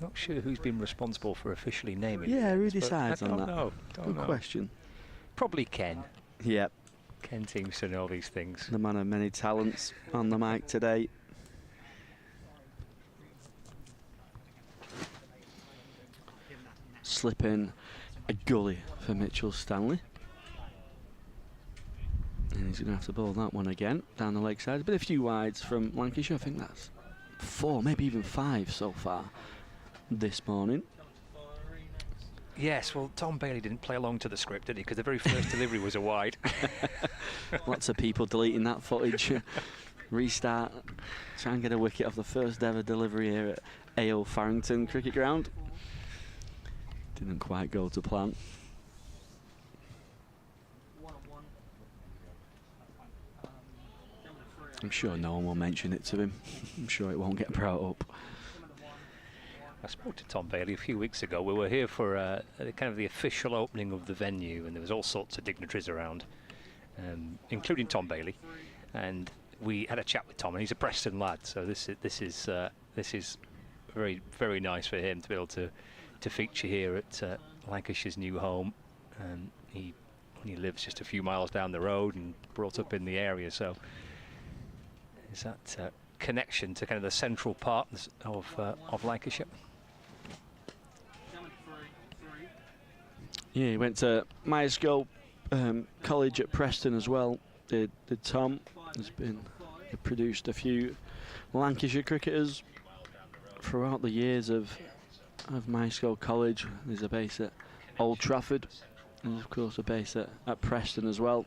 Not sure who's been responsible for officially naming it. Yeah, who decides on that? Don't know. Question. Probably Ken. Yep. Ken seems to know these things. The man of many talents on the mic today. Slip in a gully for Mitchell Stanley. And he's going to have to bowl that one again down the leg side. But a few wides from Lancashire. I think that's 4, maybe even 5 so far this morning. Yes, well, Tom Bailey didn't play along to the script, did he? Because the very first delivery was a wide. Lots of people deleting that footage. Restart. Try and get a wicket off the first ever delivery here at A.O. Farrington Cricket Ground. Didn't quite go to plan. I'm sure no one will mention it to him. I'm sure it won't get brought up. I spoke to Tom Bailey a few weeks ago. We were here for kind of the official opening of the venue, and there was all sorts of dignitaries around, including Tom Bailey. And we had a chat with Tom, and he's a Preston lad, so this is very, very nice for him to be able to feature here at Lancashire's new home. And he lives just a few miles down the road and brought up in the area, so is that connection to kind of the central parts of Lancashire. Yeah, he went to Myerscough College at Preston as well. Did Tom. He produced a few Lancashire cricketers throughout the years of Myerscough College. There's a base at Old Trafford, and of course a base at Preston as well.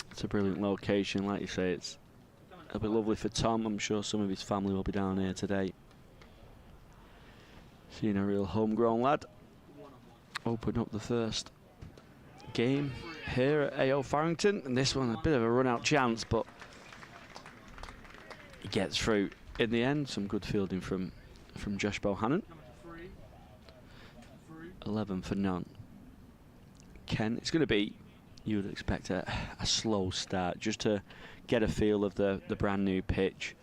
It's a brilliant location, like you say. It'll be lovely for Tom. I'm sure some of his family will be down here today, seeing a real homegrown lad open up the first game here at A.O. Farrington. And this one, a bit of a run-out chance, but he gets through in the end. Some good fielding from Josh Bohannon. 11 for none. Ken, it's going to be, you would expect a slow start just to get a feel of the brand new pitch.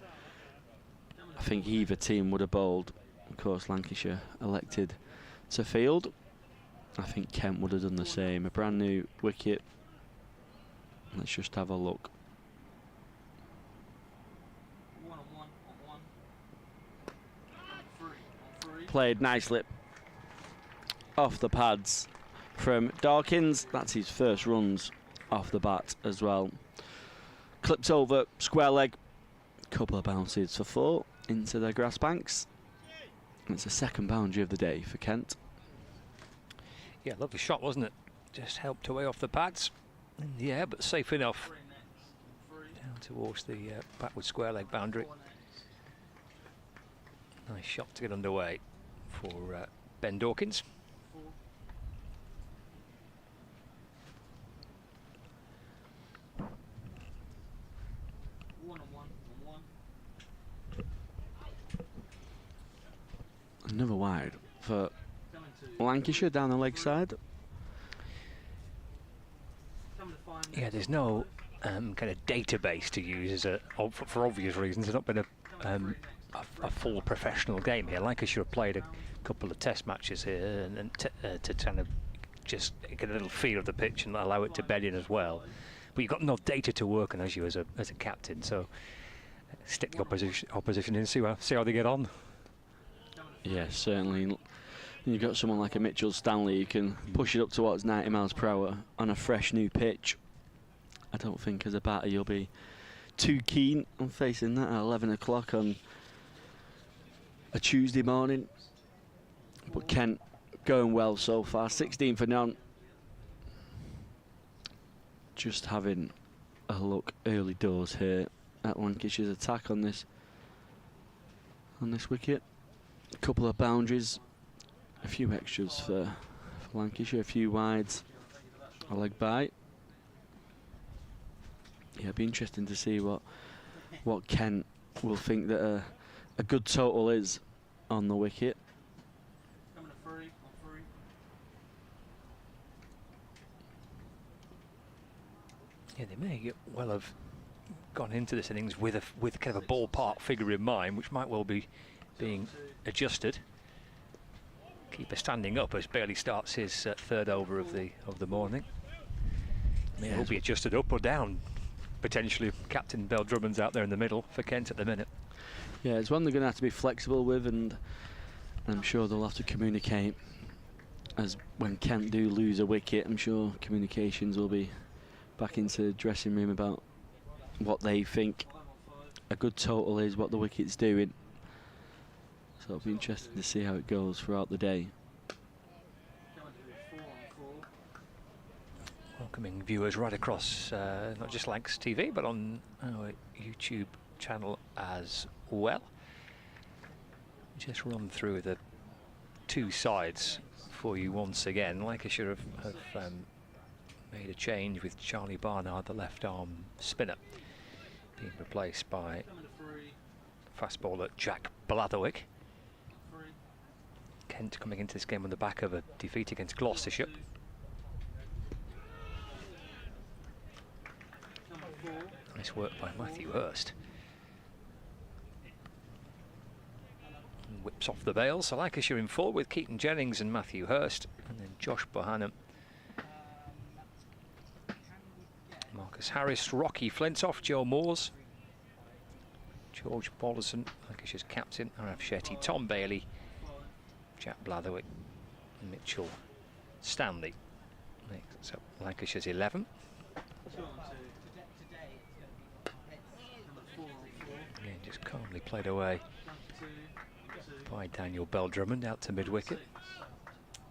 I think either team would have bowled. Of course, Lancashire elected to field. I think Kent would have done the same. A brand new wicket. Let's just have a look. Played nicely off the pads from Dawkins. That's his first runs off the bat as well. Clipped over square leg. Couple of bounces for 4 into the grass banks. And it's the second boundary of the day for Kent. Yeah, lovely shot, wasn't it? Just helped away off the pads. Yeah, but safe enough. Down towards the backward square leg boundary. Nice shot to get underway for Ben Dawkins. Another wide for Lancashire down the leg side. Yeah, there's no kind of database to use for obvious reasons. There's not been a full professional game here. Lancashire have played a couple of test matches here and to kind of just get a little feel of the pitch and allow it to bed in as well. But you've got no data to work on as a captain, so stick the opposition in, see how they get on. Yeah, certainly. You've got someone like a Mitchell Stanley who can push it up towards 90 miles per hour on a fresh new pitch. I don't think as a batter you'll be too keen on facing that at 11 o'clock on a Tuesday morning. But Kent going well so far, 16 for none. Just having a look early doors here at Lancashire's attack on this wicket. A couple of boundaries, a few extras for Lancashire, a few wides, a leg by. Yeah, it'd be interesting to see what Kent will think that a good total is on the wicket. Yeah, they may well have gone into this innings with kind of a ballpark figure in mind, which might well be being adjusted. Keeper standing up as Bailey starts his third over of the morning. He'll be adjusted up or down. Potentially, Captain Bell Drummond's out there in the middle for Kent at the minute. Yeah, it's one they're going to have to be flexible with, and I'm sure they'll have to communicate. As when Kent do lose a wicket, I'm sure communications will be back into the dressing room about what they think a good total is, what the wicket's doing. So it'll be interesting to see how it goes throughout the day. Welcoming viewers right across, not just Lancs TV, but on our YouTube channel as well. Just run through the two sides for you once again. Lancashire have made a change with Charlie Barnard, the left arm spinner, being replaced by fast bowler Jack Blatherwick. Kent coming into this game on the back of a defeat against Gloucestershire. Nice work by Matthew Hurst. And whips off the bail. So Lancashire in full with Keaton Jennings and Matthew Hurst, and then Josh Bohannon, Marcus Harris, Rocky Flintoff, Joe Moores, George Bollerson, Lancashire's captain, Araf Shetty, Tom Bailey, Jack Blatherwick, and Mitchell Stanley. So Lancashire's 11. Again, just calmly played away by Daniel Bell Drummond out to mid-wicket.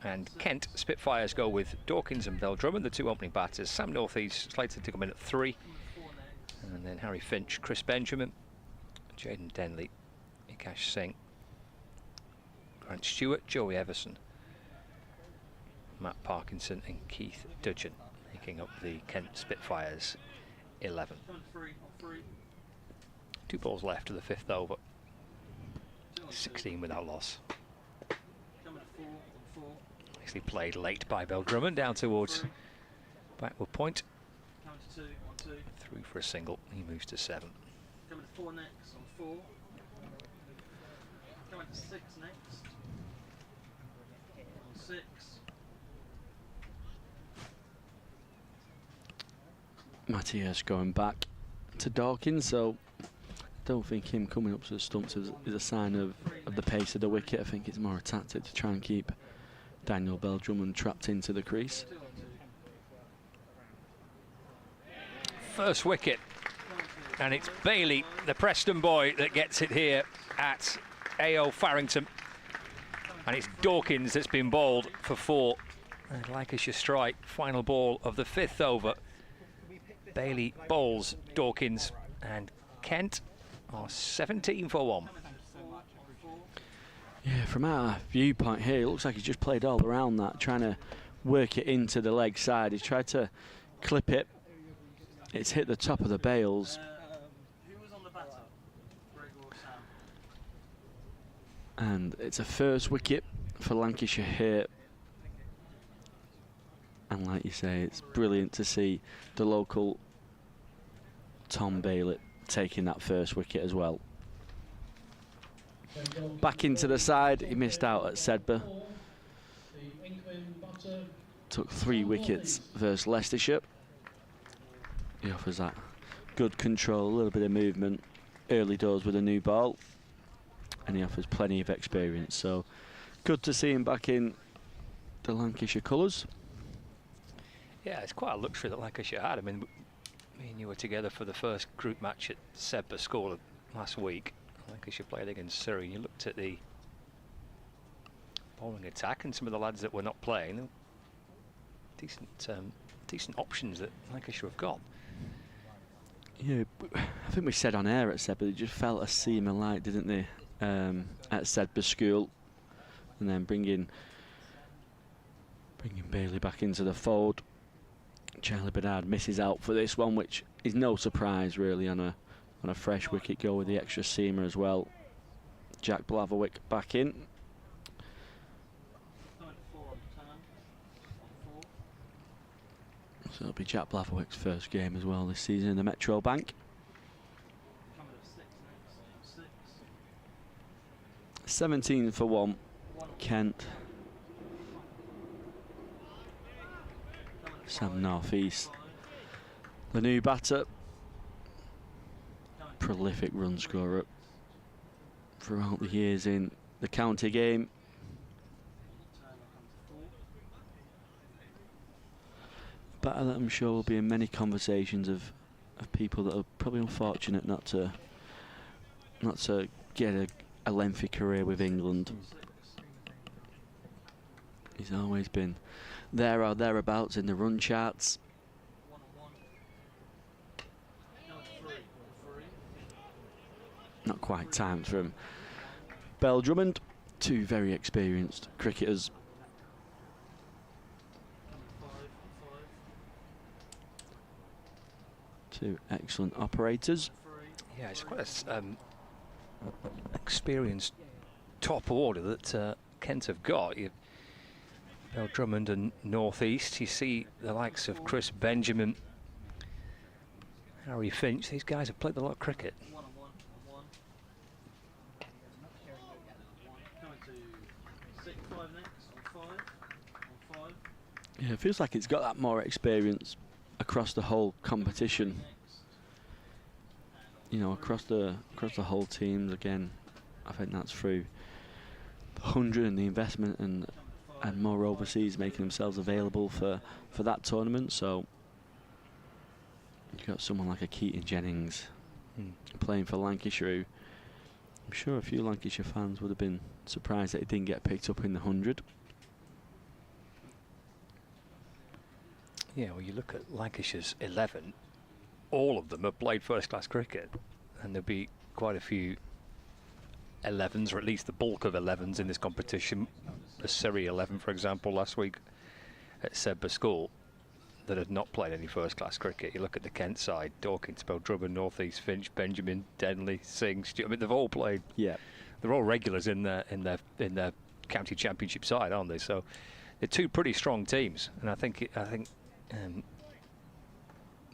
And Kent Spitfires go with Dawkins and Bell Drummond, the two opening batters. Sam Northeast slated to come in at 3. And then Harry Finch, Chris Benjamin, Jaden Denley, Vikash Singh, Grant Stewart, Joey Everson, Matt Parkinson and Keith Dudgeon, making up the Kent Spitfires 11. 2 balls left of the 5th over. 16 without loss. Nicely played late by Bell Drummond down towards backward point. Through for a single. He moves to 7. Coming to 4 next on 4. Coming to 6 next on 6. Matthias going back to Dawkins, so I don't think him coming up to the stumps is a sign of the pace of the wicket. I think it's more a tactic to try and keep Daniel Bell Drummond trapped into the crease. First wicket, and it's Bailey, the Preston boy, that gets it here at AO Farrington, and it's Dawkins that's been bowled for 4. And Lancashire strike, final ball of the 5th over. Bailey bowls Dawkins, and Kent are 17 for 1. Yeah, from our viewpoint here, it looks like he's just played all around that, trying to work it into the leg side. He's tried to clip it. It's hit the top of the bails. Who was on the batter? Greg or Sam? And it's a first wicket for Lancashire here. And like you say, it's brilliant to see the local Tom Bailey taking that first wicket as well. Back into the side, he missed out at Sedbergh. Took 3 wickets versus Leicestershire. He offers that good control, a little bit of movement, early doors with a new ball, and he offers plenty of experience. So good to see him back in the Lancashire colours. Yeah, it's quite a luxury that Lancashire had. I mean, me and you were together for the first group match at Sedbergh School last week. Lancashire played against Surrey, and you looked at the bowling attack and some of the lads that were not playing. Decent options that Lancashire have got. Yeah, I think we said on air at Sedbergh, they just felt a seam of light, didn't they, at Sedbergh School, and then bringing Bailey back into the fold. Charlie Bernard misses out for this one, which is no surprise really on a fresh wicket go with the extra seamer as well. Jack Blatherwick back in. So it'll be Jack Blatherwick's first game as well this season in the Metro Bank. 17 for 1, Kent. Sam North East. The new batter, prolific run scorer throughout the years in the county game. Batter that I'm sure will be in many conversations of people that are probably unfortunate not to get a lengthy career with England. He's always been there or thereabouts in the run charts. Not quite timed from Bell Drummond. Two very experienced cricketers. Two excellent operators. Yeah, it's quite a experienced top order that Kent have got. Bell Drummond and North East. You see the likes of Chris Benjamin, Harry Finch. These guys have played a lot of cricket. Yeah, it feels like it's got that more experience across the whole competition. You know, across the whole teams. Again, I think that's through the 100 and the investment and more overseas making themselves available for that tournament. So you've got someone like a Keaton Jennings playing for Lancashire, who I'm sure a few Lancashire fans would have been surprised that he didn't get picked up in the 100. Yeah, well, you look at Lancashire's 11, all of them have played first-class cricket, and there'll be quite a few 11s, or at least the bulk of 11s in this competition. The Surrey 11, for example, last week at Sedbergh School, that had not played any first-class cricket. You look at the Kent side: Dawkins, Bell Drummond, North East, Finch, Benjamin, Denley, Singh. I mean, they've all played. Yeah, they're all regulars in their county championship side, aren't they? So they're two pretty strong teams, and I think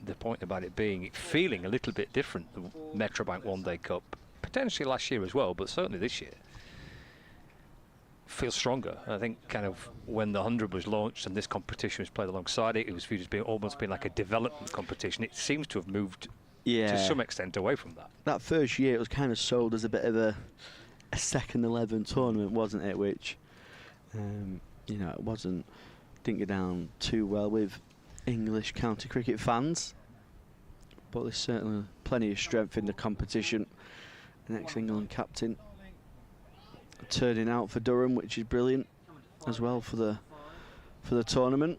the point about it feeling a little bit different, the Metrobank One Day Cup, potentially last year as well, but certainly this year, feels stronger. I think kind of when the 100 was launched and this competition was played alongside it, it was viewed as being almost like a development competition. It seems to have moved to some extent away from that. That first year it was kind of sold as a bit of a second 11 tournament, wasn't it? Which, you know, didn't go down too well with English county cricket fans, but there's certainly plenty of strength in the competition. An ex-England captain turning out for Durham, which is brilliant as well for the tournament.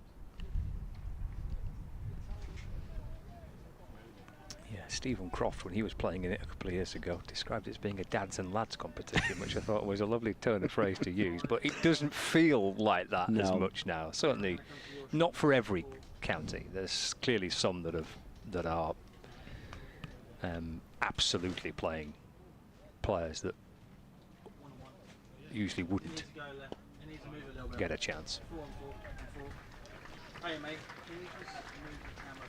Yeah, Stephen Croft, when he was playing in it a couple of years ago, described it as being a dads and lads competition, which I thought was a lovely turn of phrase to use, but it doesn't feel like that as much now. Certainly not for every county. There's clearly some that are absolutely playing players that usually wouldn't get a chance.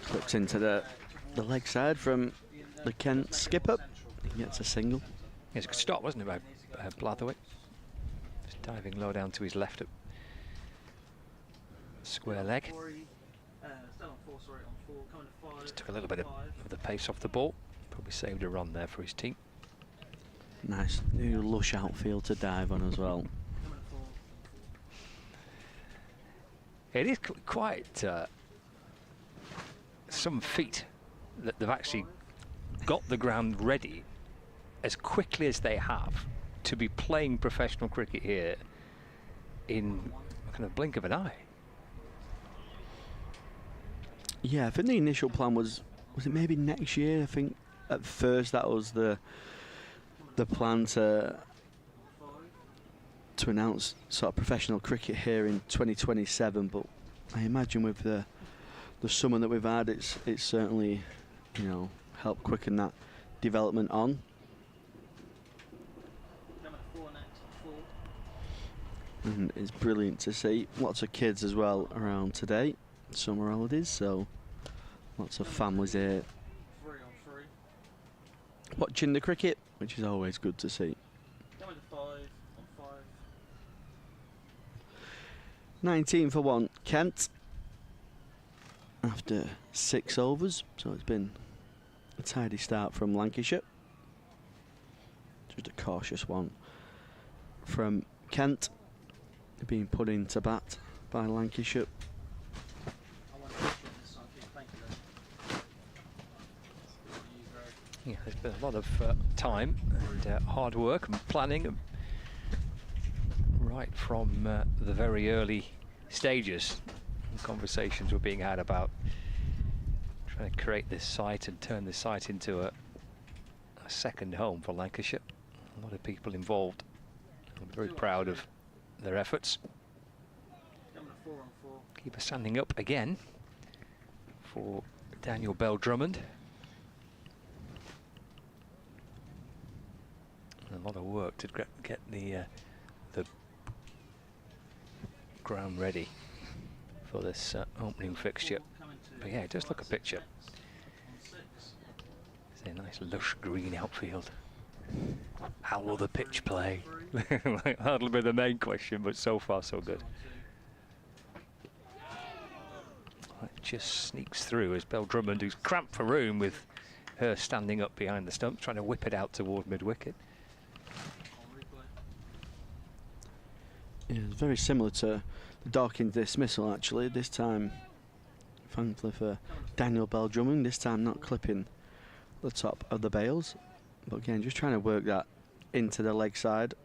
Clips into the leg side from the Kent skipper. He gets a single. It's a good start, wasn't it, by Blatherwick? Just diving low down to his left at square leg. Just took a little bit of the pace off the ball. Probably saved a run there for his team. Nice new lush outfield to dive on as well. It is quite some feat that they've actually got the ground ready as quickly as they have to be playing professional cricket here in a kind of blink of an eye. Yeah, I think the initial plan was it maybe next year? I think at first that was the plan to announce sort of professional cricket here in 2027, but I imagine with the summer that we've had, it's certainly, you know, helped quicken that development on. And it's brilliant to see lots of kids as well around today, summer holidays, so lots of families here watching the cricket, which is always good to see. 19 for 1, Kent. After 6 overs, so it's been a tidy start from Lancashire. Just a cautious one from Kent, being put into bat by Lancashire. Yeah, there's been a lot of time and hard work and planning right from the very early stages. Conversations were being had about trying to create this site and turn this site into a second home for Lancashire. A lot of people involved. I'm very proud of their efforts. Keeper standing up again for Daniel Bell-Drummond. A lot of work to get the ground ready for this opening fixture. But yeah, just look a picture. It's a nice lush green outfield. How will the pitch play? That'll be the main question, but so far so good. It just sneaks through as Bell-Drummond, who's cramped for room with her standing up behind the stump, trying to whip it out toward mid-wicket. Yeah, it's very similar to the Dawkins dismissal actually. This time, thankfully for Daniel Bell-Drummond, this time not clipping the top of the bails. But again, just trying to work that into the leg side.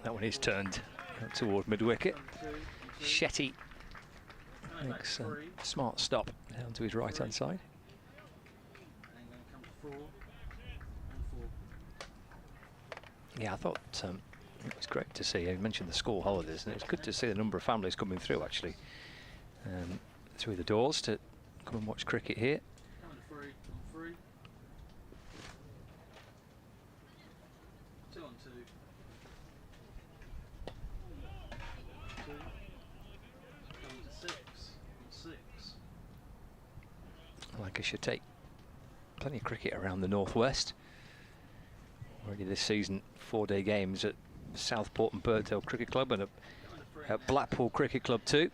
That one is turned toward mid-wicket. Shetty makes a smart stop down to his right-hand side. Yeah, I thought it was great to see. You mentioned the school holidays, and it's good to see the number of families coming through actually through the doors to come and watch cricket here. Lancashire take plenty of cricket around the northwest. Already this season, 4-day games at Southport and Birdsdale Cricket Club and at Blackpool Cricket Club too.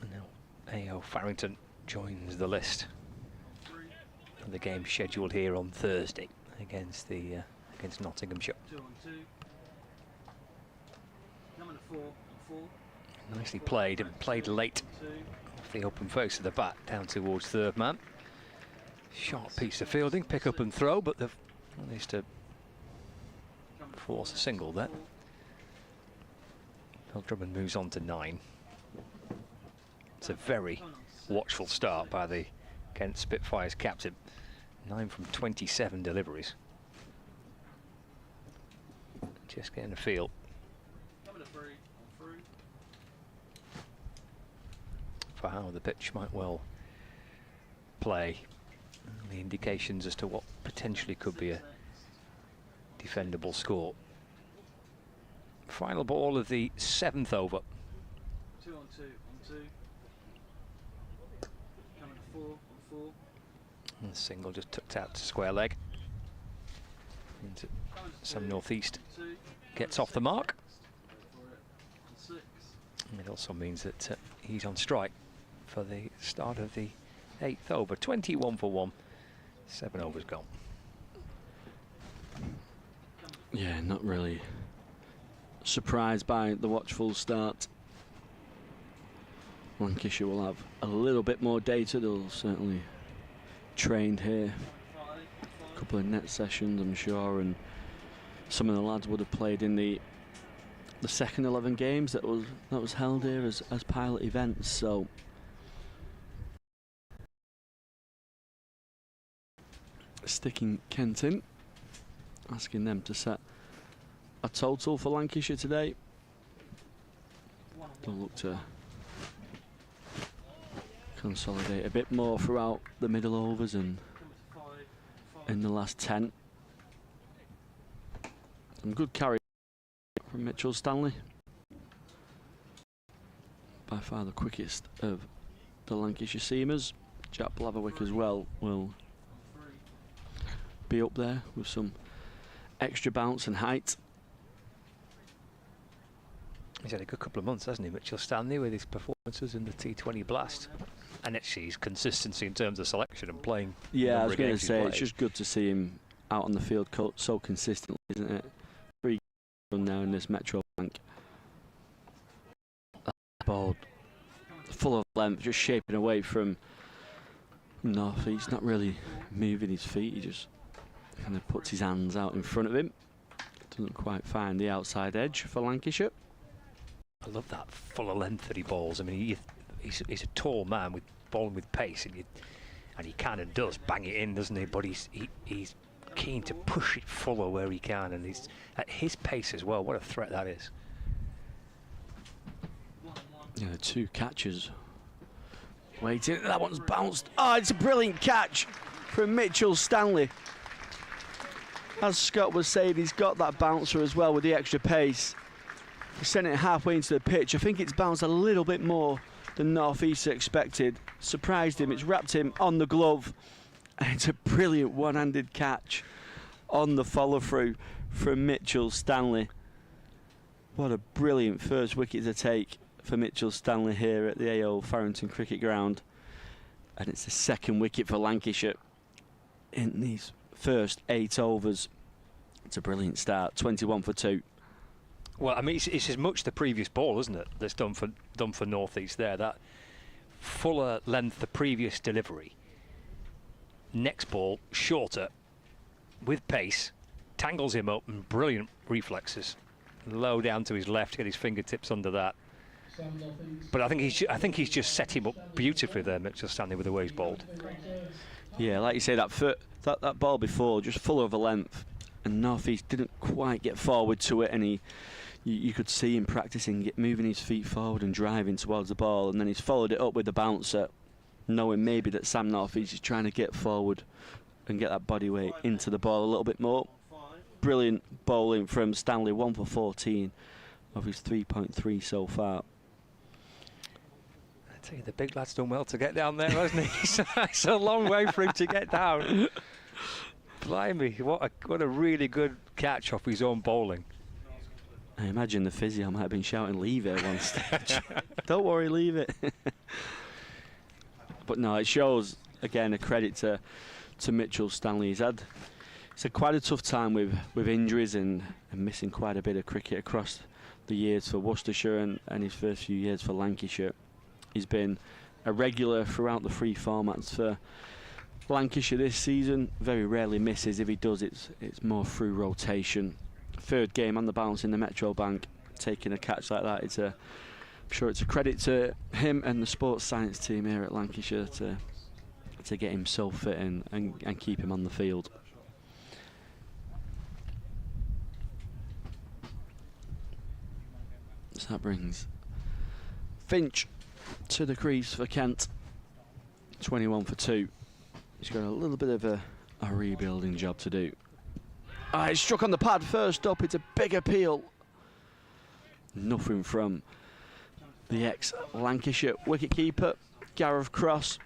And now A.O. Farrington joins the list. And the game scheduled here on Thursday against Nottinghamshire. Nicely played and played late. The open face of the bat down towards third man. Sharp piece of fielding, pick up and throw, but they've managed to force a single there. Bell-Drummond moves on to 9. It's a very watchful start by the Kent Spitfires captain. 9 from 27 deliveries. Just getting a feel for how the pitch might well play. The indications as to what potentially could be a defendable score. Final ball of the 7th over. 2 on 2 on 2. Coming to 4 on 4. And the single just tucked out to square leg. Into some northeast. Gets off the mark. And it also means that he's on strike for the start of the 8th over. 21 for 1. 7 overs gone. Yeah, not really surprised by the watchful start. Lancashire will have a little bit more data. They'll certainly trained here. A couple of net sessions, I'm sure, and some of the lads would have played in the second 11 games that was held here as pilot events. So sticking Kent in, asking them to set a total for Lancashire today. They'll look to consolidate a bit more throughout the middle overs and in the last 10. Some good carry from Mitchell Stanley. by far the quickest of the Lancashire seamers. Jack Blatherwick as well will be up there with some extra bounce and height. He's had a good couple of months, hasn't he, Mitchell Stanley, with his performances in the T20 Blast. And actually his consistency in terms of selection and playing. Yeah, I was going to say, it's just good to see him out on the field so consistently, isn't it? 3 run now in this Metro Bank. That ball full of length, just shaping away from North. He's not really moving his feet, he just kind of puts his hands out in front of him. Doesn't quite find the outside edge for Lancashire. I love that full of length that he bowls. I mean, he's a tall man with bowling with pace, and he can and does bang it in, doesn't he? But he's keen to push it fuller where he can, and he's at his pace as well. What a threat that is! Yeah, 2 catches waiting. That one's bounced. Oh, it's a brilliant catch from Mitchell Stanley. As Scott was saying, he's got that bouncer as well with the extra pace. He sent it halfway into the pitch. I think it's bounced a little bit more than North East expected. Surprised him. It's wrapped him on the glove. And it's a brilliant one-handed catch on the follow-through from Mitchell Stanley. What a brilliant first wicket to take for Mitchell Stanley here at the AO Farrington Cricket Ground. And it's the 2nd wicket for Lancashire in these first 8 overs. It's a brilliant start, 21 for 2. Well, I mean, it's as much the previous ball, isn't it, that's done for North East there. That fuller length, the previous delivery. Next ball, shorter, with pace, tangles him up, and brilliant reflexes. Low down to his left, get his fingertips under that. But I think he's just set him up beautifully there, Mitchell Stanley, with the way he's bowled. Yeah, like you say, that ball before, just full of a length, and North East didn't quite get forward to it, and you could see him practicing, moving his feet forward and driving towards the ball, and then he's followed it up with the bouncer, knowing maybe that Sam North East is trying to get forward and get that body weight into the ball a little bit more. Brilliant bowling from Stanley, 1 for 14 of his 3.3 so far. I tell you, the big lad's done well to get down there, hasn't he? It's a long way for him to get down. Blimey, what a really good catch off his own bowling. I imagine the physio might have been shouting, "Leave it," one stage. Don't worry, leave it. But no, it shows, again, a credit to Mitchell Stanley. He's had quite a tough time with injuries and missing quite a bit of cricket across the years for Worcestershire and his first few years for Lancashire. He's been a regular throughout the 3 formats for Lancashire this season. Very rarely misses. If he does, it's more through rotation. 3rd game on the bounce in the Metro Bank, taking a catch like that. I'm sure it's a credit to him and the sports science team here at Lancashire to get him so fit and keep him on the field. So that brings Finch to the crease for Kent, 21 for 2. He's got a little bit of a rebuilding job to do. It's struck on the pad first up. It's a big appeal. Nothing from the ex-Lancashire wicketkeeper, Gareth Cross.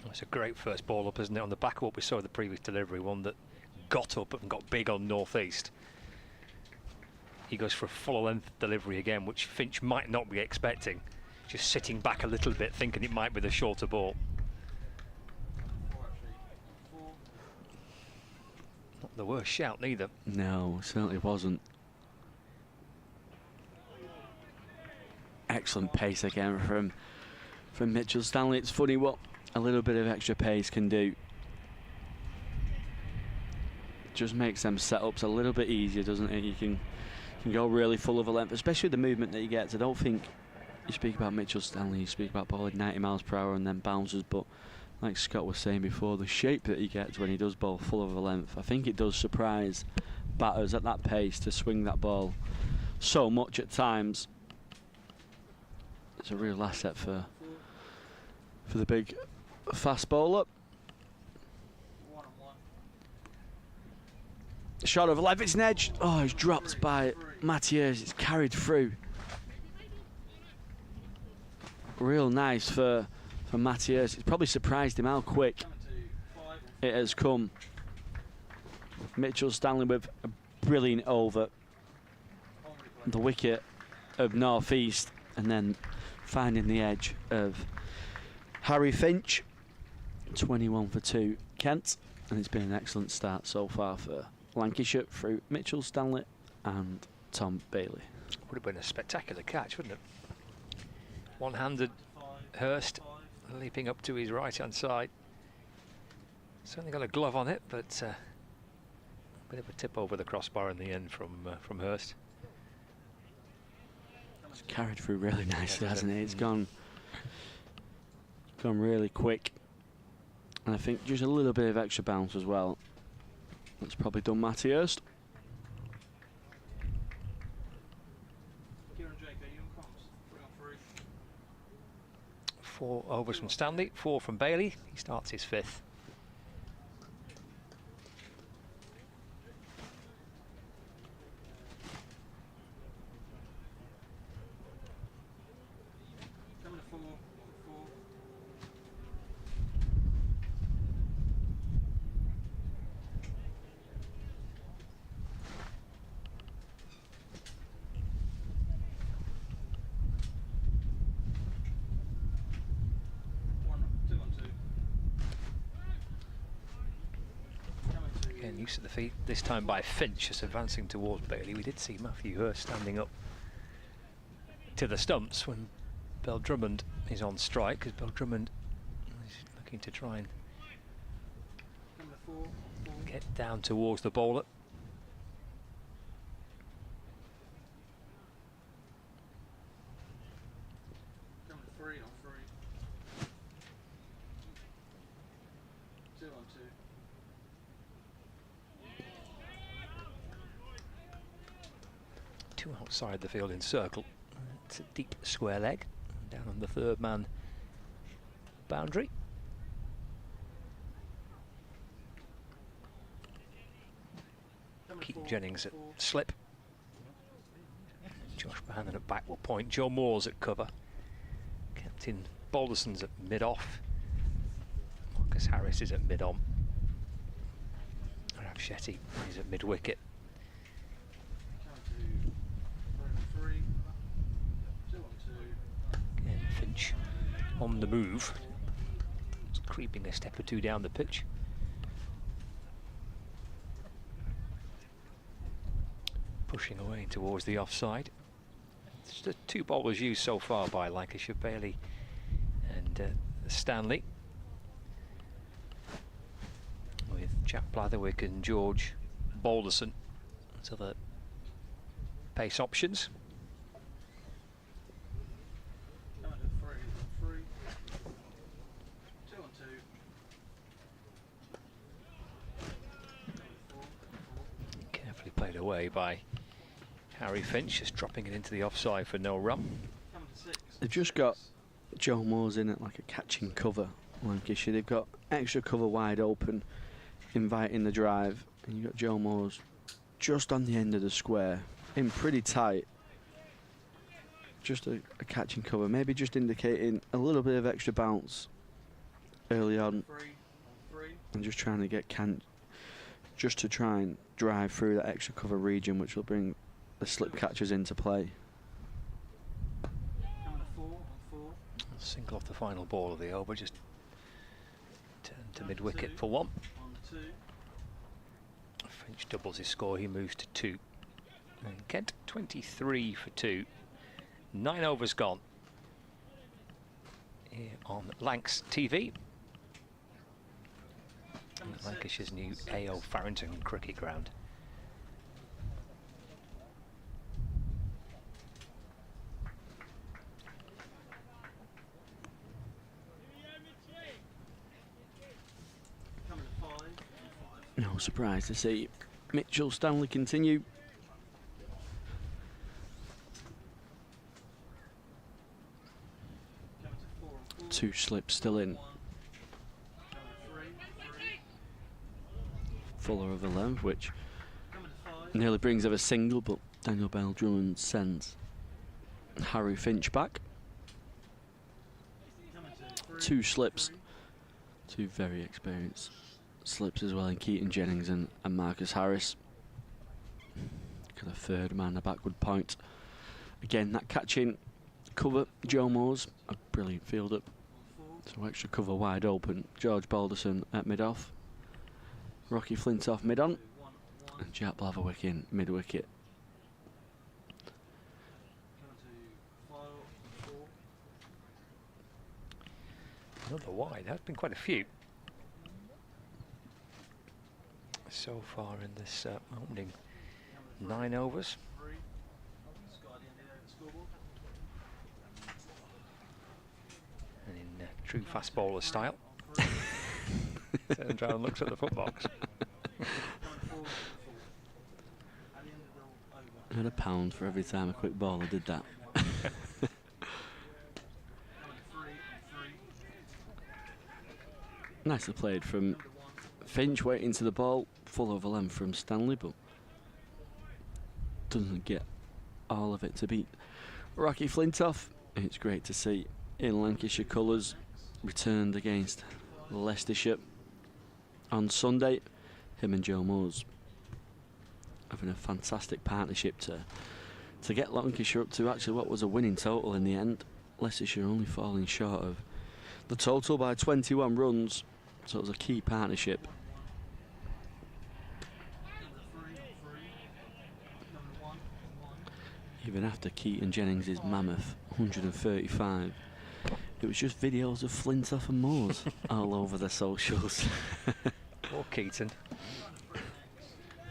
It's a great first ball up, isn't it? On the back of what we saw in the previous delivery, one that got up and got big on North East. He goes for a full length delivery again, which Finch might not be expecting. Just sitting back a little bit, thinking it might be the shorter ball. Not the worst shout, neither. No, certainly wasn't. Excellent pace again from Mitchell Stanley. It's funny what a little bit of extra pace can do. Just makes them setups a little bit easier, doesn't it? You can go really full of a length, especially the movement that he gets. I don't think you speak about Mitchell Stanley, you speak about bowling 90 miles per hour and then bounces, but like Scott was saying before, the shape that he gets when he does bowl full of a length, I think it does surprise batters at that pace to swing that ball so much at times. It's a real asset for the big fast bowler. Shot over left, it's an edge. Oh, it's dropped by Matthias. It's carried through. Real nice for Matthias. It's probably surprised him how quick it has come. Mitchell Stanley with a brilliant over the wicket of North East, and then finding the edge of Harry Finch. 21 for 2 Kent, and it's been an excellent start so far for Lancashire through Mitchell Stanley and Tom Bailey. Would have been a spectacular catch, wouldn't it? One-handed Hurst leaping up to his right-hand side. Certainly got a glove on it, but a bit of a tip over the crossbar in the end from Hurst. It's carried through really nicely, hasn't it? It's gone really quick, and I think just a little bit of extra bounce as well. That's probably done Matty Hurst. Four overs from Stanley, 4 from Bailey. He starts his 5th. Use of the feet, this time by Finch, just advancing towards Bailey. We did see Matthew Hurst standing up to the stumps when Bell Drummond is on strike, because Bell Drummond is looking to try and get down towards the bowler. Two outside the field in circle. It's a deep square leg down on the 3rd man boundary. Keaton Jennings at slip. Josh Bohannon at backward point. Joe Moore's at cover. Captain Balderson's at mid-off. Marcus Harris is at mid-on. Rav Shetty is at mid-wicket. Finch on the move. It's creeping a step or two down the pitch. Pushing away towards the offside. It's the 2 bowlers used so far by Lancashire, Bailey and Stanley, with Jack Blatherwick and George Balderson as other pace options. Played away by Harry Finch, just dropping it into the offside for no run. They've just got Joe Moore's in at like a catching cover, Lancashire. They've got extra cover wide open, inviting the drive, and you've got Joe Moore's just on the end of the square, in pretty tight. Just a catching cover, maybe just indicating a little bit of extra bounce early on, and just trying to get Kent just to try and drive through that extra cover region, which will bring the slip catchers into play. Single off the final ball of the over, just turn to mid-wicket for 1. Finch doubles his score, he moves to 2. And Kent 23 for 2. 9 overs gone here on Lancs TV. Lancashire's new A.O. Farrington cricket ground. No surprise to see Mitchell Stanley continue. Two slips still in. Fuller of 11, which Nearly brings up a single, but Daniel Bell-Drummond sends Harry Finch back. 2 slips, 2 very experienced slips as well in Keaton Jennings and Marcus Harris. Got a third man, a backward point. Again, that catching cover, Joe Moores, a brilliant fielder. So extra cover wide open. George Balderson at mid-off. Rocky Flintoff mid-on. And Jack Blatherwick in mid-wicket. Another wide. There have been quite a few so far in this opening 9 overs. And in true fast bowler style, turns around and looks at the footbox. I had £1 for every time a quick bowler did that. Nicely played from Finch, waiting to the ball, full over length from Stanley, but doesn't get all of it to beat Rocky Flintoff. It's great to see in Lancashire colours, returned against Leicestershire on Sunday. Him and Joe Moores having a fantastic partnership to get Lancashire up to actually what was a winning total in the end. Leicestershire only falling short of the total by 21 runs, so it was a key partnership. Even after Keaton Jennings' mammoth 135, it was just videos of Flintoff and Moores all over the socials. Poor Keaton.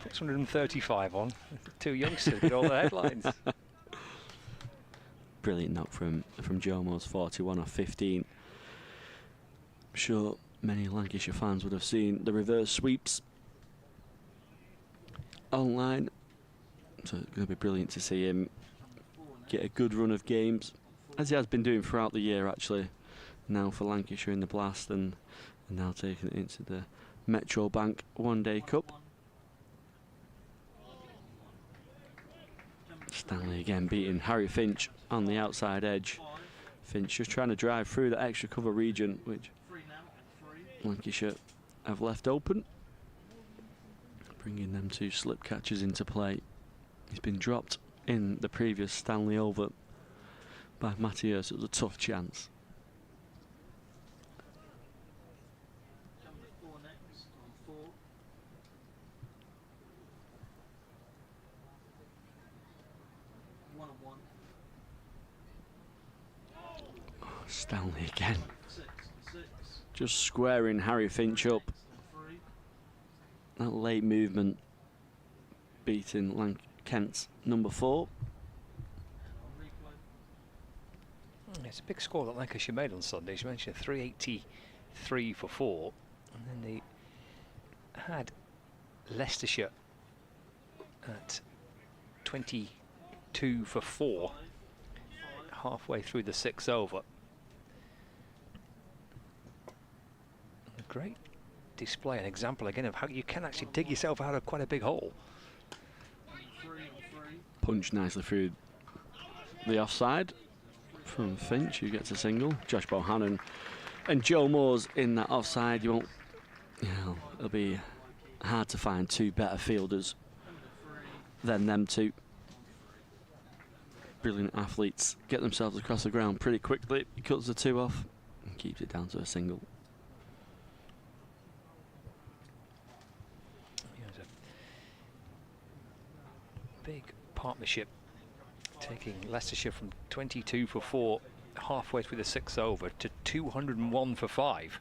Puts 135 on. 2 youngsters get all the headlines. Brilliant knock from Joe Moores, 41 off 15. I'm sure many Lancashire fans would have seen the reverse sweeps online. So it's going to be brilliant to see him get a good run of games, as he has been doing throughout the year actually, now for Lancashire in the Blast and now taking it into the Metro Bank One Day Cup. Stanley again beating Harry Finch on the outside edge. Finch just trying to drive through the extra cover region which Lancashire have left open, bringing them 2 slip catches into play. He's been dropped in the previous Stanley over by Mathieu, so it was a tough chance. Oh, Stanley again. Just squaring Harry Finch up. That late movement beating Kent's number 4. It's a big score that Lancashire made on Sunday. As you mentioned, 383 for 4. And then they had Leicestershire at 22 for 4 halfway through the 6th over. A great display, an example again of how you can actually dig yourself out of quite a big hole. Punched nicely through the offside from Finch, who gets a single. Josh Bohannon and Joe Moores in that offside. You won't, it'll be hard to find 2 better fielders than them 2. Brilliant athletes get themselves across the ground pretty quickly. He cuts the 2 off and keeps it down to a single. Big partnership taking Leicestershire from 22 for 4 halfway through the 6th over to 201 for 5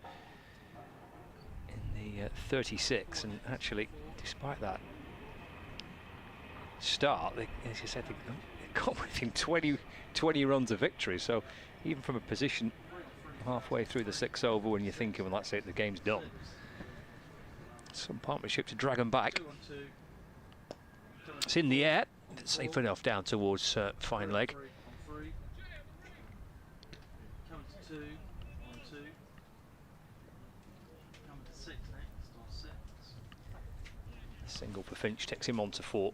in the 36, and actually despite that start, as you said, they got within 20 runs of victory. So even from a position halfway through the 6th over when you're thinking, well, that's it, the game's done, some partnership to drag them back. It's in the air, safe enough down towards fine leg. Single for Finch takes him on to 4.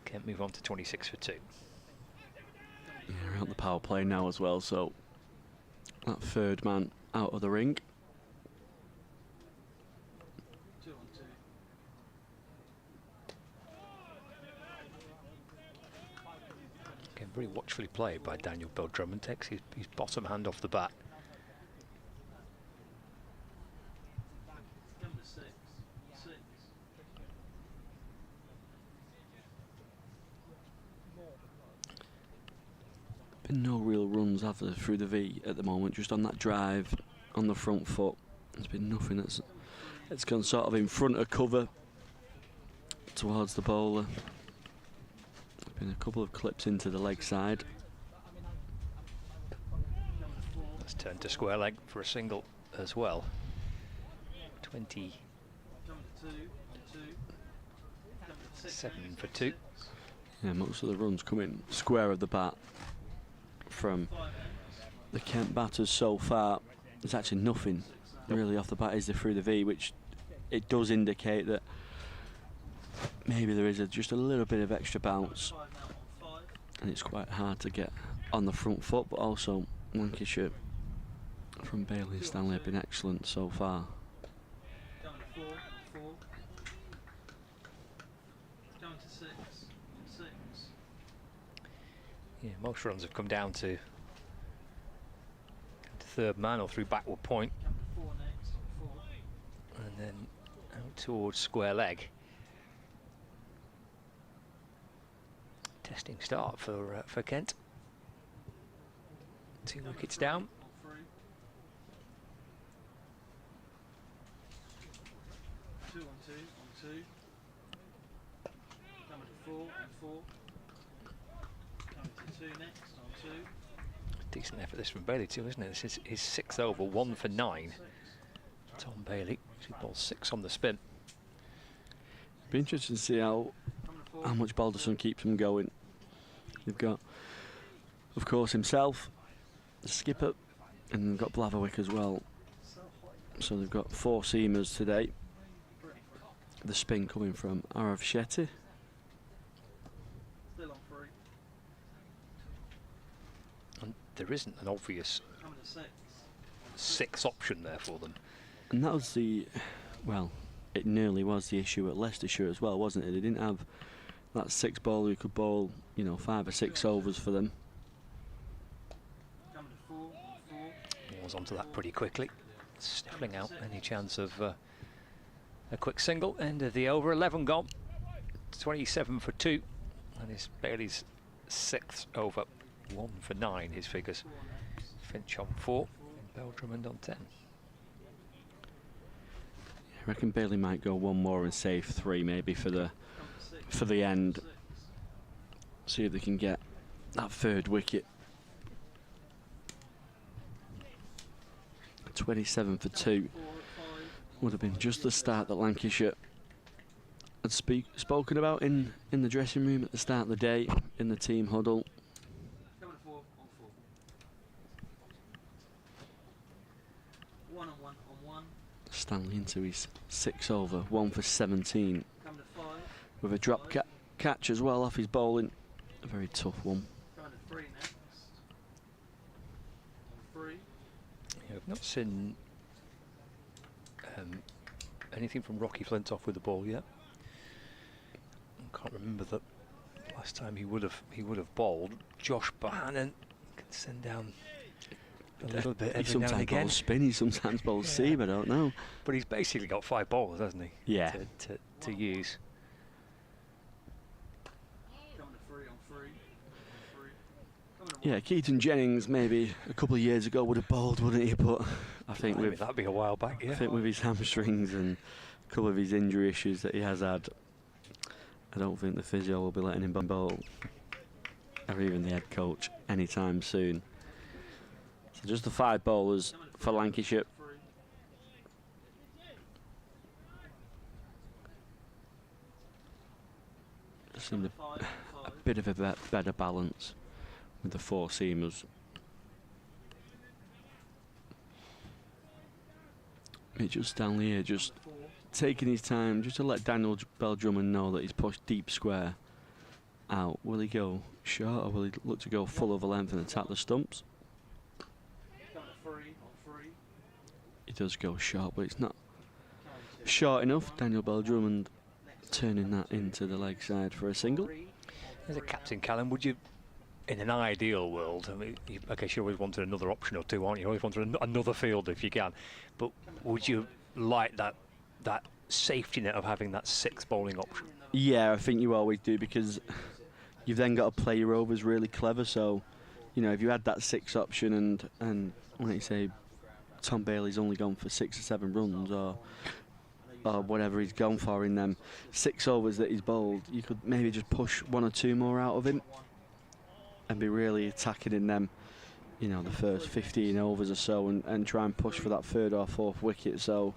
Kent move on to 26 for 2. Yeah, we're on the power play now as well, so that third man out of the ring. 2 on 2. Again, very watchfully played by Daniel Bell-Drummond. Takes his bottom hand off the bat. Number 6. 6. Been no real runs, have there, through the V at the moment, just on that drive on the front foot. There's been nothing that's gone sort of in front of cover towards the bowler. There's been a couple of clips into the leg side. Let's turn to square leg for a single as well. 27 Number 2 on 2. Number 6 for 2. Yeah, most of the runs coming square of the bat from the Kent batters so far. There's actually nothing really off the bat, is there, through the V, which it does indicate that maybe there is just a little bit of extra bounce, and it's quite hard to get on the front foot. But also Lancashire from Bailey and Stanley have been excellent so far. Down to 4 on 4. Down to 6 on 6. Yeah, most runs have come down to third man or through backward point, Come to 4 next on 4. and then out towards square leg. Testing start for Kent. 2 wickets down. On 3. 2 on 2 on 2. Coming to 4 on 4. Coming to 2 next on 2. Decent effort this from Bailey too, isn't it? This is his 6th over, 1 for 9. Tom Bailey, he bowls 6 on the spin. Be interesting to see how Coming to 4. much Balderson keeps them going. They've got, of course, himself, the skipper, and they've got Blatherwick as well. So they've got 4 seamers today. The spin coming from Arav Shetty. Still on 3. And there isn't an obvious Coming to 6. 6th option there for them. And that was well, it nearly was the issue at Leicestershire as well, wasn't it? They didn't have that 6 bowler who could bowl, 5 or 6 overs for them. Coming to 4 on 4. He was onto that pretty quickly, sniffling out any chance of a quick single. End of the over, 11 gone, 27 for 2, and it's Bailey's 6th over, 1 for 9 his figures. 4 next. Finch on 4, and Bell-Drummond on 10. I reckon Bailey might go 1 more and save 3 maybe for the Coming to 6. for the end. 6. See if they can get that 3rd wicket. 27 for 2 4 at 5. would have been just the start that Lancashire had spoken about in the dressing room at the start of the day, in the team huddle. Coming to 4 on 4. 1 on 1 on 1. Stanley into his 6 over, 1 for 17, Coming to 5. with a drop catch as well off his bowling. A very tough one. Coming to 3 next. On 3. Yeah, I've not seen anything from Rocky Flintoff with the ball yet. I can't remember the last time he would have bowled. Josh Bohannon can send down a little bit He every now and sometimes again, bowls spin, he sometimes bowls Yeah. seam, I don't know. but he's basically got 5 bowlers, hasn't he? Yeah. To use. Coming to 3 on 3. On 3. Coming to Yeah, 1. Keaton Jennings maybe a couple of years ago would have bowled, wouldn't he? But I think Maybe with that'd be a while back, yeah. I think with his hamstrings and a couple of his injury issues that he has had, I don't think the physio will be letting him bowl, or even the head coach, anytime soon. So just the 5 bowlers for Lancashire. 3. Just seemed 5 on 5. a bit of a better balance with the 4 seamers. It's just Stanley here, just taking his time, just to let Daniel Bell-Drummond know that he's pushed deep square out. Will he go short, or will he look to go full over length and attack the stumps? He does go short, but it's not short enough. Daniel Bell-Drummond turning that into the leg side for a single. As a captain, Callum, would you, in an ideal world, I mean, I guess you always wanted another option or two, aren't you? You always wanted another field if you can. But would you like that safety net of having that sixth bowling option? Yeah, I think you always do, because you've then got to play your overs really clever. So, you know, if you had that sixth option and like you say, Tom Bailey's only gone for 6 or 7 runs, or whatever he's gone for in them 6 overs that he's bowled, you could maybe just push 1 or 2 more out of him and be really attacking in them, you know, the first 15 overs or so, and try and push for that 3rd or 4th wicket. So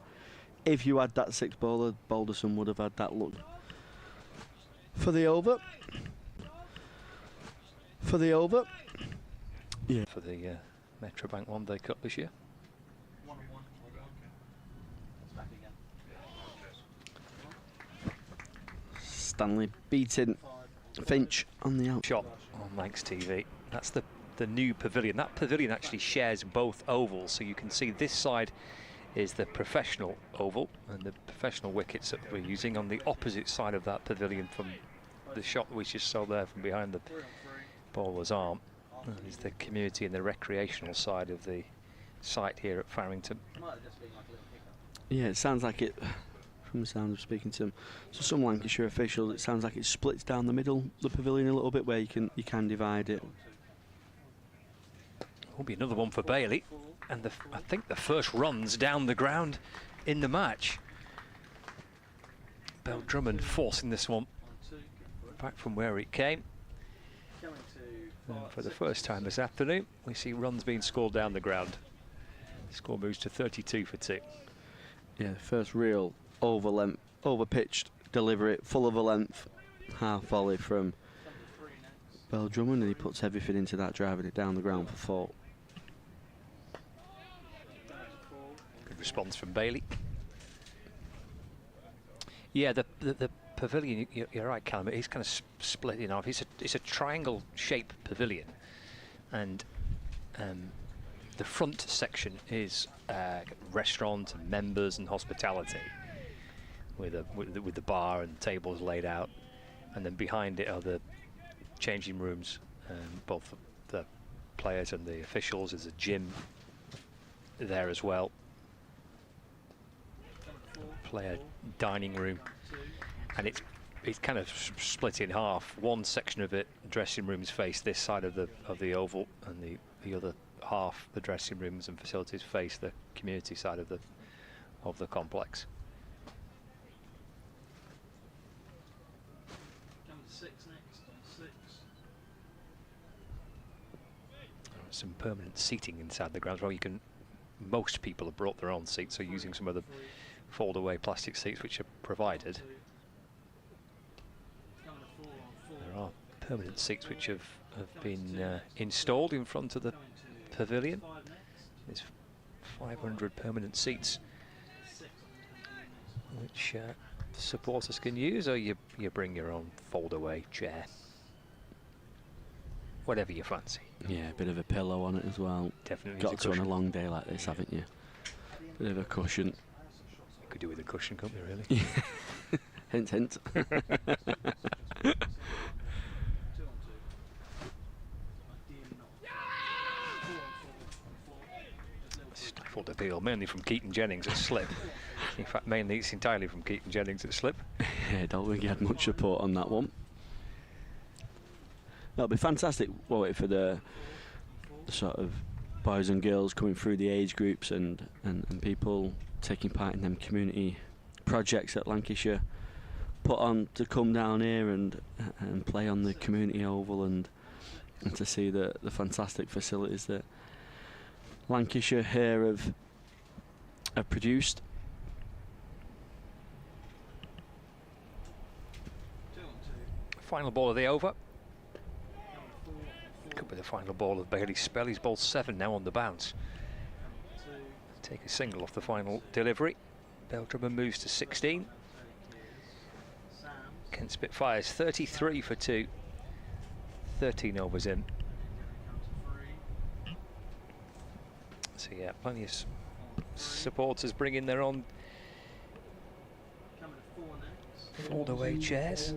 if you had that 6th bowler, Balderson would have had that look for the over. Yeah. For the Metrobank One Day Cup this year. Stanley beating Finch on the out. Shot on Manx TV. That's the new pavilion. That pavilion actually shares both ovals, so you can see this side is the professional oval and the professional wickets that we're using. On the opposite side of that pavilion from the shot we just saw there from behind the bowler's arm is the community and the recreational side of the site here at Farrington. Yeah, it sounds like it, from the sound of speaking to them, so some Lancashire officials, it sounds like it splits down the middle, the pavilion a little bit, where you can divide it. Will be another one for Bailey, and I think the first runs down the ground in the match. Bell-Drummond forcing this one back from where it came. And for the first time this afternoon, we see runs being scored down the ground. The score moves to 32 for 2. Yeah, first real over pitched delivery, full of a length, half volley from Bell-Drummond, and he puts everything into that, driving it down the ground for 4. Good response from Bailey. Yeah, the pavilion, you're right, Callum, it's kind of split in half. It's a triangle-shaped pavilion, and the front section is restaurant and members and hospitality, with the bar and tables laid out, and then behind it are the changing rooms, both the players and the officials. There's a gym there as well, player dining room, and it's kind of split in half. One section of it, dressing rooms, face this side of the oval, and the other half, the dressing rooms and facilities, face the community side of the complex. Some permanent seating inside the grounds. Well, most people have brought their own seats, so using some of the fold-away plastic seats which are provided. There are permanent seats which have been installed in front of the pavilion. There's 500 permanent seats which supporters can use, or you bring your own fold-away chair, whatever you fancy. Yeah, a bit of a pillow on it as well. Definitely got to on a long day like this, haven't you? Bit of a cushion. You could do with a cushion, couldn't you, really? Hint, hint. Stifled appeal, mainly from Keaton Jennings at slip. In fact, mainly it's entirely from Keaton Jennings at slip. Yeah, don't think he had much support on that one. That'll be fantastic, won't it, for the sort of boys and girls coming through the age groups and people taking part in them community projects at Lancashire put on, to come down here and play on the community oval, and to see the fantastic facilities that Lancashire here have produced. Final ball of the over. Could be the final ball of Bailey's spell. He's bowled 7 now on the bounce. take a single off the final delivery. Beltram moves to 16. Kent Spitfires 33 for 2. 13 overs in. So yeah, plenty of supporters bringing their own fold-away chairs.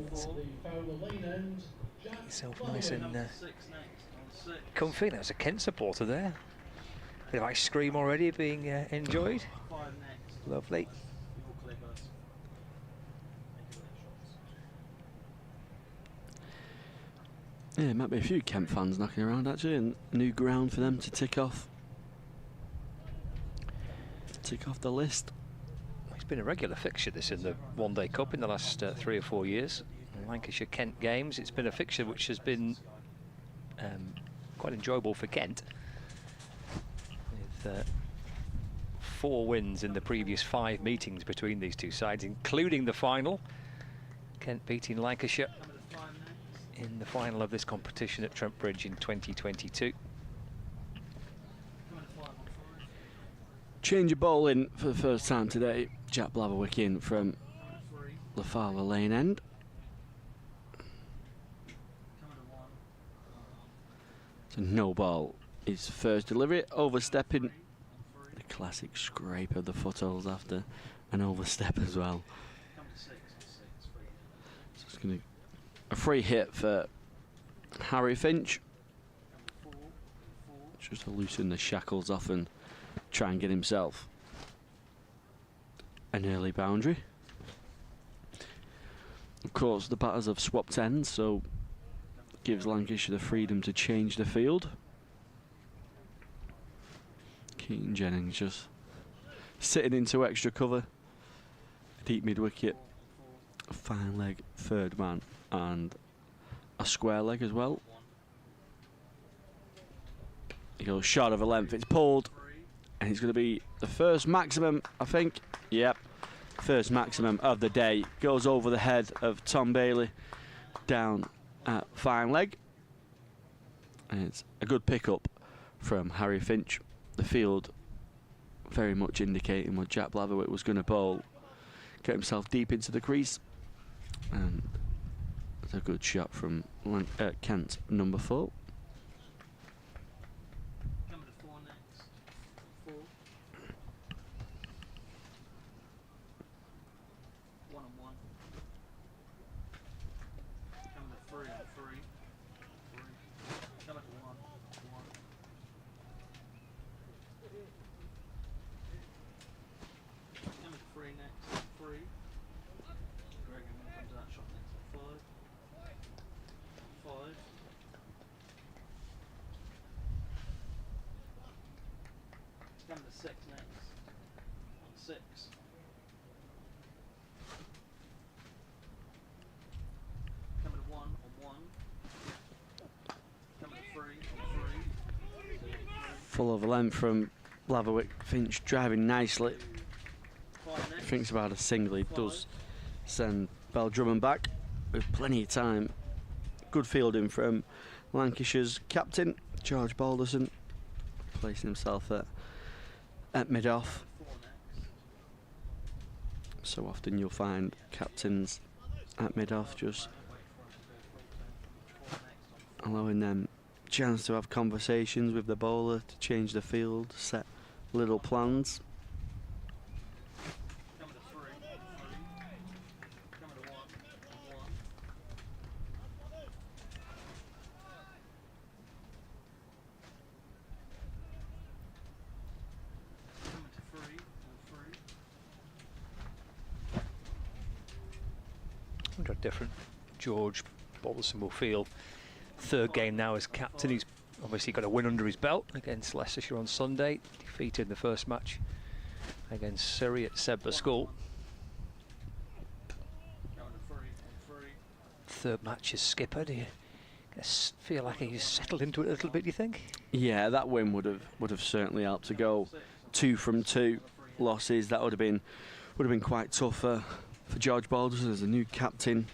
Get yourself nice and comfy. There's a Kent supporter there. Bit of ice cream already being enjoyed. Lovely. Yeah, might be a few Kent fans knocking around actually, and new ground for them to tick off. Tick off the list. It's been a regular fixture this in the One Day Cup in the last 3 or 4 years. Lancashire Kent games. It's been a fixture which has been quite enjoyable for Kent. With 4 wins in the previous 5 meetings between these two sides, including the final. Kent beating Lancashire in the final of this competition at Trent Bridge in 2022. Change of ball in for the first time today. Jack Blatherwick in from the Fowler Lane end. So no ball. His first delivery, overstepping. The classic scrape of the footholes after an overstep as well. So it's going to a free hit for Harry Finch. Just to loosen the shackles off and try and get himself an early boundary. Of course, the batters have swapped ends, so gives Lancashire the freedom to change the field. Keaton Jennings just sitting into extra cover. Deep mid-wicket, a fine leg third man, and a square leg as well. He goes short of a length, it's pulled, and it's going to be the first maximum, I think. Yep, first maximum of the day. Goes over the head of Tom Bailey, down at fine leg. And it's a good pickup from Harry Finch. The field very much indicating what Jack Blatherwick was going to bowl. Get himself deep into the crease. And it's a good shot from Kent, number 4. Full over length from Blatherwick. Finch driving nicely. Thinks about a single. He does send Drummond back with plenty of time. Good fielding from Lancashire's captain, George Balderson, placing himself at mid-off. So often you'll find captains at mid-off just allowing them chance to have conversations with the bowler to change the field, set little plans. I wonder how different George Balderson will feel. Third game now as captain. He's obviously got a win under his belt against Leicestershire on Sunday. Defeated in the first match against Surrey at Sedbergh School. Third match as skipper. Do you feel like he's settled into it a little bit, do you think? Yeah, that win would have certainly helped to go 2 from 2 losses. That would have been quite tough for George Balderson as a new captain.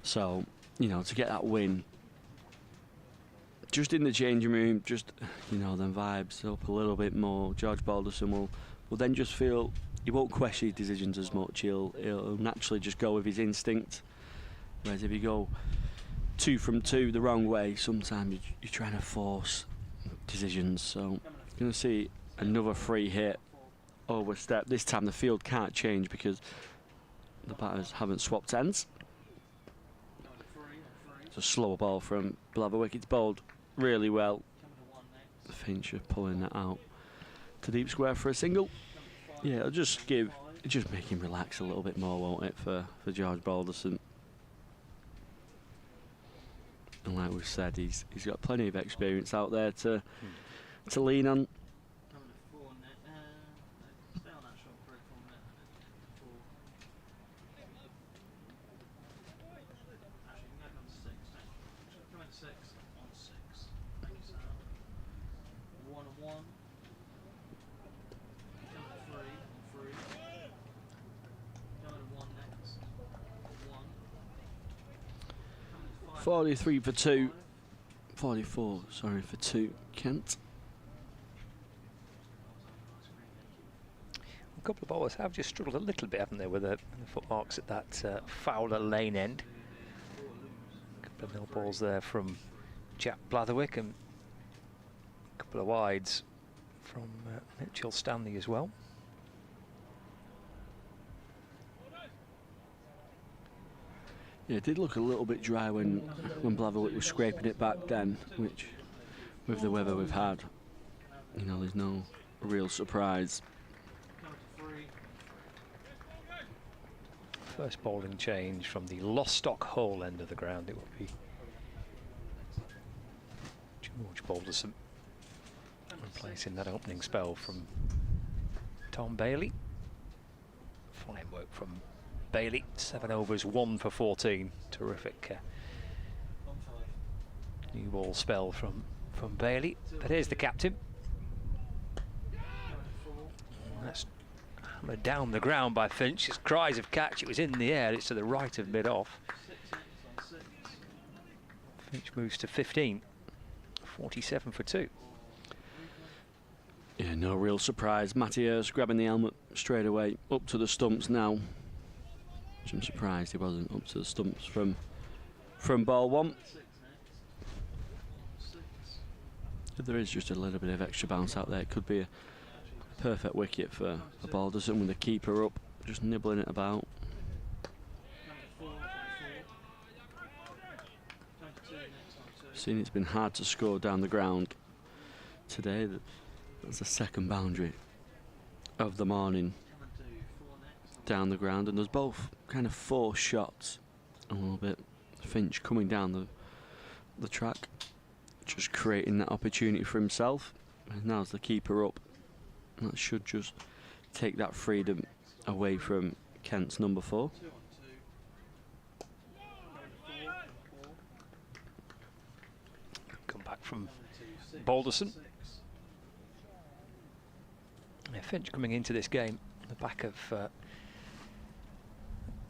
So, you know, to get that win just in the changing room, just, you know, them vibes up a little bit more. George Balderson will then just feel, he won't question his decisions as much. He'll naturally just go with his instinct. Whereas if you go 2 from 2 the wrong way, sometimes you're trying to force decisions. So you're going to see another free hit, overstep. This time the field can't change because the batters haven't swapped ends. It's a slower ball from Blatherwick. It's bowled really well. Finch pulling that out to deep square for a single. Yeah, it'll just make him relax a little bit more, won't it, for George Balderson. And like we've said, he's got plenty of experience out there to lean on. One. 43 for 2. 44, sorry, for 2. Kent. A couple of bowlers have just struggled a little bit, haven't they, with the footmarks at that Fowler lane end. A couple of mill balls there from Jack Blatherwick and a couple of wides from Mitchell Stanley as well. Yeah, it did look a little bit dry when Blatherwick was scraping it back then, which, with the weather we've had, you know, there's no real surprise. First bowling change from the Lostock Hole end of the ground. It would be George Balderson replacing that opening spell from Tom Bailey. Fine work from Bailey. 7 overs, 1 for 14. Terrific new ball spell from Bailey. But here's the captain. That's hammered down the ground by Finch. His cries of catch. It was in the air. It's to the right of mid-off. Finch moves to 15. 47 for 2. Yeah, no real surprise. Mattias grabbing the helmet straight away. Up to the stumps now. Which I'm surprised he wasn't up to the stumps from ball 1. If there is just a little bit of extra bounce out there, it could be a perfect wicket for Balderson with the keeper up, just nibbling it about. Seen it's been hard to score down the ground today. That's the second boundary of the morning down the ground, and there's both kind of 4 shots a little bit. Finch coming down the track, just creating that opportunity for himself, and now's the keeper up. That should just take that freedom away from Kent's number 4. Come back from Balderson. Yeah, Finch coming into this game on the back of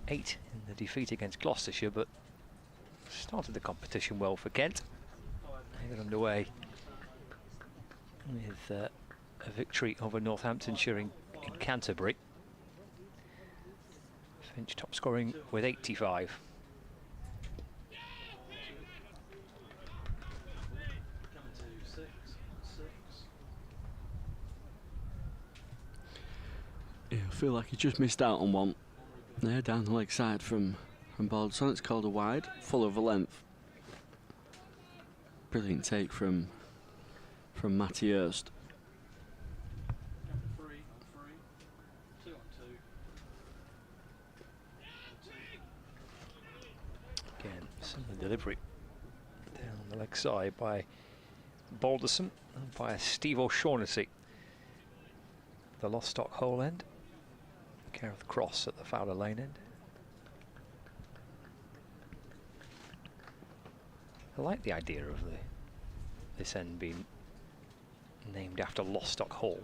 8 in the defeat against Gloucestershire, but started the competition well for Kent. They got underway with a victory over Northamptonshire in Canterbury. Finch top scoring with 85. Yeah, I feel like he just missed out on one there down the leg side from Balderson. It's called a wide, full of a length. Brilliant take from Matty Hurst. Again, similar delivery down the leg side by Balderson and by Steve O'Shaughnessy. The Lostock Hole end. Care of the cross at the Fowler lane end. I like the idea of this end being named after Lostock Hall.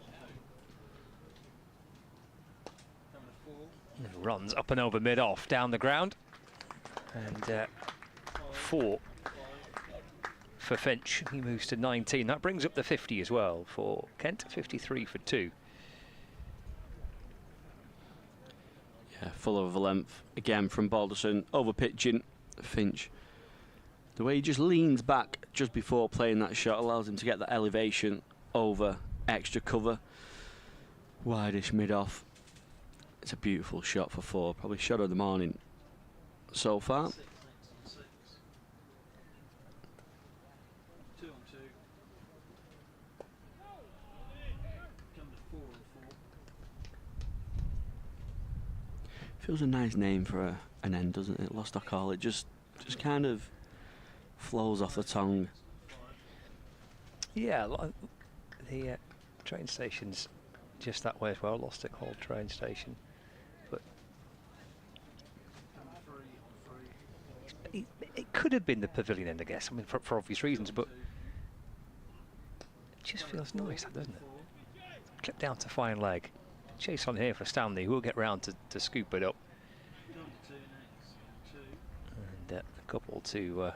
And runs up and over mid-off down the ground. And 4 for for Finch. He moves to 19. That brings up the 50 as well for Kent. 53 for 2. Yeah, full of length again from Balderson, over pitching Finch. The way he just leans back just before playing that shot allows him to get that elevation over extra cover. Wideish mid-off. It's a beautiful shot for 4. Probably shot of the morning so far. 6 next on 6. 2 on 2. Come to 4 on 4. Feels a nice name for an end, doesn't it? Lostock Hall. It just kind of flows off the tongue. Yeah, the train station's just that way as well, Lostock Hall train station. But it could have been the pavilion end, I guess. I mean, for obvious reasons, but it just feels nice, doesn't it? Clip down to fine leg. Chase on here for Stanley, who will get round to scoop it up. And a couple to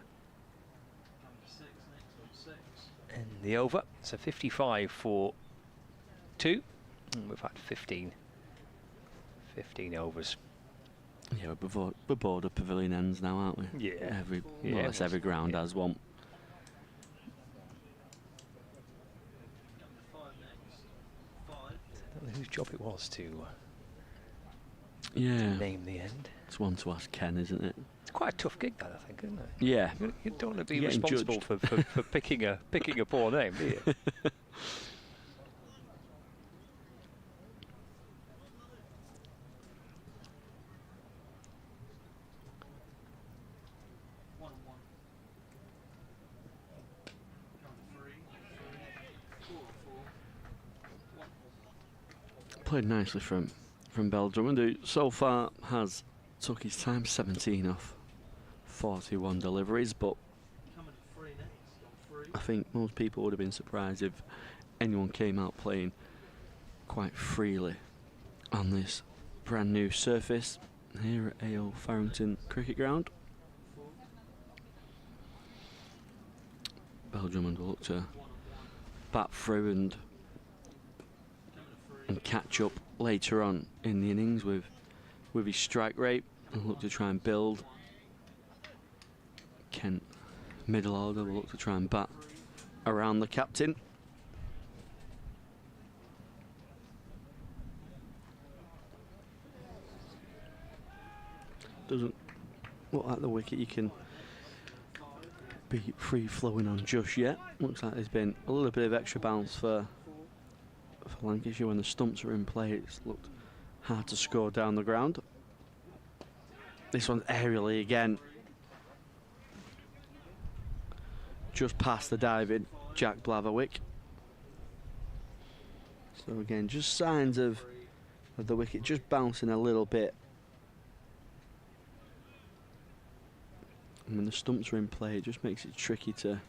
end the over. So 55 for 2. And we've had 15 overs. Yeah, we're bored of pavilion ends now, aren't we? Yeah. More or less every ground has one. I don't know whose job it was to Yeah. name the end. It's one to ask Ken, isn't it? It's quite a tough gig, that, I think, isn't it? Yeah. You don't want to be You're getting responsible for picking a poor name, do you? Played nicely from Belgium, who so far has took his time, 17 off 41 deliveries, but I think most people would have been surprised if anyone came out playing quite freely on this brand new surface here at AO Farrington Cricket Ground. Belgium will look to bat through and catch up later on in the innings with his strike rate and look to try and build. Kent, middle order, will look to try and bat around the captain. Doesn't look like the wicket you can be free flowing on just yet. Looks like there's been a little bit of extra bounce for Lancashire when the stumps are in play. It's looked hard to score down the ground. This one's aerially again. Just past the diving Jack Blatherwick. So again, just signs of the wicket just bouncing a little bit. And when the stumps are in play, it just makes it tricky to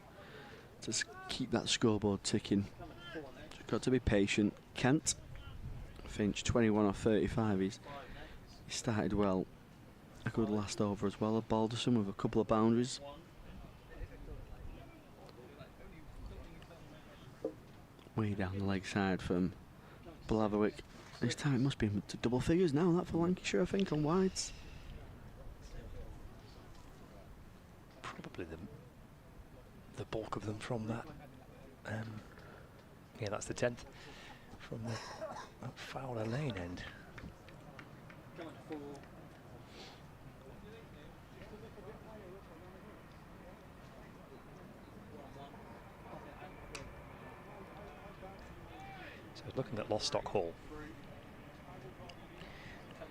keep that scoreboard ticking. Got to be patient. Kent, Finch, 21 off 35. He started well. A good last over as well. Balderson with a couple of boundaries. Way down the leg side from Blatherwick. This time it must be to double figures now. That for Lancashire, I think, on wides. Probably the bulk of them from that. Yeah, that's the 10th from the Fowler Lane end. So looking at Lostock Hall.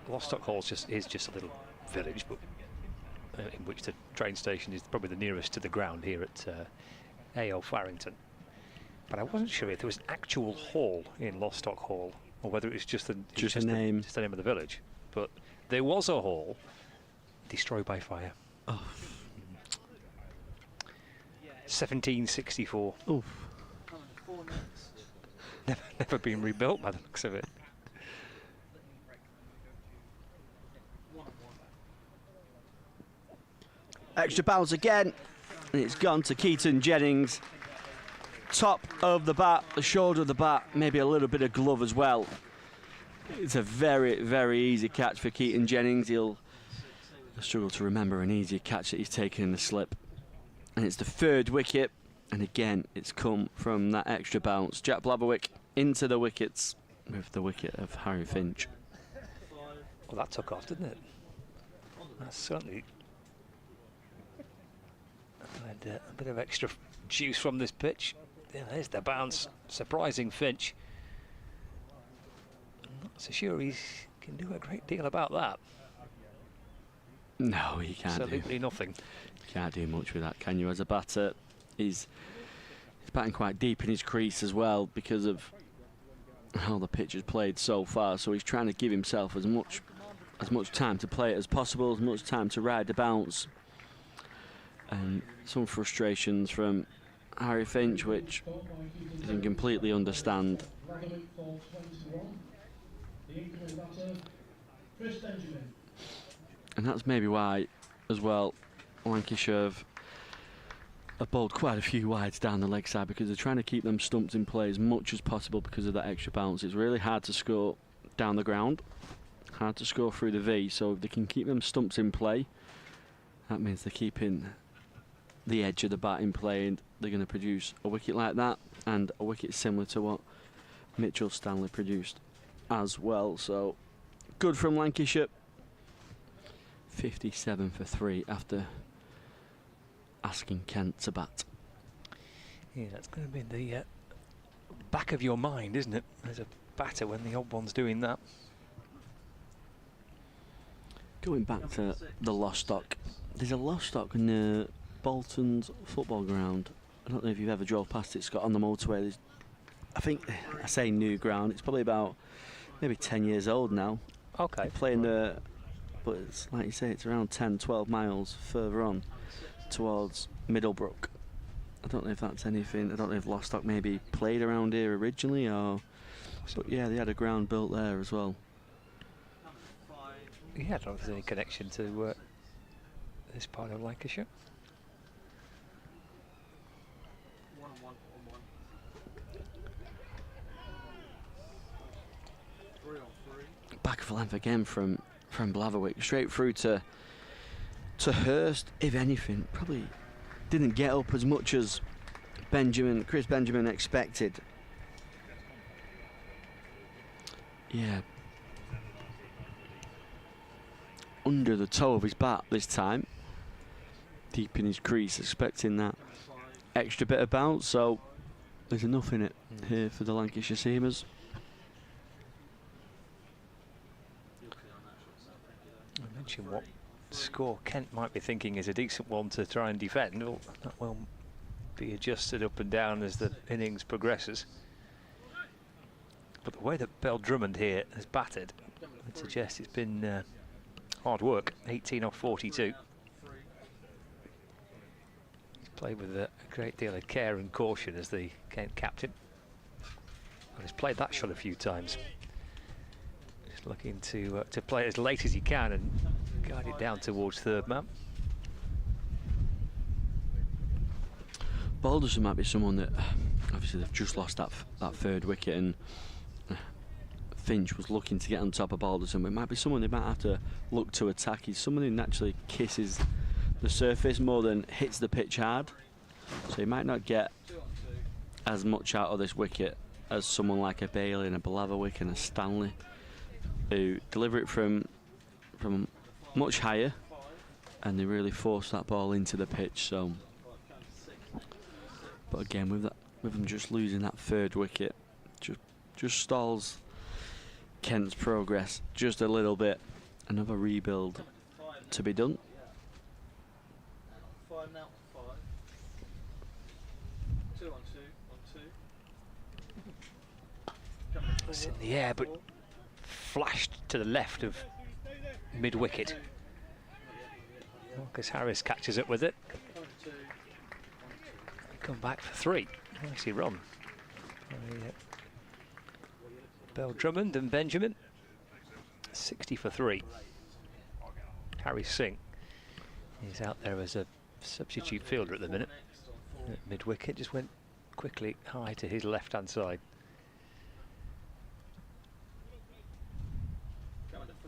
Lostock Hall is just a little village, but in which the train station is probably the nearest to the ground here at AO Farrington. But I wasn't sure if there was an actual hall in Lostock Hall or whether it was just a name of the village. But there was a hall destroyed by fire. Oh. 1764. Oof. Never been rebuilt by the looks of it. Extra bounce again. And it's gone to Keaton Jennings. Top of the bat, the shoulder of the bat, maybe a little bit of glove as well. It's a very, very easy catch for Keaton Jennings. He'll struggle to remember an easier catch that he's taken in the slip. And it's the third wicket. And again, it's come from that extra bounce. Jack Blatherwick into the wickets with the wicket of Harry Finch. Well, that took off, didn't it? That's certainly had a bit of extra juice from this pitch. Yeah, there's the bounce. Surprising Finch. I'm not so sure he can do a great deal about that. No, he can't. Absolutely nothing. Can't do much with that, can you? As a batter, he's batting quite deep in his crease as well because of how the pitch has played so far. So he's trying to give himself as much time to play it as possible, as much time to ride the bounce. And some frustrations from Harry Finch, which he can completely understand. And that's maybe why, as well, Lancashire have bowled quite a few wides down the leg side, because they're trying to keep them stumps in play as much as possible because of that extra bounce. It's really hard to score down the ground, hard to score through the V, so if they can keep them stumps in play, that means they're keeping the edge of the bat in play, and they're going to produce a wicket like that, and a wicket similar to what Mitchell Stanley produced as well. So good from Lancashire. 57 for 3 after asking Kent to bat. Yeah, that's going to be the back of your mind, isn't it, as a batter, when the odd one's doing that. Going back to the Lostock, there's a Lostock near Bolton's football ground. I don't know if you've ever drove past it, Scott, on the motorway. There's, I think, I say new ground, it's probably about maybe 10 years old now. Okay. Playing the, but it's like you say, it's around 10-12 miles further on towards Middlebrook. I don't know if that's anything, I don't know if Lostock maybe played around here originally, or, but yeah, they had a ground built there as well. Yeah, I don't know if there's any connection to this part of Lancashire. Back of length again from Blatherwick, straight through to Hurst. If anything, probably didn't get up as much as Chris Benjamin expected. Yeah, under the toe of his bat this time, deep in his crease, expecting that extra bit of bounce. So there's enough in it here for the Lancashire Seamers. I mentioned what score Kent might be thinking is a decent one to try and defend. Well, that will be adjusted up and down as the innings progresses. But the way that Bell Drummond here has batted would suggest it's been hard work. 18 off 42. He's played with a great deal of care and caution as the Kent captain. And he's played that shot a few times. Just looking to play it as late as he can and guide it down towards third man. Balderson might be someone that, obviously they've just lost that third wicket, and Finch was looking to get on top of Balderson, but it might be someone they might have to look to attack. He's someone who naturally kisses the surface more than hits the pitch hard, so he might not get as much out of this wicket as someone like a Bailey and a Blatherwick and a Stanley, who deliver it from much higher, and they really force that ball into the pitch. So, but again, with them just losing that third wicket, just stalls Kent's progress just a little bit. Another rebuild to be done. It's in the air, but flashed to the left of mid-wicket. Marcus Harris catches up with it. Come back for 3. Nicely run by Bell Drummond and Benjamin. 60 for 3. Harry Singh is out there as a substitute fielder at the minute. At mid-wicket, just went quickly high to his left-hand side.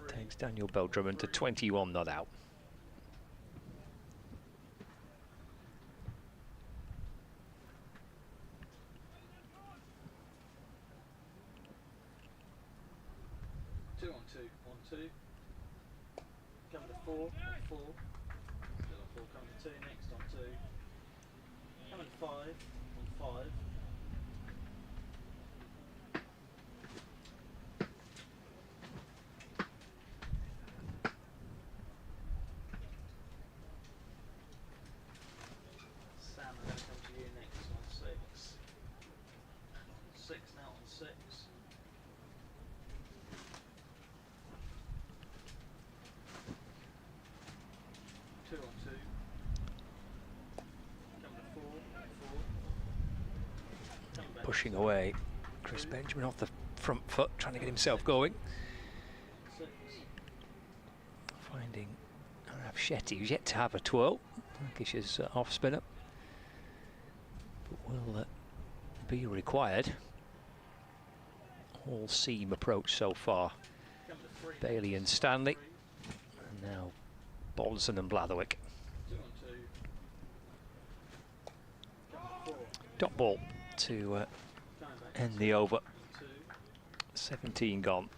Takes Daniel Bell-Drummond to 21 not out. Coming to 4 on 4. Still on 4, coming to 2 next on 2. Coming to 5 on 5. Sam, I'm going to come to you next on 6. 6 now on 6. 2 on 2. Coming to 4 on 4. Coming back Pushing away. Chris Benjamin off the front foot, trying to get himself going. 6. Finding Arab Shetty, who's yet to have a twirl. Lancashire's off spinner. But will be required. All seam approach so far. Coming to 3. Bailey and Stanley. And now Balderson and Blatherwick. 2 on 2. Coming to 4. Dot ball to Coming back end the over. 2. 17 gone.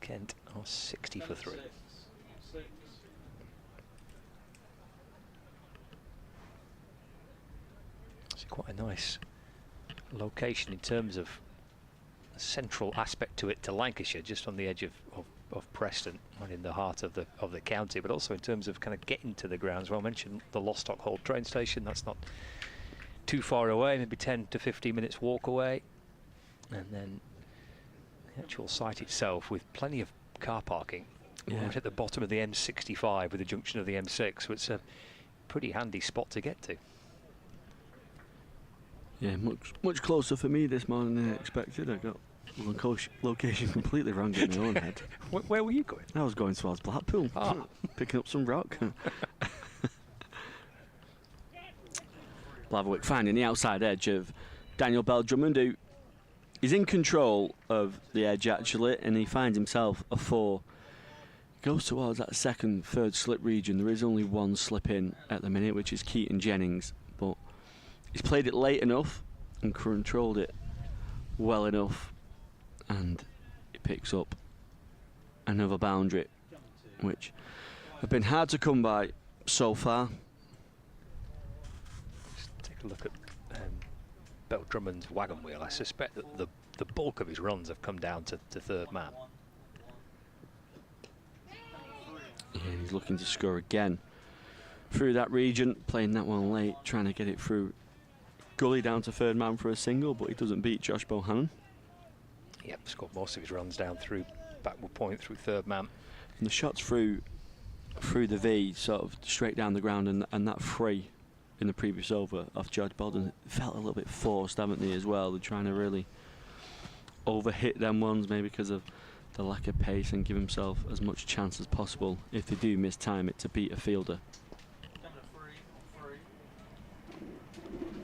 Kent are 60 for 3. 6 on 6. It's quite a nice location in terms of a central aspect to it to Lancashire, just on the edge of Preston, right in the heart of the county, but also in terms of kind of getting to the grounds. Well, I mentioned the Lostock Hall train station. That's not too far away, maybe 10 to 15 minutes walk away, and then the actual site itself with plenty of car parking. Yeah. Right at the bottom of the M65 with the junction of the M6, so it's a pretty handy spot to get to. Yeah, much closer for me this morning than I expected. I got location completely wrong in my own head. Where were you going? I was going towards Blackpool, picking up some rock. Blatherwick finding the outside edge of Daniel Bell-Drummond, who is in control of the edge actually, and he finds himself a 4. Goes towards that second, third slip region. There is only one slip in at the minute, which is Keaton Jennings, but he's played it late enough and controlled it well enough, and it picks up another boundary, which have been hard to come by so far. Just take a look at Bell-Drummond's wagon wheel. I suspect that the bulk of his runs have come down to third man. Yeah, he's looking to score again through that region, playing that one late, trying to get it through gully down to third man for a single, but he doesn't beat Josh Bohannon. Yep, scored most of his runs down through backward point through third man. And the shots through the V, sort of straight down the ground, and that free in the previous over off George Bolden felt a little bit forced, haven't they, as well? They're trying to really overhit them ones, maybe because of the lack of pace, and give himself as much chance as possible, if they do mistime it, to beat a fielder.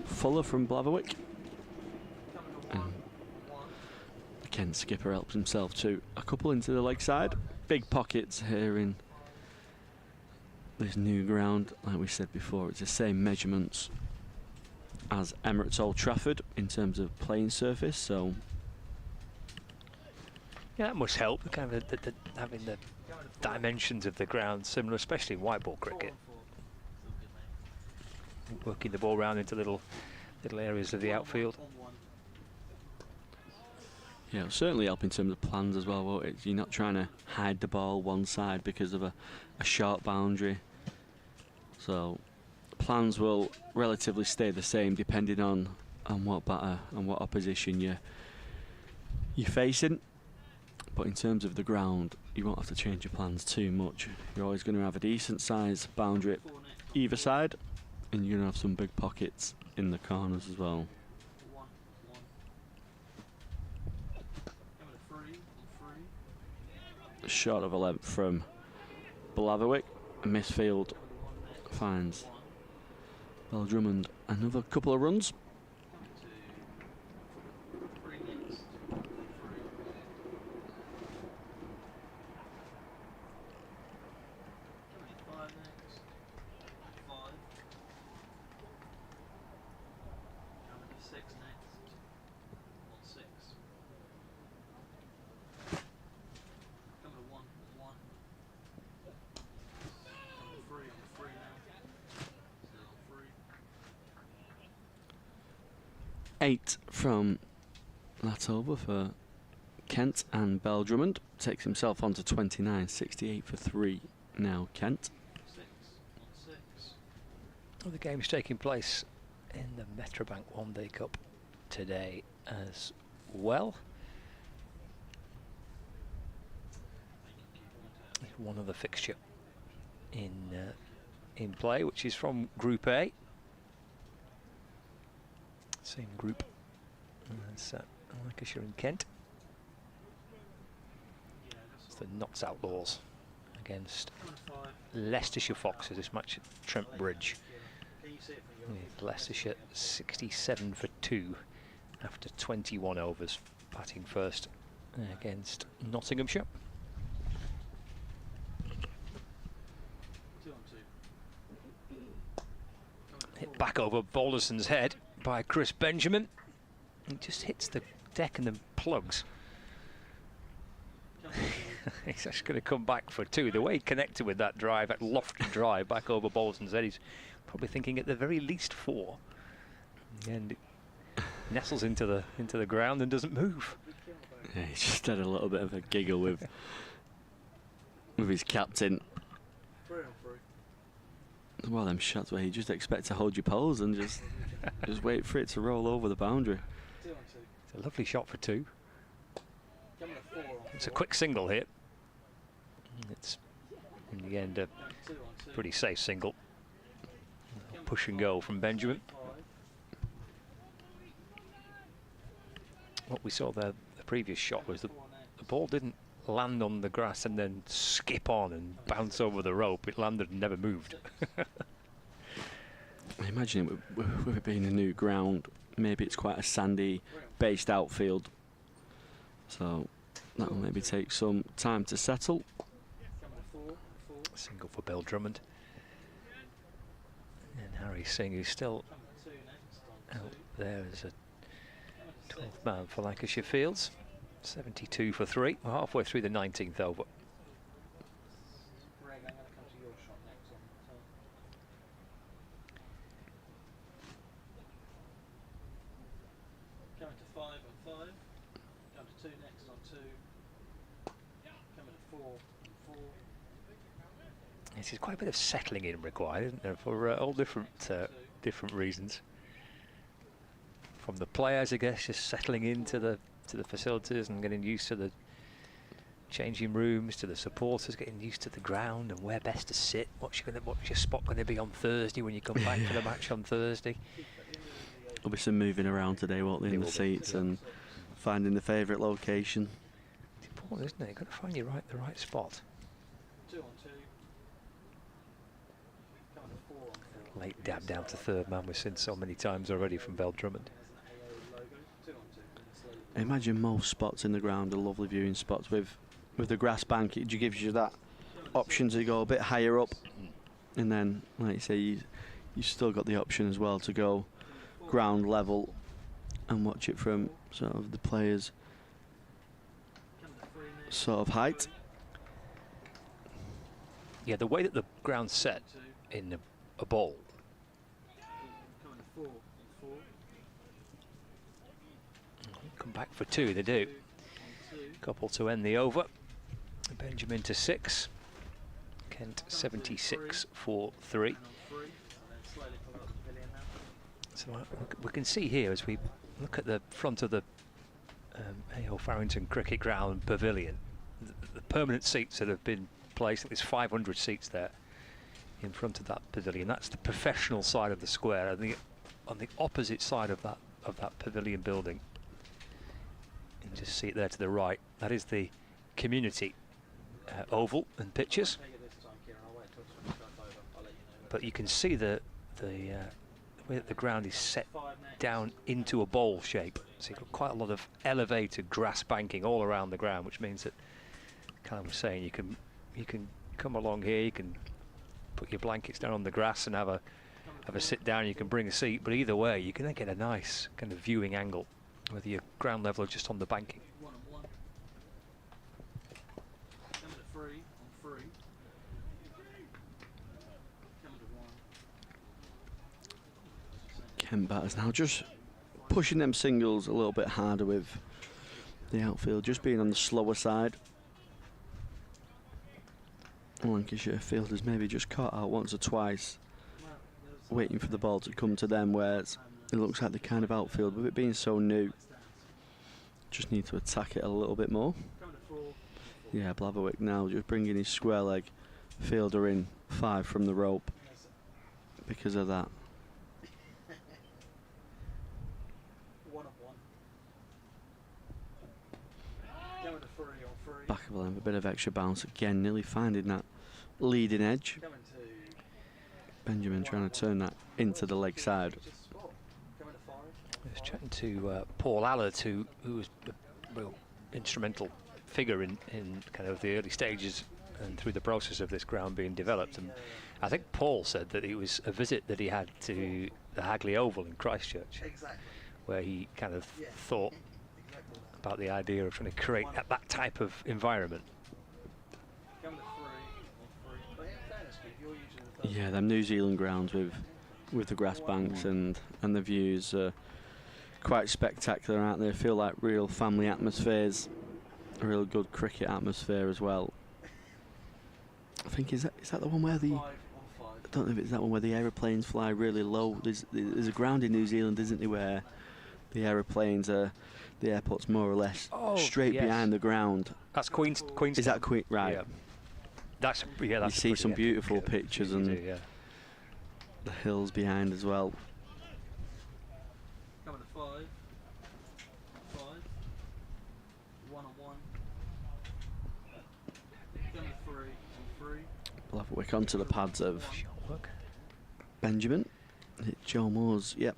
Fuller from Blatherwick. And the Kent skipper helps himself too. A couple into the leg side. Big pockets here in this new ground. Like we said before, it's the same measurements as Emirates Old Trafford in terms of playing surface, so Yeah, that must help. Kind of having the dimensions of the ground similar, especially in white ball cricket. Working the ball round into little areas of the outfield. yeah, it'll certainly help in terms of plans as well, won't it? You're not trying to hide the ball one side because of a short boundary. So plans will relatively stay the same depending on what batter and what opposition you're facing. But in terms of the ground, you won't have to change your plans too much. You're always going to have a decent sized boundary either side, and you're going to have some big pockets in the corners as well. Short of a length from Blatherwick. Misfield finds Drummond, another couple of runs. Eight from that over for Kent, and Drummond takes himself on to 29, 68 for 3 now, Kent. Well, the game's taking place in the Metrobank One Day Cup today as well. One other fixture in play, which is from Group A. Same group as Lancashire and Kent. It's the Notts Outlaws against Leicestershire Foxes. This match at Trent Bridge. With Leicestershire 67 for 2 after 21 overs, batting first against Nottinghamshire. Hit back over Balderson's head by Chris Benjamin. It just hits the deck and then plugs. He's actually going to come back for 2. The way he connected with that drive, that lofty drive back over Balderson's head, he's probably thinking at the very least 4. And it nestles into the ground and doesn't move. Yeah, he's just had a little bit of a giggle with his captain. Well, them shots where you just expect to hold your pose and just wait for it to roll over the boundary. It's a lovely shot for 2. It's a quick single here. It's in the end a pretty safe single. Push and go from Benjamin. What we saw there, the previous shot, was the ball didn't land on the grass and then skip on and bounce over the rope. It landed and never moved. I imagine it with it being a new ground, maybe it's quite a sandy based outfield, so that will maybe take some time to settle. Single for Bill Drummond. And Harry Singh, who's still out there as a 12th man for Lancashire Fields. 72 for 3. We're halfway through the 19th over. Coming to 5 on 5. Down to 2 next on 2. Coming to 4 on 4. This is quite a bit of settling in required, isn't there, for all different reasons. From the players, I guess, just settling into the facilities and getting used to the changing rooms, to the supporters getting used to the ground and where best to sit. What's your spot going to be on Thursday when you come back for the match on Thursday? There'll be some moving around today, won't there, in the seats and finding the favourite location. It's important, isn't it? You've got to find the right spot. 2 on 2. Coming to 4 on 4. Late dab down to 3rd man we've seen so many times already from Bill Drummond. I imagine most spots in the ground are lovely viewing spots. With the grass bank, it gives you that option to go a bit higher up, and then, like you say, you still got the option as well to go ground level and watch it from sort of the players' sort of height. Yeah, the way that the ground's set in a bowl. Coming to 4 on 4. Come back for 2, they do. Couple to end the over. Benjamin to 6. Kent 76 for 3. So we can see here as we look at the front of the A.O. Farrington Cricket Ground Pavilion, the permanent seats that have been placed. There's 500 seats there in front of that pavilion. That's the professional side of the square, and on the opposite side of that pavilion building, you can just see it there to the right. That is the community oval and pitches. But you can see the way that the ground is set down into a bowl shape. So you've got quite a lot of elevated grass banking all around the ground, which means that, kind of was saying, you can come along here, you can put your blankets down on the grass and have a sit down. You can bring a seat, but either way, you can then get a nice kind of viewing angle, whether you're ground level or just on the banking. 1 on 1. Coming to 3 on 3. Coming to 1. Ken Batters now just pushing them singles a little bit harder with the outfield, just being on the slower side. Lancashire fielders maybe just caught out once or twice, waiting for the ball to come to them, whereas it looks like the kind of outfield, with it being so new, just need to attack it a little bit more. Yeah, Blatherwick now just bringing his square leg fielder in 5 from the rope because of that. 1 on 1. Coming to 3 on 3. Back of the line, a bit of extra bounce again, nearly finding that leading edge. Coming to Benjamin trying to turn that into the leg side. Coming to 5. I was chatting to Paul Allard, who was a real instrumental figure in kind of the early stages and through the process of this ground being developed. And I think Paul said that it was a visit that he had to the Hagley Oval in Christchurch, where he kind of thought about the idea of trying to create that type of environment. Coming to 3 on 3. But in fairness, Keith, you're usually the first. Yeah, them New Zealand grounds with the grass banks and the views are quite spectacular, aren't they? Feel like real family atmospheres, a real good cricket atmosphere as well. I think is that the one where the 5 on 5. I don't know if it's that one where the aeroplanes fly really low. There's a ground in New Zealand, isn't there, where the aeroplanes are, the airport's more or less straight behind the ground. That's Queenstown. Is that Queen? Right. Yeah. That's you see some beautiful pictures and yeah. the hills behind as well. Coming to 5. 5. 1 on 1. Coming to 3 on 3. Blatherwick onto the pads of Shot work. Benjamin. Hit Joe Moore's, yep.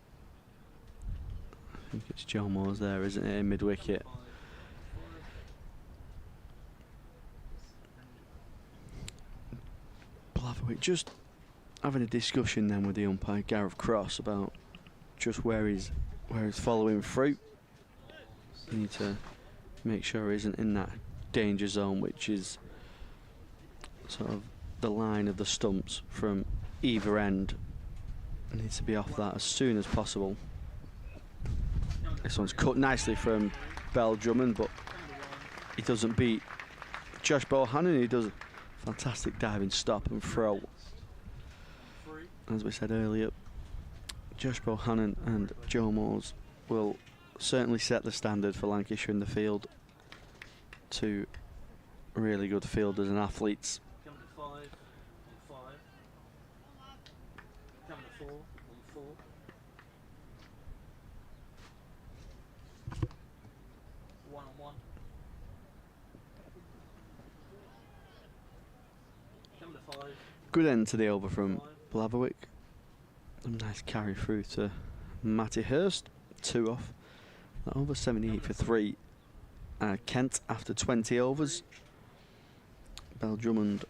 I think it's Joe Moore's there, isn't it, in mid-wicket. 5. Blatherwick just having a discussion then with the umpire, Gareth Cross, about just where he's following through. You need to make sure he isn't in that danger zone, which is sort of the line of the stumps from either end. Needs to be off that as soon as possible. This one's cut nicely from Bell Drummond, but he doesn't beat Josh Bohannon. He does a fantastic diving stop and throw. As we said earlier, Josh Bohannon and Joe Moores will certainly set the standard for Lancashire in the field. Two really good fielders and athletes. Coming to 5 on 5. Coming to 4 on 4. One on 1. Coming to 5. Good end to the over from Blatherwick. A nice carry through to Matty Hurst. 2 off. That over 78 for 3. Kent after 20 overs. Bell Drummond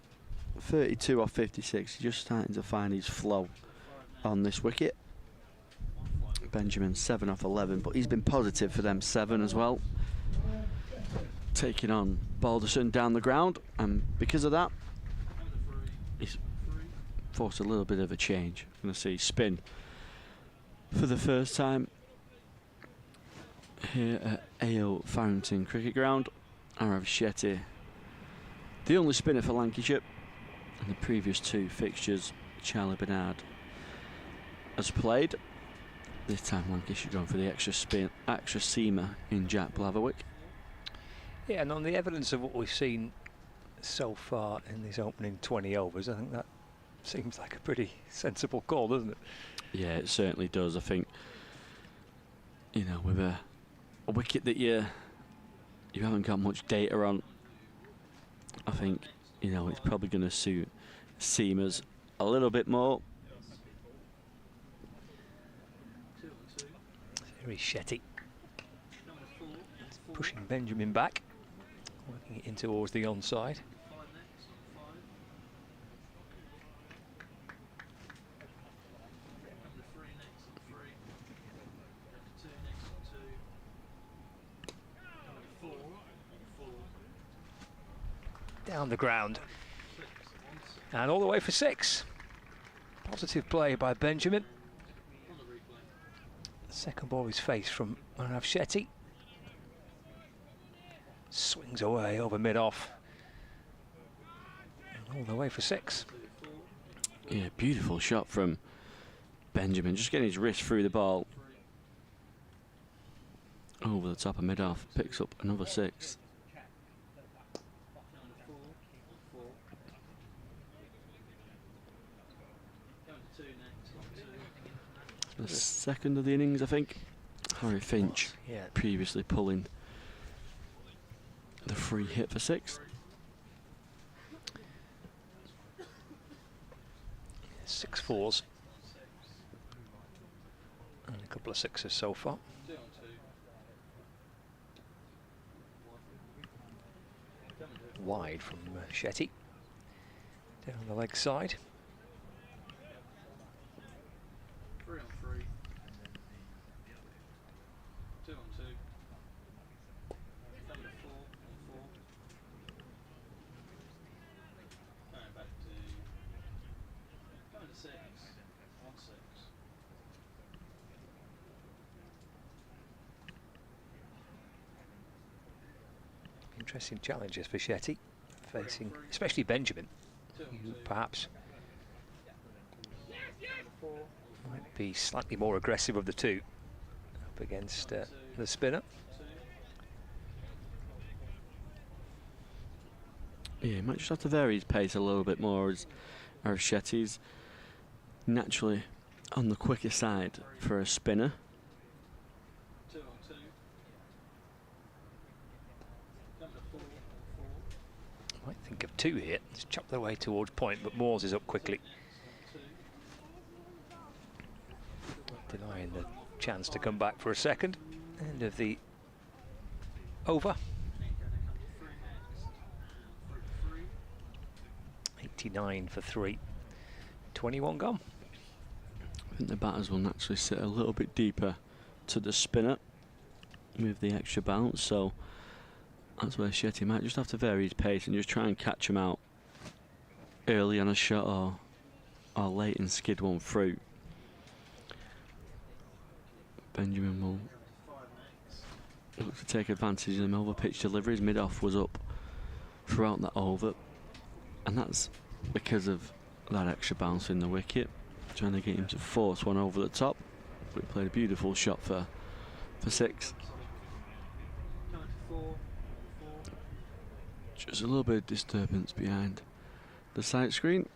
32 off 56. He's just starting to find his flow on this wicket. Benjamin 7 off 11, but he's been positive for them 7 as well. Taking on Balderson down the ground, and because of that, he's forced a little bit of a change. Going to see spin for the first time here at AO Farrington Cricket Ground. Arav Shetty, the only spinner for Lancashire. In the previous 2 fixtures, Charlie Bernard has played. This time Lancashire going for the extra seamer in Jack Blatherwick. Yeah, and on the evidence of what we've seen so far in these opening 20 overs, I think that seems like a pretty sensible call, doesn't it? Yeah, it certainly does. I think, you know, with a wicket that you haven't got much data on, I think, you know, it's probably going to suit seamers a little bit more. Very Shetty. Coming to 4 on 4. Pushing Benjamin back. Working it in towards the onside. 5 next on 5. Coming to 3 next on 3. Coming to 2 next on 2. Coming to 4 on 4. Down the ground. 6 on 6. And all the way for 6. Positive play by Benjamin. On the replay. Second ball is faced from Shetty. Swings away over mid-off. And all the way for 6. 2 4. Yeah, beautiful shot from Benjamin. Just getting his wrist through the ball. Over the top of mid-off. Picks up another 6. Coming to 4 on 4. Coming to 2 next on 2. The second of the innings, I think. Harry Finch Yeah. previously pulling the free hit for 6. 6 fours. And a couple of 6s so far. 2 on 2. Coming to Wide from Shetty. Down the leg side. 3 on 3. 2 on 2. Coming to 4 on 4. Going back to. Coming to 6 on 6. Interesting challenges for Shetty. Facing especially Benjamin, 2 on who 2. perhaps Coming to 4 on 4. might be slightly more aggressive of the two. Up against the spinner. 2. Yeah, he might just have to vary his pace a little bit more as Shetty's naturally on the quicker side for a spinner. 2 on 2. Coming to 4 on 4. Might think of 2 here. It's chopped their way towards point, but Moores is up quickly, denying the chance to come back for a second. End of the over. 89 for 3. 21 gone. I think the batters will naturally sit a little bit deeper to the spinner with the extra bounce, so that's where Shetty might just have to vary his pace and just try and catch him out early on a shot or late and skid one through. Benjamin will look to take advantage of them over pitch deliveries. Mid-off was up throughout that over, and that's because of that extra bounce in the wicket, trying to get him to force one over the top. But he played a beautiful shot for 6. Coming to 4 on 4. Just a little bit of disturbance behind the sight screen.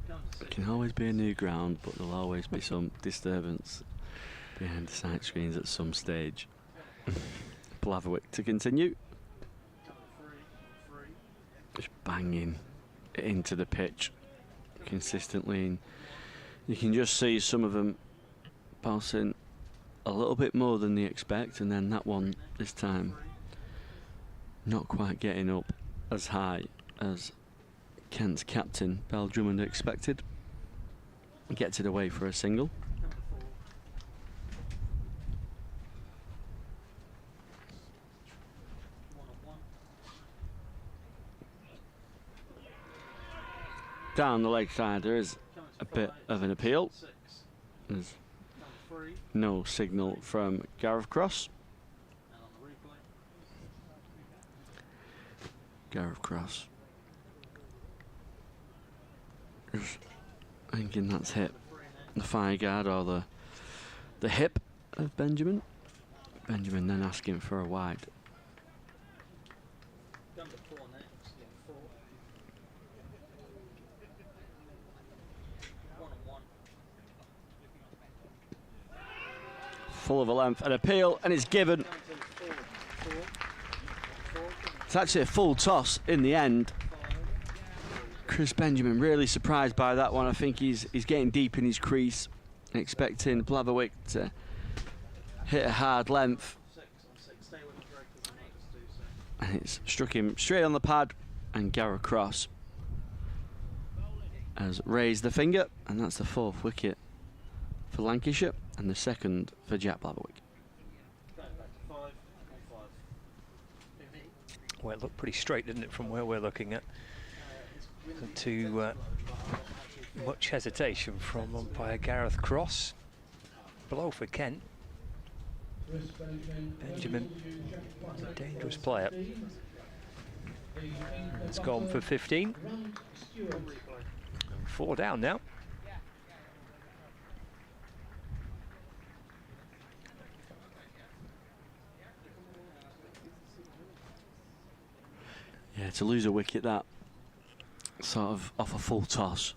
Coming to 6. It can always be a new ground, but there'll always be some disturbance behind the sight screens at some stage. Blatherwick to continue. Coming to 3 on 3. Just banging it into the pitch consistently, and you can just see some of them bouncing a little bit more than they expect, and then that one this time not quite getting up as high as Kent's captain Bell Drummond expected. Gets it away for a single. Coming to 4. 1 on 1. Down the leg side there is Coming to a bit 5 of an appeal. on 6. There's Coming to 3. no signal from Gareth Cross. And on the replay. Gareth Cross just thinking that's hit the thigh guard or the hip of Benjamin. Benjamin then asking for a wide. Coming to 4 next on 4. 1 on 1. Full of a length, an appeal, and it's given. Coming to 4 on 4. 4. It's actually a full toss in the end. 5. Chris Benjamin really surprised by that one. I think he's getting deep in his crease expecting Blatherwick to hit a hard length. 6 on 6. Stay with the breakers and let us do so. And it's struck him straight on the pad, and Gareth Cross has raised the finger, and that's the 4th wicket for Lancashire and the 2nd for Jack Blatherwick. Going back to 5 on 5. Well, it looked pretty straight, didn't it, from where we're looking at? To much hesitation from umpire Gareth Cross. Below for Kent. Benjamin, a dangerous player. It's gone for 15. And 4 down now. Yeah, to lose a wicket that sort of off a full toss,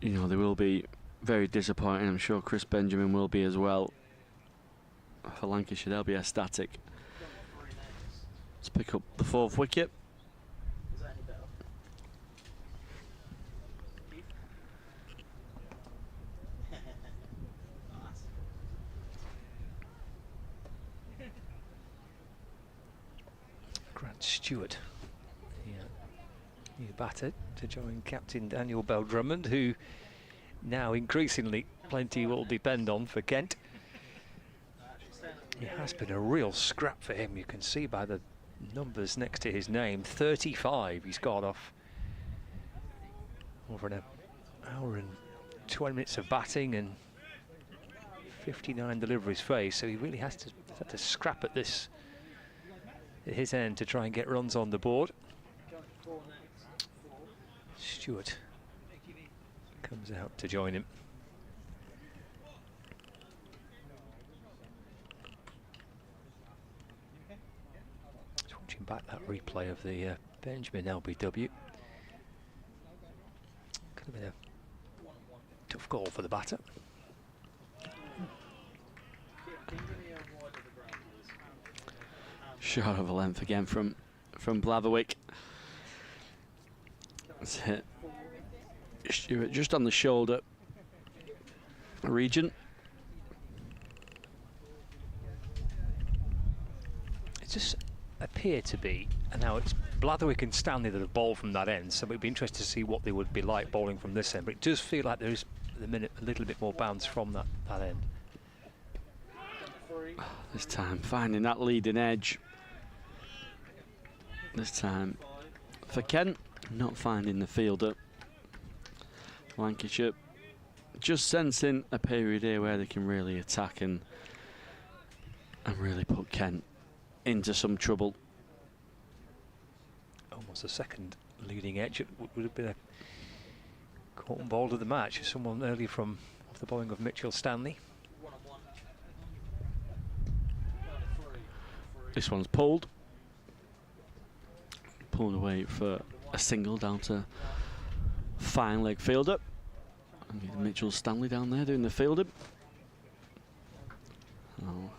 you know, they will be very disappointing. I'm sure Chris Benjamin will be as well. For Lancashire, they'll be ecstatic. Let's pick up the 4th wicket. Is that any better? Grant Stewart, new batter to join captain Daniel Bell Drummond, who now increasingly plenty will depend on for Kent. It has been a real scrap for him. You can see by the numbers next to his name. 35 he's got off over an hour and 20 minutes of batting and 59 deliveries faced, so he really has to scrap at this at his end to try and get runs on the board. Going to 4 next. 4. Stewart comes out to join him. Just watching back that replay of the Benjamin LBW. Could have been a tough goal for the batter. Short of a length again from Blatherwick. It's hit Stewart just on the shoulder region. It just appeared to be, and now it's Blatherwick and Stanley that have bowled from that end, so it'd be interesting to see what they would be like bowling from this end, but it does feel like there is at the minute a little bit more bounce from that end. This time finding that leading edge. This time for Kent, not finding the fielder. Lancashire just sensing a period here where they can really attack and really put Kent into some trouble. Almost a second leading edge. It would have been a caught and bowled of the match. Someone early from off the bowling of Mitchell Stanley. 1 on 1. This one's pulled. Pulled away for a single down to fine leg fielder. And Mitchell Stanley down there doing the fielding. Oh.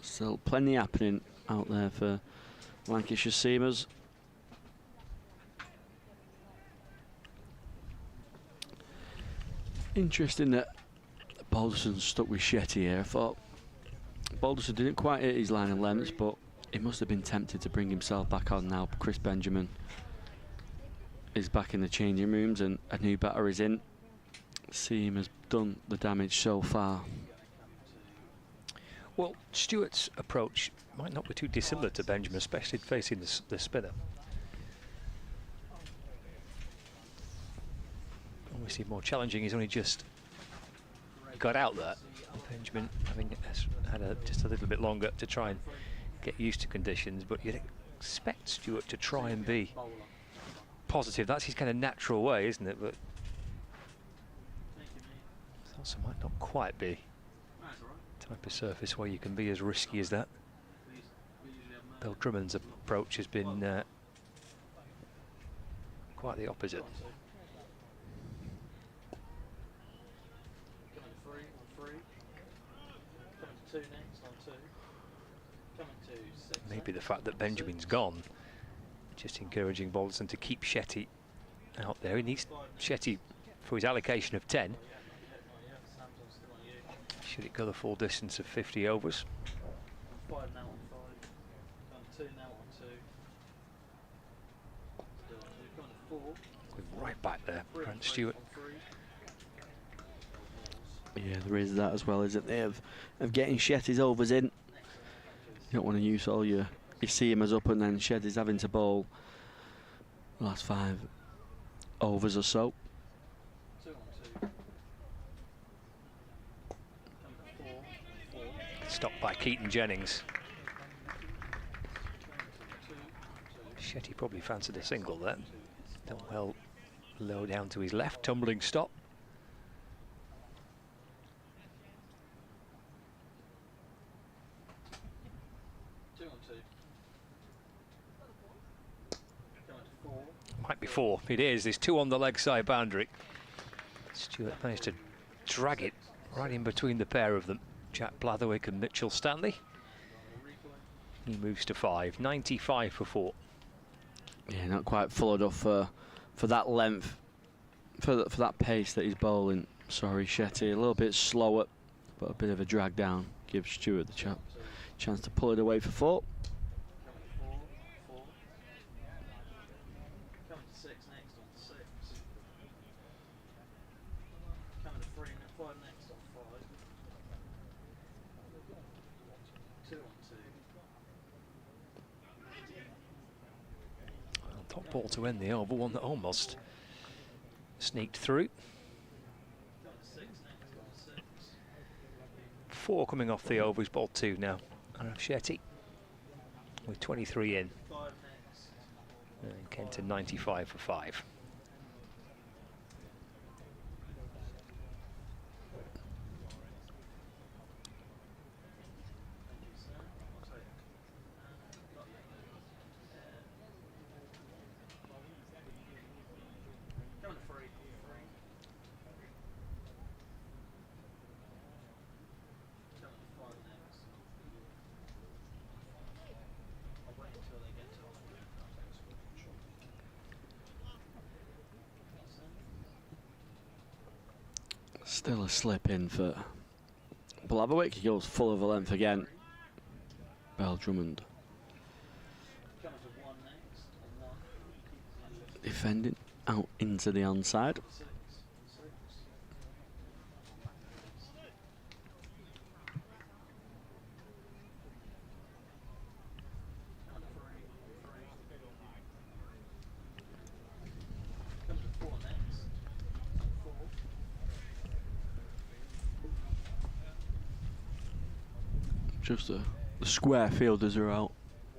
Still plenty happening out there for Lancashire seamers. Interesting that Balderson stuck with Shetty here. I thought Balderson didn't quite hit his line of lengths, but he must have been tempted to bring himself back on now. Chris Benjamin is back in the changing rooms and a new batter is in. Seam has done the damage so far. Well, Stewart's approach might not be too dissimilar to Benjamin, especially facing the spinner. Obviously more challenging, he's only just got out there. Benjamin having had just a little bit longer to try and get used to conditions, but you'd expect Stewart to try and be positive. That's his kind of natural way, isn't it? But it also might not quite be the type of surface where you can be as risky as that. Bill Drummond's approach has been quite the opposite. Maybe the fact that Benjamin's gone, just encouraging Balderson to keep Shetty out there. He needs Shetty for his allocation of 10. Should it go the full distance of 50 overs? 5 now on 5. 2 now on 2. Still 2. Going to 4. Right back there, Grant Stewart. Yeah, there is that as well, isn't there, of getting Shetty's overs in. You don't want to use all your seamers up and then Shetty's having to bowl the last 5 overs or so. 2 on 2. Coming to 4. Stopped by Keaton Jennings. Shetty probably fancied a single then. Done well low down to his left, tumbling stop. Might be 4. It is. There's 2 on the leg side boundary. Stewart managed to drag it right in between the pair of them, Jack Blatherwick and Mitchell Stanley. He moves to 5. 95 for 4. Yeah, not quite followed up for that length, for that pace that he's bowling. Sorry, Shetty, a little bit slower, but a bit of a drag down gives Stewart the chance to pull it away for 4. Coming to 6 next on 6. Coming to 3 and 5 next on 5. 2 on 2. Top ball to end the over, one that almost sneaked through. 4 coming off the over, he's bowled 2 now. And Shetty with 23 in. 5 next. And Kenton 95 for 5. Coming to 3. Coming to 5 next. I'll wait until they get to 100. Still a slip in for Blatherwick. He goes full of a length again. Bell Drummond Coming to 1 next on 1. defending out into the onside. 6 on 6. Coming to 3 on 3. Coming to 4 next on 4. Just the square fielders are out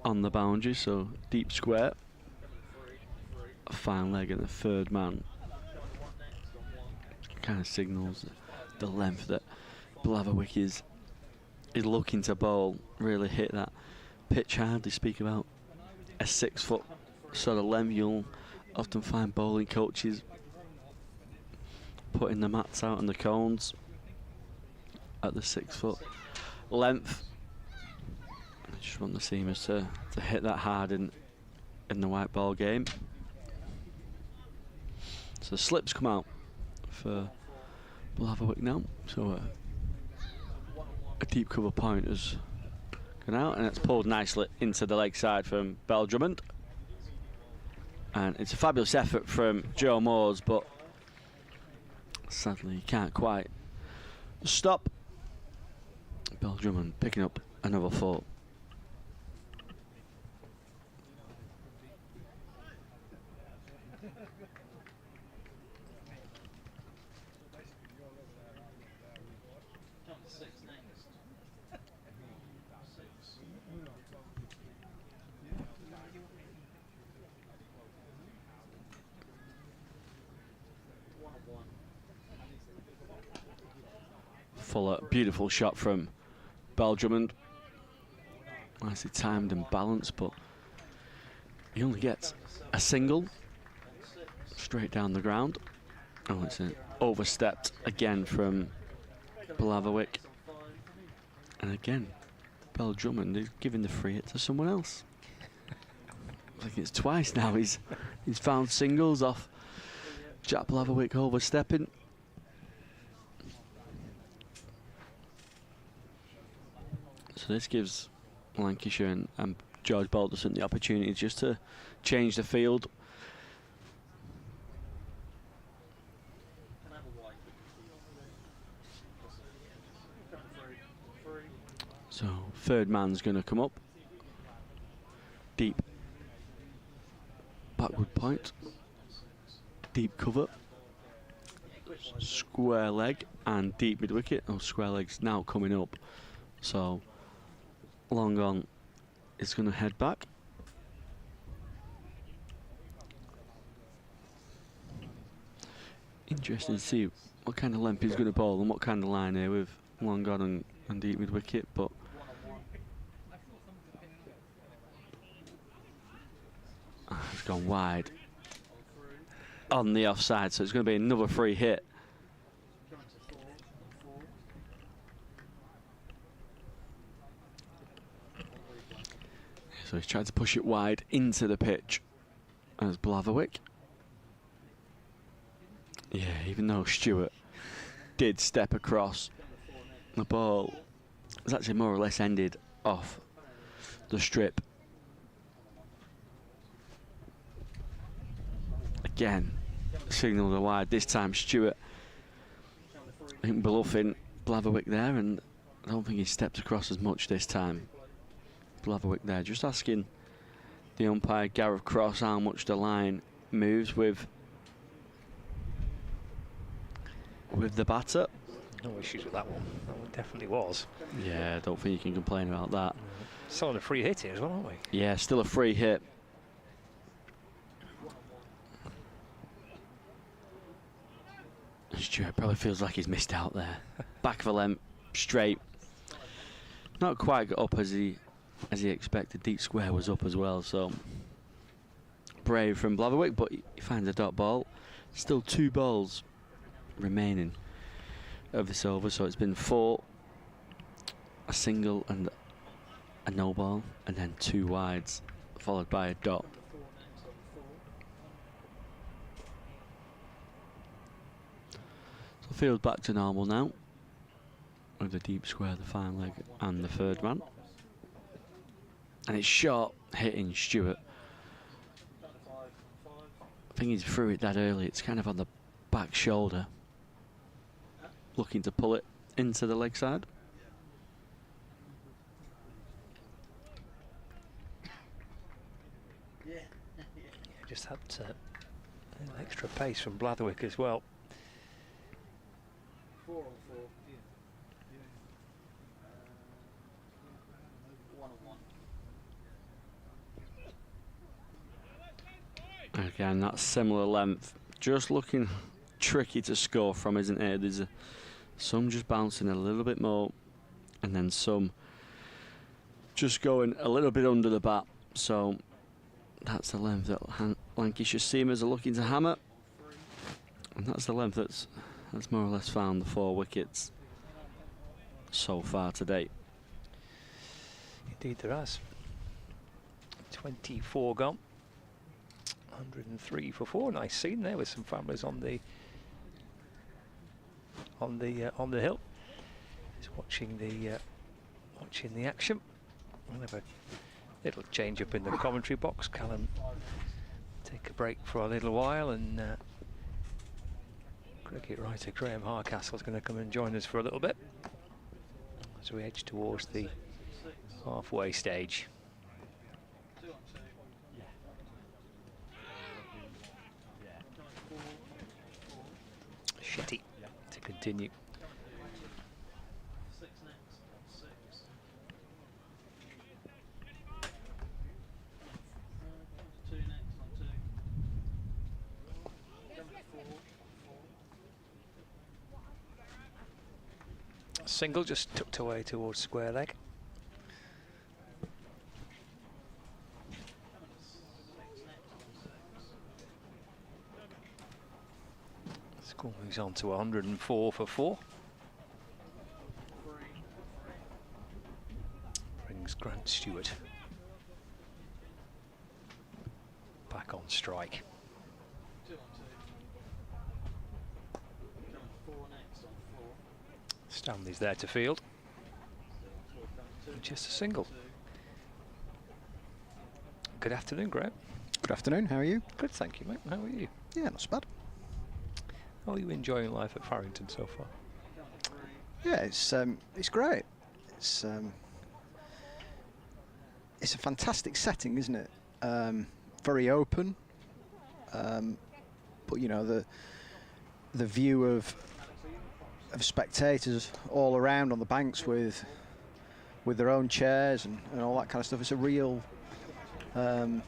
on the boundary, so deep square. A fine leg and the third man kind of signals the length that Blatherwick is looking to bowl. Really hit that pitch hard. They speak about a 6 foot sort of length. You'll often find bowling coaches putting the mats out and the cones at the 6 foot length. I just want the seamers to hit that hard in the white ball game. So slips come out for Blatherwick now. So a deep cover point has gone out, and it's pulled nicely into the leg side from Bell Drummond. And it's a fabulous effort from Joe Moores, but sadly he can't quite stop. Bell Drummond picking up another 4. Coming to 6 next. 6. 1 on 1. Fuller, beautiful shot from Bell Drummond. Nicely timed and balanced, but he only gets a single straight down the ground. Oh, it's overstepped again from Blatherwick. And again, Bell Drummond is giving the free hit to someone else. I think it's twice now he's found singles off Jack Blatherwick overstepping. So this gives Lancashire and George Balderson the opportunity just to change the field. So third man's going to come up. Deep backward point. Deep cover. Square leg and deep mid wicket. Oh, square leg's now coming up. So long on is going to head back. Interesting to see what kind of length he's going to bowl and what kind of line here with long on and deep mid wicket, but it's gone wide on the offside, so it's going to be another free hit. So he's tried to push it wide into the pitch as Blatherwick. Yeah, even though Stewart did step across, the ball was actually more or less ended off the strip. Again, signal the wide. This time Stewart, I think, bluffing Blatherwick there, and I don't think he stepped across as much this time. Blatherwick there, just asking the umpire Gareth Cross how much the line moves with the batter. No issues with that one. That one definitely was. Yeah, I don't think you can complain about that. Still on a free hit here as well, aren't we? Yeah, still a free hit. Stewart probably feels like he's missed out there. Back of a length, straight. Not quite got up as he expected. Deep square was up as well, so brave from Blatherwick, but he finds a dot ball. Still 2 balls remaining of this over, so it's been 4, a single and a no ball, and then 2 wides, followed by a dot. So field back to normal now, with the deep square, the fine leg, and the third man. And it's short, hitting Stewart. I think he's threw it that early. It's kind of on the back shoulder, looking to pull it into the leg side. Yeah, just had an extra pace from Blatherwick as well. 4 on 4. 1 on 1. Again, that similar length. Just looking tricky to score from, isn't it? There's some just bouncing a little bit more, and then some just going a little bit under the bat. So that's the length that Lancashire seamers are looking to hammer, and that's the length that's more or less found the 4 wickets so far today. Indeed there has. 24 gone. 103 for 4. Nice scene there with some families on the hill. Just watching the action. We'll have a little change up in the commentary box. Callum take a break for a little while, and cricket writer Graham Harcastle is going to come and join us for a little bit as we edge towards the halfway stage. Shetty to continue. 6 next on 6. 2 next on 2. 4 on 4. Single just tucked away towards square leg. Score moves on to 104 for 4. Brings Grant Stewart back on strike. 2 on 2. Stanley's there to field. Just a single. Good afternoon, Graham. Good afternoon, how are you? Good, thank you, mate. How are you? Yeah, not so bad. How are you enjoying life at Farrington so far? Yeah, it's great. It's a fantastic setting, isn't it? Very open, but you know the view of spectators all around on the banks with their own chairs and all that kind of stuff. It's a real, almost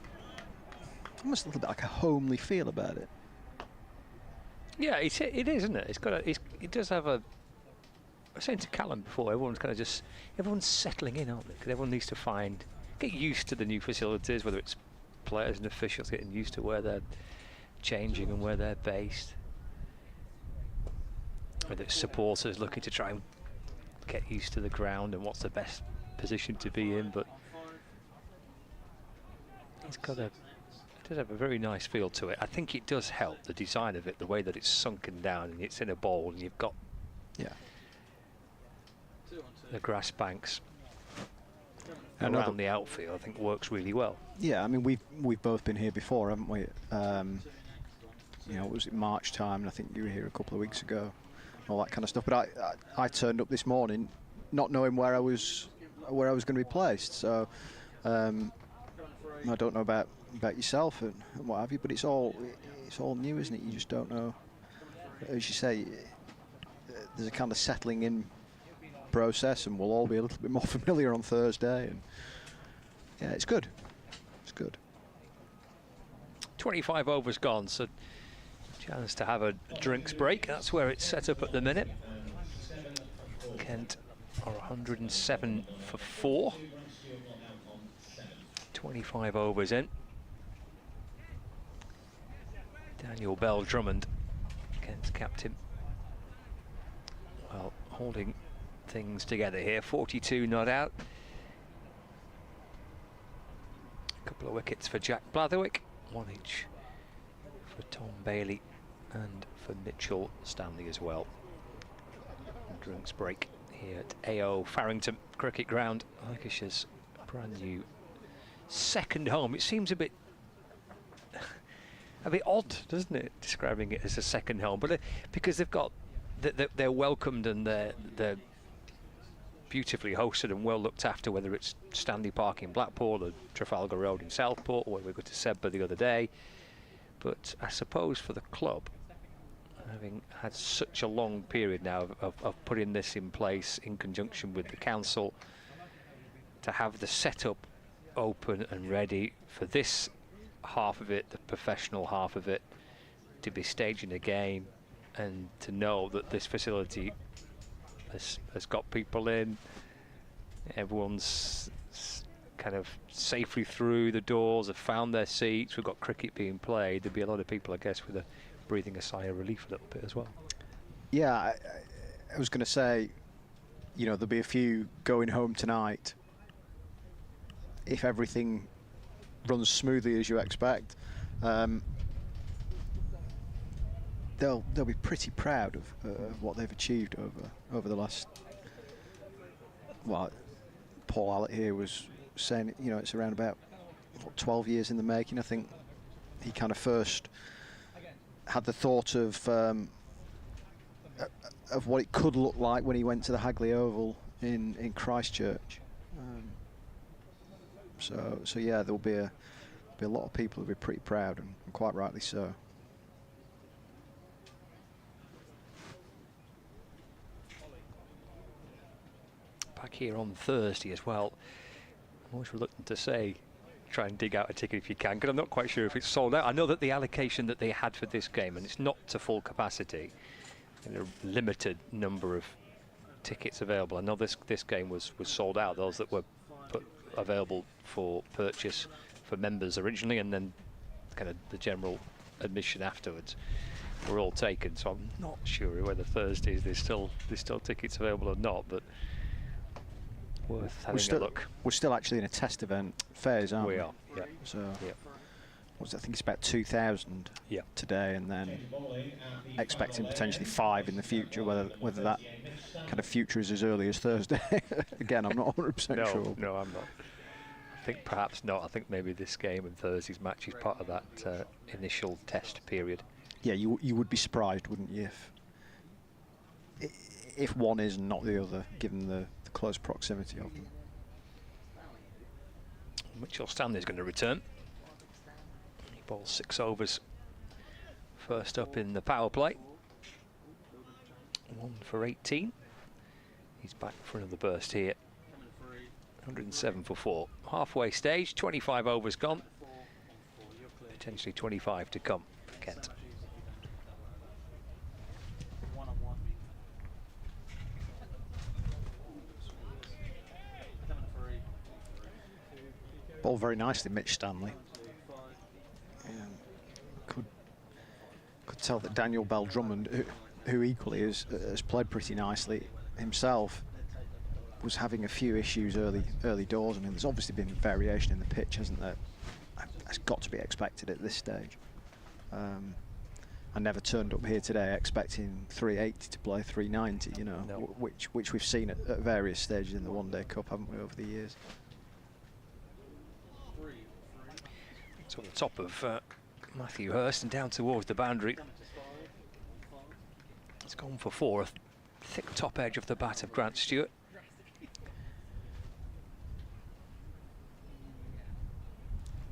a little bit like a homely feel about it. Yeah, it is, isn't it? It does have a. I was saying to Callum before, everyone's settling in, aren't they? Because everyone needs to get used to the new facilities, whether it's players and officials getting used to where they're changing and where they're based. Whether it's supporters looking to try and get used to the ground and what's the best position to be in, but it does have a very nice feel to it. I think it does help, the design of it, the way that it's sunken down and it's in a bowl and you've got the grass banks around the outfield. I think works really well. Yeah, I mean we've both been here before, haven't we? You know, it was March time, and I think you were here a couple of weeks ago, all that kind of stuff. But I turned up this morning, not knowing where I was going to be placed. So I don't know about yourself and what have you, but it's all new, isn't it? You just don't know. As you say, there's a kind of settling in process, and we'll all be a little bit more familiar on Thursday. And yeah, it's good. It's good. 25 overs gone, so chance to have a drinks break. That's where it's set up at the minute. Kent are 107 for 4. 25 overs in. Daniel Bell-Drummond, Kent's captain, well, holding things together here. 42 not out. A couple of wickets for Jack Blatherwick, 1 each for Tom Bailey and for Mitchell Stanley as well. Drinks break here at AO Farrington Cricket Ground, Lancashire's brand new second home. It seems a bit odd, doesn't it, describing it as a second home, but because they've got they're welcomed and they're beautifully hosted and well looked after, whether it's Stanley Park in Blackpool or Trafalgar Road in Southport, or we go to Sebba the other day. But I suppose for the club, having had such a long period now of putting this in place in conjunction with the council, to have the setup open and ready for this half of it, the professional half of it, to be staging a game, and to know that this facility has got people in, everyone's kind of safely through the doors, have found their seats, we've got cricket being played. There'd be a lot of people, I guess, with breathing a sigh of relief a little bit as well. Yeah, I was going to say, you know, there'll be a few going home tonight if everything runs smoothly as you expect. They'll be pretty proud of what they've achieved over the last. Well, Paul Allett here was saying, you know, it's around about 12 years in the making. I think he kind of first had the thought of what it could look like when he went to the Hagley Oval in Christchurch. So yeah, there'll be a lot of people who'll be pretty proud, and quite rightly so. Back here on Thursday as well. I'm always reluctant to say try and dig out a ticket if you can, because I'm not quite sure if it's sold out. I know that the allocation that they had for this game, and it's not to full capacity, a limited number of tickets available. I know this game was sold out, those that were put available for purchase for members originally, and then kind of the general admission afterwards were all taken. So I'm not sure whether Thursdays there's still tickets available or not, but worth having a look. We're still actually in a test event phase, aren't we? We are, yeah. So yeah. I think it's about 2,000 today, and then expecting potentially 5 in the future. Whether that kind of future is as early as Thursday, again, I'm not 100% sure. No, I'm not. I think perhaps not. I think maybe this game and Thursday's match is part of that initial test period. Yeah, you would be surprised, wouldn't you, if one is and not the other, given the close proximity of them. Mitchell Stanley's going to return. He bowls 6 overs. First up in the power play. 1 for 18. He's back for another burst here. 107 for 4. Halfway stage, 25 overs gone. Potentially 25 to come for Kent. Ball very nicely, Mitch Stanley. Could tell that Daniel Bell Drummond, who equally has played pretty nicely himself, was having a few issues early doors. I mean, there's obviously been variation in the pitch, hasn't there? That's got to be expected at this stage. I never turned up here today expecting 380 to play 390, you know, No. which we've seen at various stages in the One Day Cup, haven't we, over the years? So the top of Matthew Hurst and down towards the boundary. It's gone for 4. A thick top edge of the bat of Grant Stewart.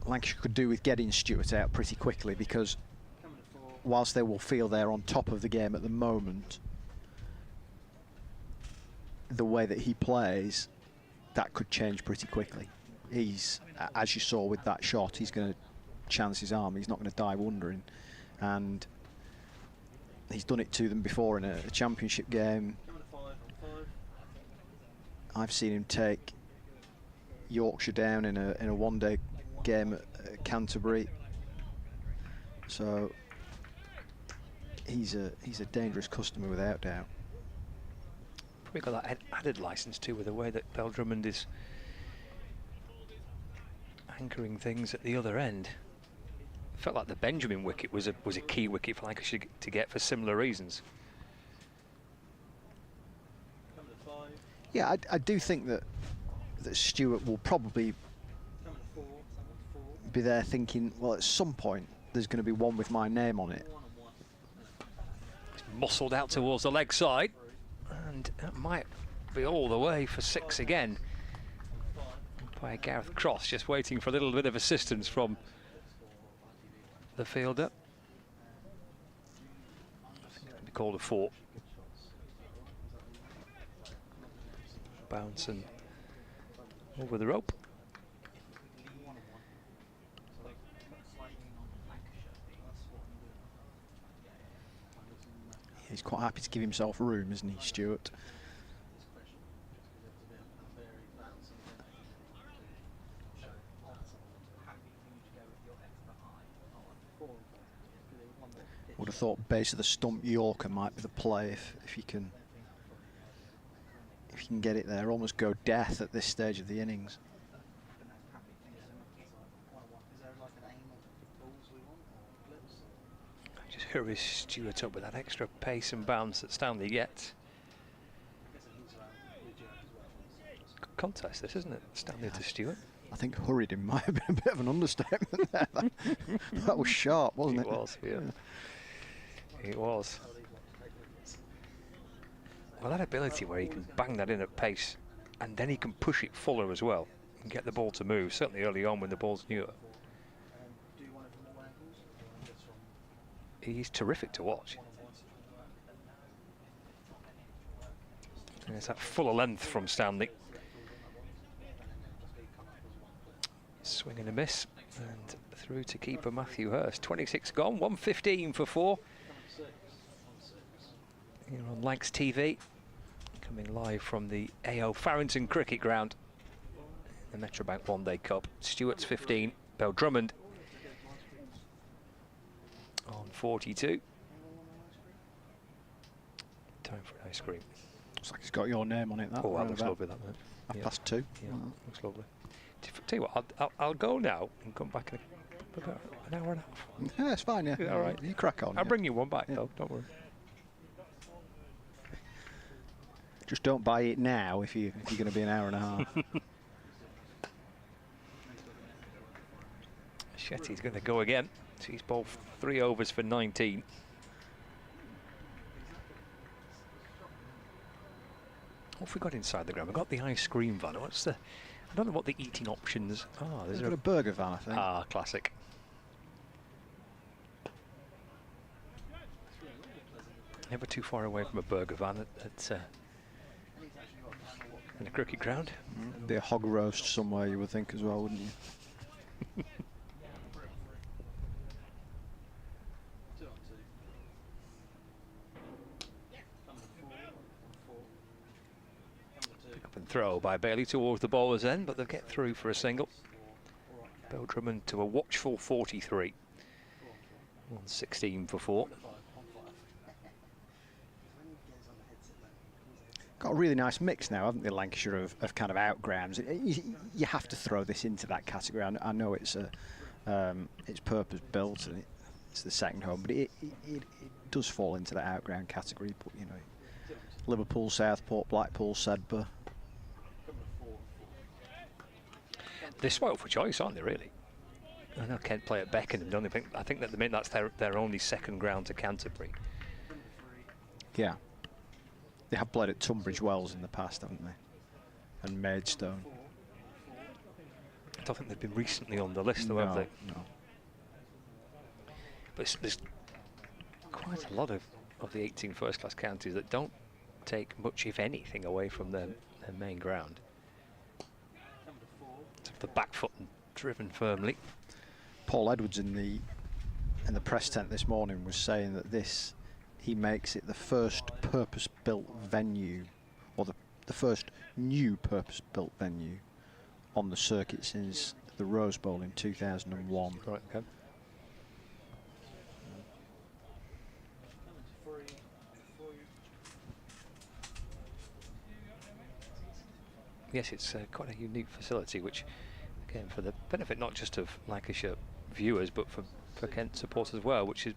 Lancashire could do with getting Stewart out pretty quickly, because whilst they will feel they're on top of the game at the moment, the way that he plays, that could change pretty quickly. He's, as you saw with that shot, he's going to chance his arm. He's not going to die wondering, and he's done it to them before in a championship game. I've seen him take Yorkshire down in a one-day game at Canterbury. So he's a dangerous customer without doubt. Probably got that added licence too, with the way that Bell Drummond is anchoring things at the other end. Felt like the Benjamin wicket was a key wicket for Lancashire to get for similar reasons. Yeah, I do think that Stewart will probably be there thinking, well, at some point there's going to be one with my name on it. He's muscled out towards the leg side, and that might be all the way for 6 again. By Gareth Cross, just waiting for a little bit of assistance from the fielder. I think it's going to be called a 4. Bounce and over the rope. He's quite happy to give himself room, isn't he, Stewart? Would have thought base of the stump Yorker might be the play if you can get it there. Almost go death at this stage of the innings. Just hurries Stewart up with that extra pace and bounce that Stanley gets. Good contest this, isn't it? Stanley to Stewart. I think hurried him might have been a bit of an understatement there. That was sharp, wasn't it? It was, yeah. It was. Well, that ability where he can bang that in at pace, and then he can push it fuller as well and get the ball to move, certainly early on when the ball's newer. He's terrific to watch. And it's that fuller length from Stanley. Swing and a miss, and through to keeper Matthew Hurst. 26 gone, 115 for 4. Here on Lancs TV, coming live from the AO Farrington Cricket Ground, the Metrobank One Day Cup. Stewart's 15, Bell Drummond on 42. Time for an ice cream. Looks like it's got your name on it. That Oh, that looks lovely, that one. Half past 2. Yeah, looks lovely. Tell you what, I'll go now and come back in For about an hour and a half. Yeah, it's fine, yeah. Yeah, all right. You crack on. I'll yeah. bring you one back, though, don't worry. Just don't buy it now if you're going to be an hour and a half. Shetty's going to go again. He's bowled 3 overs for 19. What have we got inside the ground? We've got the ice cream van. What's the... I don't know what the eating options are. There's got a burger van, I think. Ah, classic. Never too far away from a burger van in a cricket ground. Be a hog roast somewhere, you would think, as well, wouldn't you? Pick up and throw by Bailey towards the bowler's end, but they'll get through for a single. Bill Drummond to a watchful 43. 116 for 4. Got a really nice mix now, haven't they, Lancashire, of kind of outgrounds. You have to throw this into that category. I know it's purpose built and it's the second home, but it does fall into that outground category. But you know, Liverpool, Southport, Blackpool, Sedbergh. They're spoiled for choice, aren't they? Really? I know Kent play at Beckenham, don't they? I think that the minute that's their only second ground to Canterbury. Yeah. They have played at Tunbridge Wells in the past, haven't they? And Maidstone. I don't think they've been recently on the list, though, have they? No. But there's quite a lot of the 18 first-class counties that don't take much, if anything, away from their main ground. The back foot and driven firmly. Paul Edwards in the press tent this morning was saying that he makes it the first purpose-built venue, or the first new purpose-built venue on the circuit since the Rose Bowl in 2001. Right, okay. Yes, it's quite a unique facility, which, again, for the benefit not just of Lancashire viewers, but for Kent supporters as well, which is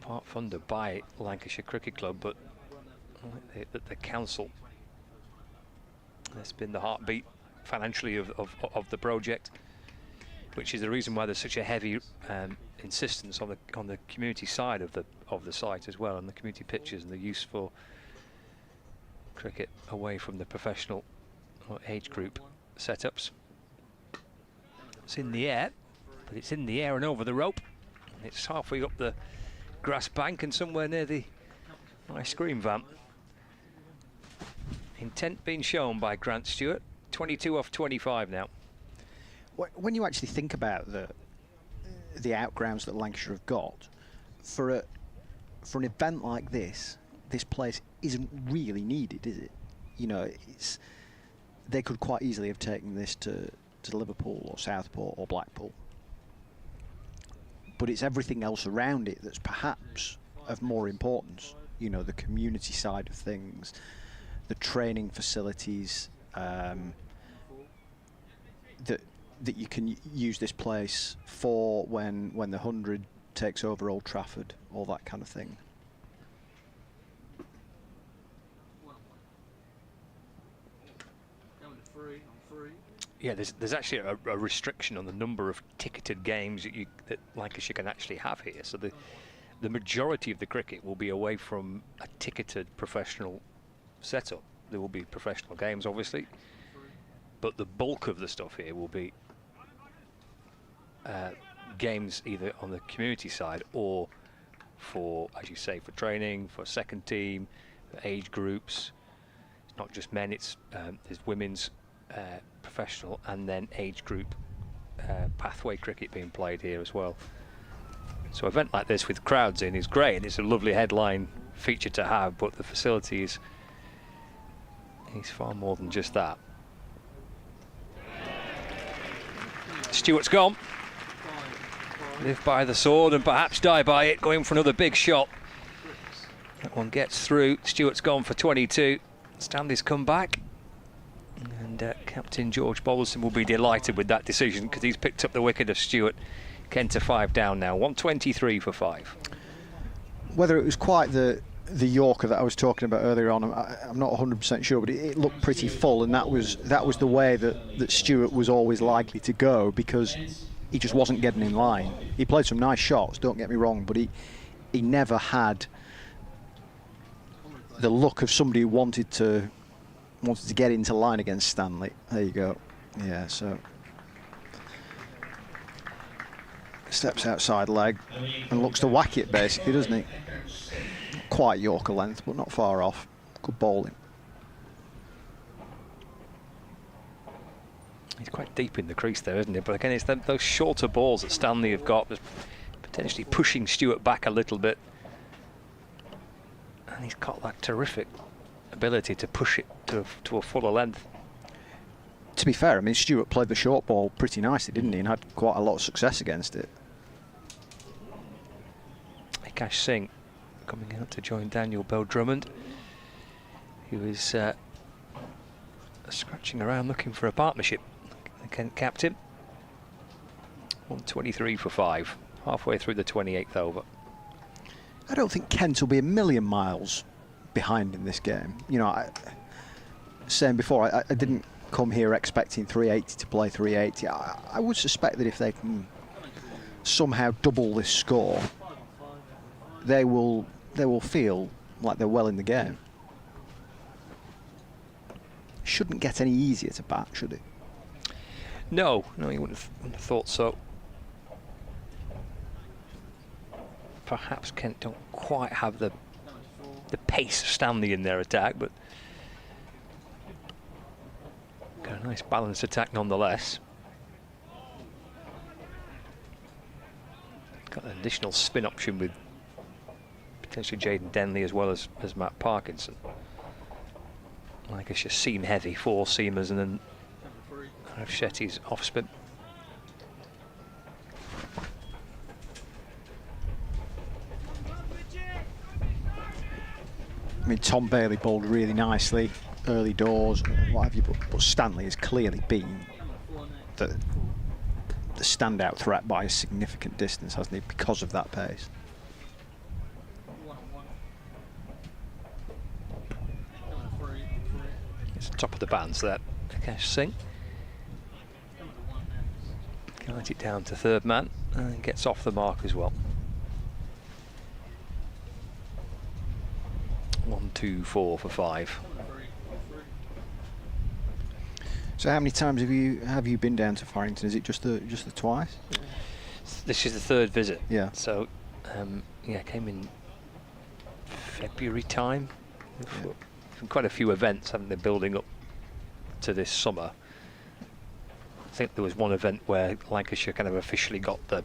part funded by Lancashire Cricket Club, but the council has been the heartbeat financially of the project, which is the reason why there's such a heavy insistence on the community side of the site as well, and the community pitches and the use for cricket away from the professional or age group setups. It's in the air, but it's in the air and over the rope. It's halfway up the grass bank and somewhere near the ice cream van. Intent being shown by Grant Stewart. 22 off 25 now. When you actually think about the outgrounds that Lancashire have got, for an event like this place isn't really needed, is it? You know, they could quite easily have taken this to Liverpool or Southport or Blackpool. But it's everything else around it that's perhaps of more importance. You know, the community side of things, the training facilities, that you can use this place for when the 100 takes over Old Trafford, all that kind of thing. Yeah, there's actually a restriction on the number of ticketed games that Lancashire can actually have here. So the majority of the cricket will be away from a ticketed professional setup. There will be professional games, obviously, but the bulk of the stuff here will be games either on the community side or for, as you say, for training, for second team, for age groups. It's not just men, it's there's women's professional and then age group pathway cricket being played here as well. So an event like this with crowds in is great, and it's a lovely headline feature to have, but the facility is far more than just that. Stewart's gone. Live by the sword and perhaps die by it, going for another big shot. That one gets through. Stewart's gone for 22. Stanley's come back. And And Captain George Balderson will be delighted with that decision, because he's picked up the wicket of Stewart. Kent to 5 down now, 123 for 5. Whether it was quite the Yorker that I was talking about earlier on, I'm not 100% sure, but it looked pretty full, and that was the way that Stewart was always likely to go, because he just wasn't getting in line. He played some nice shots, don't get me wrong, but he never had the look of somebody who wanted to get into line against Stanley. There you go. Yeah, so steps outside leg and looks to whack it basically, doesn't he? Quite Yorker length, but not far off. Good bowling. He's quite deep in the crease there, isn't he? But again, it's those shorter balls that Stanley have got, potentially pushing Stewart back a little bit. And he's got that terrific ability to push it to a fuller length. To be fair, I mean, Stewart played the short ball pretty nicely, didn't he? And had quite a lot of success against it. Akash Singh coming out to join Daniel Bell Drummond, who is scratching around looking for a partnership. The Kent captain. 123 for 5, halfway through the 28th over. I don't think Kent will be a million miles behind in this game. You know, saying before, I didn't come here expecting 380 to play 380. I would suspect that if they can somehow double this score, they will feel like they're well in the game. Shouldn't get any easier to bat, should it? No, you wouldn't have thought so. Perhaps Kent don't quite have the pace of Stanley in their attack, but got a nice balanced attack nonetheless. Got an additional spin option with potentially Jaden Denley as well as Matt Parkinson. Lancashire seam heavy, 4 seamers, and then Shetty's off spin. I mean, Tom Bailey bowled really nicely early doors, what have you, but Stanley has clearly been the standout threat by a significant distance, hasn't he, because of that pace. It's top of the bands there, Akash Singh. Guides it down to third man and gets off the mark as well. 1-2-4 for 5. So how many times have you been down to Farrington? Is it just the twice? This is the third visit. Yeah. So yeah, came in February time. Yeah. Quite a few events, haven't they, building up to this summer. I think there was one event where Lancashire kind of officially got the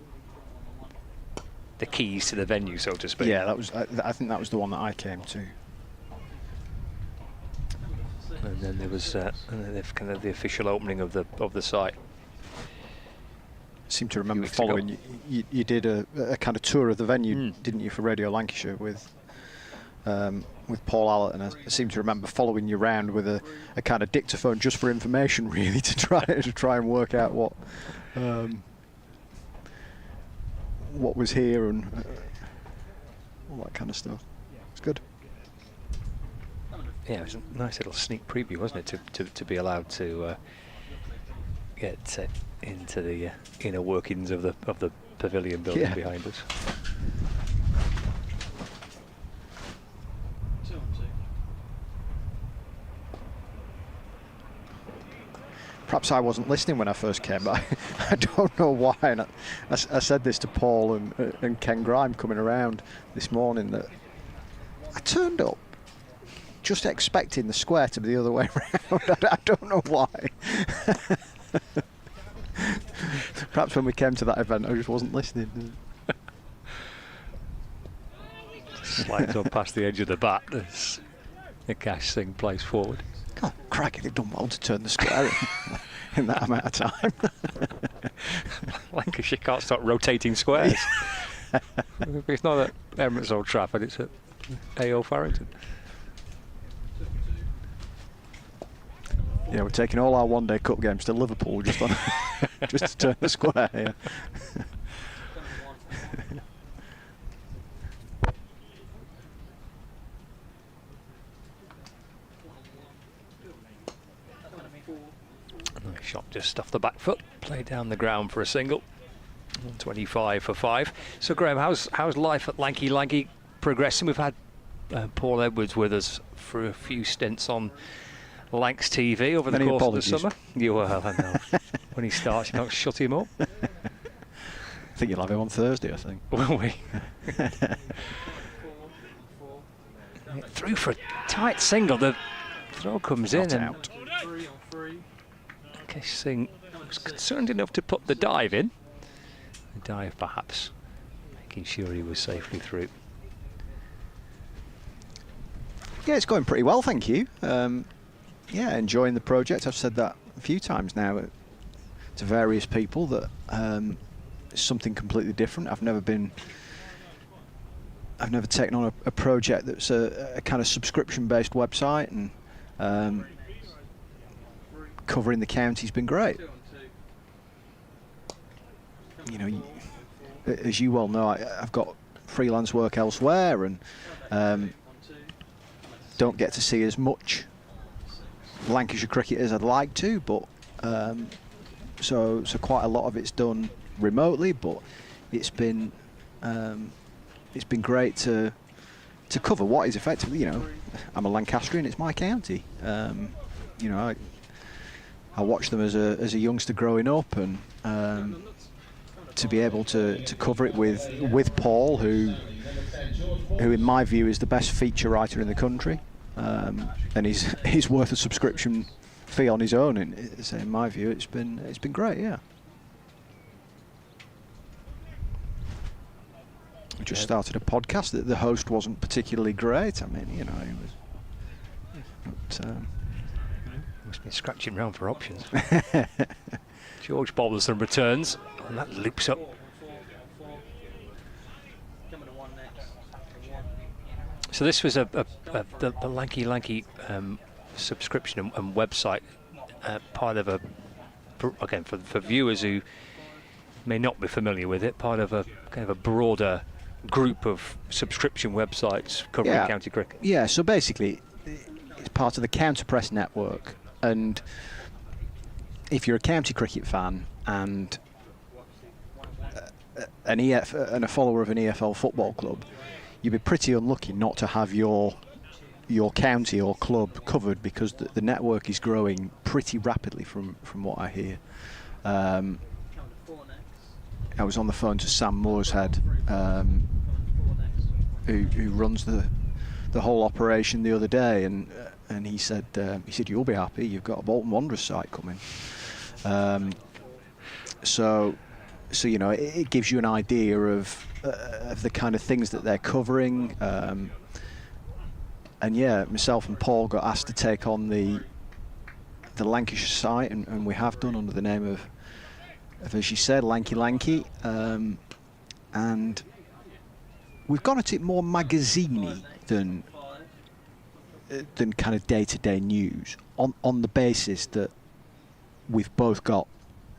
keys to the venue, so to speak. Yeah, that was. I think that was the one that I came to. And then there was kind of the official opening of the site. I seem to remember following you did a kind of tour of the venue, didn't you, for Radio Lancashire with Paul Allett, and I seem to remember following you around with a kind of dictaphone just for information, really, to try and work out what was here and all that kind of stuff. It's good. Yeah, it was a nice little sneak preview, wasn't it, to be allowed to get into the inner workings of the pavilion building behind us. Perhaps I wasn't listening when I first came, but I don't know why. And I said this to Paul and Ken Grime coming around this morning, that I turned up just expecting the square to be the other way around. I don't know why. Perhaps when we came to that event, I just wasn't listening. Slides up past the edge of the bat as Akash Singh plays forward. God, crikey, they've done well to turn the square in that amount of time. Lancashire can't start rotating squares. It's not at Emirates Old Trafford, it's at AO Farrington. Yeah, we're taking all our one-day cup games to Liverpool just on just to turn the square here. Nice shot just off the back foot, played down the ground for a single. 25 for 5. So Graham, how's life at Lanky Lanky progressing? We've had Paul Edwards with us for a few stints on Lancs TV over the course of the summer. You will, I know. When he starts, you don't shut him up. I think you'll have him on Thursday, I think. Will we? Through for a tight single. The throw comes in and out. Kesh Singh was concerned enough to put the dive in. The dive perhaps making sure he was safely through. Yeah, it's going pretty well, thank you. Yeah, enjoying the project. I've said that a few times now to various people that it's something completely different. I've never taken on a project that's a kind of subscription-based website, and covering the county's been great. You know, as you well know, I've got freelance work elsewhere, and don't get to see as much Lancashire cricket as I'd like to, but so quite a lot of it's done remotely, but it's been great to cover what is effectively, you know, I'm a Lancastrian, it's my county. You know, I watched them as a youngster growing up, and to be able to cover it with Paul, who in my view is the best feature writer in the country, and he's worth a subscription fee on his own. In my view, it's been great. Yeah. We just started a podcast that the host wasn't particularly great. I mean, you know, he was. But, must be scratching around for options. George Balderson returns, and that loops up. So this was the Lanky Lanky subscription and website, part of again for viewers who may not be familiar with it, part of a kind of a broader group of subscription websites covering county cricket. Yeah, so basically it's part of the Counter Press network, and if you're a county cricket fan and and a follower of an EFL football club, you'd be pretty unlucky not to have your county or club covered, because the network is growing pretty rapidly from what I hear. I was on the phone to Sam Mooreshead, who runs the whole operation the other day, and he said you'll be happy, you've got a Bolton Wanderers site coming. So you know, it gives you an idea of the kind of things that they're covering. And yeah, myself and Paul got asked to take on the Lancashire site, and we have done under the name of as you said, Lanky Lanky, and we've gone at it more magazine-y than kind of day-to-day news, on the basis that we've both got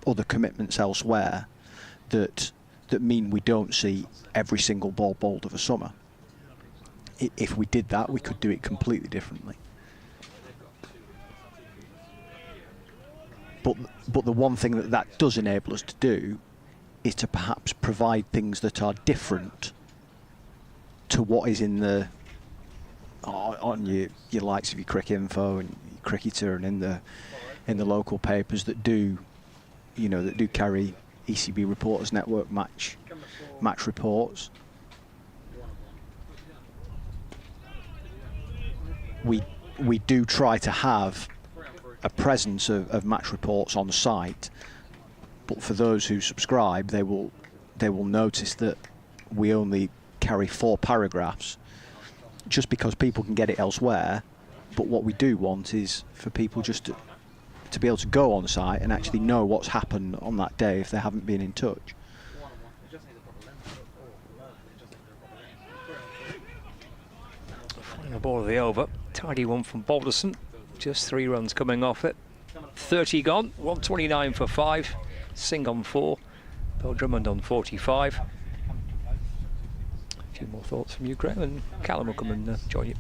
other commitments elsewhere that mean we don't see every single ball bowled of a summer. If we did that, we could do it completely differently. But the one thing that does enable us to do is to perhaps provide things that are different to what is in the on your likes of your Cricket Info and your Cricketer, and in the local papers that do, you know, that do carry ECB Reporters Network match reports. We do try to have a presence of match reports on site, but for those who subscribe, they will notice that we only carry 4 paragraphs, just because people can get it elsewhere. But what we do want is for people just to be able to go on site and actually know what's happened on that day if they haven't been in touch. Final ball of the over, tidy one from Balderson, just 3 runs coming off it. 30 gone, 129 for 5. Singh on 4. Bill Drummond on 45. A few more thoughts from you, Graham, and Callum will come and join you.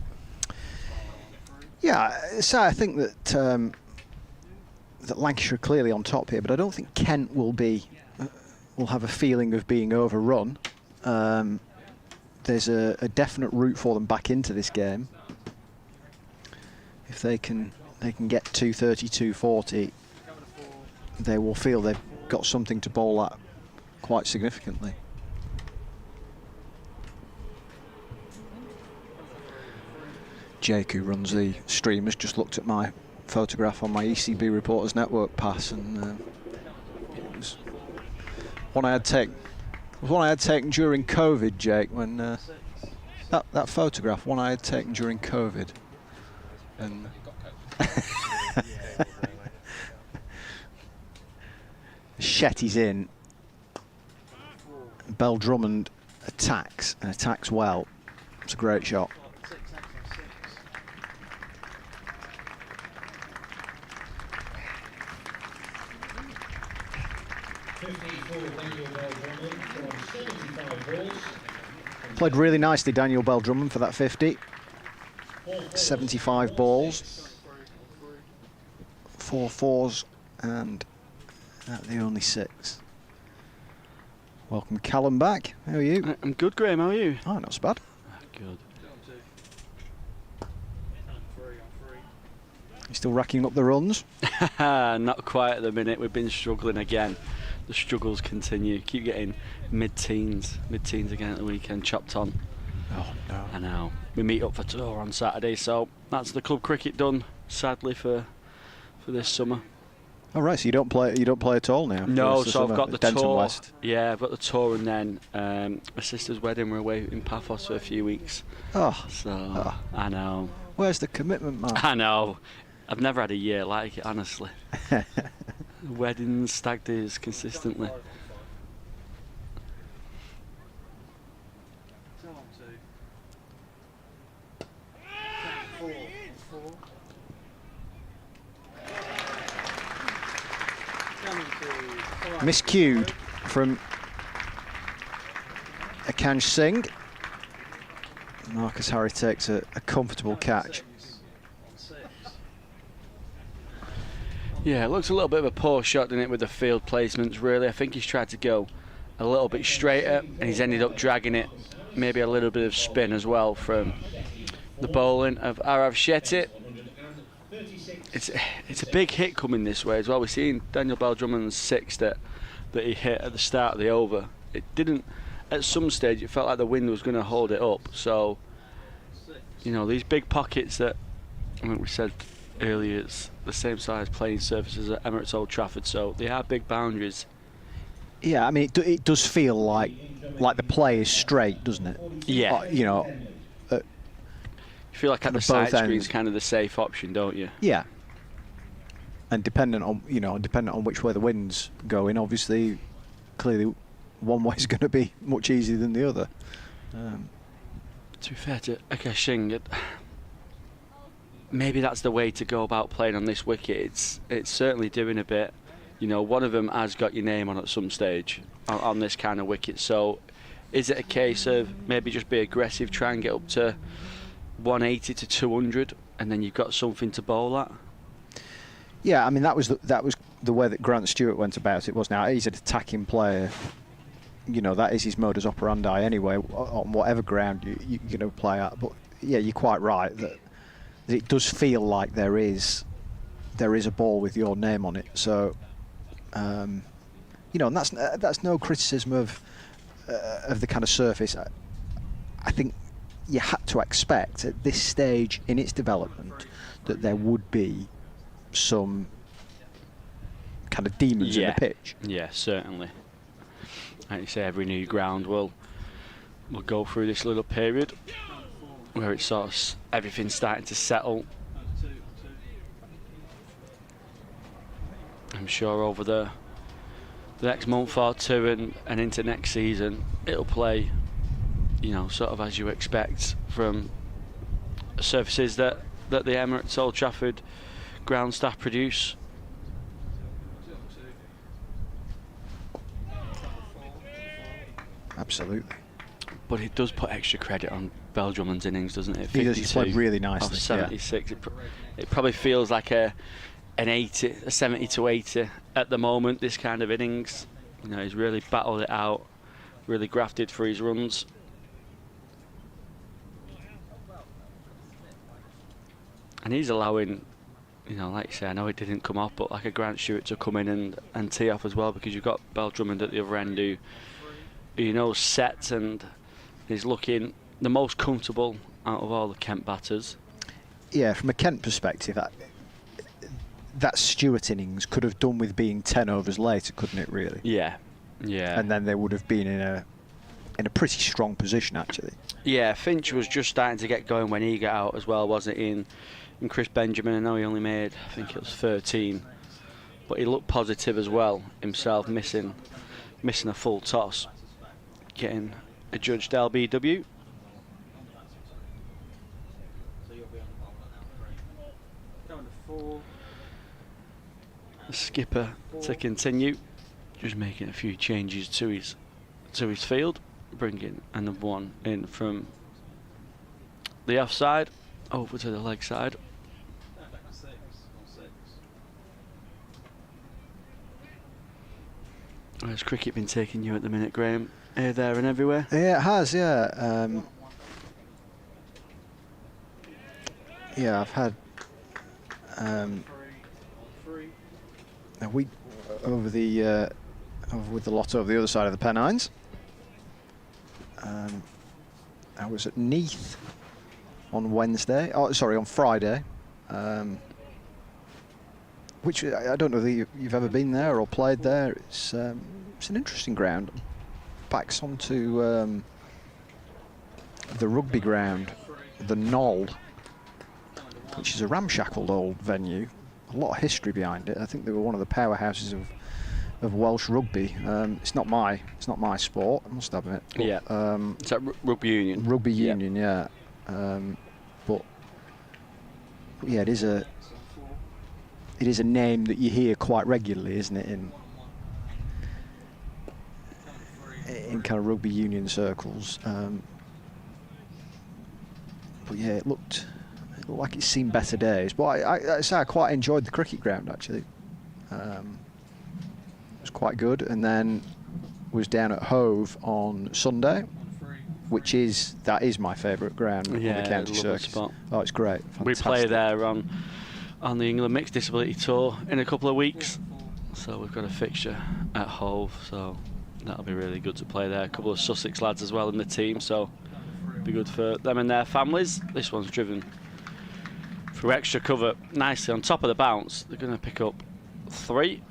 Yeah, so I think that that Lancashire are clearly on top here, but I don't think Kent will have a feeling of being overrun. There's a definite route for them back into this game. If they can get 230, 240, they will feel they've got something to bowl at quite significantly. Jake, who runs the stream, has just looked at my photograph on my ECB Reporters Network pass, and it was one I had taken. It was one I had taken during COVID, Jake. When that photograph, one I had taken during COVID, and Shetty's in. Bell Drummond attacks and attacks well. It's a great shot. Played really nicely, Daniel Bell Drummond, for that 50. 75 balls, 4 fours, and the only 6. Welcome, Callum, back. How are you? I'm good, Graham. How are you? Oh, not so bad. Good. You still racking up the runs? Not quite at the minute. We've been struggling again. The struggles continue. Keep getting mid-teens again at the weekend. Chopped on. Oh no! I know. We meet up for tour on Saturday, so that's the club cricket done. Sadly for this summer. Oh right, so you don't play at all now? No, so I've got the Denton tour. West. Yeah, I've got the tour, and then my sister's wedding. We're away in Paphos for a few weeks. Oh, so I know. Where's the commitment, man? I know. I've never had a year like it, honestly. Weddings, stag days, consistently. Miscued from Akansh Singh. Marcus Harry takes a comfortable catch. Yeah, it looks a little bit of a poor shot, doesn't it, with the field placements, really. I think he's tried to go a little bit straighter, and he's ended up dragging it. Maybe a little bit of spin as well from the bowling of Arav Shetty. It's a big hit coming this way as well. We're seeing Daniel Bell Drummond's 6 that he hit at the start of the over. It didn't, at some stage, it felt like the wind was going to hold it up. So, you know, these big pockets that, I mean, we said earlier, it's the same size playing surfaces at Emirates Old Trafford, so they are big boundaries. Yeah, I mean, it does feel like the play is straight, doesn't it? Yeah. You know, you feel like at the side screen's kind of the safe option, don't you? Yeah. And dependent on which way the wind's going, obviously, clearly, one way is going to be much easier than the other. To be fair to Akansh Singh, maybe that's the way to go about playing on this wicket. It's certainly doing a bit. You know, one of them has got your name on at some stage on this kind of wicket. So, is it a case of maybe just be aggressive, try and get up to 180 to 200, and then you've got something to bowl at? Yeah, I mean that was the way that Grant Stewart went about it. Was now he's an attacking player. You know, that is his modus operandi anyway. On whatever ground you're going to play at. But yeah, you're quite right that it does feel like there is a ball with your name on it. So, you know, and that's no criticism of the kind of surface. I think you had to expect at this stage in its development that there would be some kind of demons in the pitch. Yeah, certainly. Like you say, every new ground will go through this little period where it's sort of everything's starting to settle. I'm sure over the next month or two and into next season, it'll play, you know, sort of as you expect from surfaces that the Emirates Old Trafford ground staff produce. absolutely. But it does put extra credit on Beldrummond's innings, doesn't it? He does. He's played really nicely. Off 76. It probably feels like an 80, a 70 to 80 at the moment. This kind of innings, you know, he's really battled it out, really grafted for his runs. And he's allowing, you know, like you say, I know it didn't come off, but like a Grant Stewart to come in and tee off as well, because you've got Beldrummond at the other end who you know, set and is looking the most comfortable out of all the Kent batters. Yeah, from a Kent perspective, that Stewart innings could have done with being 10 overs later, couldn't it? Really? Yeah, yeah. And then they would have been in a pretty strong position, actually. Yeah, Finch was just starting to get going when he got out as well, wasn't he? And Chris Benjamin, I know he only made, I think it was 13, but he looked positive as well himself, missing a full toss, getting adjudged LBW. The skipper to continue, just making a few changes to his field, bringing another one in from the offside over to the leg side. How's cricket been taking you at the minute, Graham? Here, there and everywhere? Yeah, it has, yeah. Yeah, I've had a week over with the lot over the other side of the Pennines. I was at Neath on Wednesday. Oh, sorry, on Friday. Which I don't know if you've ever been there or played there. It's an interesting ground. Backs onto the rugby ground, the Knoll, which is a ramshackled old venue. A lot of history behind it. I think they were one of the powerhouses of Welsh rugby. It's not my sport, I must admit. But, yeah. Is that rugby union? Rugby union, yeah. But yeah, it is a name that you hear quite regularly, isn't it, in kind of rugby union circles. But yeah, it looked like it's seen better days. But I quite enjoyed the cricket ground, actually. It was quite good. And then was down at Hove on Sunday, that is my favourite ground on the county circuit. Spot. Oh, it's great. Fantastic. We play there on the England Mixed Disability Tour in a couple of weeks, so we've got a fixture at Hove, so that'll be really good to play there. A couple of Sussex lads as well in the team, so it'll be good for them and their families. This one's driven through extra cover nicely on top of the bounce. They're going to pick up 3.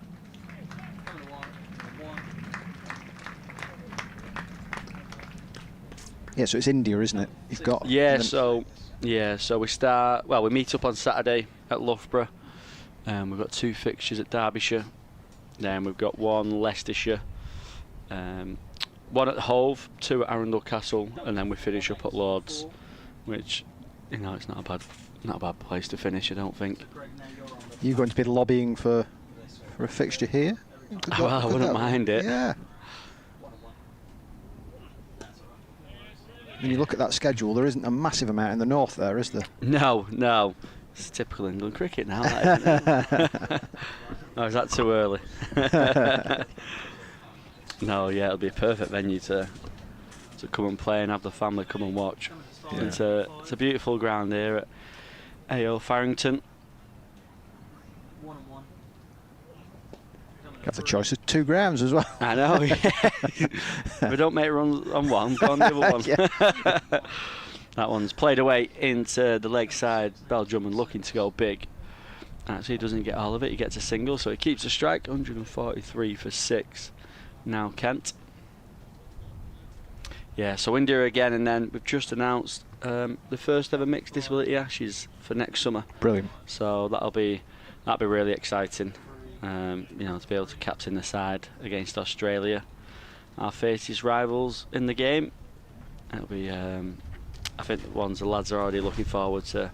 Yeah, so it's India, isn't it? You've got so we meet up on Saturday at Loughborough. We've got 2 fixtures at Derbyshire, then we've got 1 Leicestershire, 1 at Hove, 2 at Arundel Castle, and then we finish up at Lords, which, you know, it's not a bad place to finish, I don't think. You're going to be lobbying for a fixture here? Well, I wouldn't mind it. Yeah. When you look at that schedule, there isn't a massive amount in the north there, is there? No. It's typical England cricket now, that, isn't it? Or is that too early? No, yeah, it'll be a perfect venue to come and play and have the family come and watch. Yeah. It's a beautiful ground here at AO Farrington. You have the choice of 2 grounds as well. I know, yeah. We don't make runs on one, go on the other one. That one's played away into the leg side. Beldrummond looking to go big. Actually, he doesn't get all of it. He gets a single, so he keeps a strike. 143 for 6. Now Kent. Yeah, so India again, and then we've just announced the first ever mixed disability Ashes for next summer. Brilliant. So that'll be really exciting. You know, to be able to captain the side against Australia, our fiercest rivals in the game. It'll be, I think the lads are already looking forward to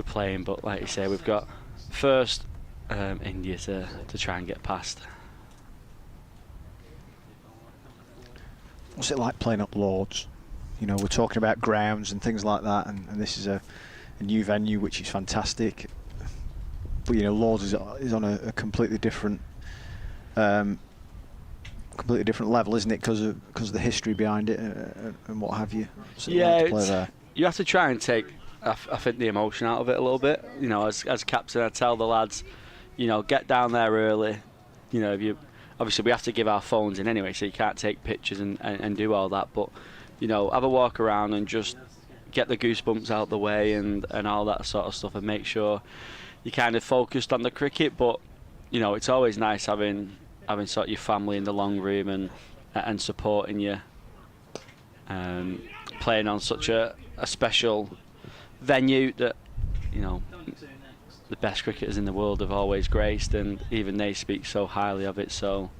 playing. But like you say, we've got first India to try and get past. what's it like playing at Lords? You know, we're talking about grounds and things like that, and this is a new venue which is fantastic. But you know, Lords is on a completely different level, isn't it? Because of the history behind it and what have you. So Yeah, to play there. You have to try and take, I think, the emotion out of it a little bit. You know, as captain, I tell the lads, you know, get down there early. You know, obviously we have to give our phones in anyway, so you can't take pictures and do all that. But you know, have a walk around and just get the goosebumps out the way and all that sort of stuff, and make sure you're kind of focused on the cricket. But you know, it's always nice having sort of your family in the long room and supporting you. Playing on such a special venue that, you know, the best cricketers in the world have always graced, and even they speak so highly of it. So,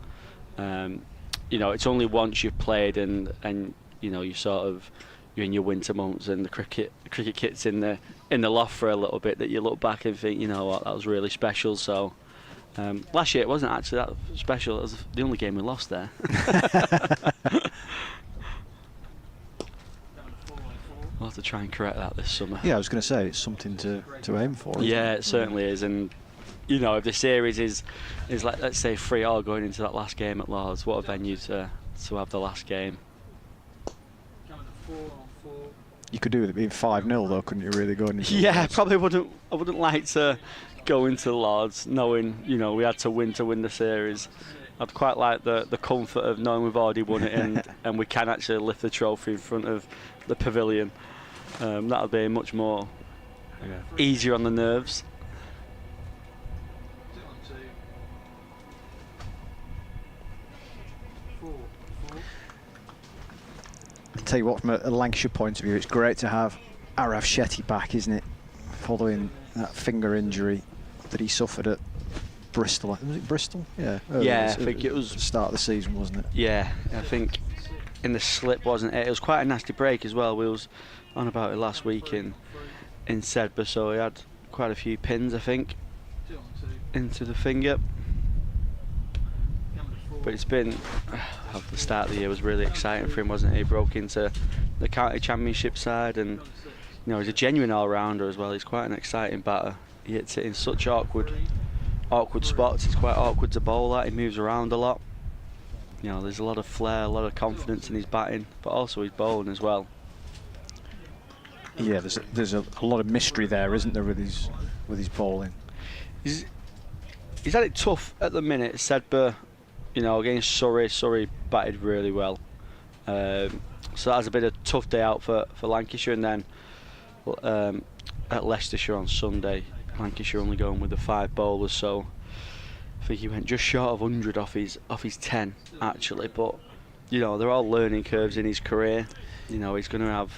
you know, it's only once you've played and you know, you're in your winter months and the cricket kit's in the loft for a little bit, that you look back and think, you know what, that was really special. So last year it wasn't actually that special. It was the only game we lost there. We'll have to try and correct that this summer. Yeah, I was going to say, it's something to aim for. Yeah, it certainly is. And you know, if the series is like, let's say 3-3 going into that last game at Lords, what a venue to have the last game. You could do with it being 5-0 though, couldn't you? Really going into Yeah, probably wouldn't. I wouldn't like to go into Lords knowing, you know, we had to win the series. I'd quite like the comfort of knowing we've already won it and we can actually lift the trophy in front of the pavilion. That would be much more easier on the nerves. I'll tell you what, from a Lancashire point of view, it's great to have Arav Shetty back, isn't it? Following that finger injury that he suffered at Bristol. Was it Bristol? Yeah. Yeah, I think it was the start of the season, wasn't it? Yeah, I think in the slip, wasn't it? It was quite a nasty break as well. We was on about it last week in Sedbergh, so he had quite a few pins, I think, into the finger. But it's been, the start of the year was really exciting for him, wasn't it? He broke into the county championship side, and you know, he's a genuine all-rounder as well. He's quite an exciting batter. He hits it in such awkward spots. It's quite awkward to bowl at. He moves around a lot. You know, there's a lot of flair, a lot of confidence in his batting, but also his bowling as well. Yeah, there's a lot of mystery there, isn't there, with his bowling? He's had it tough at the minute. Sedbergh, you know, against Surrey batted really well. So that was a bit of a tough day out for Lancashire, and then at Leicestershire on Sunday, Lancashire only going with the 5 bowlers, so I think he went just short of 100 off his 10 actually. But you know, they're all learning curves in his career. You know, he's going to have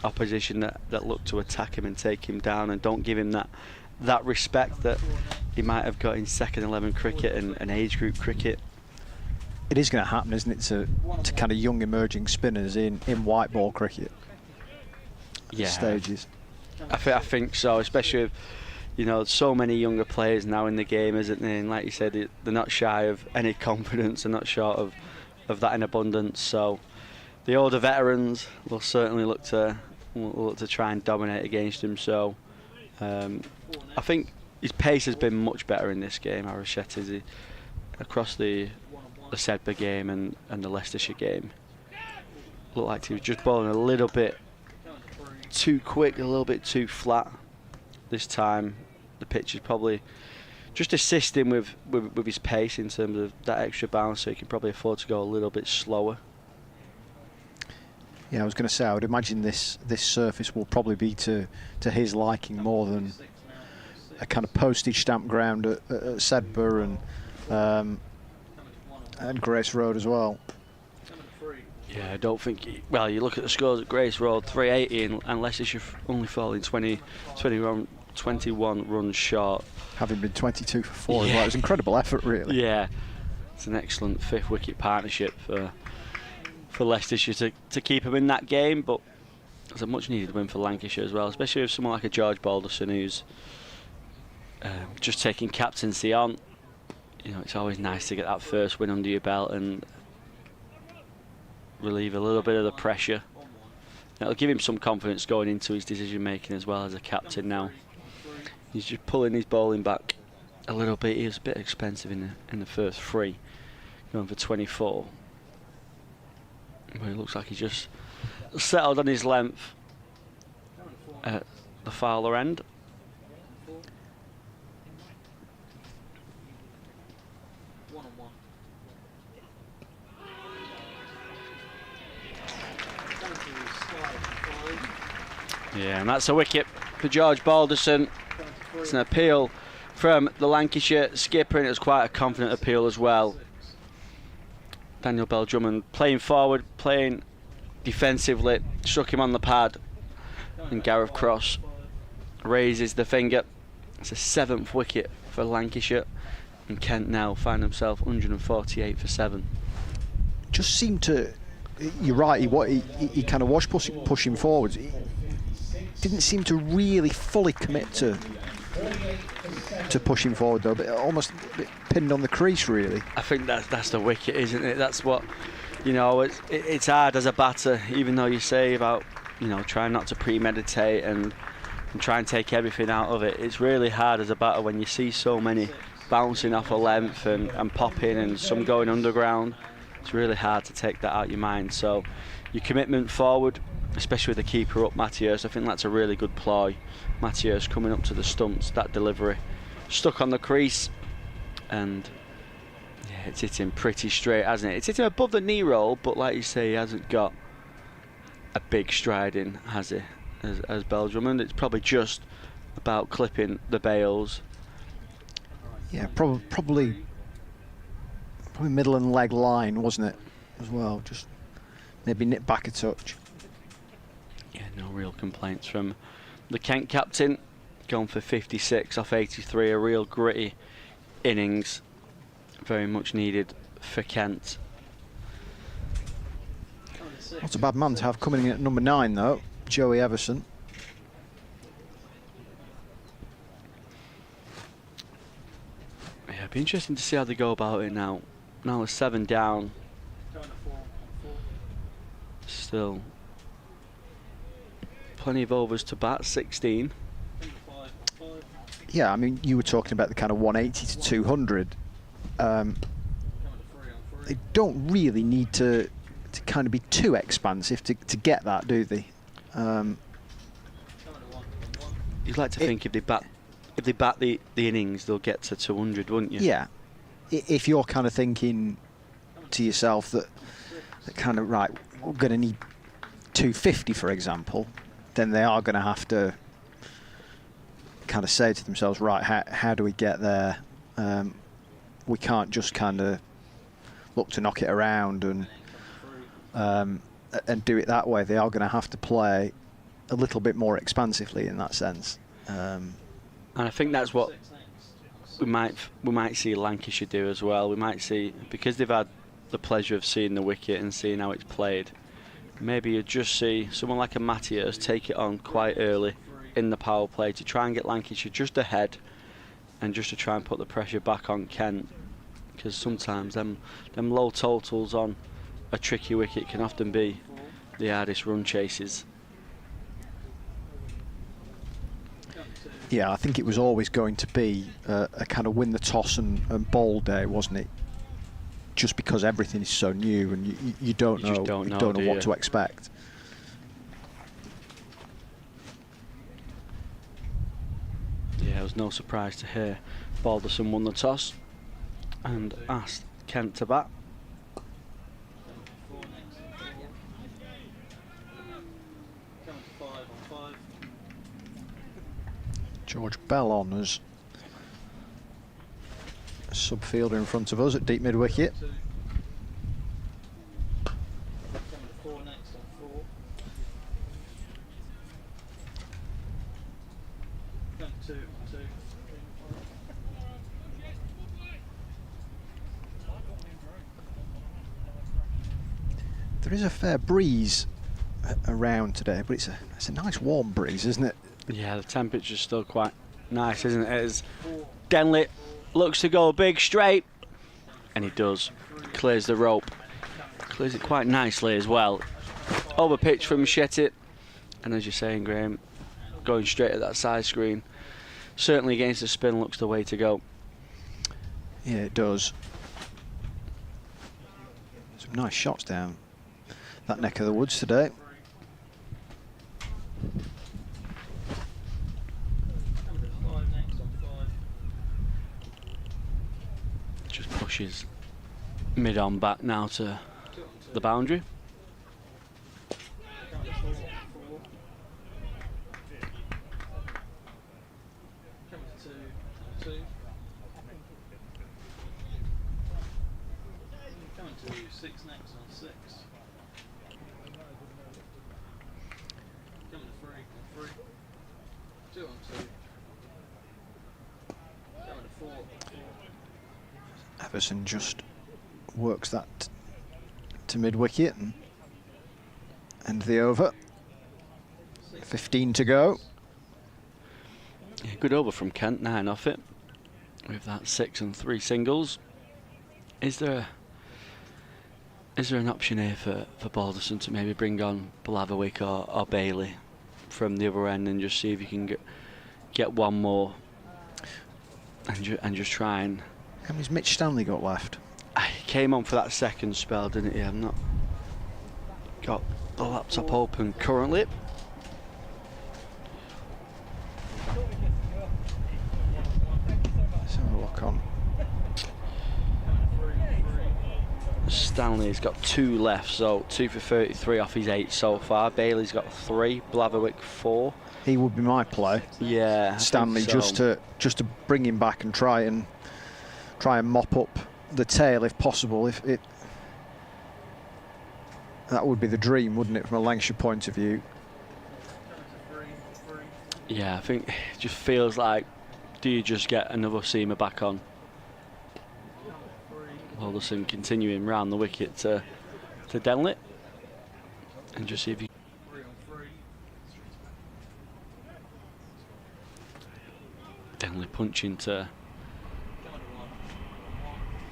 opposition that look to attack him and take him down, and don't give him that respect that he might have got in second 11 cricket and age group cricket. It is going to happen, isn't it, to kind of young emerging spinners in white ball cricket? Yeah, stages. I think so, especially with, you know, so many younger players now in the game, isn't there? And like you said, they're not shy of any confidence and not short of that in abundance. So the older veterans will certainly look to try and dominate against him. So I think his pace has been much better in this game, Arashetti's, across the Sedbergh game and the Leicestershire game. Looked like he was just bowling a little bit too quick, a little bit too flat this time. The pitch is probably just assisting with his pace in terms of that extra bounce, so he can probably afford to go a little bit slower. Yeah, I was going to say, I would imagine this surface will probably be to his liking more than a kind of postage stamp ground at Sedbergh and Grace Road as well. Yeah, I don't think. Well, you look at the scores at Grace Road, 380, and Leicestershire only falling 21 runs short. Having been 22 for 4 as well. It was an incredible effort, really. Yeah, it's an excellent 5th wicket partnership for Leicestershire to keep him in that game, but it's a much needed win for Lancashire as well, especially with someone like a George Balderson who's just taking captaincy on. You know, it's always nice to get that first win under your belt, and relieve a little bit of the pressure. It'll give him some confidence going into his decision making as well as a captain now. He's just pulling his bowling back a little bit. He was a bit expensive in the first 3, going for 24. But it looks like he's just settled on his length at the Fowler end. Yeah, and that's a wicket for George Balderson. It's an appeal from the Lancashire skipper, and it was quite a confident appeal as well. Daniel Bell-Drummond playing forward, playing defensively, struck him on the pad, and Gareth Cross raises the finger. It's a 7th wicket for Lancashire, and Kent now find himself 148 for 7. Just seemed to, you're right, he kind of was pushing forwards. He didn't seem to really fully commit to pushing forward though, but almost a bit pinned on the crease really. I think that's the wicket, isn't it? That's what, you know, it's hard as a batter, even though you say about, you know, trying not to premeditate and try and take everything out of it. It's really hard as a batter when you see so many bouncing off a length and popping and some going underground. It's really hard to take that out of your mind. So your commitment forward, especially with the keeper up, Mathias, I think that's a really good ploy. Mathias coming up to the stumps, that delivery stuck on the crease, and yeah, it's hit him pretty straight, hasn't it? It's hit him above the knee roll, but like you say, he hasn't got a big stride in, has he, as Bell-Drummond? It's probably just about clipping the bails. Yeah, probably middle and leg line, wasn't it, as well? Just maybe nip back a touch. Yeah, no real complaints from the Kent captain. Gone for 56 off 83, a real gritty innings. Very much needed for Kent. Not a bad man to have coming in at number 9 though, Joey Everson. Yeah, it'd be interesting to see how they go about it now. Now they're 7 down. Still plenty of overs to bat, 16. Yeah, I mean, you were talking about the kind of 180 to 200. They don't really need to kind of be too expansive to get that, do they? You'd like to think if they bat the innings, they'll get to 200, wouldn't you? Yeah. If you're kind of thinking to yourself that kind of, right, we're going to need 250, for example, then they are going to have to kind of say to themselves, right, how do we get there? We can't just kind of look to knock it around and do it that way. They are going to have to play a little bit more expansively in that sense. And I think that's what we might see Lancashire do as well. We might see, because they've had the pleasure of seeing the wicket and seeing how it's played, maybe you just see someone like a Mathias take it on quite early in the power play to try and get Lancashire just ahead, and just to try and put the pressure back on Kent, because sometimes them low totals on a tricky wicket can often be the hardest run chases. Yeah, I think it was always going to be a kind of win the toss and bowl day, wasn't it? Just because everything is so new and you don't know what to expect. Yeah, it was no surprise to hear Balderson won the toss and asked Kent to bat. George Bell on as a sub-fielder in front of us at deep mid-wicket. There is a fair breeze around today, but it's a nice warm breeze, isn't it? Yeah, the temperature's still quite nice, isn't it? As Denley looks to go big straight, and he does. Clears the rope Plays it quite nicely as well. Over pitch from Shettit, and as you're saying, Graham, going straight at that side screen. Certainly against the spin looks the way to go. Yeah, it does. Some nice shots down that neck of the woods today. Just pushes mid-on back now to the boundary. Six next on 6. Coming to 3 on 3. 2 on 2. Coming to 4 on 4. Everson just works that to mid-wicket and end the over. 15 to go. Yeah, good over from Kent, 9 off it. With that 6 and 3 singles. Is there an option here for Balderson to maybe bring on Blatherwick or Bailey from the other end and just see if you can get one more and just try and... How many's Mitch Stanley got left? He came on for that second spell, didn't he? I've not got the laptop open currently. Let's have a look on. Stanley's got 2 left, so 2 for 33 off his 8 so far. Bailey's got 3, Blatherwick 4. He would be my play. Yeah, Stanley, so. just to bring him back and try and mop up the tail if possible. If it that would be the dream, wouldn't it, from a Lancashire point of view? Yeah, I think it just feels like, do you just get another seamer back on? Alderson continuing round the wicket to Denley and just see if you Denley punching to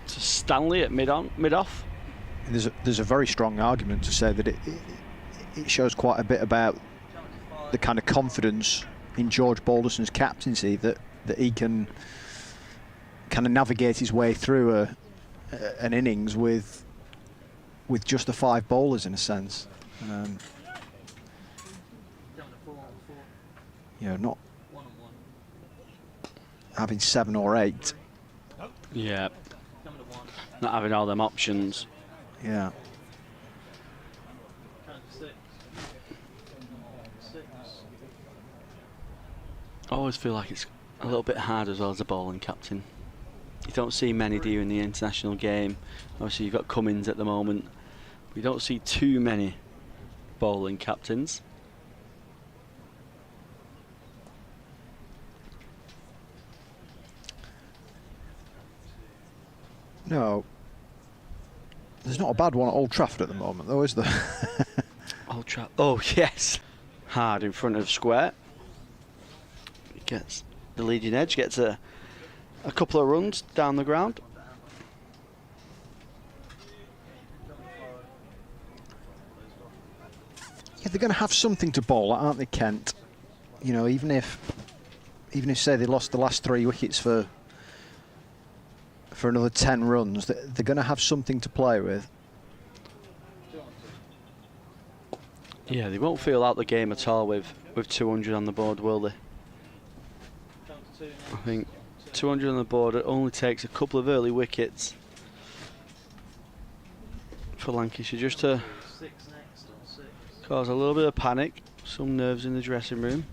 Stanley at mid off. There's a very strong argument to say that it shows quite a bit about the kind of confidence in George Balderson's captaincy that he can kind of navigate his way through an innings with just the 5 bowlers in a sense. You know, not having 7 or 8. Yeah, not having all them options. Yeah. I always feel like it's a little bit hard as well as a bowling captain. You don't see many, do you, in the international game? Obviously you've got Cummins at the moment. We don't see too many bowling captains. No. There's not a bad one at Old Trafford at the moment, though, is there? Old Trafford. Oh, yes. Hard in front of square. He gets the leading edge, gets a couple of runs down the ground. Yeah, they're going to have something to bowl at, aren't they, Kent? You know, even if say they lost the last 3 wickets for another 10 runs, they're going to have something to play with. Yeah, they won't feel out the game at all with 200 on the board, will they? I think 200 on the board, it only takes a couple of early wickets for Lancashire just to cause a little bit of panic, some nerves in the dressing room.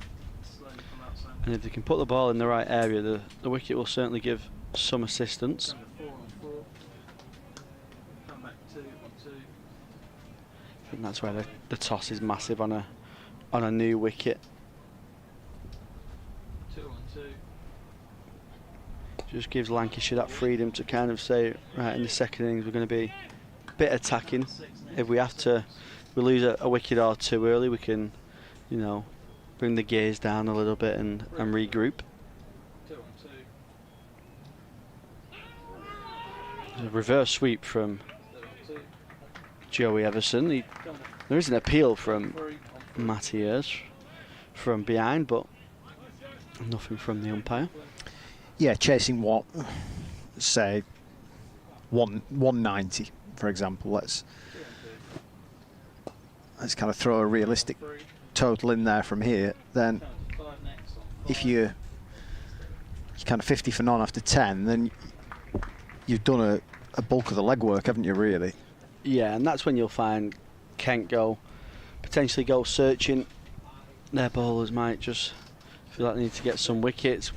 And if they can put the ball in the right area, the wicket will certainly give some assistance. I think that's where the toss is massive on a new wicket. Just gives Lancashire that freedom to kind of say, right, in the second innings we're going to be a bit attacking. If we have to, we lose a wicket or 2 early, we can, you know, bring the gears down a little bit and regroup. A reverse sweep from Joey Everson. There is an appeal from Matthias from behind, but nothing from the umpire. Yeah, chasing what, say, 190, for example. Let's kind of throw a realistic total in there from here. Then, if you're kind of 50 for none after 10, then you've done a bulk of the legwork, haven't you, really? Yeah, and that's when you'll find Kent potentially go searching. Their bowlers might just feel like they need to get some wickets.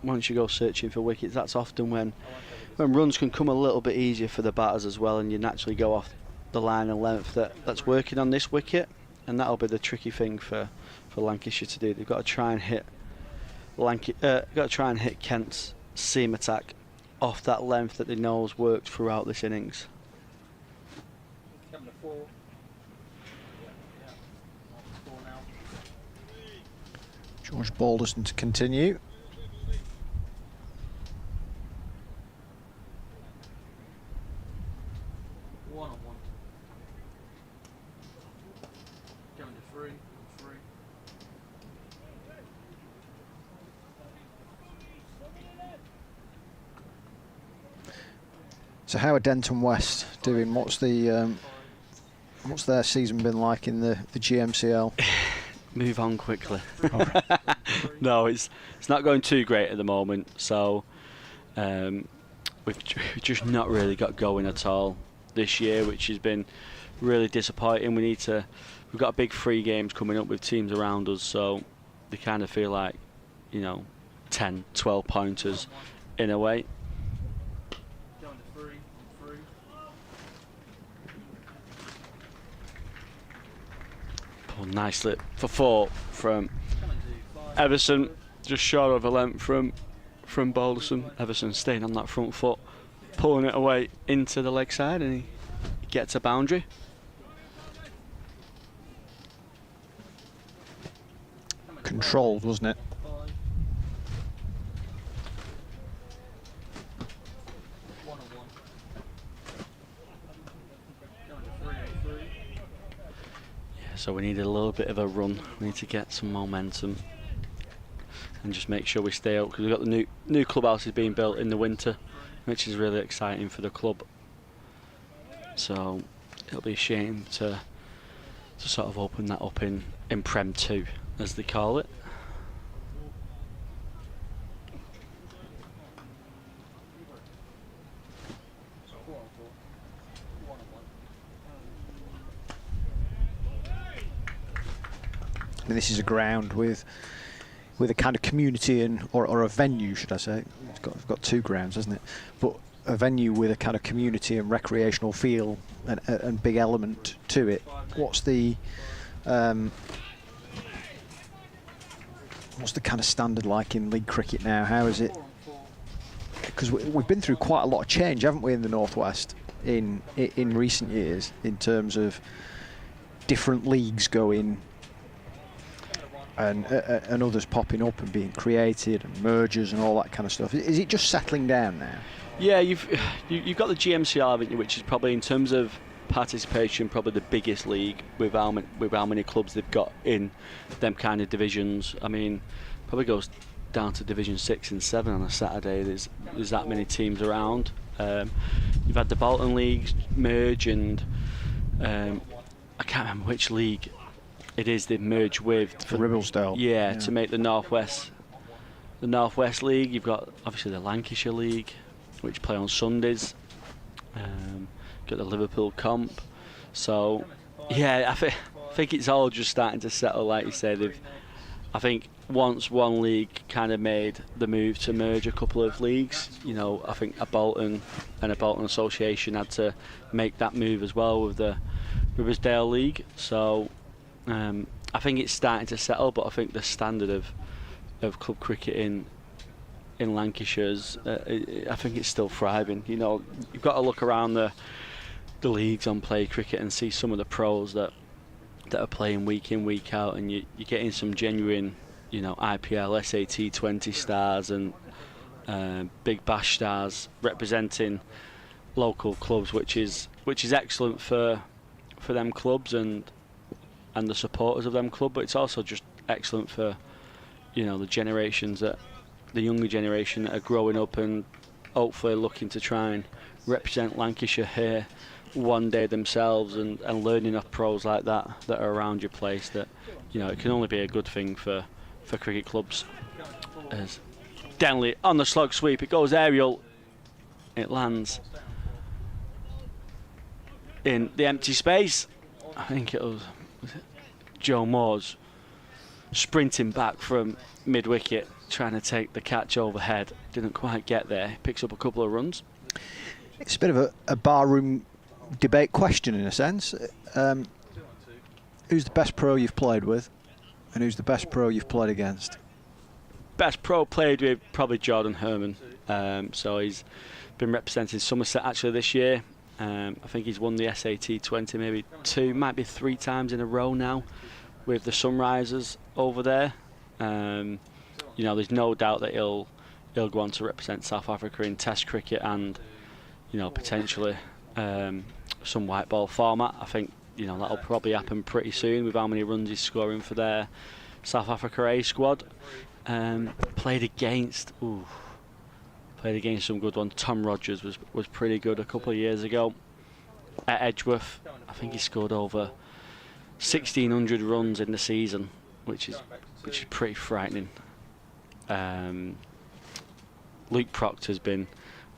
Once you go searching for wickets, that's often when runs can come a little bit easier for the batters as well, and you naturally go off the line and length that's working on this wicket, and that'll be the tricky thing for Lancashire to do. They've got to try and hit Kent's seam attack off that length that they know has worked throughout this innings. George Balderson to continue. So how are Denton West doing? What's their season been like in the GMCL? Move on quickly. No, it's not going too great at the moment. So we've just not really got going at all this year, which has been really disappointing. We've got a big 3 games coming up with teams around us, so they kind of feel like 10, 12 pointers in a way. Nice slip for 4 from Everson, just short of a length from Balderson. Everson staying on that front foot, pulling it away into the leg side, and he gets a boundary. Controlled, wasn't it? So we need a little bit of a run. We need to get some momentum and just make sure we stay up, because we've got the new clubhouse is being built in the winter, which is really exciting for the club. So it'll be a shame to sort of open that up in Prem 2, as they call it. I mean, this is a ground with a kind of community or a venue, should I say? It's got 2 grounds, hasn't it? But a venue with a kind of community and recreational feel and big element to it. What's the kind of standard like in league cricket now? How is it? Because we've been through quite a lot of change, haven't we, in the Northwest in recent years, in terms of different leagues going. And others popping up and being created, and mergers and all that kind of stuff. Is it just settling down now? Yeah, you've got the GMCL, haven't you, which is probably, in terms of participation, probably the biggest league with how many clubs they've got in them kind of divisions. I mean, probably goes down to Division 6 and 7 on a Saturday. There's that many teams around. You've had the Bolton leagues merge, and I can't remember which league it is they've merged with for Ribblesdale. Yeah, to make the Northwest League. You've got obviously the Lancashire League, which play on Sundays. Got the Liverpool Comp. So yeah, I think it's all just starting to settle, like you said. I think once one league kind of made the move to merge a couple of leagues, I think a Bolton and a Bolton Association had to make that move as well with the Ribblesdale League. So I think it's starting to settle, but I think the standard of club cricket in Lancashire's, I think it's still thriving. You've got to look around the leagues on Play Cricket and see some of the pros that are playing week in, week out, and you're getting some genuine, IPL, SAT 20 stars and Big Bash stars representing local clubs, which is excellent for for them clubs and the supporters of them club, but it's also just excellent for, you know, the generations that the younger generation that are growing up and hopefully looking to try and represent Lancashire here one day themselves, and learning off pros like that are around your place. That, you know, it can only be a good thing for cricket clubs. As Denley on the slog sweep, it goes aerial, it lands in the empty space. I think it was it Joe Moore's sprinting back from mid-wicket, trying to take the catch overhead. Didn't quite get there. Picks up a couple of runs. It's a bit of a barroom debate question in a sense. Who's the best pro you've played with, and who's the best pro you've played against? Best pro played with, probably Jordan Herman. So he's been representing Somerset actually this year. I think he's won the SAT 20 maybe 2, might be 3 times in a row now with the Sunrisers over there. You know, there's no doubt that he'll go on to represent South Africa in Test cricket and, you know, potentially some white ball format. I think, you know, that'll probably happen pretty soon with how many runs he's scoring for their South Africa A squad. Played against some good ones. Tom Rogers was pretty good a couple of years ago at Edgeworth. I think he scored over 1,600 runs in the season, which is pretty frightening. Luke Proctor's been.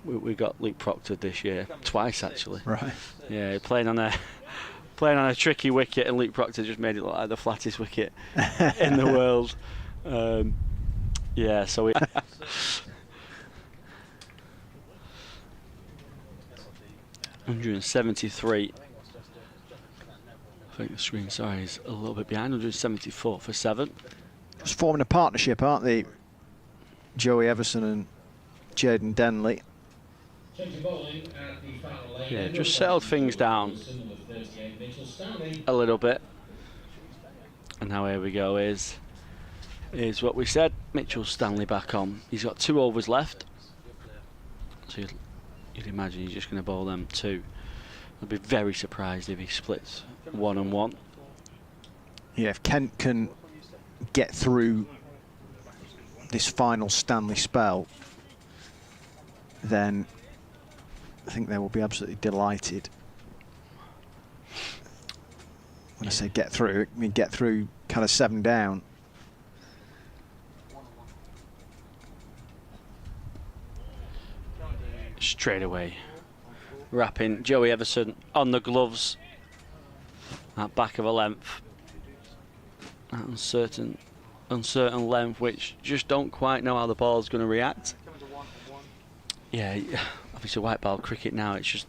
We got Luke Proctor this year twice actually. Right. Yeah, playing on a tricky wicket, and Luke Proctor just made it look like the flattest wicket in the world. Yeah, so we. 173. I think the screen, sorry, is a little bit behind. 174 for 7. Just forming a partnership, aren't they? Joey Everson and Jaden Denley. Yeah, just settled things down a little bit. And now here we go, is what we said. Mitchell Stanley back on. He's got 2 overs left. So you'd imagine he's just going to bowl them 2. I'd be very surprised if he splits 1 and 1. Yeah, if Kent can get through this final Stanley spell, then I think they will be absolutely delighted. When I say get through, I mean get through kind of 7 down. Straight away, wrapping Joey Everson on the gloves at back of a length, that uncertain length, which just don't quite know how the ball's going to react. Yeah, obviously white ball cricket now, it's just,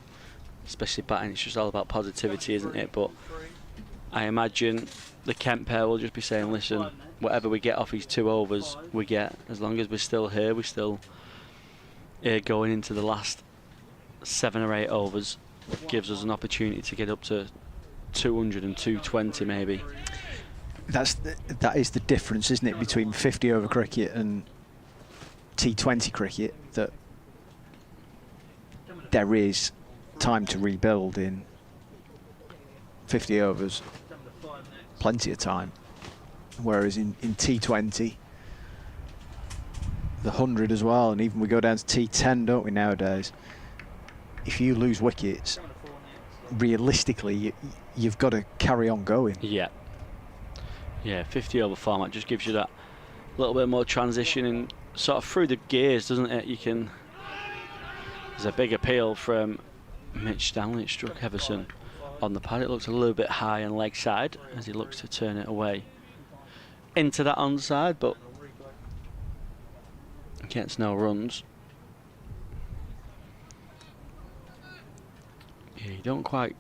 especially batting, it's just all about positivity, isn't it? But I imagine the Kent pair will just be saying, listen, whatever we get off these 2 overs, we get. As long as we're still here, we're still here going into the last 7 or 8 overs. Gives us an opportunity to get up to 200 and 220 maybe. That is the difference, isn't it, between 50 over cricket and T20 cricket, that there is time to rebuild in 50 overs, plenty of time, whereas in T20 the 100 as well, and even we go down to T10, don't we, nowadays? If you lose wickets, realistically you've got to carry on going. Yeah, 50 over format just gives you that little bit more transition and sort of through the gears, doesn't it? You can. There's a big appeal from Mitch Stanley. It struck Everson on the pad. It looks a little bit high on leg side as he looks to turn it away into that onside, but gets no runs. Yeah, you don't quite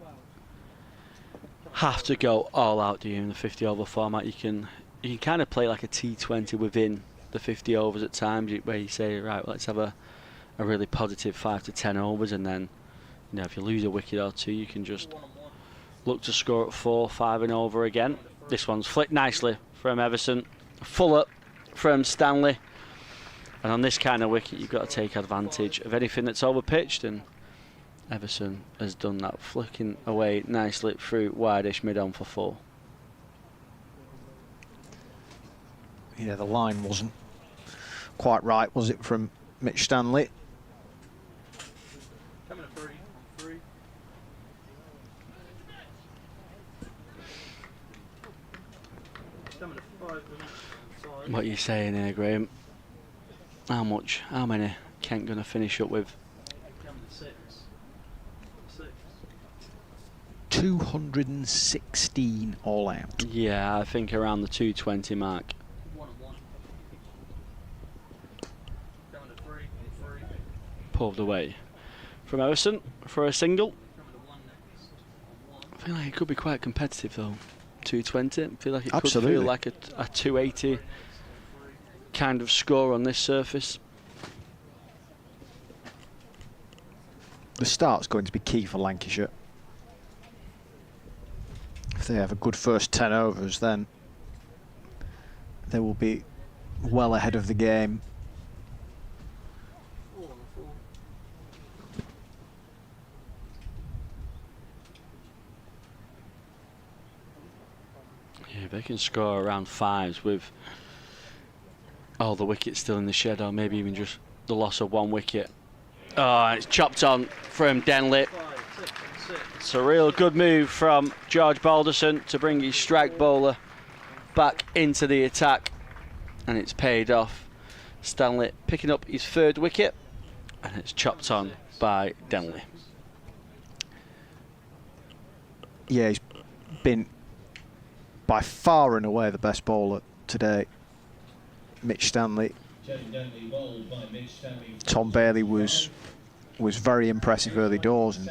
have to go all out, do you, in the 50 over format? You can kind of play like a T20 within the 50 overs at times, where you say, right, well, let's have a really positive 5 to 10 overs, and then, you know, if you lose a wicket or 2, you can just look to score at 4, 5 and over again. This one's flicked nicely from Everson, full up from Stanley, and on this kind of wicket you've got to take advantage of anything that's over pitched, and Everson has done that, flicking away nicely through wide-ish mid-on for 4. Yeah, the line wasn't quite right, was it, from Mitch Stanley? Coming to 3 on 3. Coming to 5 minutes on 5. What are you saying here, Graham? How many Kent going to finish up with? Coming to 6. 6. 216 all out. Yeah, I think around the 220 mark. 1 and 1. Coming to 3 on 3. Pulled away from Everson for a single. Coming to 1 next on 1. I feel like it could be quite competitive though. 220. I feel like it Absolutely. could feel like a 280 kind of score on this surface. The start's going to be key for Lancashire. If they have a good first 10 overs, then they will be well ahead of the game. 4 on 4. Yeah, they can score around 5s with all the wickets still in the shed, or maybe even just the loss of 1 wicket. Oh, it's chopped on from Denley. 5, 6 and 6. It's a real good move from George Balderson to bring his strike bowler back into the attack, and it's paid off. Stanley picking up his 3rd wicket, and it's chopped on by Denley. Yeah, he's been by far and away the best bowler today. Mitch Stanley. Tom Bailey was very impressive early doors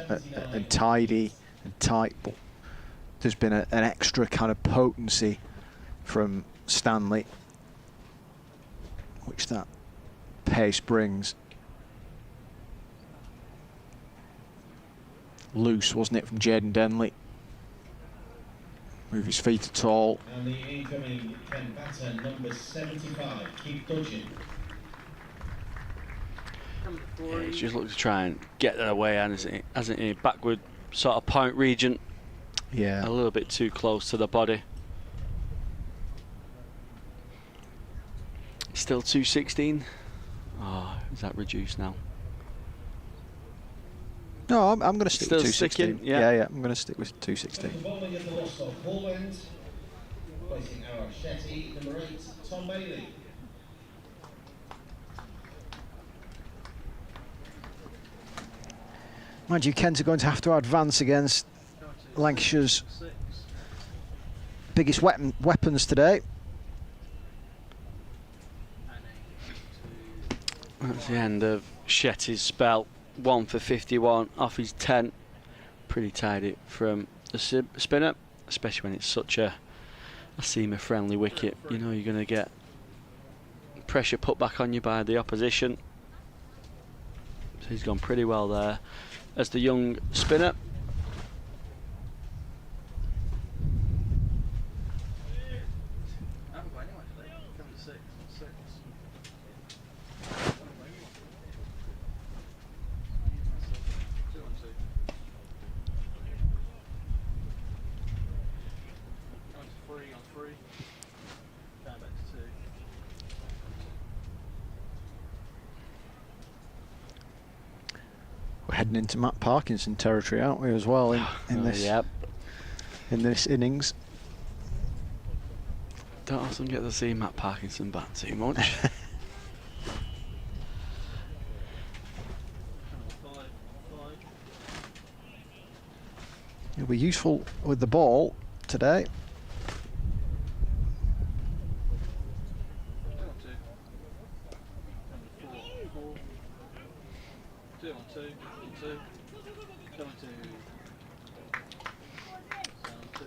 and tidy and tight, but there's been an extra kind of potency from Stanley, which that pace brings. Loose, wasn't it, from Jaden Denley? Move his feet at all. And the incoming Ken batter, number 75, Keith Dudgeon. Coming to Yeah, 3. he's just looked to try and get that away, hasn't he? Backward sort of point region, Yeah. a little bit too close to the body. Still 216. Oh, is that reduced now? No, I'm going to stick Still with 216. sticking, yeah. I'm going to stick with 216. The bowling of the loss of Hallland, placing our Shetty, number 8, Tom Bailey. Mind you, Kent are going to have to advance against Coming to Lancashire's 6. biggest weapons today. And That's the end of Shetty's spell. 1 for 51 off his 10. Pretty tidy from the spinner, especially when it's such a seamer friendly wicket. You know you're going to get pressure put back on you by the opposition. So he's gone pretty well there as the young spinner. I haven't got anyone today. Coming to 6 on 6. Two on 2. Coming to 3 on 3. Going back to 2. We're heading into Matt Parkinson territory, aren't we, as well, in this Yep. in this innings. Don't often get to see Matt Parkinson bat too much. Coming to 5 on 5. He'll be useful with the ball today. 2 on 2. Coming to 4 on 4. 2 on 2. 2. Coming to 7 on 2.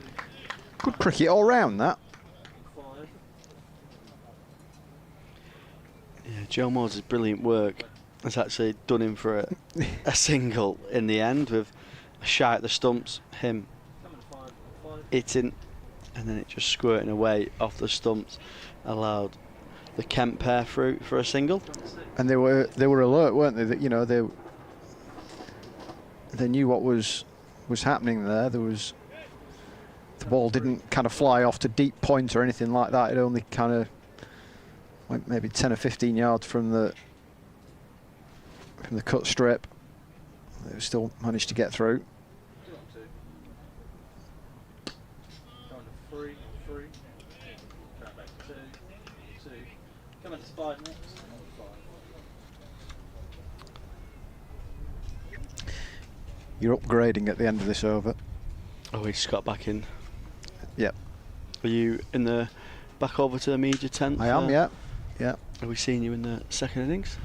Good cricket all round, that. 5. Yeah, Joe Moore's brilliant work has actually done him for a single in the end, with a shot at the stumps, him Coming to 5 on 5. hitting, and then it just squirting away off the stumps, allowed the Kent pair through for a single. Coming to 6. And they were alert, weren't they? That, you know, they knew what was happening there. The ball didn't kind of fly off to deep point or anything like that. It only kind of went maybe 10 or 15 yards from the cut strip. They still managed to get through. 3, 3. Back to 2, 2. Coming to 5 next. You're upgrading at the end of this over. Oh, he's got back in. Yep. Are you in the back over to the media tent? I am, yeah. Yeah. Are we seeing you in the second innings?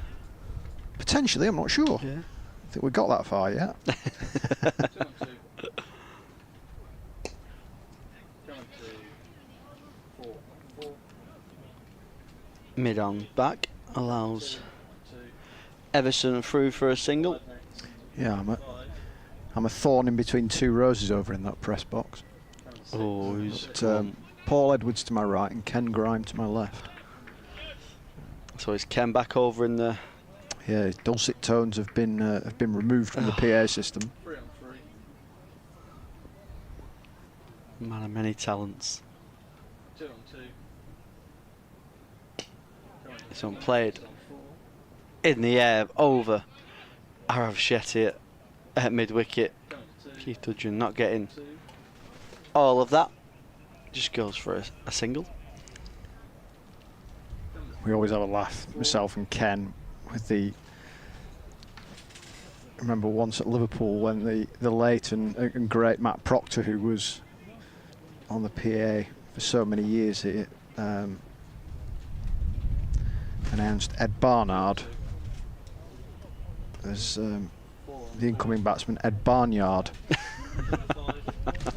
Potentially, I'm not sure. Yeah. I think we got that far yet. Mid on back allows Everson through for a single. Yeah, I'm a thorn in between two roses over in that press box. Oh, who's But, Paul Edwards to my right and Ken Grime to my left. so is Ken back over in the? Yeah, his dulcet tones have been removed from the PA system. 3 on 3. Man of many talents. 2 on 2. This one played in the air over Arav Shetty at mid wicket. Keith Dudgeon not getting all of that. Just goes for a single. We always have a laugh, myself and Ken, with the. I remember once at Liverpool when the late and great Matt Proctor, who was on the PA for so many years here, announced Ed Barnard as the incoming batsman Ed Barnyard.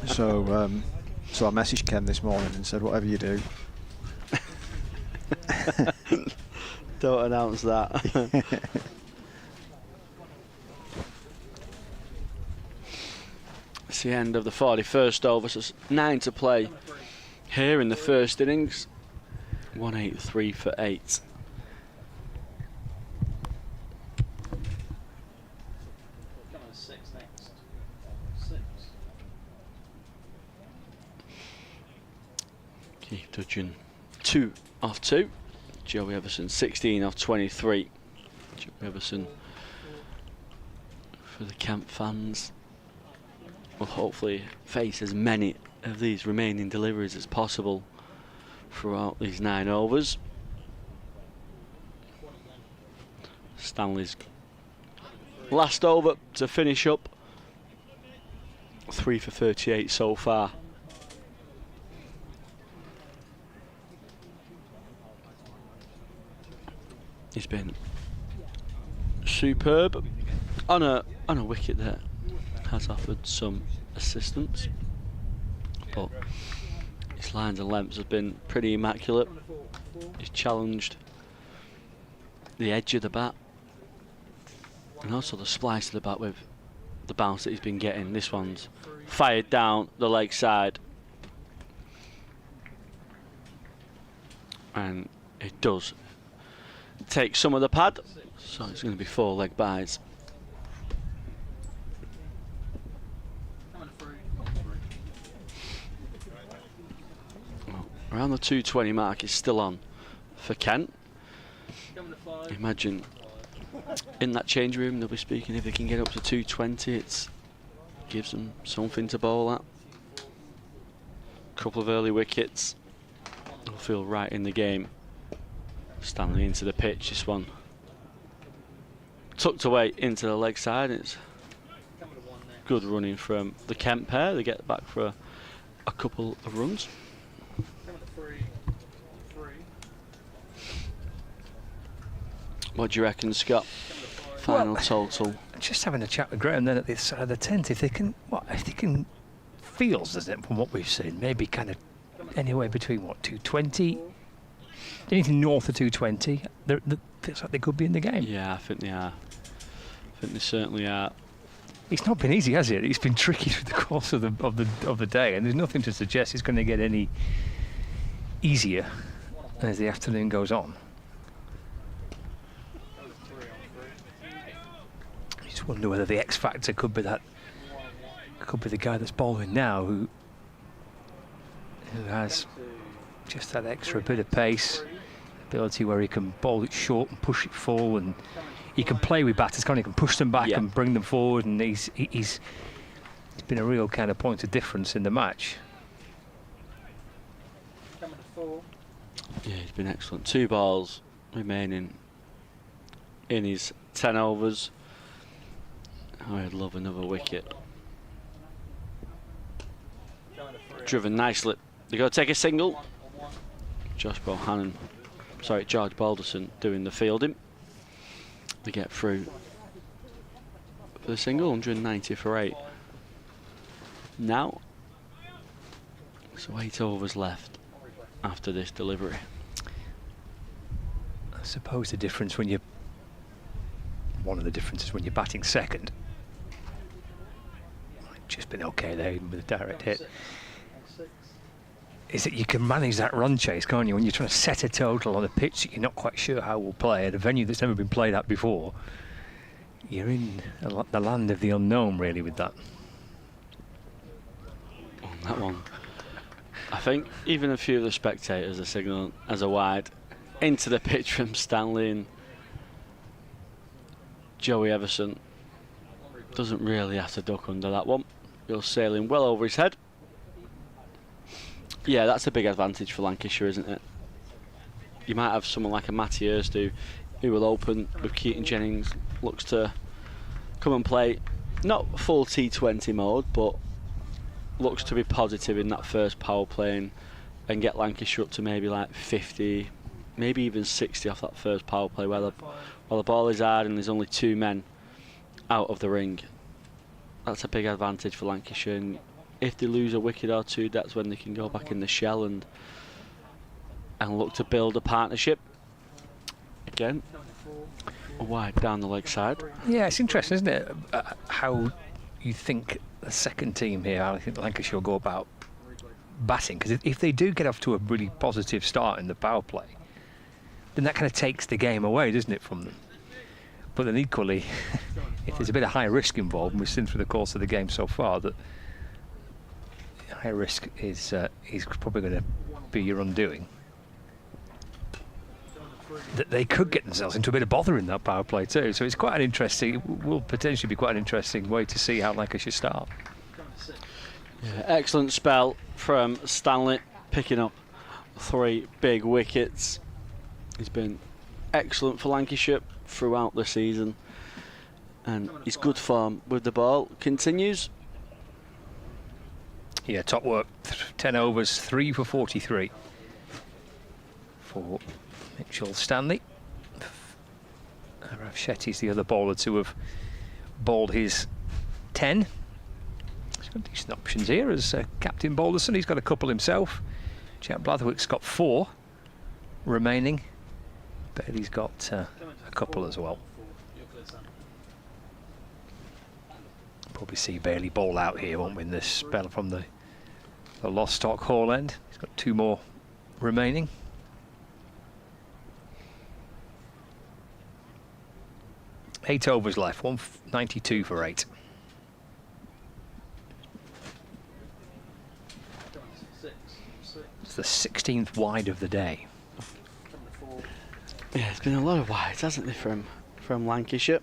So I messaged Ken this morning and said, whatever you do. Don't announce that. It's the end of the 41st over, so it's 9 to play here in the first innings. 183 for 8. Coming to 6 next. 6. Keith Dudgeon 2 off 2. Joey Everson 16 off 23. Joey Everson, for the camp fans, will hopefully face as many of these remaining deliveries as possible throughout these 9 overs. Stanley's last over to finish up. 3 for 38 so far. He's been superb on a wicket that has offered some assistance, but his lines and lengths have been pretty immaculate. He's challenged the edge of the bat and also the splice of the bat with the bounce that he's been getting. This one's fired down the leg side, and it does take some of the pad, so it's going to be 4 leg byes. Well, around the 220 mark is still on for Kent. Imagine in that change room they'll be speaking, if they can get up to 220, it gives them something to bowl at. Couple of early wickets, they'll feel right in the game. Stanley into the pitch, this one tucked away into the leg side. It's good running from the Kent pair. They get back for a couple of runs. What do you reckon, Scott? Final total. Just having a chat with Graham then at the side of the tent, if they can feels, doesn't it, from what we've seen, maybe kind of anywhere between 220, anything north of 220, feels like they could be in the game. Yeah, I think they are. I think they certainly are. It's not been easy, has it? It's been tricky through the course of the day, and there's nothing to suggest it's going to get any easier as the afternoon goes on. He's just wonder whether the X factor could be that. Could be the guy that's bowling now, who has just that extra bit of pace, ability where he can bowl it short and push it forward, and he can play with batters, can't he? He can push them back and bring them forward, and he's been a real kind of point of difference in the match. Coming to 4. Yeah, he's been excellent. 2 balls remaining in his 10 overs. I'd love another wicket. Driven nicely. They're going to take a single. George Balderson doing the fielding. They get through for the single, 190 for 8. Now, so 8 overs left after this delivery. I suppose the difference when one of the differences when you're batting second, just been okay there even with a direct hit, is that you can manage that run chase, can't you? When you're trying to set a total on a pitch that you're not quite sure how will play at a venue that's never been played at before, you're in the land of the unknown, really, with that. On that one, I think even a few of the spectators are signaling as a wide into the pitch from Stanley, and Joey Everson doesn't really have to duck under that one. You're sailing well over his head. Yeah, that's a big advantage for Lancashire, isn't it? You might have someone like a Matty Erstu who will open with Keaton Jennings, looks to come and play, not full T20 mode, but looks to be positive in that first power play and get Lancashire up to maybe like 50, maybe even 60 off that first power play while the ball is hard and there's only 2 men out of the ring. That's a big advantage for Lancashire, and if they lose a wicket or 2, that's when they can go back in the shell and look to build a partnership. Again, a wide down the leg side. Yeah, it's interesting, isn't it? How you think the second team here, I think Lancashire will go about batting, because if they do get off to a really positive start in the power play, then that kind of takes the game away, doesn't it, from them? But then equally, if there's a bit of high risk involved, and we've seen through the course of the game so far that high risk is probably going to be your undoing, that they could get themselves into a bit of bother in that power play too. So it's quite an interesting, will potentially be quite an interesting way to see how Lancashire start. Yeah, excellent spell from Stanley, picking up 3 big wickets. He's been excellent for Lancashire throughout the season, and his good form with the ball continues. Yeah, top work. 10 overs, 3 for 43 for Mitchell Stanley. Rav Shetty's the other bowler to have bowled his 10. He's got decent options here as Captain Balderson. He's got a couple himself. Jack Blatherwick's got 4 remaining. Bailey's got a couple as well. Probably see Bailey bowl out here, won't we, in this spell from the Lostock Hall end. He's got 2 more remaining. Eight overs left, 192 for 8. It's the 16th wide of the day. Yeah, it's been a lot of wides, hasn't it, from Lancashire.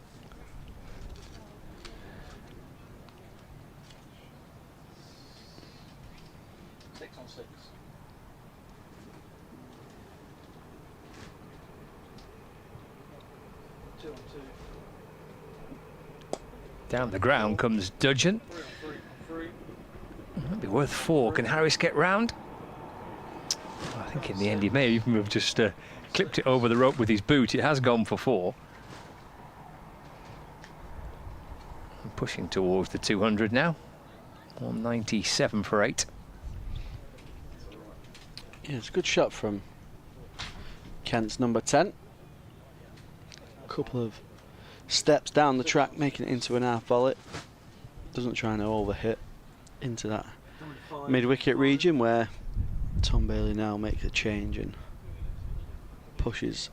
Down the ground comes Dudgeon. That'd be worth 4. Can Harris get round? I think in the end he may even have just clipped it over the rope with his boot. It has gone for 4. Pushing towards the 200 now. 197 for 8. Yeah, it's a good shot from Kent's number 10. Couple of steps down the track, making it into an half volley. Doesn't try and overhit into that mid-wicket region where Tom Bailey now makes a change and pushes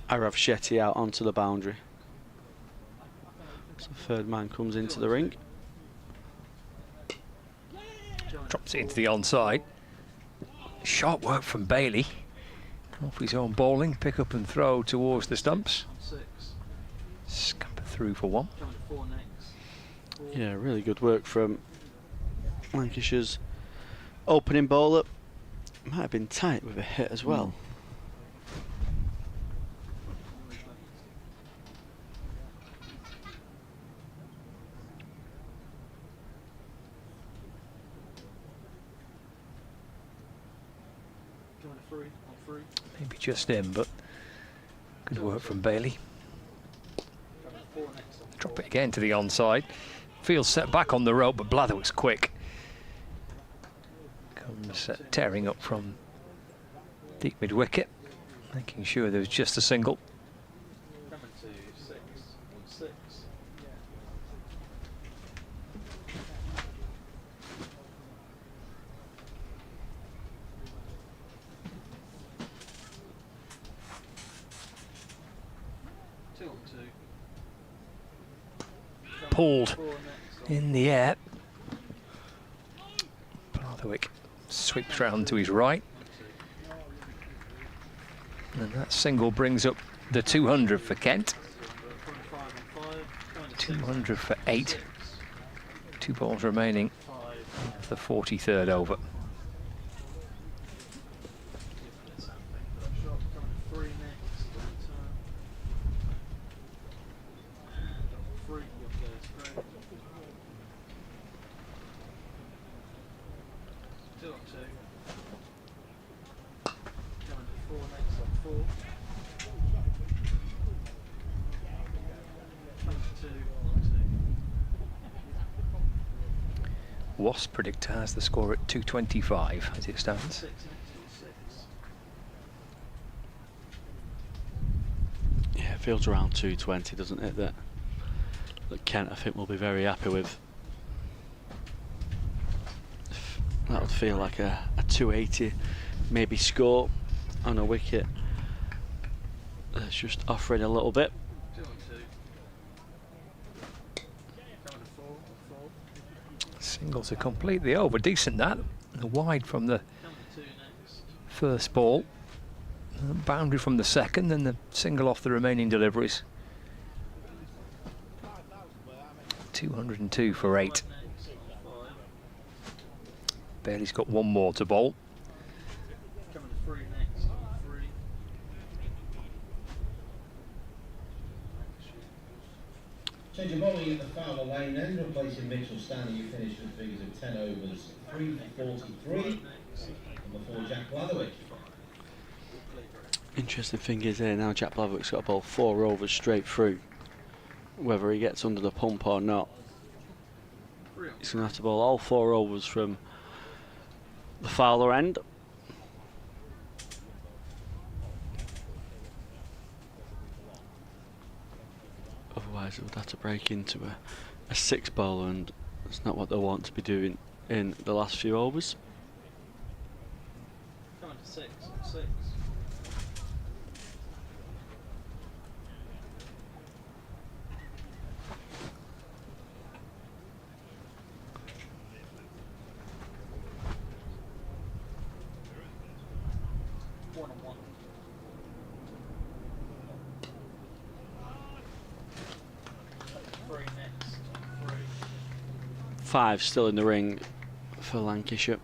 Arav Shetty out onto the boundary. So the third man comes into the ring. Drops it into the onside. Sharp work from Bailey. Off his own bowling, pick up and throw towards the stumps. On 6. Scamper through for 1. Coming to 4 next. 4. Yeah, really good work from Lancashire's opening bowler. Might have been tight with a hit as well. Coming to 3. On 3. Maybe just in, but good work from Bailey. Coming to 4 next. On Drop 4. it again to the onside. Feels set back on the rope, but Blatherwick's quick. Comes tearing up from deep mid wicket, making sure there was just a single. Coming to 6. On 6. 2 on 2. Pulled 4 next. On in the air. Blatherwick sweeps round to his right. And that single brings up the 200 for Kent. 5 on 5. Coming to 6. 200 for 8. 2 balls remaining 5. of the 43rd over. Shot coming to 3 next. And on 3 goes straight. 2 on 2. Coming to 4 next on 4. Coming to 2 on 2. Wasp predictor has the score at 225 as it stands. 6 next on 6. Yeah, it feels around 220, doesn't it? That Kent, I think, will be very happy with. That would feel like a 280 maybe score on a wicket. That's just offering a little bit. 2 on 2. Coming to 4 on 4. Singles to complete the over. Decent that. Wide from the Coming to 2 next. first ball. Boundary from the second, then the single off the remaining deliveries. 202 for 8. 5 next on 5. Bailey's got 1 more to bowl. Coming to 3 next on 3. Change of bowling at the Fowler Lane then, replacing Mitchell Stanley, who finished with figures of 10 overs, 3 for 43. Number 4, Jack Blatherwick. Interesting thing is here now, Jack Blatherwick's got a ball 4 overs straight through. Whether he gets under the pump or not, he's going to have to bowl all 4 overs from the Fowler end. Otherwise, it would have to break into a 6 bowler, and that's not what they want to be doing in the last few overs. Coming to 6 on 6. One on 1. 3 next on 3. 5 still in the ring for Lancashire.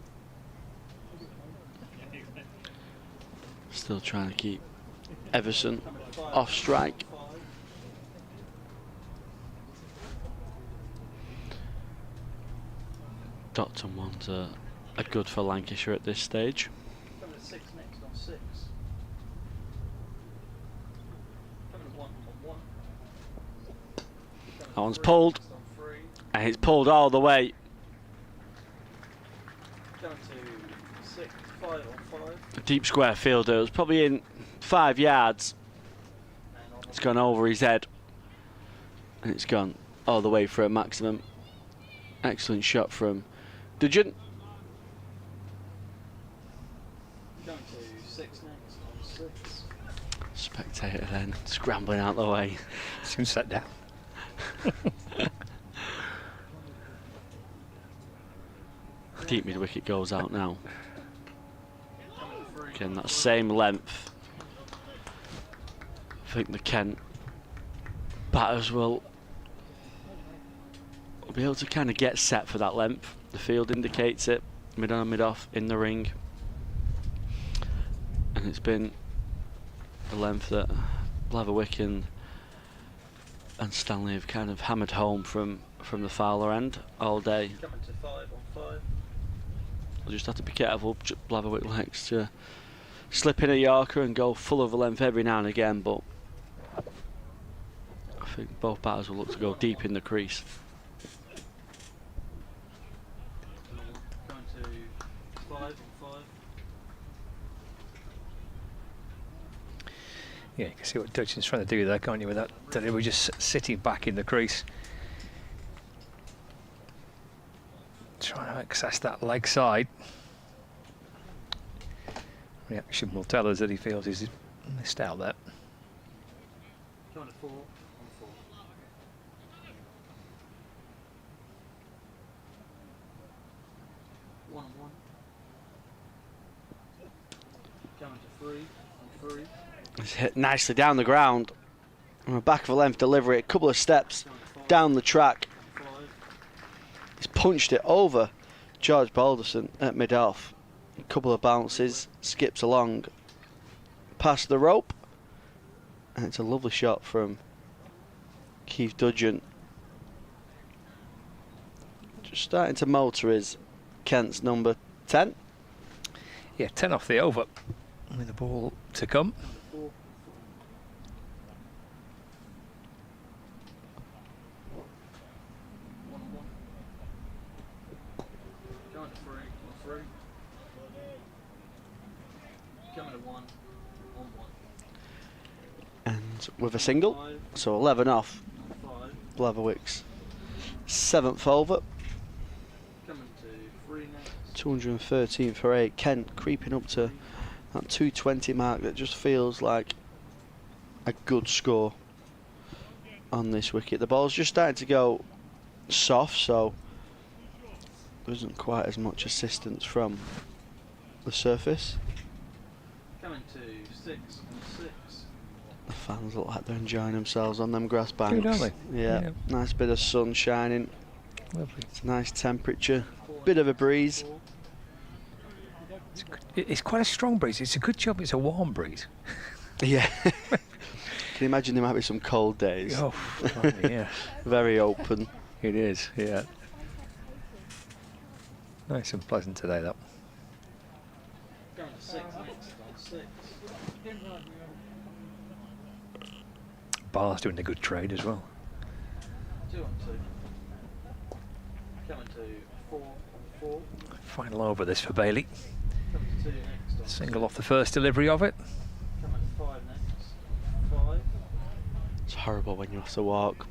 Still trying to keep Everson Coming to 5 off strike. 5. Dotton ones are good for Lancashire at this stage. Coming to 6 next on 6. Coming to 1 on 1. That one's pulled, On 3. and it's pulled all the way. Coming to 6, 5 on 5. A deep square fielder. It was probably in 5 yards. And on It's gone over his head, and it's gone all the way for a maximum. Excellent shot from Duggan. Going to 6 next on 6. Spectator then scrambling out the way. Soon set down. Deep mid wicket goes out now. Again, that same length. I think the Kent batters will be able to kind of get set for that length. The field indicates it, mid on, mid off, in the ring. And it's been the length that Blatherwick and Stanley have kind of hammered home from the Fowler end all day. Coming to 5 on 5. We'll just have to be careful. Blatherwick likes to slip in a Yorker and go full of a length every now and again, but I think both batters will look to go deep in the crease. Going to 5 on 5. Yeah, you can see what Dutchin's trying to do there, can't you, with that delivery, just sitting back in the crease. Trying to access that leg side. Reaction will tell us that he feels he's missed out there. Going to 4 on 4. One on 1. Coming to 3 on 3. It's hit nicely down the ground. On a back of a length delivery, a couple of steps down the track. 5. He's punched it over George Balderson at mid-off. A couple of bounces, skips along past the rope. And it's a lovely shot from Keith Dudgeon. Just starting to motor is Kent's number 10. Yeah, 10 off the over with the ball to come. 4. 1 on 1. Going to 3 on 3. Coming to 1 on 1. And with a single, 5 so 11 off on 5. Blatherwick's 7th over. Coming to 3 next. 213 for 8. Kent creeping up to that 220 mark. That just feels like a good score on this wicket. The ball's just starting to go soft, so there isn't quite as much assistance from the surface. Coming to 6 on 6. The fans look like they're enjoying themselves on them grass banks. don't they? Yeah, Yeah. nice bit of sun shining. Lovely. It's a nice temperature. Bit of a breeze. 4. It's quite a strong breeze. It's a good job it's a warm breeze. Yeah. Can you imagine there might be some cold days? Oh, blimey, yeah. Very open. It is, yeah. Nice and pleasant today, that. Going to 6 next on 6. Bar's doing a good trade as well. 2 on 2. Coming to 4 on 4. Final over this for Bailey. Coming to 2 next on Single off the first delivery of it. Coming to 5 next on 5. It's horrible when you have to walk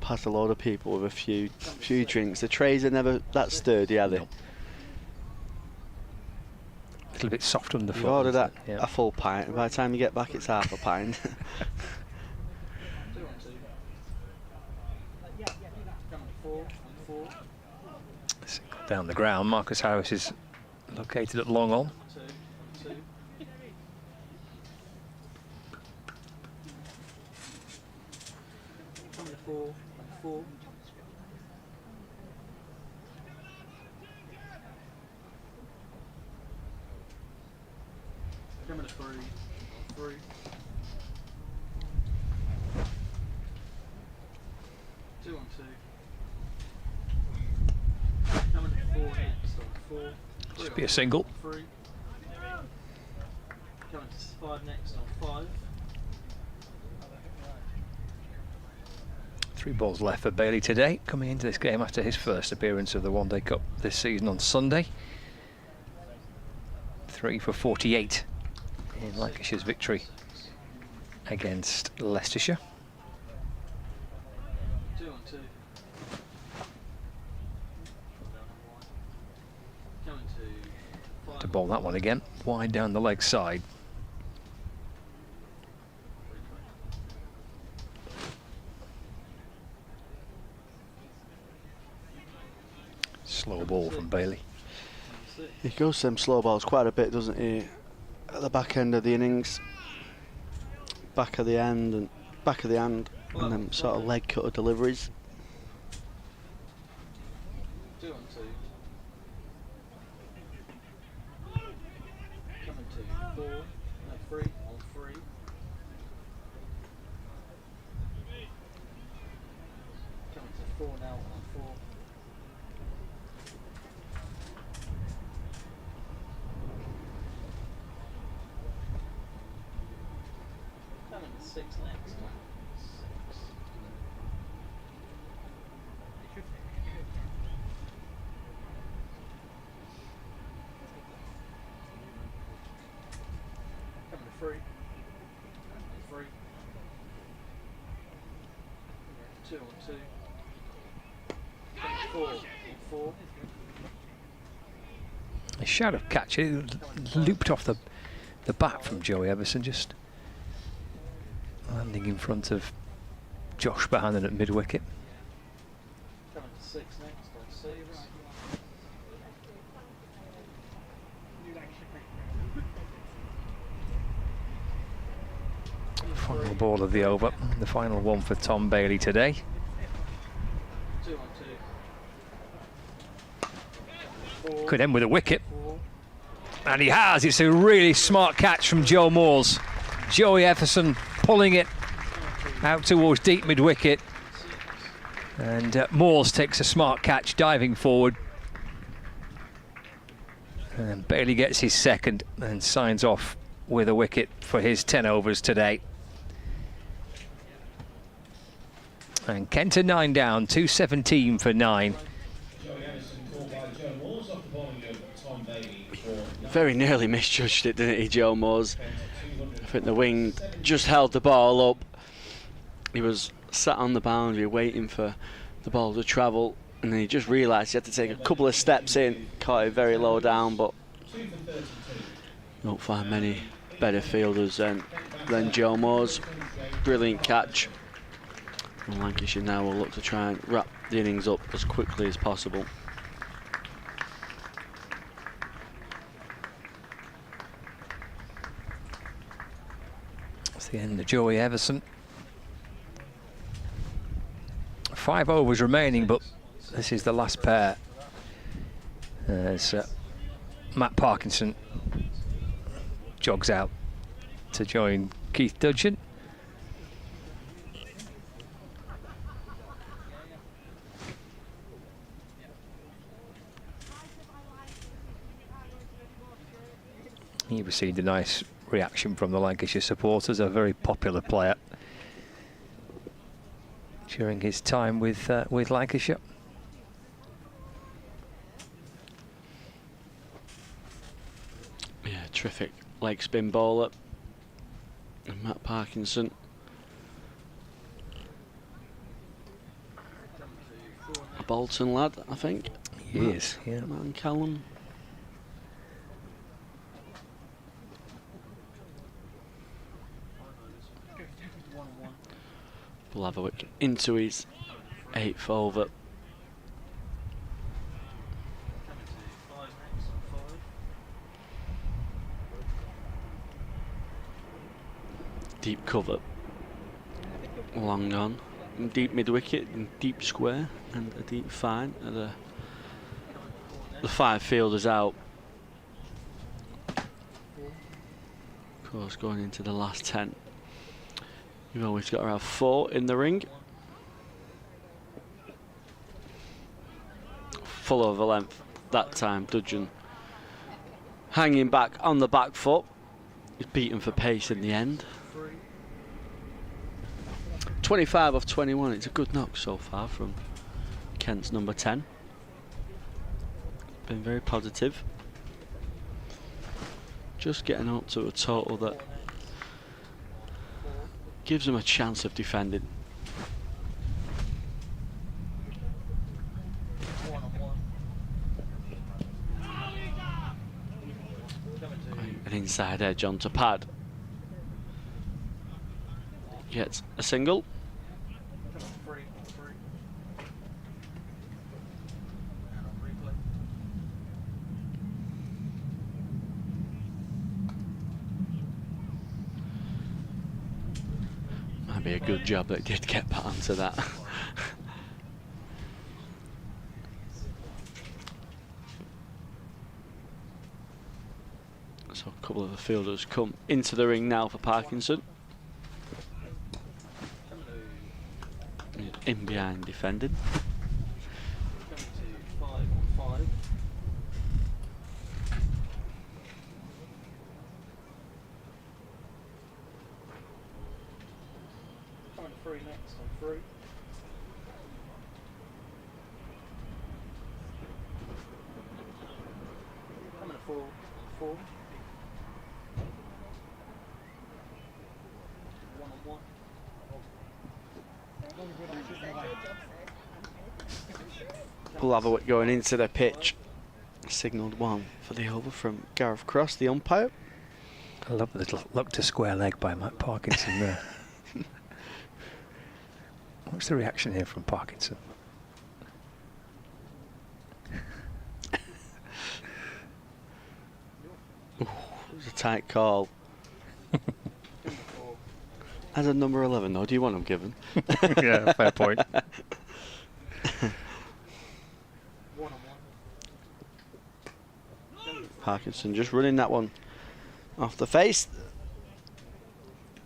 past a load of people with a few drinks. The trays are never that sturdy, are they? No. A little bit soft underfoot. You order that isn't it? Yeah. a full pint, and by the time you get back, it's half a pint. 2 on 2. Coming to 4 on 4. Single down the ground. Marcus Harris is located at long on. 2 on 2. Coming to 4 on 4. Coming to 3 on 3. Two on 2. Coming to 4 next on 4. Should be a single. 3. Coming to 5 next on 5. 3 balls left for Bailey today, coming into this game after his first appearance of the One Day Cup this season on Sunday. 3 for 48 in Lancashire's victory against Leicestershire. 2 on 2. Coming to 5. To bowl that one again, wide down the leg side. slow ball from Bailey. He goes to them slow balls quite a bit, doesn't he? At the back end of the innings, back of the hand, and then sort of leg cutter deliveries. 2 on 2. Coming to 4. No, 3 on 3. Coming to 4 now on 4. Coming to 6 next. 6. Coming to 3. 3. 2 on 2. Coming to 4 on 4. A shout of catch. It looped off the bat from Joey Everson, just landing in front of Josh Bohannon at mid-wicket. Coming to 6 next on 6. Final ball of the over, the final one for Tom Bailey today. 2 on 2. 4. Could end with a wicket, 4. and he has. It's a really smart catch from Joe Moores. Joey Everson pulling it out towards deep mid-wicket, and Moores takes a smart catch, diving forward. And then Bailey gets his second and signs off with a wicket for his 10 overs today. And Kenton 9 down, 217 for 9. Joey Anderson called by Joe Moores off the bowling of Tom Bailey for Very nearly misjudged it, didn't he, Joe Moores? I think the wing just held the ball up. He was sat on the boundary waiting for the ball to travel, and then he just realised he had to take a couple of steps in, caught it very low down, but 2 for 32. don't find many better fielders than Joe Moores. Brilliant catch. And Lancashire now will look to try and wrap the innings up as quickly as possible. That's the end of Joey Everson. 5 overs remaining, but this is the last pair. As Matt Parkinson jogs out to join Keith Dudgeon. He received a nice reaction from the Lancashire supporters, a very popular player during his time with Lancashire. Yeah, terrific leg spin bowler. And Matt Parkinson. A Bolton lad, I think. He is, yeah. Man Callum. Blavovic into his 8th over. Deep cover. Long on. Deep mid-wicket, and deep square, and a deep fine. And the 5 fielders out. Of course, going into the last 10. You've always got to have 4 in the ring. Full over length that time, Dudgeon. Hanging back on the back foot. He's beaten for pace in the end. 25 off 21. It's a good knock so far from Kent's number 10. Been very positive. Just getting up to a total that gives them a chance of defending. An inside edge onto pad. Gets a single. might be a good job that did get back onto that. So a couple of the fielders come into the ring now for Parkinson. In behind defending. Coming to 5 on 5. Coming to 3 next on 3. Coming to 4 on 4. 1 on 1. Blatherwick going into the pitch. Signalled 1 for the over from Gareth Cross, the umpire. I love the little look to square leg by Matt Parkinson there. What's the reaction here from Parkinson? It was a tight call. As a number 11 though, do you want him given? Yeah, fair point. 1 on 1. Parkinson just running that one off the face.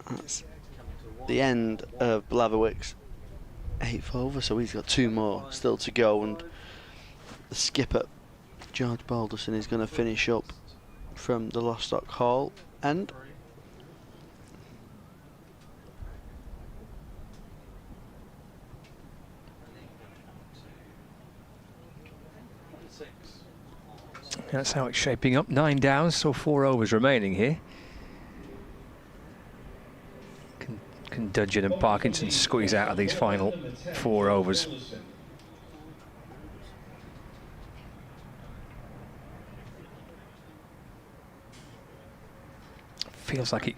That's the end of Blatherwick's 8th over, so he's got 2 more still to go, and the skipper George Balderson is going to finish up from the Lostock Hall end. That's how it's shaping up. 9 down, so 4 overs remaining here. Can Dudgeon and Parkinson squeeze out of these final 4 overs? Feels like it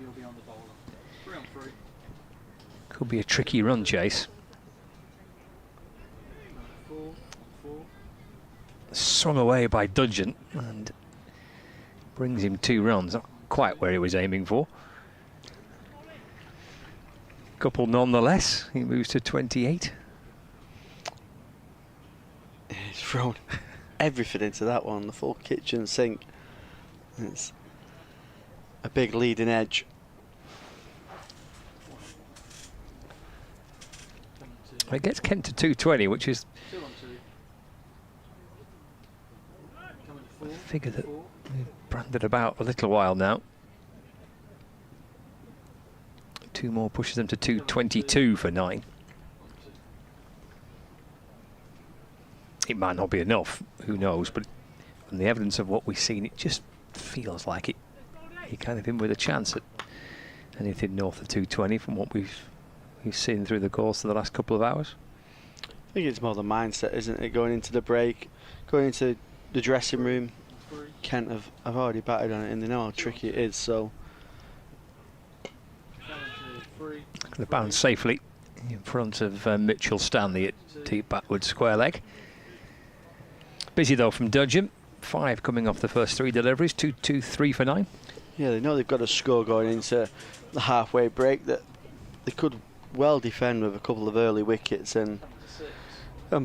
could be a tricky run chase. Swung away by Dudgeon and brings him 2 runs. Not quite where he was aiming for. Couple nonetheless. He moves to 28. He's thrown everything into that one, the full kitchen sink. It's a big leading edge. It gets Kent to 220, which is a figure that we've branded about a little while now. 2 more pushes them to 222 for 9. It might not be enough, who knows, but from the evidence of what we've seen, it just feels like it. You're kind of in with a chance at anything north of 220 from what we've seen through the course of the last couple of hours. I think it's more the mindset, isn't it? Going into the break, going into the dressing room. Kent have already batted on it and they know how tricky it is, so the bounce safely in front of Mitchell Stanley at deep backward square leg. Busy though from Dudgeon. 5 coming off the first 3 deliveries. 2-2-3 for 9. yeah, they know they've got a score going into the halfway break that they could well defend with a couple of early wickets and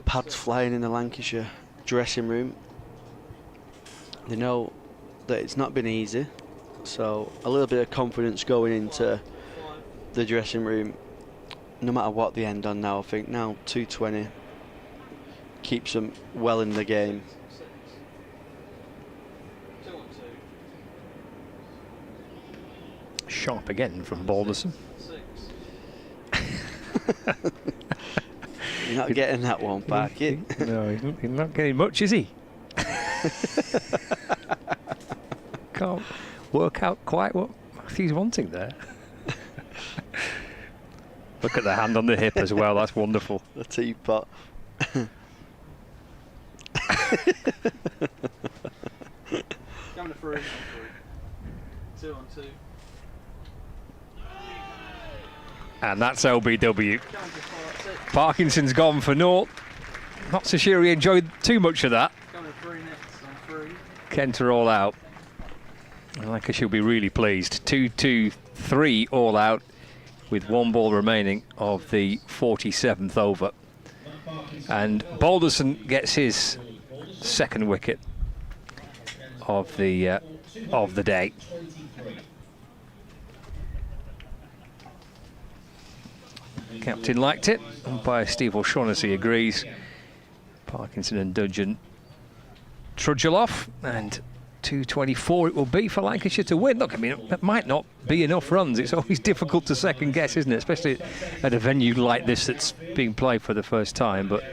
pads flying in the Lancashire dressing room. They know that it's not been easy, so a little bit of confidence going into the dressing room, no matter what they end on now. I think now 220 keeps them well in the game. Sharp again from Balderson. You're not getting that one back, No, he's not getting much, is he? Can't work out quite what he's wanting there. Look at the hand on the hip as well, that's wonderful. The teapot. Coming to 3. 2 on 2. And that's LBW. Parkinson's gone for naught. Not so sure he enjoyed too much of that. Coming to 3 next on 3. Kent are all out. Lancashire will be really pleased. 2-2-3 all out. with 1 ball remaining of the 47th over. And Balderson gets his second wicket of the day. Captain liked it. Umpire Steve O'Shaughnessy agrees. Parkinson and Dudgeon trudge off, and 224 it will be for Lancashire to win. Look, I mean, that might not be enough runs. It's always difficult to second guess, isn't it? Especially at a venue like this that's being played for the first time. But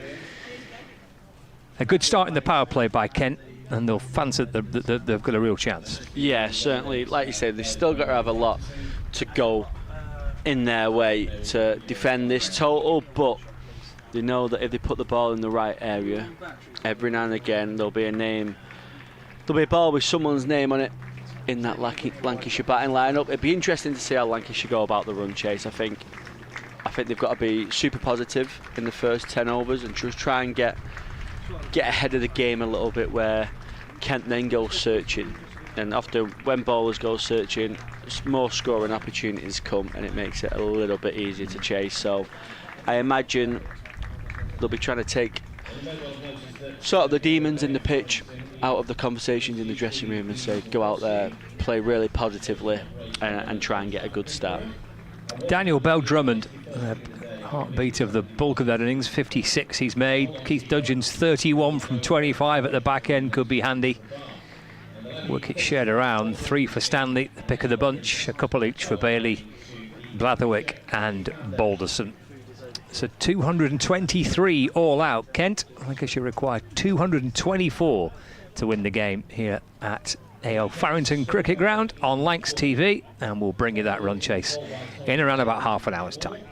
a good start in the power play by Kent, and they'll fancy that they've got a real chance. Yeah, certainly. Like you said, they've still got to have a lot to go in their way to defend this total, but they know that if they put the ball in the right area, every now and again there'll be a ball with someone's name on it in that Lancashire batting lineup. It'd be interesting to see how Lancashire go about the run chase. I think they've got to be super positive in the first 10 overs and just try and get ahead of the game a little bit, where Kent then goes searching, and often when bowlers go searching, more scoring opportunities come, and it makes it a little bit easier to chase. So I imagine they'll be trying to take sort of the demons in the pitch out of the conversations in the dressing room and say, go out there, play really positively, and try and get a good start. Daniel Bell-Drummond, heartbeat of the bulk of that innings, 56 he's made. Keith Dudgeon's 31 from 25 at the back end could be handy. Wicket shared around, 3 for Stanley, the pick of the bunch, a couple each for Bailey, Blatherwick and Balderson. So 223 all out. Kent, I guess you require 224 to win the game here at AO Farrington Cricket Ground on Lancs TV, and we'll bring you that run chase in around about half an hour's time.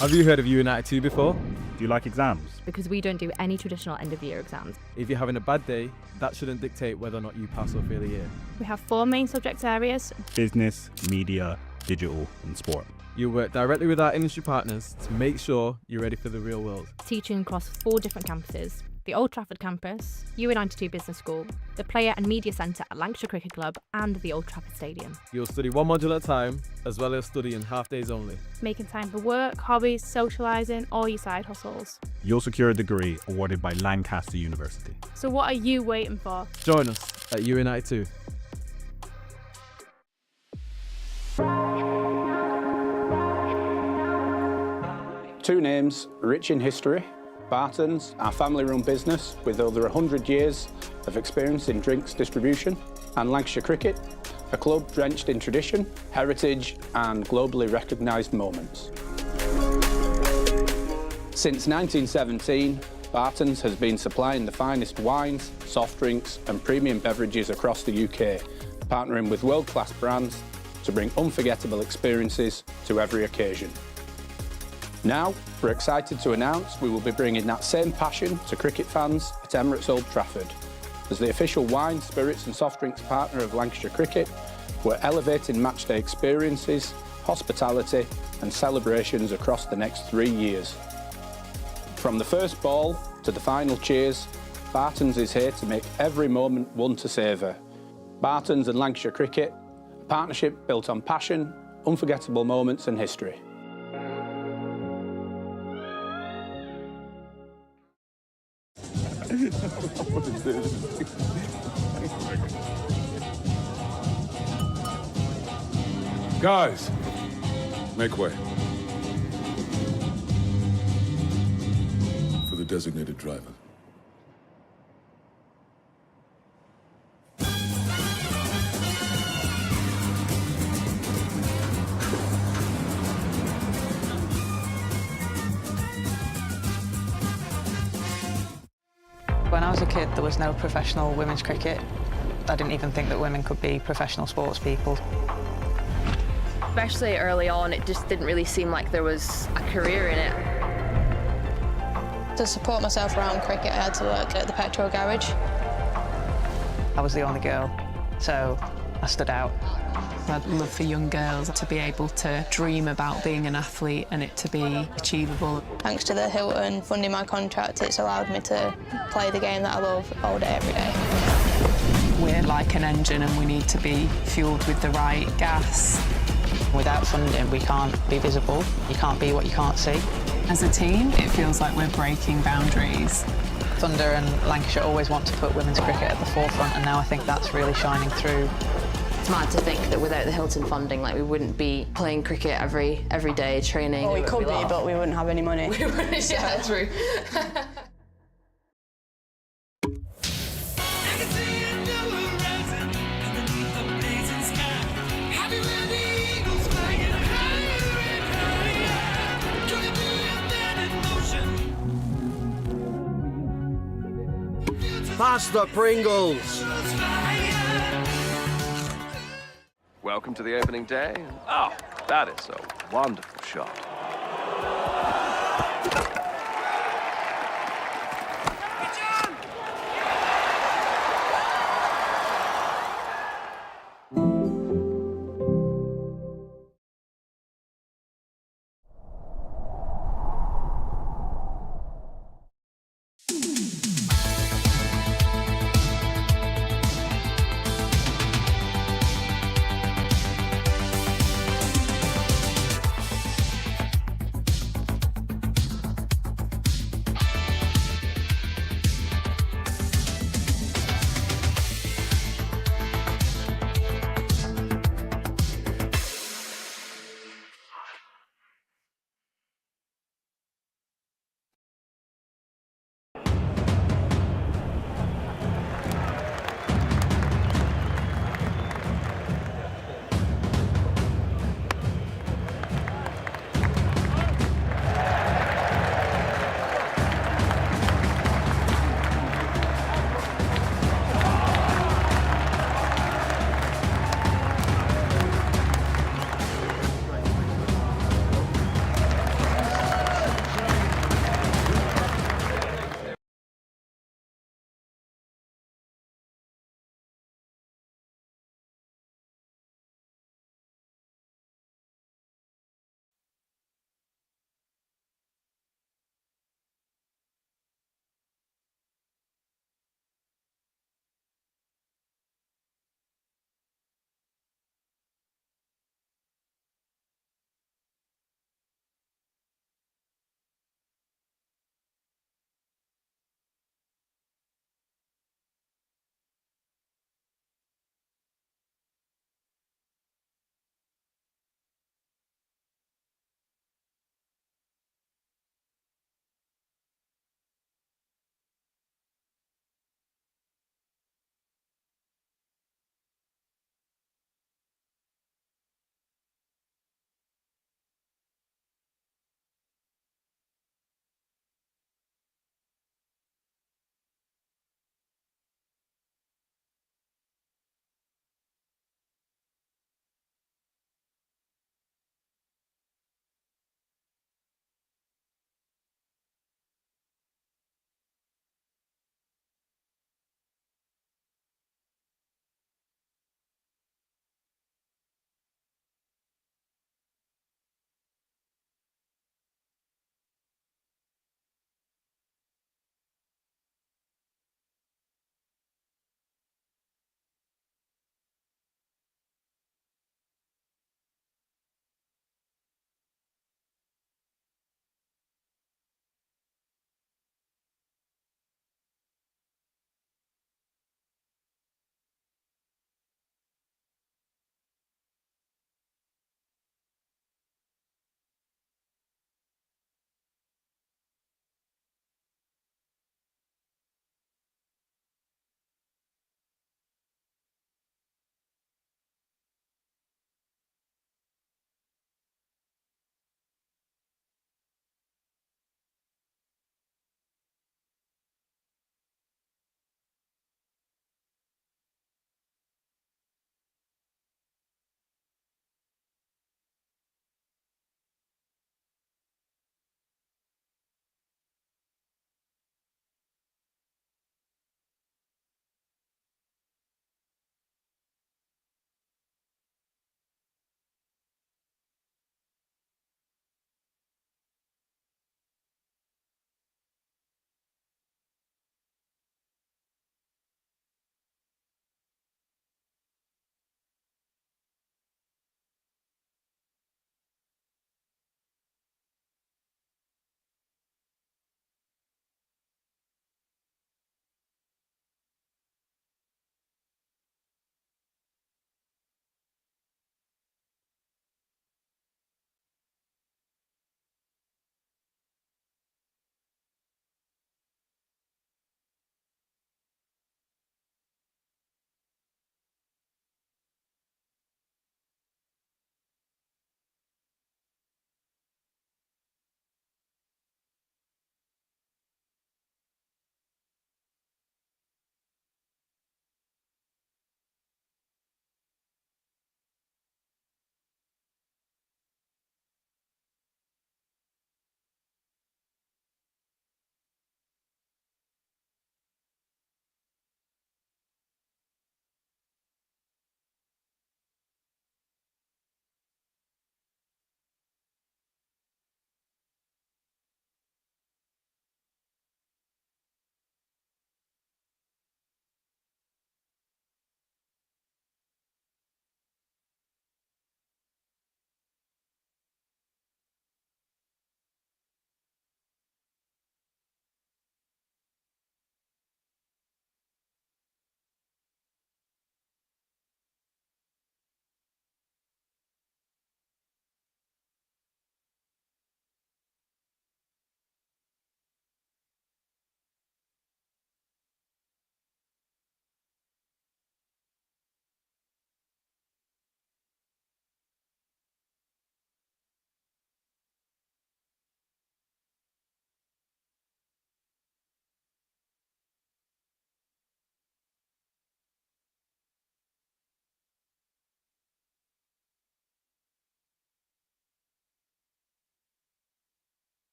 Have you heard of United 2 before? Do you like exams? Because we don't do any traditional end-of-year exams. If you're having a bad day, that shouldn't dictate whether or not you pass or fail a year. We have 4 main subject areas: Business, media, digital and sport. You work directly with our industry partners to make sure you're ready for the real world. teaching across 4 different campuses: the Old Trafford campus, UA92 Business School, the Player and Media Centre at Lancashire Cricket Club, and the Old Trafford Stadium. You'll study 1 module at a time, as well as study in half days only. Making time for work, hobbies, socialising, or your side hustles. You'll secure a degree awarded by Lancaster University. So what are you waiting for? Join us at UA92. Two names rich in history. Barton's, our family-run business with over 100 years of experience in drinks distribution, and Lancashire Cricket, a club drenched in tradition, heritage and globally recognised moments. Since 1917, Barton's has been supplying the finest wines, soft drinks and premium beverages across the UK, partnering with world-class brands to bring unforgettable experiences to every occasion. Now, we're excited to announce we will be bringing that same passion to cricket fans at Emirates Old Trafford. As the official wine, spirits and soft drinks partner of Lancashire Cricket, we're elevating matchday experiences, hospitality and celebrations across the next 3 years. From the first ball to the final cheers, Barton's is here to make every moment one to savour. Barton's and Lancashire Cricket, a partnership built on passion, unforgettable moments and history. What is this? Guys, make way. a designated driver. When I was a kid, there was no professional women's cricket. I didn't even think that women could be professional sports people. Especially early on, it just didn't really seem like there was a career in it. To support myself around cricket, I had to work at the petrol garage. I was the only girl, so I stood out. I'd love for young girls to be able to dream about being an athlete and it to be achievable. Thanks to the Hilton funding my contract, it's allowed me to play the game that I love all day, every day. We're like an engine and we need to be fueled with the right gas. Without funding, we can't be visible. You can't be what you can't see. As a team, it feels like we're breaking boundaries. Thunder and Lancashire always want to put women's cricket at the forefront, and now I think that's really shining through. It's mad to think that without the Hilton funding, like, we wouldn't be playing cricket every day, training. Well, we could be, but we wouldn't have any money. We wouldn't, yeah, true. Pasta Pringles! Welcome to the opening day. Oh, that is a wonderful shot.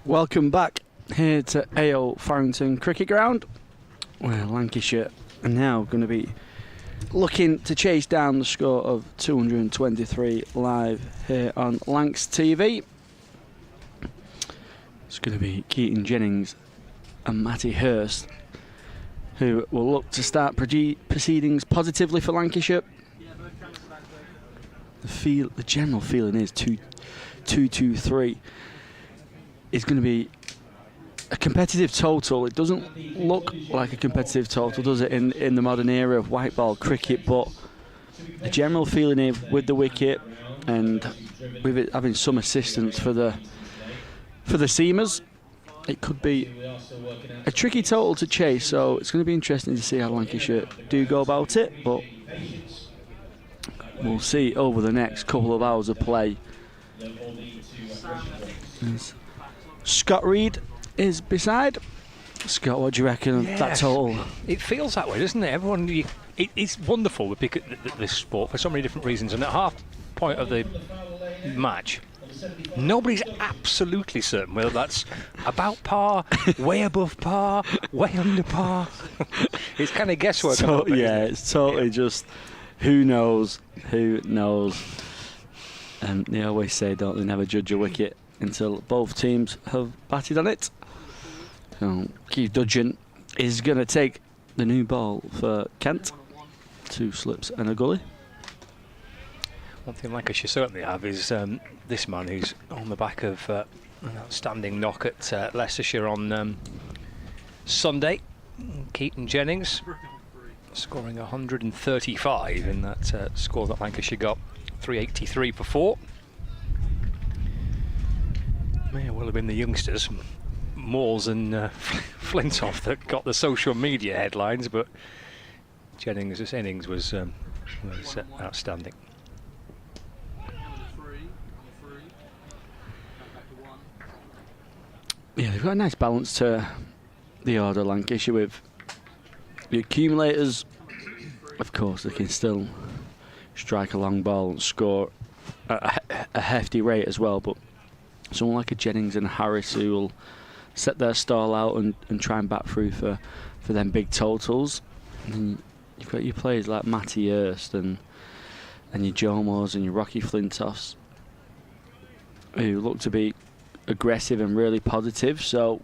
Welcome back here to AO Farrington Cricket Ground, where Lancashire are now going to be looking to chase down the score of 223 live here on Lancs TV. It's going to be Keaton Jennings and Matty Hurst who will look to start proceedings positively for Lancashire. The general feeling is 2-2-3 is going to be a competitive total. It doesn't look like a competitive total, does it, in the modern era of white ball cricket, but the general feeling is with the wicket and with it having some assistance for the seamers, it could be a tricky total to chase, so it's going to be interesting to see how Lancashire do go about it, but we'll see over the next couple of hours of play. Scott Reed is beside. Scott, what do you reckon of that total? It feels that way, doesn't it? It's wonderful we pick this sport for so many different reasons, and at half point of the match, nobody's absolutely certain whether that's about par, way above par, way under par. It's kind of guesswork. So, it's totally just who knows. And they always say, don't they, never judge a wicket until both teams have batted on it. So Keith Dudgeon is going to take the new ball for Kent. 2 slips and a gully. One thing Lancashire certainly have is this man who's on the back of an outstanding knock at Leicestershire on Sunday. Keaton Jennings scoring 135 in that score that Lancashire got, 383 for 4. May well have been the youngsters, Moores and Flintoff, that got the social media headlines, but Jennings' innings was outstanding. Yeah, they've got a nice balance to the order, Lancashire, with the accumulators. Of course, they can still strike a long ball and score a hefty rate as well, but someone like a Jennings and a Harris who will set their stall out and try and bat through for them big totals. And you've got your players like Matty Hurst and your Jomos and your Rocky Flintoffs who look to be aggressive and really positive, so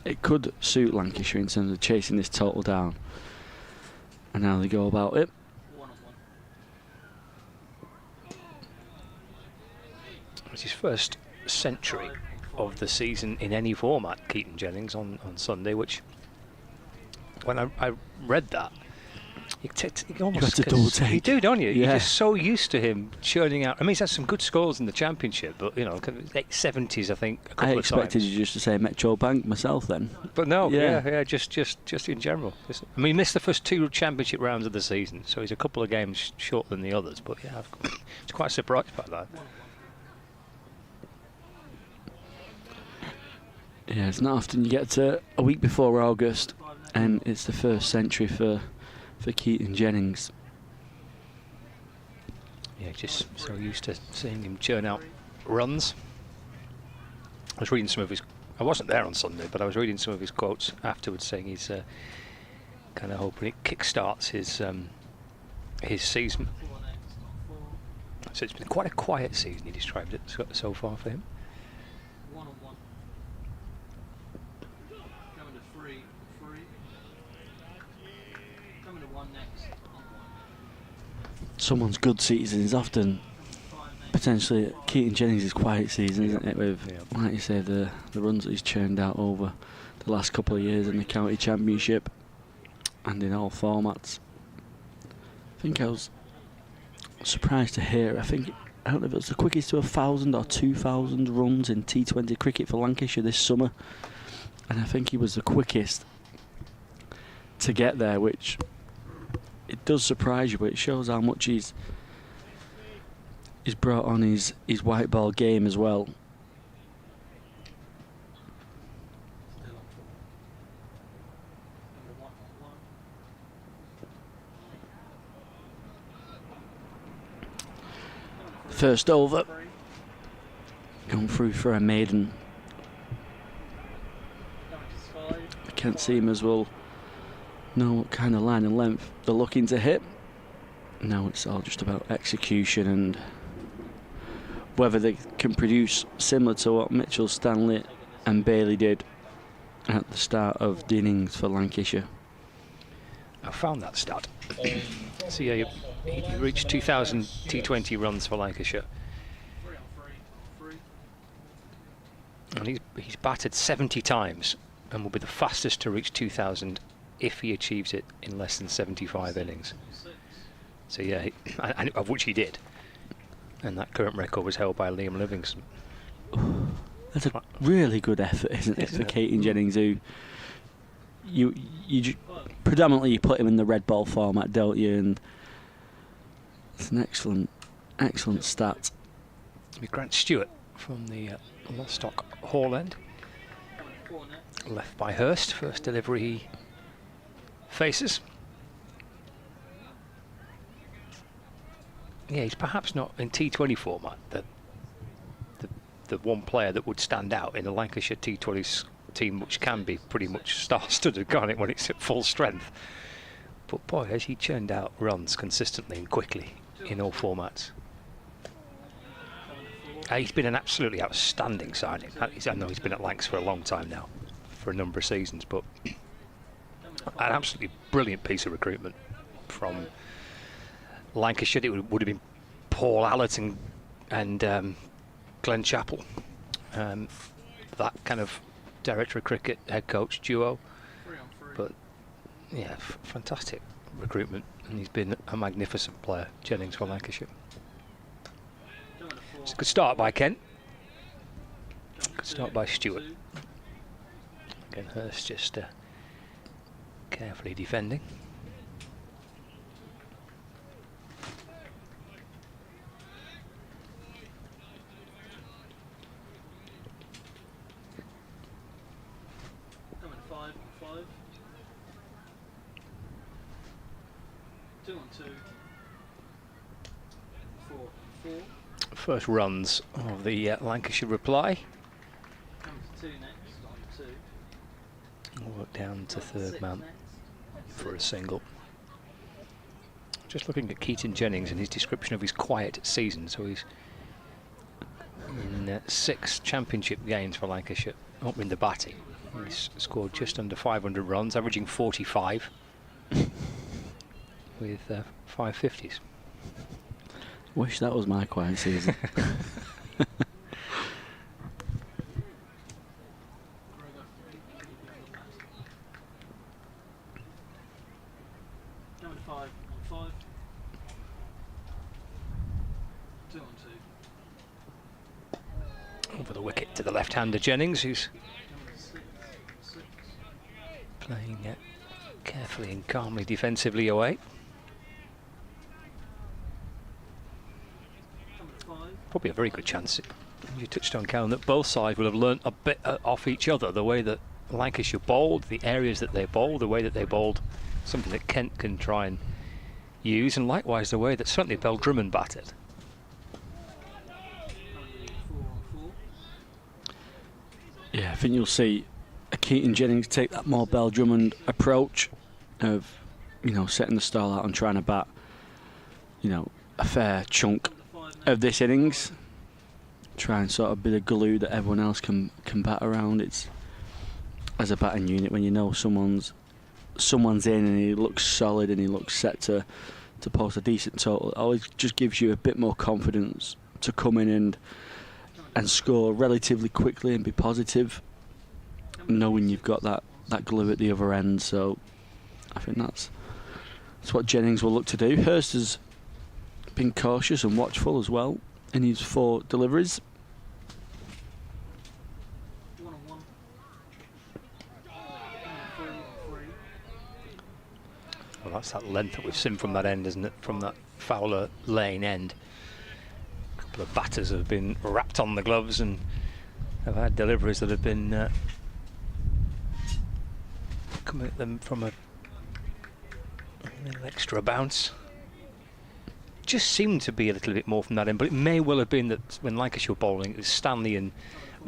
it could suit Lancashire in terms of chasing this total down and how they go about it. It's his first century of the season in any format, Keaton Jennings, on Sunday, which when I read that, you almost double take. You do, don't you? Yeah. You're just so used to him churning out. I mean, he's had some good scores in the championship, but late 70s, I think. A couple I expected of times. you just to say Metro Bank myself then. But no, just in general. I mean, he missed the first 2 championship rounds of the season, so he's a couple of games short than the others. But yeah, it's quite surprised by that. Yeah, it's not often you get to a week before August and it's the first century for Keaton Jennings. Yeah, just so used to seeing him churn out runs. I was reading some of his... I wasn't there on Sunday, but I was reading some of his quotes afterwards saying he's kind of hoping it kickstarts his season. So it's been quite a quiet season, he described it so far for him. Someone's good season is often potentially Keaton Jennings' quiet season, isn't it? With, like you say, the runs that he's churned out over the last couple of years in the county championship and in all formats. I think I was surprised to hear. I don't know if it was the quickest to 1,000 or 2,000 runs in T20 cricket for Lancashire this summer, and I think he was the quickest to get there, which it does surprise you, but it shows how much he's brought on his white ball game as well. First over. Going through for a maiden. The Kent Seamers will know what kind of line and length they're looking to hit. Now it's all just about execution and whether they can produce similar to what Mitchell, Stanley and Bailey did at the start of the innings for Lancashire. I found that stat. So yeah, he reached 2,000 T20 runs for Lancashire. And he's batted 70 times and will be the fastest to reach 2,000 if he achieves it in less than 75 innings. So yeah, of which he did. And that current record was held by Liam Livingston. That's a really good effort, isn't it, for Keaton Jennings, who you predominantly you put him in the red ball format, don't you? And it's an excellent stat. Grant Stewart from the Lostock Hall end. Left by Hurst, first delivery he faces. Yeah, he's perhaps not in T20 format the one player that would stand out in a Lancashire T20 team, which can be pretty much star-studded, can't it, when it's at full strength. But boy, has he churned out runs consistently and quickly in all formats. He's been an absolutely outstanding signing. I know he's been at Lancs for a long time now, for a number of seasons, but an absolutely brilliant piece of recruitment from Lancashire. It would have been Paul Allett and Glenn Chappell, that kind of director of cricket, head coach duo. But yeah, fantastic recruitment, and he's been a magnificent player, Jennings, for Lancashire. It's a good start by Kent. Good start by Stewart. Again, Hurst just carefully defending. First runs of the Lancashire reply. Work down to third man for a single. Just looking at Keaton Jennings and his description of his quiet season. So he's in 6 championship games for Lancashire, opening the batting. He's scored just under 500 runs, averaging 45 with 550s. Wish that was my quiet season. Over the wicket to the left-hander Jennings, who's playing carefully and calmly defensively away. Probably a very good chance, you touched on, Callum, that both sides will have learnt a bit off each other, the way that Lancashire bowled, the areas that they bowled, the way that they bowled, something that Kent can try and use, and likewise the way that certainly Bell Drummond batted. Yeah, I think you'll see a Keaton Jennings take that more Bell Drummond approach of, setting the stall out and trying to bat, a fair chunk of this innings. Try and sort of be the glue that everyone else can bat around. It's, as a batting unit, when you know someone's in and he looks solid and he looks set to post a decent total, it always just gives you a bit more confidence to come in and score relatively quickly and be positive, knowing you've got that glue at the other end. So I think that's what Jennings will look to do. Hurst has been cautious and watchful as well in his 4 deliveries. Well, that's that length that we've seen from that end, isn't it? From that Fowler Lane end. A couple of batters have been wrapped on the gloves and have had deliveries that have been coming at them from a little extra bounce. just seemed to be a little bit more from that end, but it may well have been that when Lancashire were bowling, it was Stanley and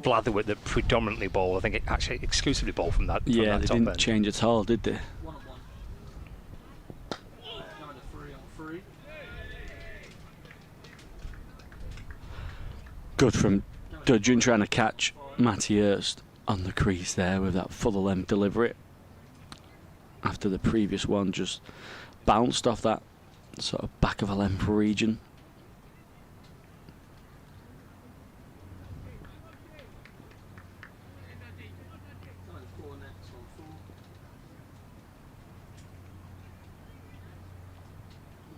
Blatherwick that predominantly bowl. I think it actually exclusively bowl from that. Yeah, from that they top didn't end. change at all, did they? 1 on 1. Coming to 3 on 3. Good from Dudgeon trying to catch Matty Hurst on the crease there with that full length delivery. After the previous one just bounced off that sort of back of a length region. Coming to 4 next on 4.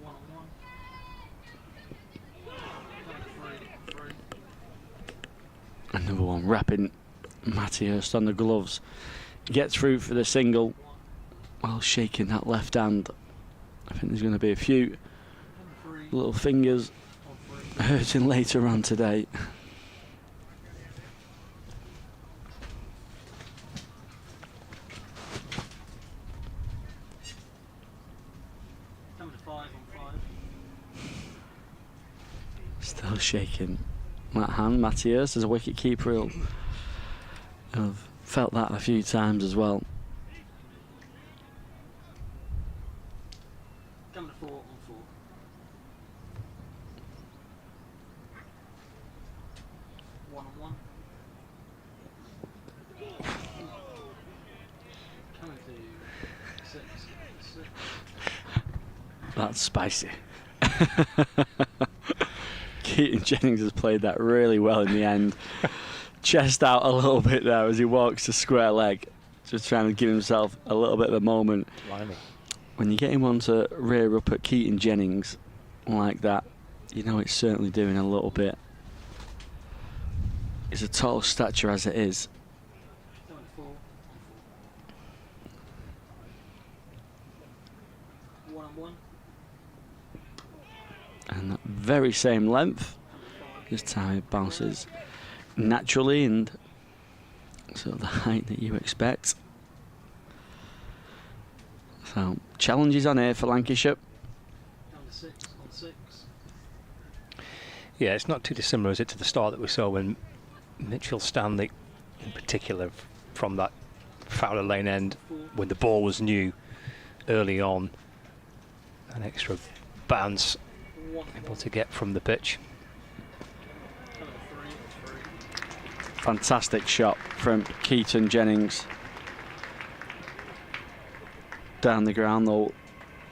1 on 1. Coming to 3 on 3. Another one wrapping Matty Hurst on the gloves. Gets through for the single while shaking that left hand. I think there's going to be a few little fingers hurting later on today. Coming to 5 on 5. Still shaking that hand. Matty Hurst as a wicket keeper, he'll have felt that a few times as well. Coming to 4 on 4. One on 1. Coming to 6 on 6. That's spicy. Keaton Jennings has played that really well in the end. Chest out a little bit there as he walks to square leg, just trying to give himself a little bit of a moment. Blimey. When you get him on to rear up at Keaton Jennings like that, you know it's certainly doing a little bit. He's a tall stature as it is. Coming to 4 on 4. 1 on 1. And that very same length. This time it bounces naturally and sort of the height that you expect. So challenges on here for Lancashire. Down to 6 on 6. Yeah, it's not too dissimilar, is it, to the start that we saw when Mitchell Stanley, in particular, from that Fowler Lane end, when the ball was new early on, an extra bounce able to get from the pitch. Fantastic shot from Keaton Jennings. Down the ground, though,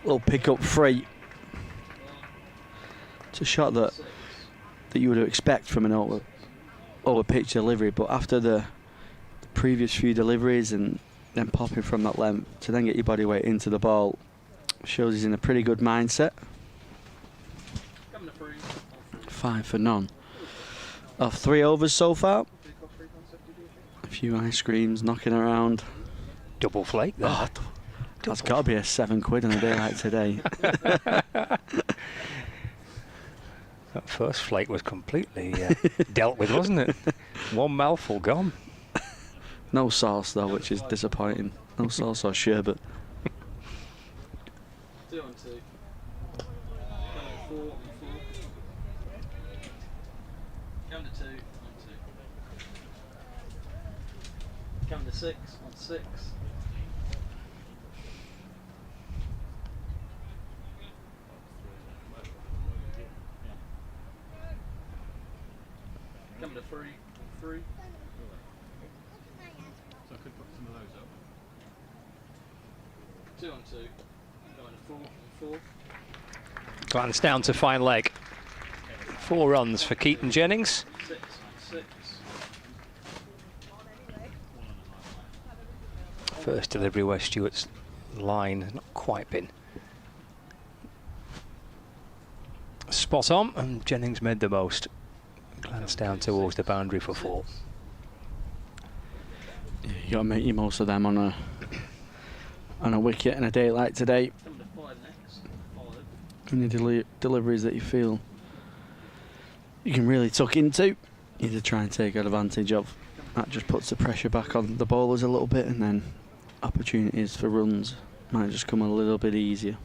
little pick up free. It's a shot that you would expect from an over pitch delivery, but after the previous few deliveries and then popping from that length to then get your body weight into the ball shows he's in a pretty good mindset. 5 for none. Of 3 overs so far. A few ice creams knocking around. Double flake there. Oh, that's got to be a £7 on a day like today. That first flake was completely dealt with, wasn't it? One mouthful gone. No sauce though, which is disappointing. No sauce or sherbet. 2 on 2. Coming to 4 on 4. Coming to 2 on 2. Coming to 6 on 6. Coming to 3 on 3. So I could put some of those up. 2 on 2. Going to 4 on 4. Glance down to fine leg. 4 runs for Keaton Jennings. 6 on 6. First delivery where Stewart's line has not quite been spot on, and Jennings made the most. Glance down towards the boundary for 4. Yeah, you got to make your most of them on a wicket in a day like today. Coming to 5 next. 5. Any deliveries that you feel you can really tuck into, you to try and take advantage of. That just puts the pressure back on the bowlers a little bit, and then opportunities for runs might just come a little bit easier.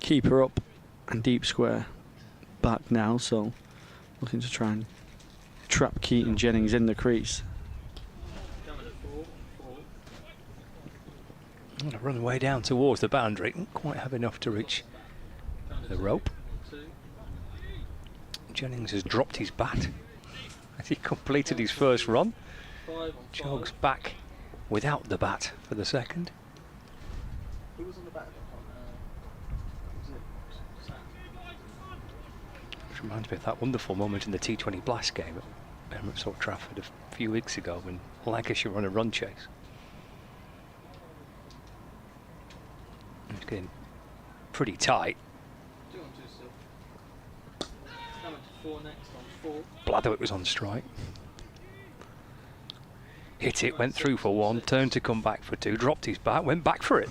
keeper up and deep square back now, so looking to try and trap Keaton Jennings in the crease. I'm going to run way down towards the boundary. Didn't quite have enough to reach the rope. Jennings has dropped his bat as he completed his first run. Jogs back without the bat for the second. Who was on the back? Which reminds me of that wonderful moment in the T20 Blast game at Emirates Old Trafford a few weeks ago when Lancashire were on a run chase. It's getting pretty tight. Blatherwick was on strike. Hit it, went through for one, turned to come back for two, dropped his bat, went back for it.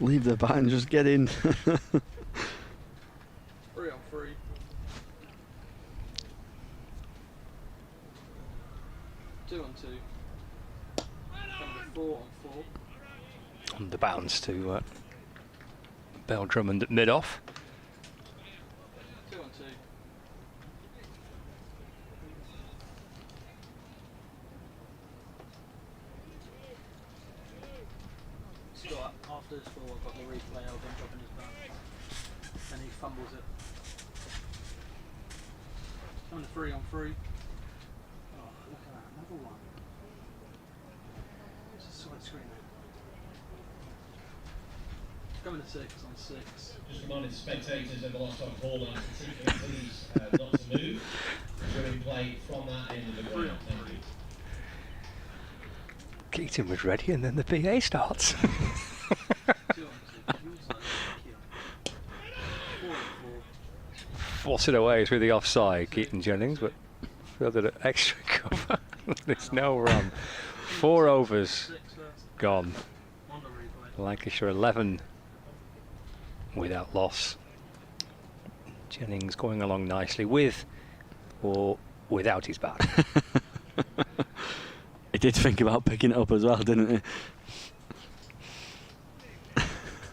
Leave the bat and just get in. 3 on 3. Two on 2. 4 on 4. On the bounce to Bell Drummond at mid-off. 2 on 2. Scott, after this ball, I've got the replay of him dropping his bat. And he fumbles it. On the 3 on 3. Oh, look at that, another one. It's a side screen there. Coming to 6 on 6. Just reminding spectators of the last time ball line, particularly please not to move during play from that end of the ground. Thank you. Keaton was ready and then the PA starts. Force it away through the offside, Keaton Jennings, but further to extra cover. There's no run. 4 overs gone. Lancashire 11 without loss. Jennings going along nicely with or without his bat. He did think about picking it up as well, didn't he?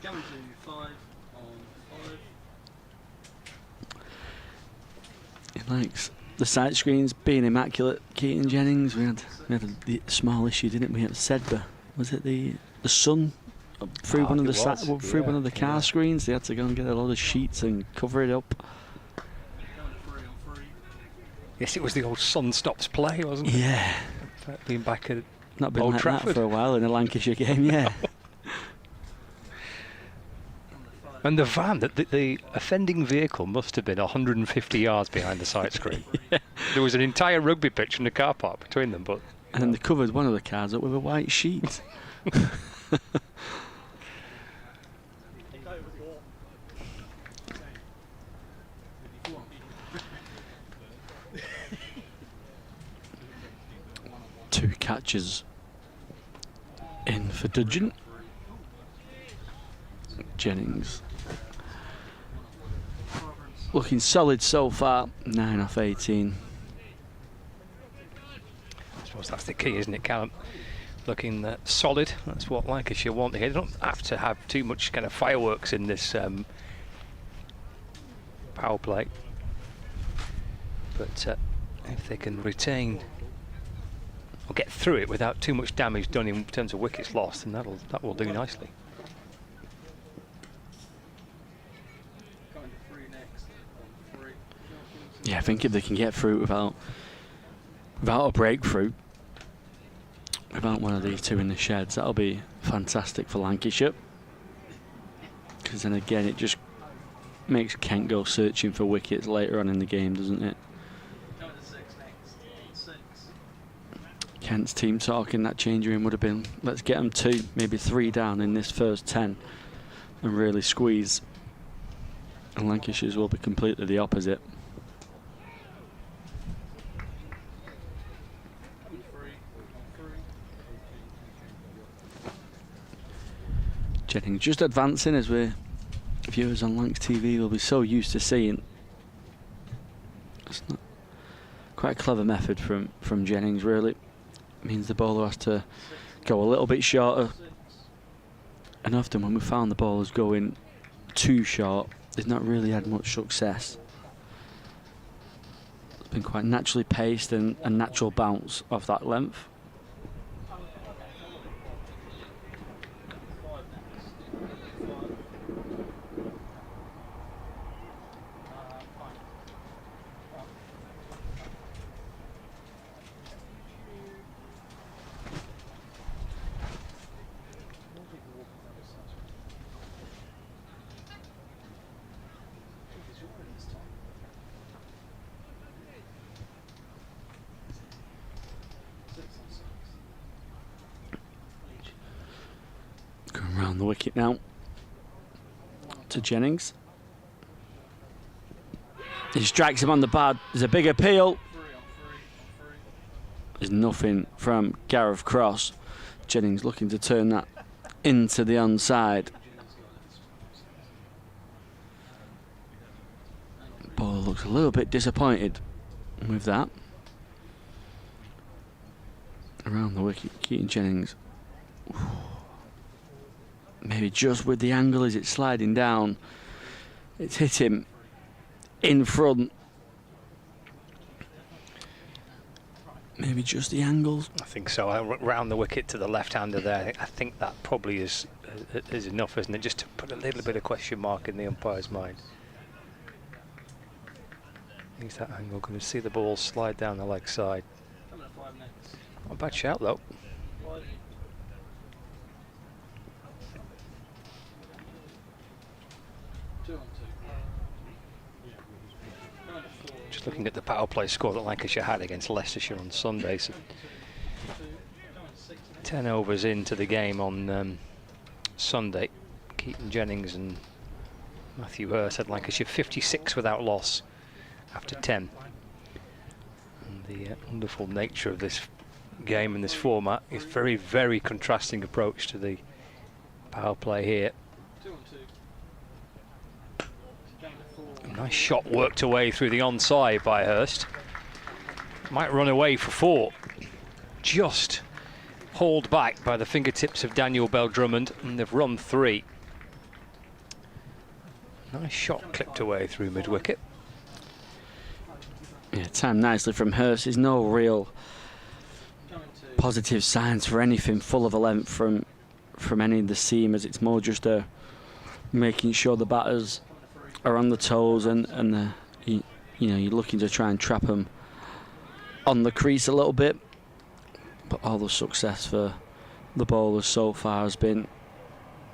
Coming to 5 on 5. He likes the side screens being immaculate. Keaton Jennings, we had the small issue, didn't we? At Sedbergh, was it the sun through one of the one of the car screens? They had to go and get a lot of sheets and cover it up. Yes, it was the old sun stops play, wasn't it? Yeah. Being back at Not been Old like Trafford that for a while in a Lancashire game, yeah. And the van, the offending vehicle must have been 150 yards behind the side screen. Yeah. There was an entire rugby pitch and a car park between them, but... And then they covered one of the cars up with a white sheet. Two catches in for Dudgeon. Jennings looking solid so far, 9 off 18. I suppose that's the key, isn't it, Callum? Looking solid, that's what Lancashire want here. They don't have to have too much kind of fireworks in this power play. But if they can retain or get through it without too much damage done in terms of wickets lost, then that will do nicely. Yeah, I think if they can get through without a breakthrough, without one of these two in the sheds, that'll be fantastic for Lancashire. Because then again, it just makes Kent go searching for wickets later on in the game, doesn't it? Kent's team talk in that changing room would have been, let's get them 2, maybe 3 down in this first 10 and really squeeze. And Lancashire's will be completely the opposite. Jennings just advancing, as viewers on Lancs TV will be so used to seeing. It's not quite a clever method from Jennings, really. means the bowler has to go a little bit shorter. And often when we found the bowlers going too short, they've not really had much success. It's been quite naturally paced and a natural bounce off that length. Going round the wicket now to Jennings. He strikes him on the pad. There's a big appeal. There's nothing from Gareth Cross. Jennings looking to turn that into the onside. Bowler looks a little bit disappointed with that. Around the wicket, Keaton Jennings. Maybe just with the angle as it's sliding down, it's hit him in front. Maybe just the angles. I think so. Round the wicket to the left-hander there. I think that probably is enough, isn't it? Just to put a little bit of question mark in the umpire's mind. Use that angle. Going to see the ball slide down the leg side. Not a bad shout though. Just looking at the power play score that Lancashire had against Leicestershire on Sunday. So 10 overs into the game on Sunday. Keaton Jennings and Matthew Hurst had Lancashire 56 without loss after 10. And the wonderful nature of this game and this format is very, very contrasting approach to the power play here. A nice shot worked away through the onside by Hurst. Might run away for 4. Just hauled back by the fingertips of Daniel Bell-Drummond, and they've run 3. Nice shot clipped away through mid-wicket. Yeah, timed nicely from Hurst. There's no real positive signs for anything full of a length from any of the seamers. It's more just making sure the batters are on the toes and you know, you're looking to try and trap them on the crease a little bit. But all the success for the bowlers so far has been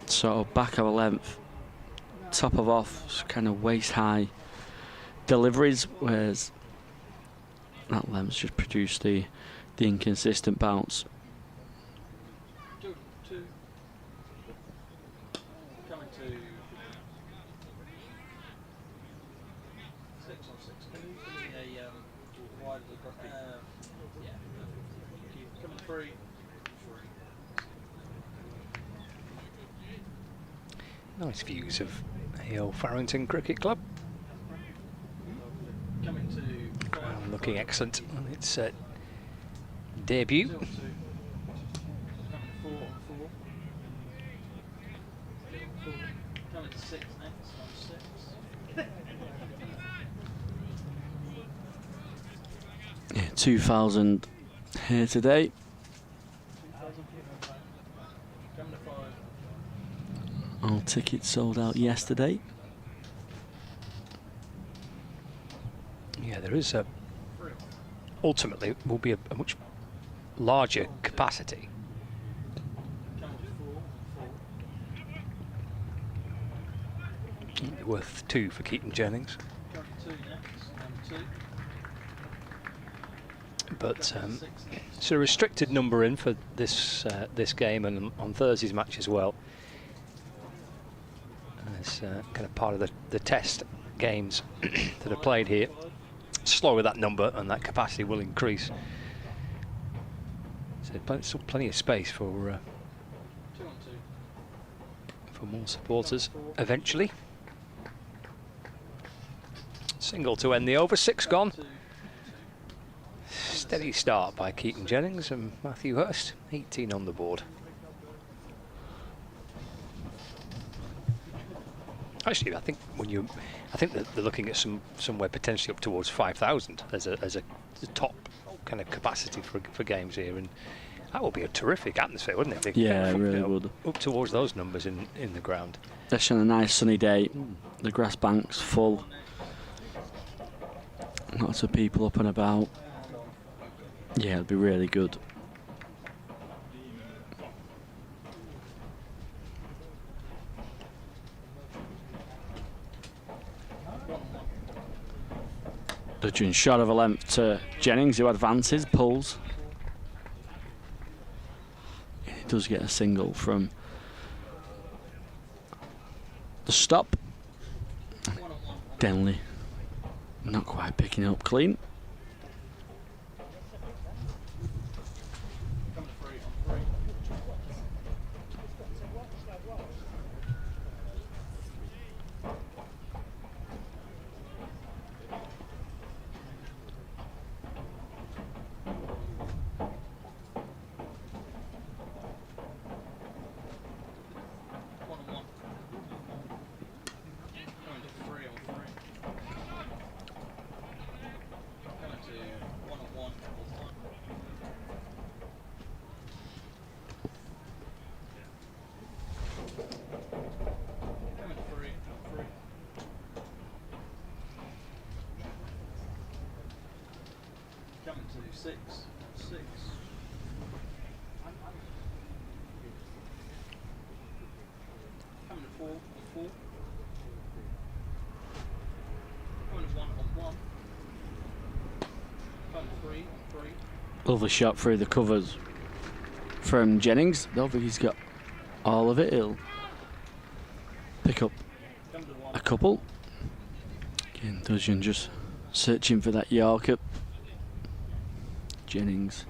sort of back of a length, top of off, kind of waist high deliveries, whereas that length's just produced the inconsistent bounce. Nice views of AO Farrington Cricket Club. Looking excellent on its debut. Yeah, 2,000 here today. All tickets sold out yesterday. Yeah, there is ultimately will be a much larger capacity. Worth 2 for Keaton Jennings. But it's a restricted number in for this this game and on Thursday's match as well. It's kind of part of the test games that are played here. Slower that number and that capacity will increase. So still plenty of space for more supporters eventually. Single to end the over, 6 gone. Steady start by Keaton Jennings and Matthew Hurst, 18 on the board. Actually, I think that they're looking at somewhere potentially up towards 5,000 as a top kind of capacity for games here, and that would be a terrific atmosphere, wouldn't it? Yeah, it really would. Up towards those numbers in the ground. Especially on a nice sunny day, the grass bank's full. Lots of people up and about. Yeah, it'd be really good. Dudgeon shot of a length to Jennings, who advances, pulls. He does get a single from the stop. Denley not quite picking up clean. Lovely shot through the covers from Jennings. Don't think he's got all of it. He'll pick up a couple. Again, Dudgeon just searching for that Yorker. Jennings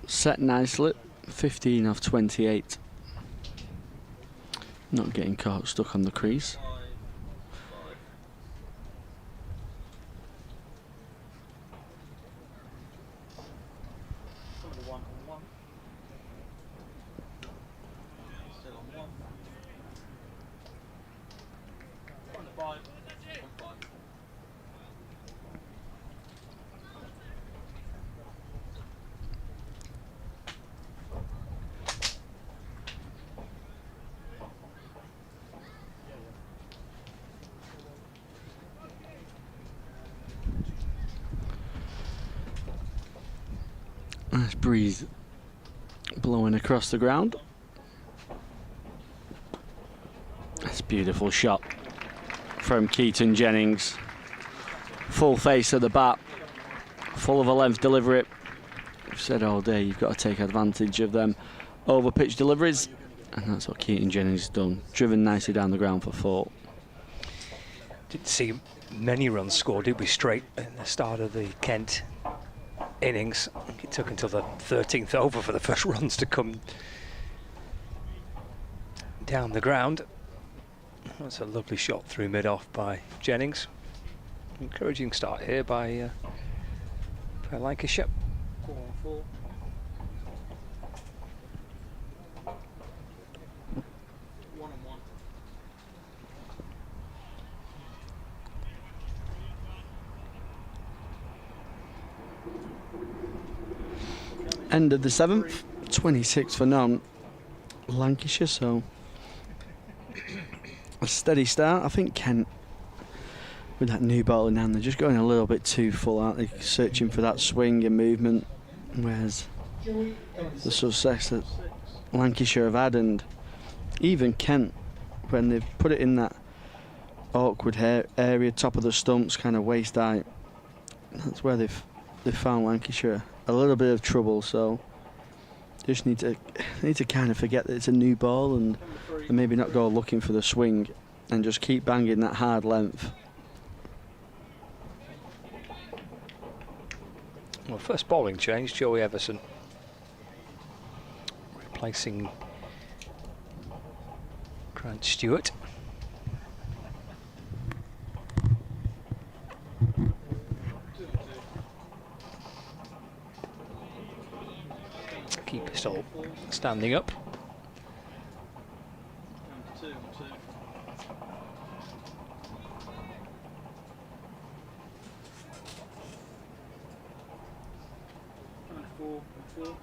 set nicely, 15 off 28. Not getting caught stuck on the crease. Nice breeze blowing across the ground. That's a beautiful shot from Keaton Jennings. Full face of the bat, full of a length delivery. We've said all day you've got to take advantage of them over pitch deliveries, and that's what Keaton Jennings has done. Driven nicely down the ground for 4. Didn't see many runs scored, did we, straight at the start of the Kent innings. I think it took until the 13th over for the first runs to come down the ground. That's a lovely shot through mid-off by Jennings. Encouraging start here by Lancashire. 4-4. End of the 7th, 26 for none. Lancashire, so a steady start. I think Kent, with that new ball in hand, they're just going a little bit too full, aren't they? Searching for that swing and movement, whereas the success that Lancashire have had, and even Kent, when they've put it in that awkward area, top of the stumps, kind of waist height, that's where they've found Lancashire a little bit of trouble. So just need to kind of forget that it's a new ball and maybe not go looking for the swing and just keep banging that hard length. Well, first bowling change, Joey Everson replacing Grant Stewart. standing up. Number 2 on 2. Coming to 4 on 4.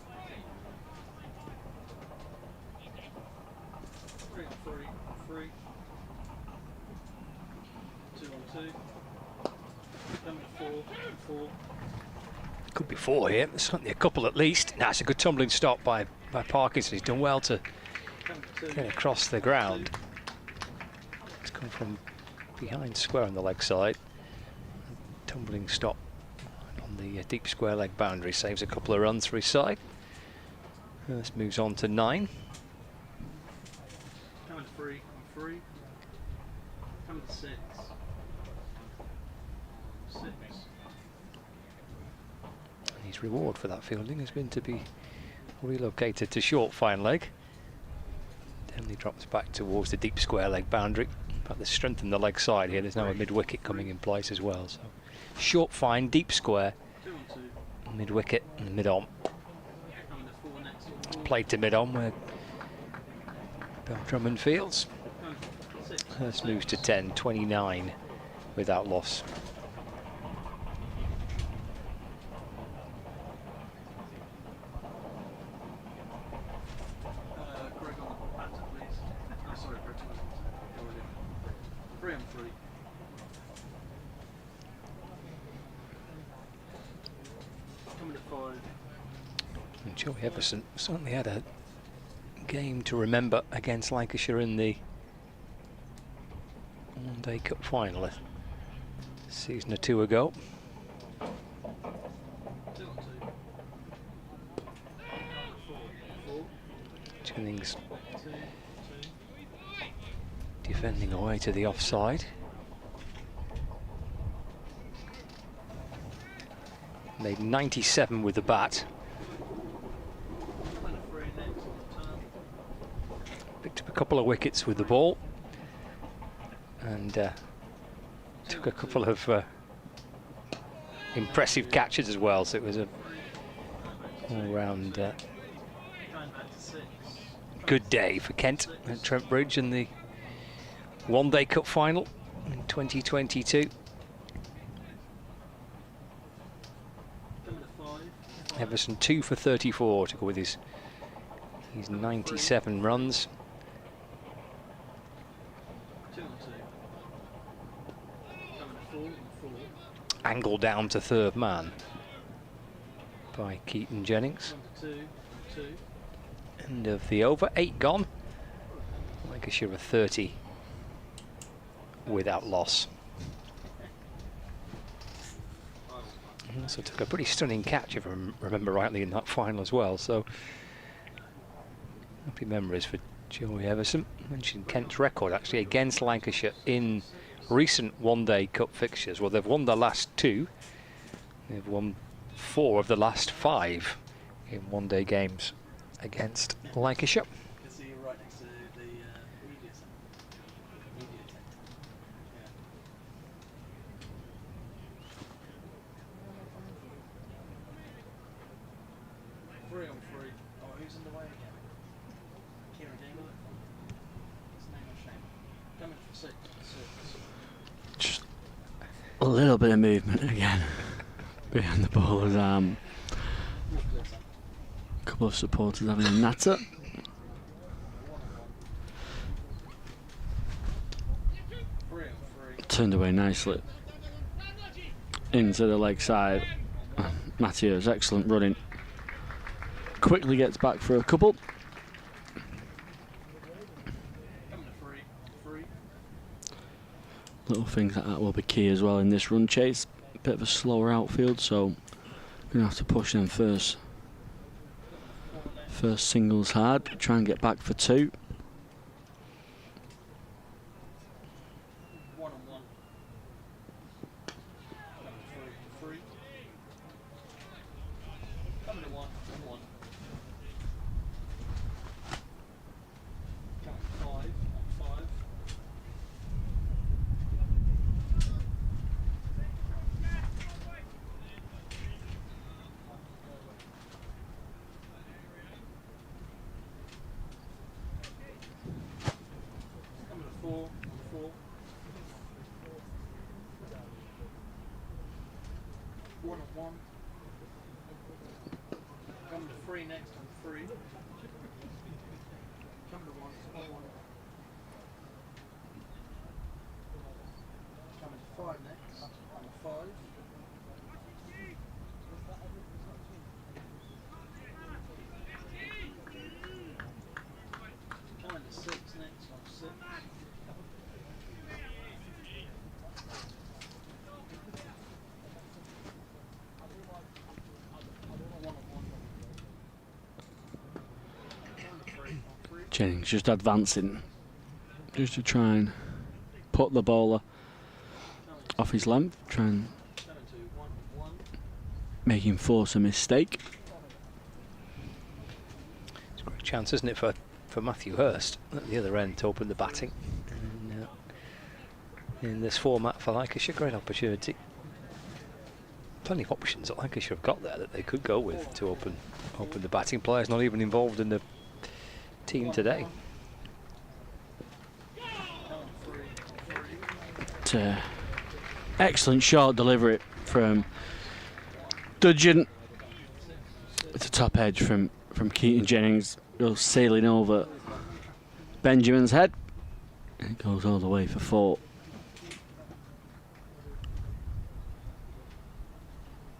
3 on 3 on 3. 2 on 2. Coming to 4 on 4. Could be 4 here, certainly a couple at least. That's a good tumbling stop by Parkinson. He's done well to get across the ground. It's come from behind square on the leg side. Tumbling stop on the deep square leg boundary saves a couple of runs for his side. This moves on to 9. Coming to 3 on 3. Coming to 6. 6. His reward for that fielding is going to be relocated to short fine leg. Definitely drops back towards the deep square leg boundary. But there's strength in the leg side here. There's now a mid wicket coming in place as well. So short fine, deep square, mid wicket and mid on. Played to mid on where Drummond fields. Hurst moves to 10, 29 without loss. Greg on the batter, please. Oh, sorry, Greg. 3 on 3. Coming to 5. And Joey Everson certainly had a game to remember against Lancashire in the one-day cup final a season or 2 ago. 2 on 2. 4. Jennings defending away to the offside. Made 97 with the bat. Picked up a couple of wickets with the ball and took a couple of impressive catches as well, so it was a all-round good day for Kent at Trent Bridge in the one-day cup final in 2022. Everson 2 for 34 to go with his 97 runs. 2 on 2. Coming to 4 on 4. Angle down to third man by Keaton Jennings. 2 on 2. End of the over, 8 gone. Lancashire 30 without loss. Also took a pretty stunning catch, if I remember rightly, in that final as well. So happy memories for Joey Everson. Mentioned Kent's record actually against Lancashire in recent one-day cup fixtures. Well, they've won the last 2. They've won 4 of the last 5 in one-day games against Lancashire. See you right next to the media centre. Media tent. Yeah. 3 on 3. Oh, who's in the way again? Kieran Dingle. His name or shame. Coming for 6. Just a little bit of movement again behind the bowler's arm. A couple of supporters having a natter. Turned away nicely into the leg side. Mathieu's excellent running. Quickly gets back for a couple. Little things like that will be key as well in this run chase. Bit of a slower outfield, so gonna have to push them first singles hard. Try and get back for 2. 1 on 1. 3. Coming to 1 on 1. Coming 5 on 5. 4, 4. 1 on 1. Come to 3 next on 3. Come to 1, 1, 1. Come to 5 next on 5. Come to 6 next on 6. Jennings just advancing, just to try and put the bowler off his length, try and make him force a mistake. It's a great chance, isn't it, for Matthew Hurst at the other end to open the batting. And, in this format for Lancashire, great opportunity. Plenty of options that Lancashire have got there that they could go with to open the batting. Players not even involved in the team today. Excellent short delivery from Dudgeon. It's a top edge from Keaton Jennings. Goes sailing over Benjamin's head. And it goes all the way for 4.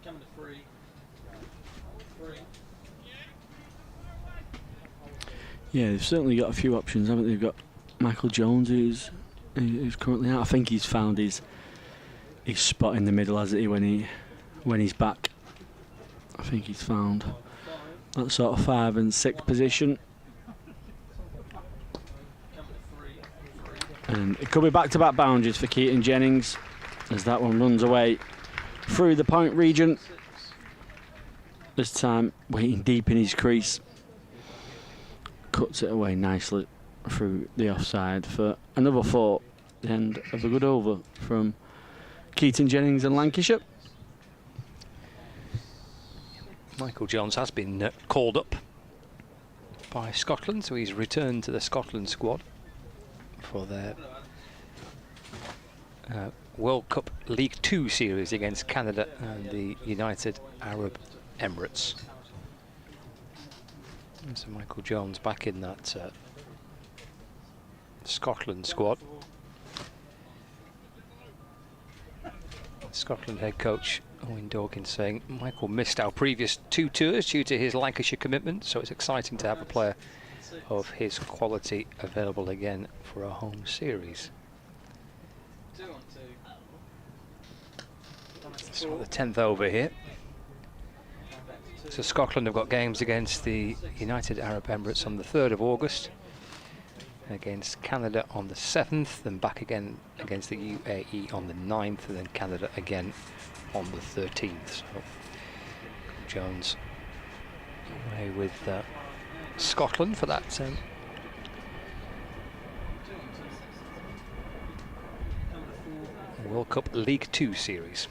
Coming to 3. 3. Yeah, they've certainly got a few options, haven't they? They've got Michael Jones, who's currently out. I think he's found his spot in the middle, hasn't he? When he's back, I think he's found that sort of 5 and 6 position. And it could be back-to-back boundaries for Keaton Jennings as that one runs away through the point region. This time waiting deep in his crease. Cuts it away nicely through the offside for another 4. The end of a good over from Keaton Jennings and Lancashire. Michael Jones has been called up by Scotland, so he's returned to the Scotland squad for their World Cup League 2 series against Canada and the United Arab Emirates. And so Michael Jones back in that Scotland squad. Scotland head coach Owen Dawkins saying Michael missed our previous 2 tours due to his Lancashire commitment, so it's exciting to have a player of his quality available again for a home series. So the 10th over here. So Scotland have got games against the United Arab Emirates on the 3rd of August, against Canada on the 7th, then back again against the UAE on the 9th, and then Canada again on the 13th. So Jones away with Scotland for that World Cup League 2 series.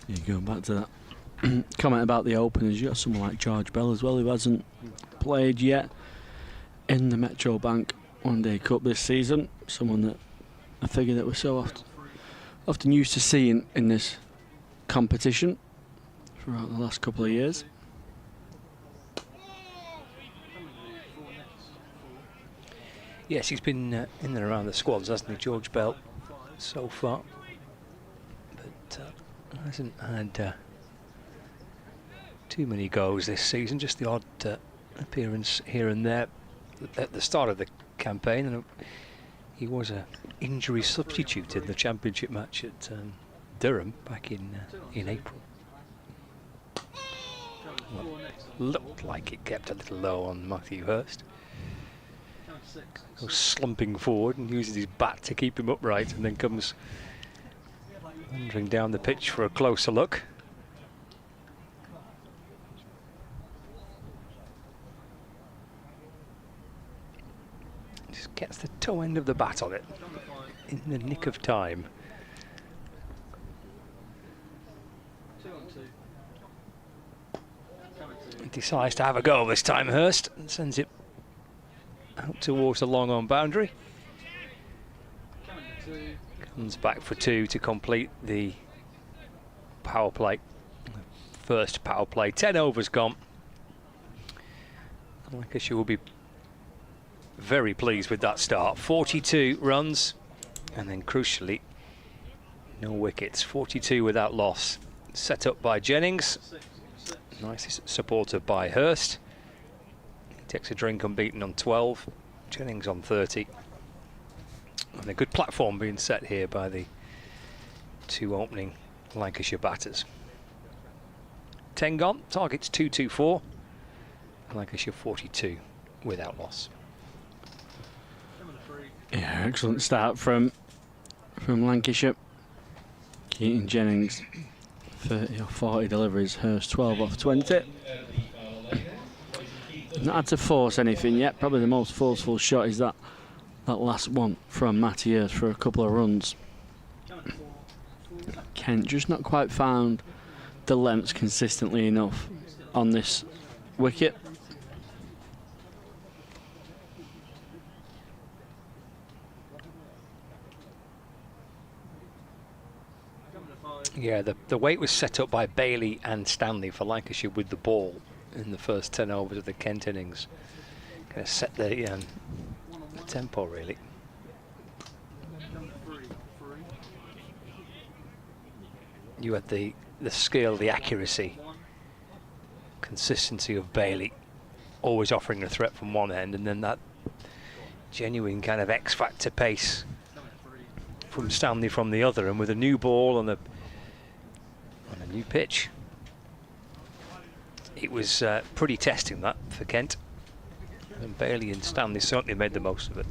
Yeah, going back to that comment about the openers, you got someone like George Bell as well, who hasn't played yet in the Metro Bank One Day Cup this season. Someone that a figure that we're so often used to seeing in this competition throughout the last couple of years. Yes, he's been in and around the squads, hasn't he, George Bell, so far, but hasn't had too many goals this season, just the odd appearance here and there at the start of the campaign, and he was an injury substitute in the championship match at Durham back in April. Well, looked like it kept a little low on Matthew Hurst. goes slumping forward and uses his bat to keep him upright, and then comes wandering down the pitch for a closer look. Just gets the toe end of the bat on it in the nick of time. 2 on 2. He decides to have a go this time, Hurst, and sends it out towards the long on boundary. Comes back for 2 to complete the power play. First power play, 10 overs gone. Lancashire will be very pleased with that start. 42 runs, and then crucially, no wickets. 42 without loss. Set up by Jennings. Nicely supported by Hurst. He takes a drink unbeaten on 12. Jennings on 30. And a good platform being set here by the 2 opening Lancashire batters. 10 gone, target's 224. Lancashire 42 without loss. Yeah, excellent start from Lancashire. Keating Jennings, 30 or 40 deliveries, Hurst 12 off 20. Not had to force anything yet. Probably the most forceful shot is that last one from Matty Hurst for a couple of runs. Kent just not quite found the lengths consistently enough on this wicket. Yeah, the weight was set up by Bailey and Stanley for Lancashire with the ball in the first 10 overs of the Kent innings. Kind of set the tempo, really. You had the skill, the accuracy, consistency of Bailey, always offering a threat from one end, and then that genuine kind of X-factor pace from Stanley from the other, and with a new ball on a new pitch. It was pretty testing, that, for Kent. And Bailey and Stanley certainly made the most of it.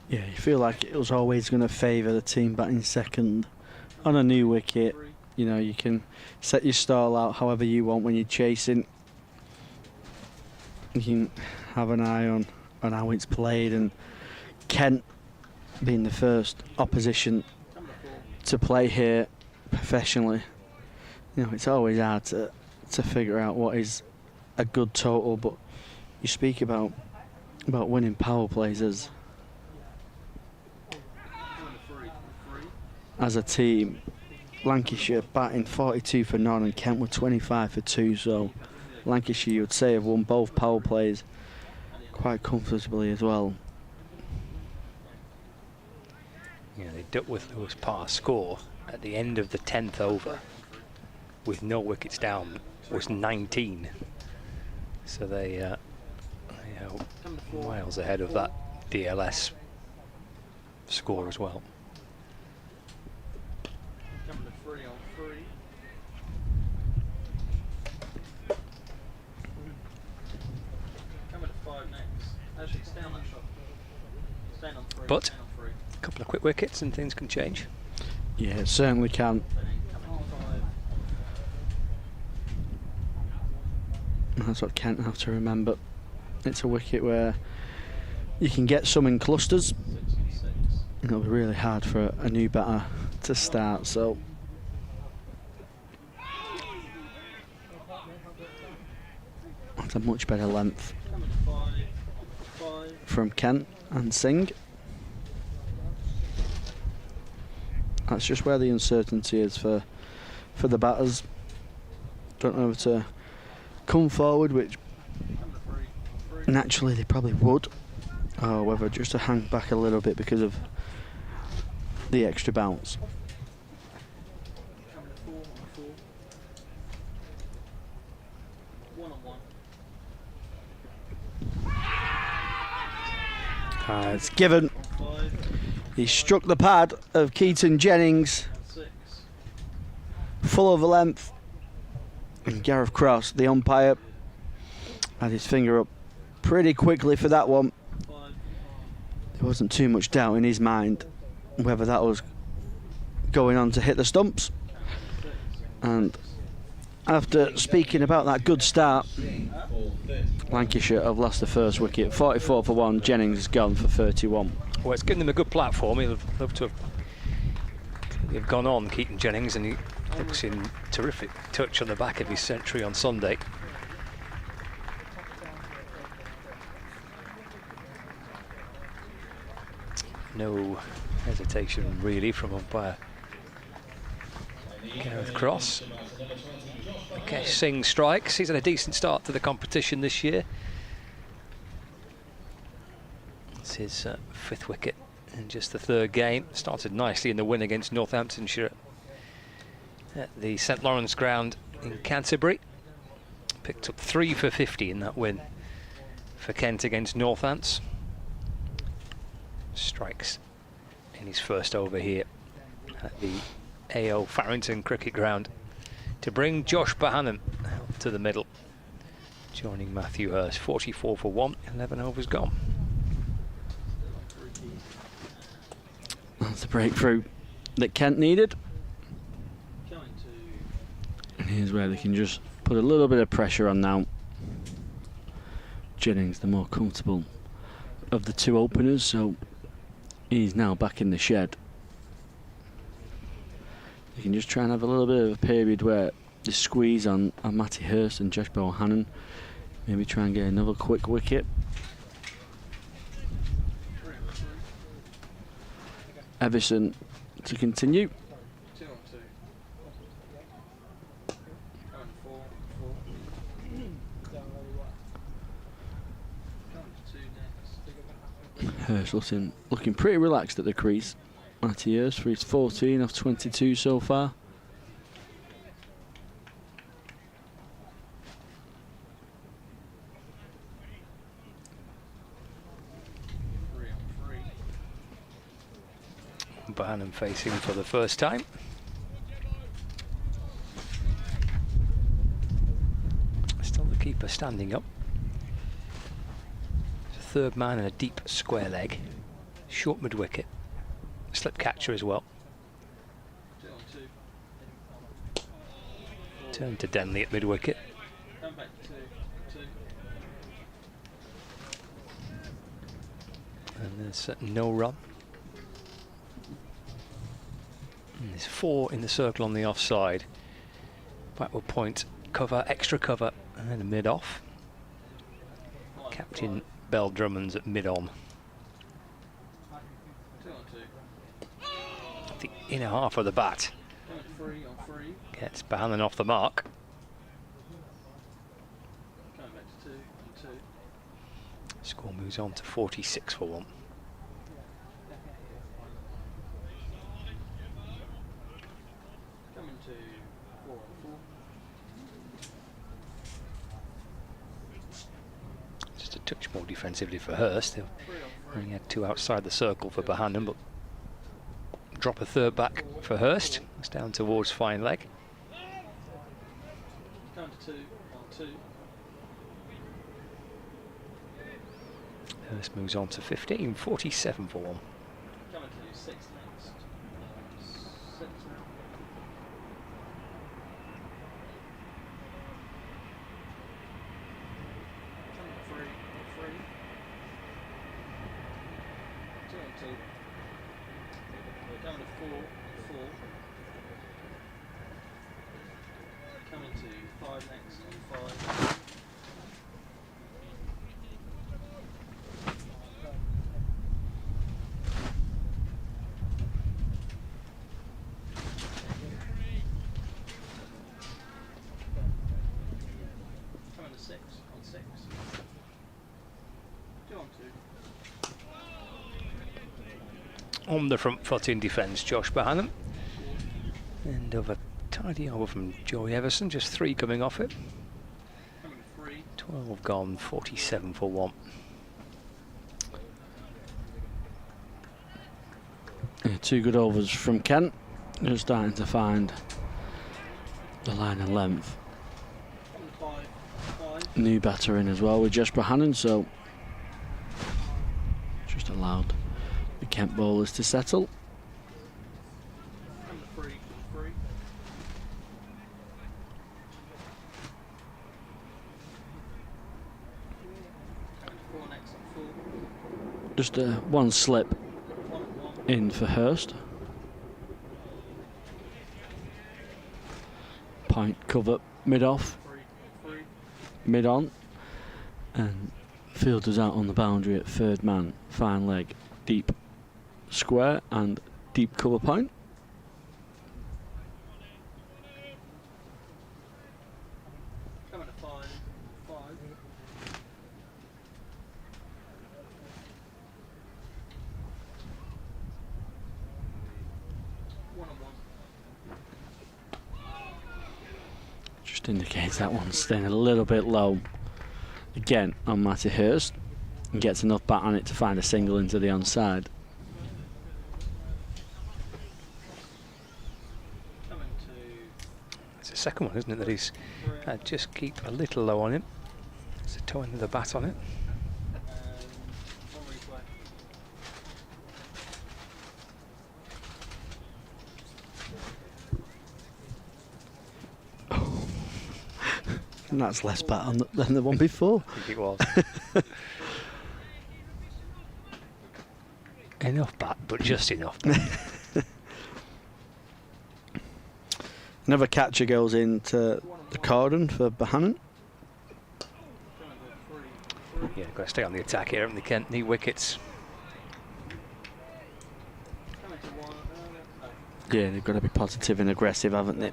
Yeah, you feel like it was always going to favour the team batting second on a new wicket. You know, you can set your stall out however you want when you're chasing. You can have an eye on how it's played, and Kent being the first opposition to play here professionally, you know, it's always hard to figure out what is a good total, but you speak about winning power plays as a team. Lancashire batting 42 for none and Kent were 25 for 2, so Lancashire, you would say, have won both power plays quite comfortably as well. Yeah, they Duckworth Lewis par score at the end of the 10th over with no wickets down was 19. So they are miles ahead of that DLS score as well. But a couple of quick wickets and things can change. Yeah, it certainly can. That's what Kent have to remember. It's a wicket where you can get some in clusters. It'll be really hard for a new batter to start, so that's a much better length from Kent and Singh. That's just where the uncertainty is for the batters. Don't know if to come forward, which naturally they probably would, or whether just to hang back a little bit because of the extra bounce. It's given. He struck the pad of Keaton Jennings. Full over length. And Gareth Cross, the umpire, had his finger up pretty quickly for that one. There wasn't too much doubt in his mind whether that was going on to hit the stumps. And after speaking about that good start, Lancashire have lost the first wicket. 44 for 1, Jennings has gone for 31. Well, it's given them a good platform. He'll love to have gone on, Keaton Jennings, and he looks in terrific touch on the back of his century on Sunday. No hesitation really from umpire Gareth Cross. Mukesh Singh strikes. He's had a decent start to the competition this year. It's his 5th wicket in just the 3rd game. Started nicely in the win against Northamptonshire at the St Lawrence ground in Canterbury. Picked up 3 for 50 in that win for Kent against Northants. Strikes in his first over here at the AO Farrington Cricket Ground to bring Josh Bohannon out to the middle, joining Matthew Hurst. 44 for 1, 11 overs gone. That's the breakthrough that Kent needed. And here's where they can just put a little bit of pressure on now. Jennings, the more comfortable of the 2 openers, so he's now back in the shed. You can just try and have a little bit of a period where they squeeze on Matty Hurst and Josh Bohannon. Maybe try and get another quick wicket. Everson to continue. Hurst looking pretty relaxed at the crease. Matty Hurst for his 14 off 22 so far. Bohannon facing for the first time. Still the keeper standing up. There's a 3rd man and a deep square leg. Short mid-wicket. Slip catcher as well. Turn to Denley at mid-wicket. And there's no run. And there's 4 in the circle on the offside. Backward point, cover, extra cover, and then a mid-off. Captain Bell Drummond's at mid-on. The inner half of the bat gets Bohannon off the mark. Score moves on to 46 for 1. Just a touch more defensively for Hurst. He only had 2 outside the circle for Bohannon, but drop a 3rd back for Hurst. It's down towards fine leg. Hurst moves on to 15, 47 for 1. On the front foot in defence, Josh Bohannon. And of a tidy over from Joey Everson, just 3 coming off it. 12 gone, 47 for 1. Yeah, 2 good overs from Kent. Just starting to find the line of length. New batter in as well with Josh Bohannon, so just allowed the Kent bowlers to settle. Just one slip in for Hurst. Point cover mid-off, mid-on, and fielders out on the boundary at third man, fine leg, deep square and deep cover point. Just indicates that one's staying a little bit low. Again on Matty Hurst, and gets enough bat on it to find a single into the onside. It's the second one, isn't it, that he's just keep a little low on him. It's the toe end of the bat on it. And that's less bat on than the one before. I think it was. Enough bat, but just enough. Another catcher goes into the cordon for Bohannon. Yeah, got to stay on the attack here, haven't they, Kent? Need wickets. Yeah, they've got to be positive and aggressive, haven't they?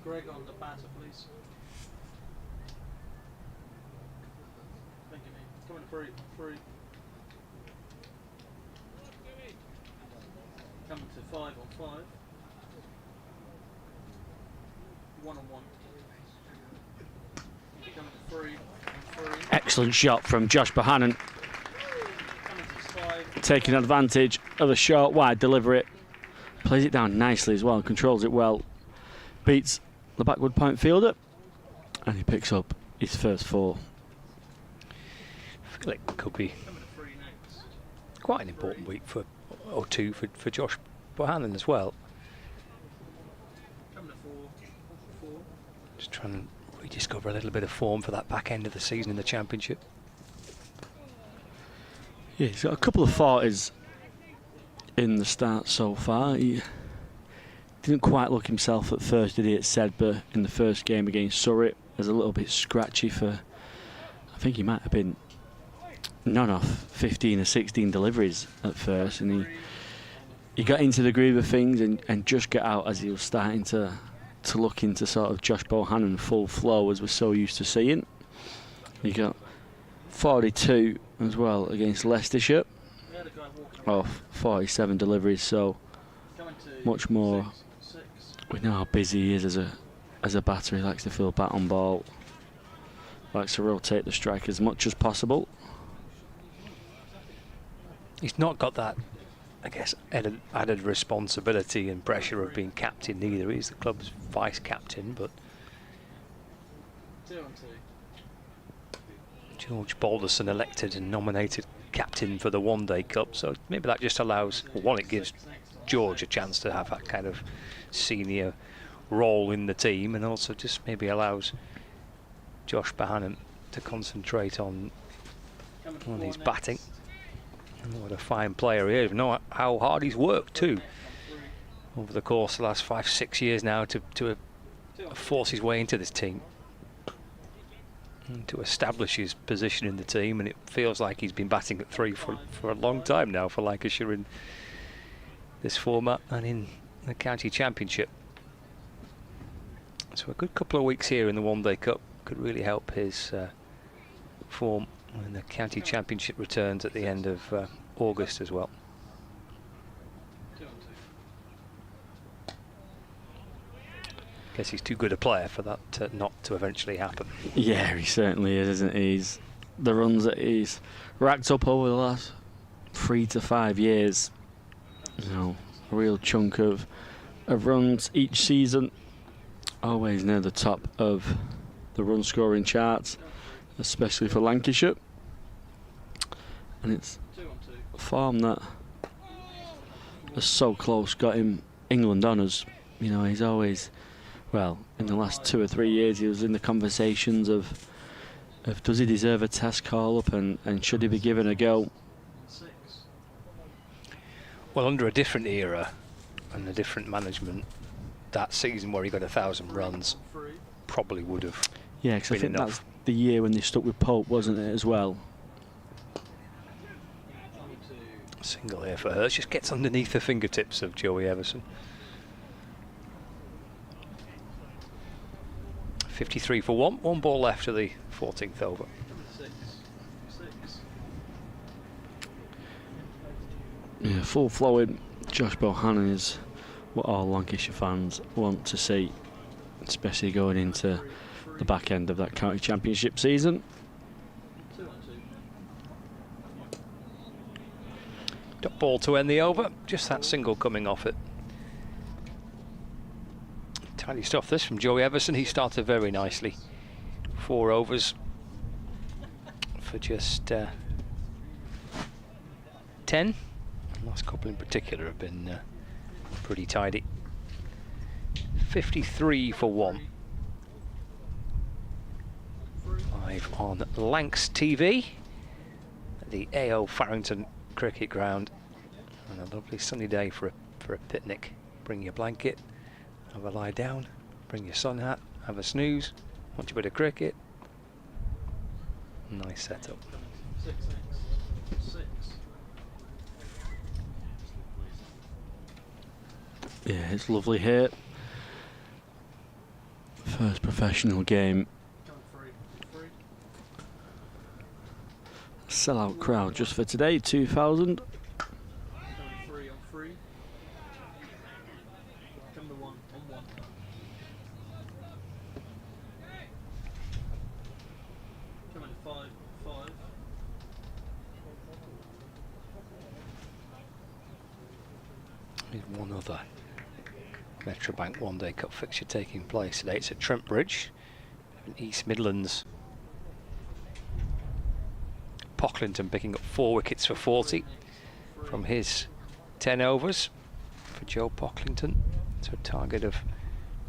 Greg on the batter, please. Thank you, mate. Coming free. Coming to 5 on 5. 1 on 1. Coming to 3 on 3. Excellent shot from Josh Bohannon. Taking advantage of a short wide delivery. Plays it down nicely as well, controls it well. Beats the backward point fielder, and he picks up his first 4. I feel like it could be quite an important week for Josh Bohannon as well. Just trying to rediscover a little bit of form for that back end of the season in the Championship. Yeah, he's got a couple of 40s in the start so far. He didn't quite look himself at first, did he, at Sedbergh in the first game against Surrey. It was a little bit scratchy for, I think he might have been none off 15 or 16 deliveries at first, and he got into the groove of things and just got out as he was starting to look into sort of Josh Bohannon full flow as we're so used to seeing. He got 42 as well against Leicestershire off 47 deliveries, so much more. We know how busy he is as a batter. He likes to field bat on ball, likes to rotate the strike as much as possible. He's not got that, I guess, added responsibility and pressure of being captain either. He's the club's vice captain, but George Balderson elected and nominated captain for the One Day Cup, so maybe that just allows, well, one, it gives George a chance to have that kind of senior role in the team, and also just maybe allows Josh Bohannon to concentrate on his batting. And what a fine player he is. We know how hard he's worked too over the course of the last 5-6 years now to force his way into this team. to establish his position in the team, and it feels like he's been batting at 3 for a long time now for Lancashire in this format and in the county championship. So a good couple of weeks here in the One Day Cup could really help his form when the county championship returns at the end of August as well. Guess he's too good a player for that not to eventually happen. Yeah, he certainly is, isn't he? The runs that he's racked up over the last 3 to 5 years, you know, a real chunk of runs each season, always near the top of the run scoring charts, especially for Lancashire. And it's a form that is so close, got him England honours. You know, he's always, well, in the last 2 or 3 years, he was in the conversations of does he deserve a test call-up and should he be given a go? Well, under a different era and a different management, that season where he got 1,000 runs probably would have Yeah, because I think enough. that's the year when they stuck with Pope, wasn't it, as well? Single here for Hurst, just gets underneath the fingertips of Joey Everson. 53 for 1 ball left to the 14th over. Yeah, full flowing Josh Bohannon is what all Lancashire fans want to see, especially going into the back end of that county championship season. Dot ball to end the over, just that single coming off it. Tidy stuff this from Joey Everson. He started very nicely. 4 overs for just 10. The last couple in particular have been pretty tidy. 53 for 1. Live on Lancs TV at the AO Farrington Cricket Ground. And a lovely sunny day for a picnic. Bring your blanket, have a lie down, bring your sun hat, have a snooze, watch a bit of cricket. Nice setup. Yeah, it's lovely here. First professional game. Sellout crowd just for today, 2,000. There's one other Metrobank One Day Cup fixture taking place today. It's at Trent Bridge in East Midlands. Pocklington picking up 4 wickets for 40 from his 10 overs for Joe Pocklington. So a target of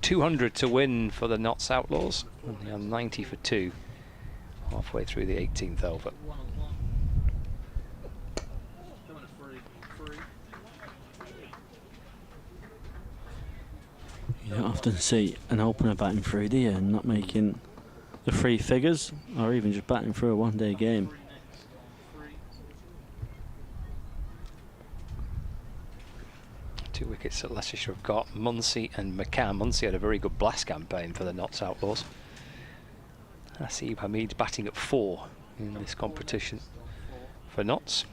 200 to win for the Notts Outlaws, and they are 90 for 2 halfway through the 18th over. You don't often see an opener batting through, do you, and not making the 3 figures, or even just batting through a one-day game. Two wickets that Leicestershire have got, Munsey and McCann. Munsey had a very good blast campaign for the Notts Outlaws. Asib Hamid batting at 4 in this competition for Notts.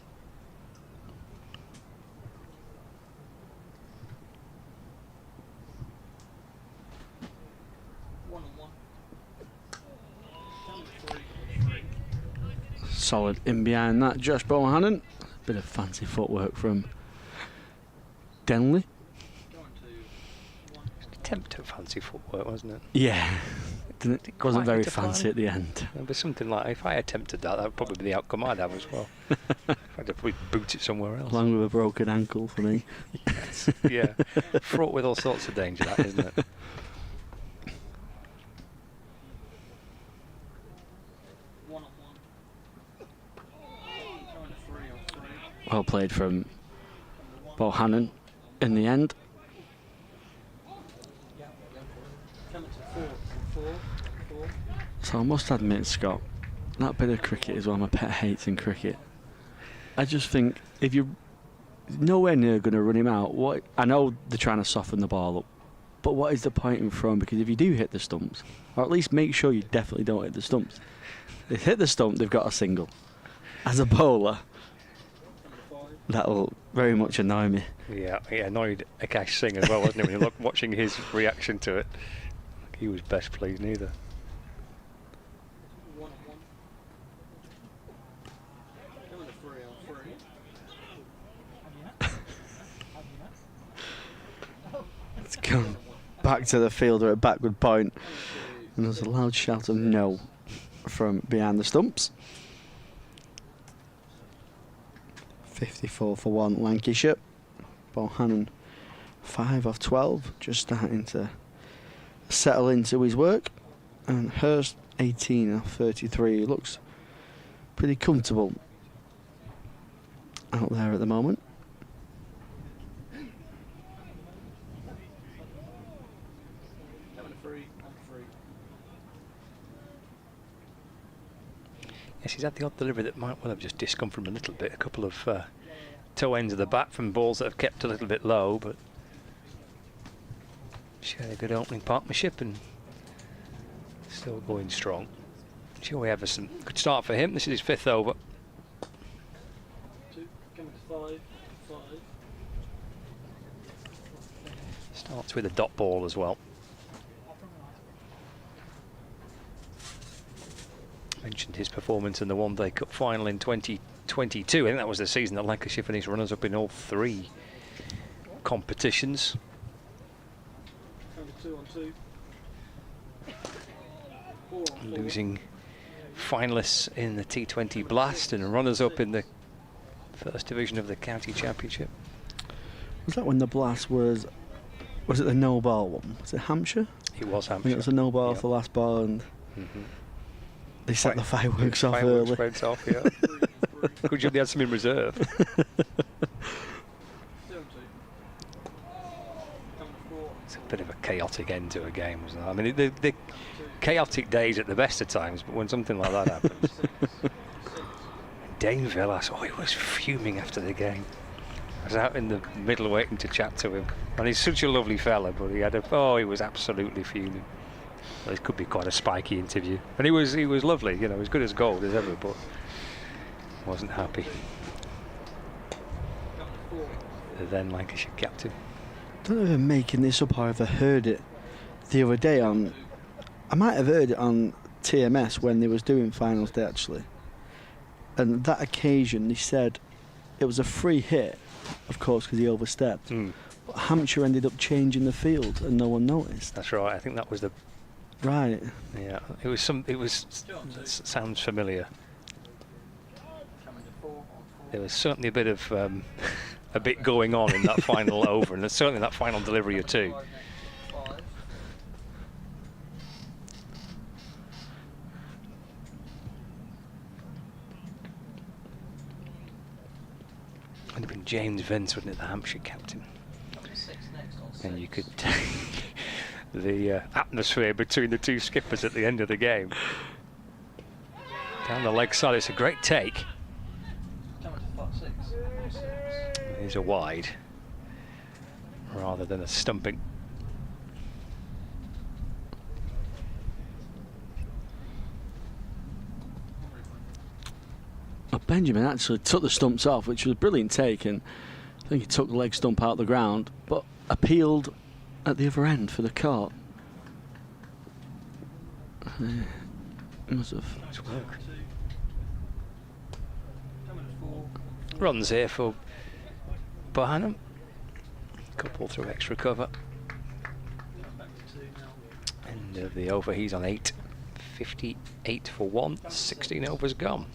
Solid in behind that, Josh Bohannon. Bit of fancy footwork from Denley. Attempt at fancy footwork, wasn't it? Yeah, it wasn't very to fancy find. at the end. There'd be something like, if I attempted that, that would probably be the outcome I'd have as well. I'd probably boot it somewhere else. Along with a broken ankle for me. Yes, yeah, fraught with all sorts of danger, that, isn't it? Well played from Bohannon in the end. So I must admit, Scott, that bit of cricket is one of my pet hates in cricket. I just think if you're nowhere near going to run him out, what I know they're trying to soften the ball up, but what is the point in throwing? Because if you do hit the stumps, or at least make sure you definitely don't hit the stumps. If they hit the stump, they've got a single. As a bowler, that will very much annoy me. Yeah, he annoyed Akash Singh as well, wasn't he? When you look watching his reaction to it, he was best pleased neither. It's gone back to the fielder at backward point, and there's a loud shout of no from behind the stumps. 54 for 1 Lancashire. Bohannon 5 of 12, just starting to settle into his work. And Hurst 18 of 33, looks pretty comfortable out there at the moment. Yes, he's had the odd delivery that might well have just discome from a little bit. A couple of toe ends of the bat from balls that have kept a little bit low, but she had a good opening partnership and still going strong. Joey Everson, good start for him. This is his 5th over. 2, coming to 5. Starts with a dot ball as well. Mentioned his performance in the One Day Cup final in 2022. I think that was the season that Lancashire finished runners up in all 3 competitions. 2 on 2. Losing finalists in the T20 Blast and runners up in the first division of the county championship. Was that when the Blast was it the no ball one? Was it Hampshire? It was Hampshire. I think it was a no ball for the last ball, and they set the fireworks off early. Went off, yeah. Good job they had some in reserve. It's a bit of a chaotic end to a game, wasn't it? I mean, the chaotic days at the best of times, but when something like that happens. Dane Villas, he was fuming after the game. I was out in the middle waiting to chat to him, and he's such a lovely fella, but he was absolutely fuming. Well, it could be quite a spiky interview, and he was lovely, you know, as good as gold as ever, but wasn't happy. The then Lancashire captain. I don't know if I'm making this up or if I heard it the other day on. I might have heard it on TMS when they was doing finals day actually. And that occasion they said it was a free hit, of course, because he overstepped. But Hampshire ended up changing the field and no one noticed. That's right. I think that was the. Right. Yeah. It was. Sounds familiar. There was certainly a bit of a bit going on in that final over, and certainly that final delivery or two. Would have been James Vince, wouldn't it, the Hampshire captain? And you could the atmosphere between the 2 skippers at the end of the game. Down the leg side, it's a great take. He's a wide rather than a stumping. Well, Benjamin actually took the stumps off, which was a brilliant take, and I think he took the leg stump out of the ground, but appealed at the other end for the court. Must have. Nice work. Runs here for Bohannon. Couple through extra cover. End of the over, he's on 8. 58 for 1, 16 overs gone.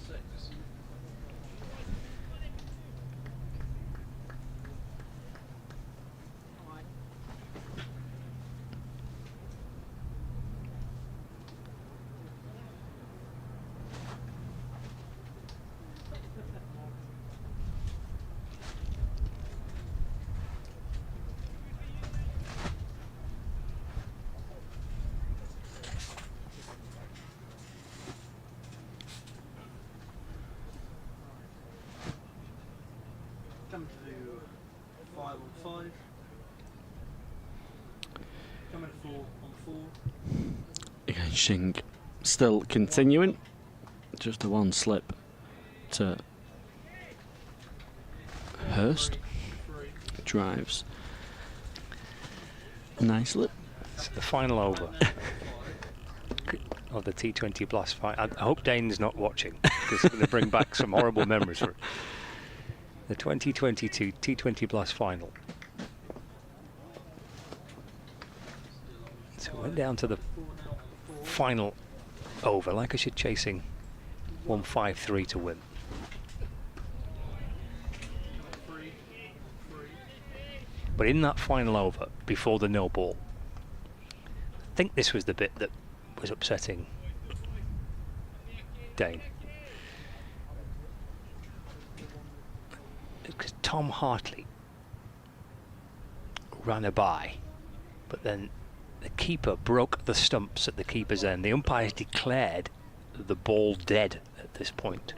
Coming to 5 on 5. Coming to 4 on 4. Again, Shing still continuing. Just a one slip to Hurst. Drives nicely. It's the final over of the T20 Blast fight. I hope Dane's not watching, because it's going to bring back some horrible memories for the 2022 T20 Blast final. So we went down to the final over. Lancashire chasing 153 to win. But in that final over, before the no ball, I think this was the bit that was upsetting Dane. Because Tom Hartley ran a by, but then the keeper broke the stumps at the keeper's end. The umpires declared the ball dead at this point.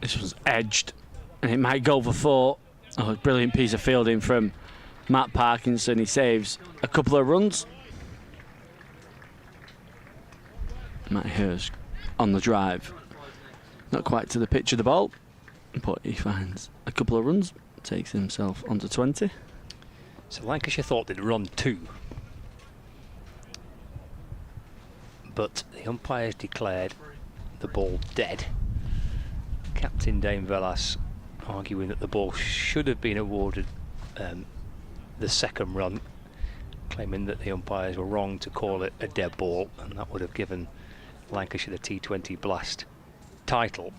This was edged, and it might go for 4. Oh, a brilliant piece of fielding from Matt Parkinson. He saves a couple of runs. Matt Hurst on the drive. Not quite to the pitch of the ball, but he finds a couple of runs, takes himself onto 20. So Lancashire thought they'd run 2. But the umpires declared the ball dead. Captain Dane Velas arguing that the ball should have been awarded the second run, claiming that the umpires were wrong to call it a dead ball, and that would have given Lancashire the T20 Blast title.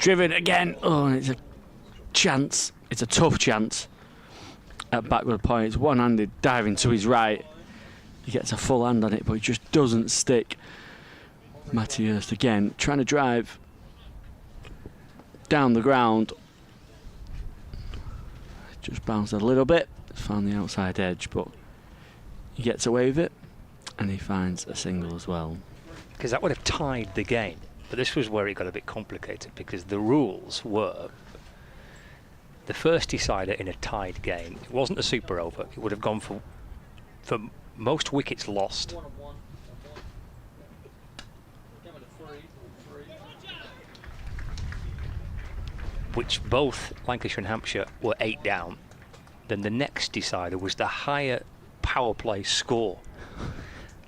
Driven again. Oh, and it's a chance. It's a tough chance at backward point. It's one-handed, diving to his right. He gets a full hand on it, but it just doesn't stick. Matty Hurst again, trying to drive down the ground. Just bounced a little bit, found the outside edge, but he gets away with it, and he finds a single as well. Because that would have tied the game. But this was where it got a bit complicated, because the rules were the first decider in a tied game. It wasn't a super over. It would have gone for most wickets lost. Which both Lancashire and Hampshire were 8 down. Then the next decider was the higher power play score.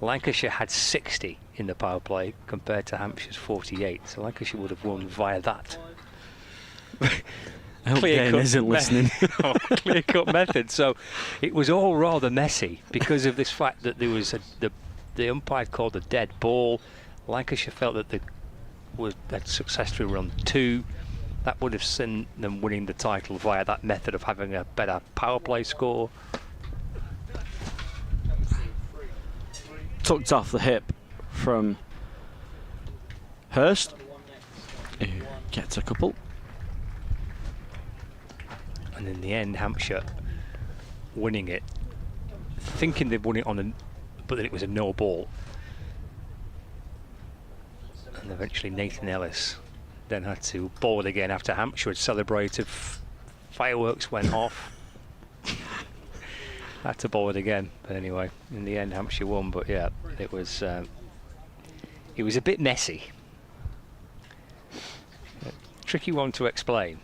Lancashire had 60 in the power play compared to Hampshire's 48, so Lancashire would have won via that. I hope Dane isn't listening. Clear-cut method. So it was all rather messy because of this fact that there was the umpire called a dead ball. Lancashire felt that they'd successfully run 2. That would have seen them winning the title via that method of having a better power play score. Tucked off the hip from Hurst, who gets a couple. And in the end, Hampshire winning it, thinking they'd won it but that it was a no ball. And eventually Nathan Ellis then had to bowl it again after Hampshire had celebrated. Fireworks went off. Had to bowl it again, but anyway, in the end Hampshire won. But yeah, it was a bit messy. Tricky one to explain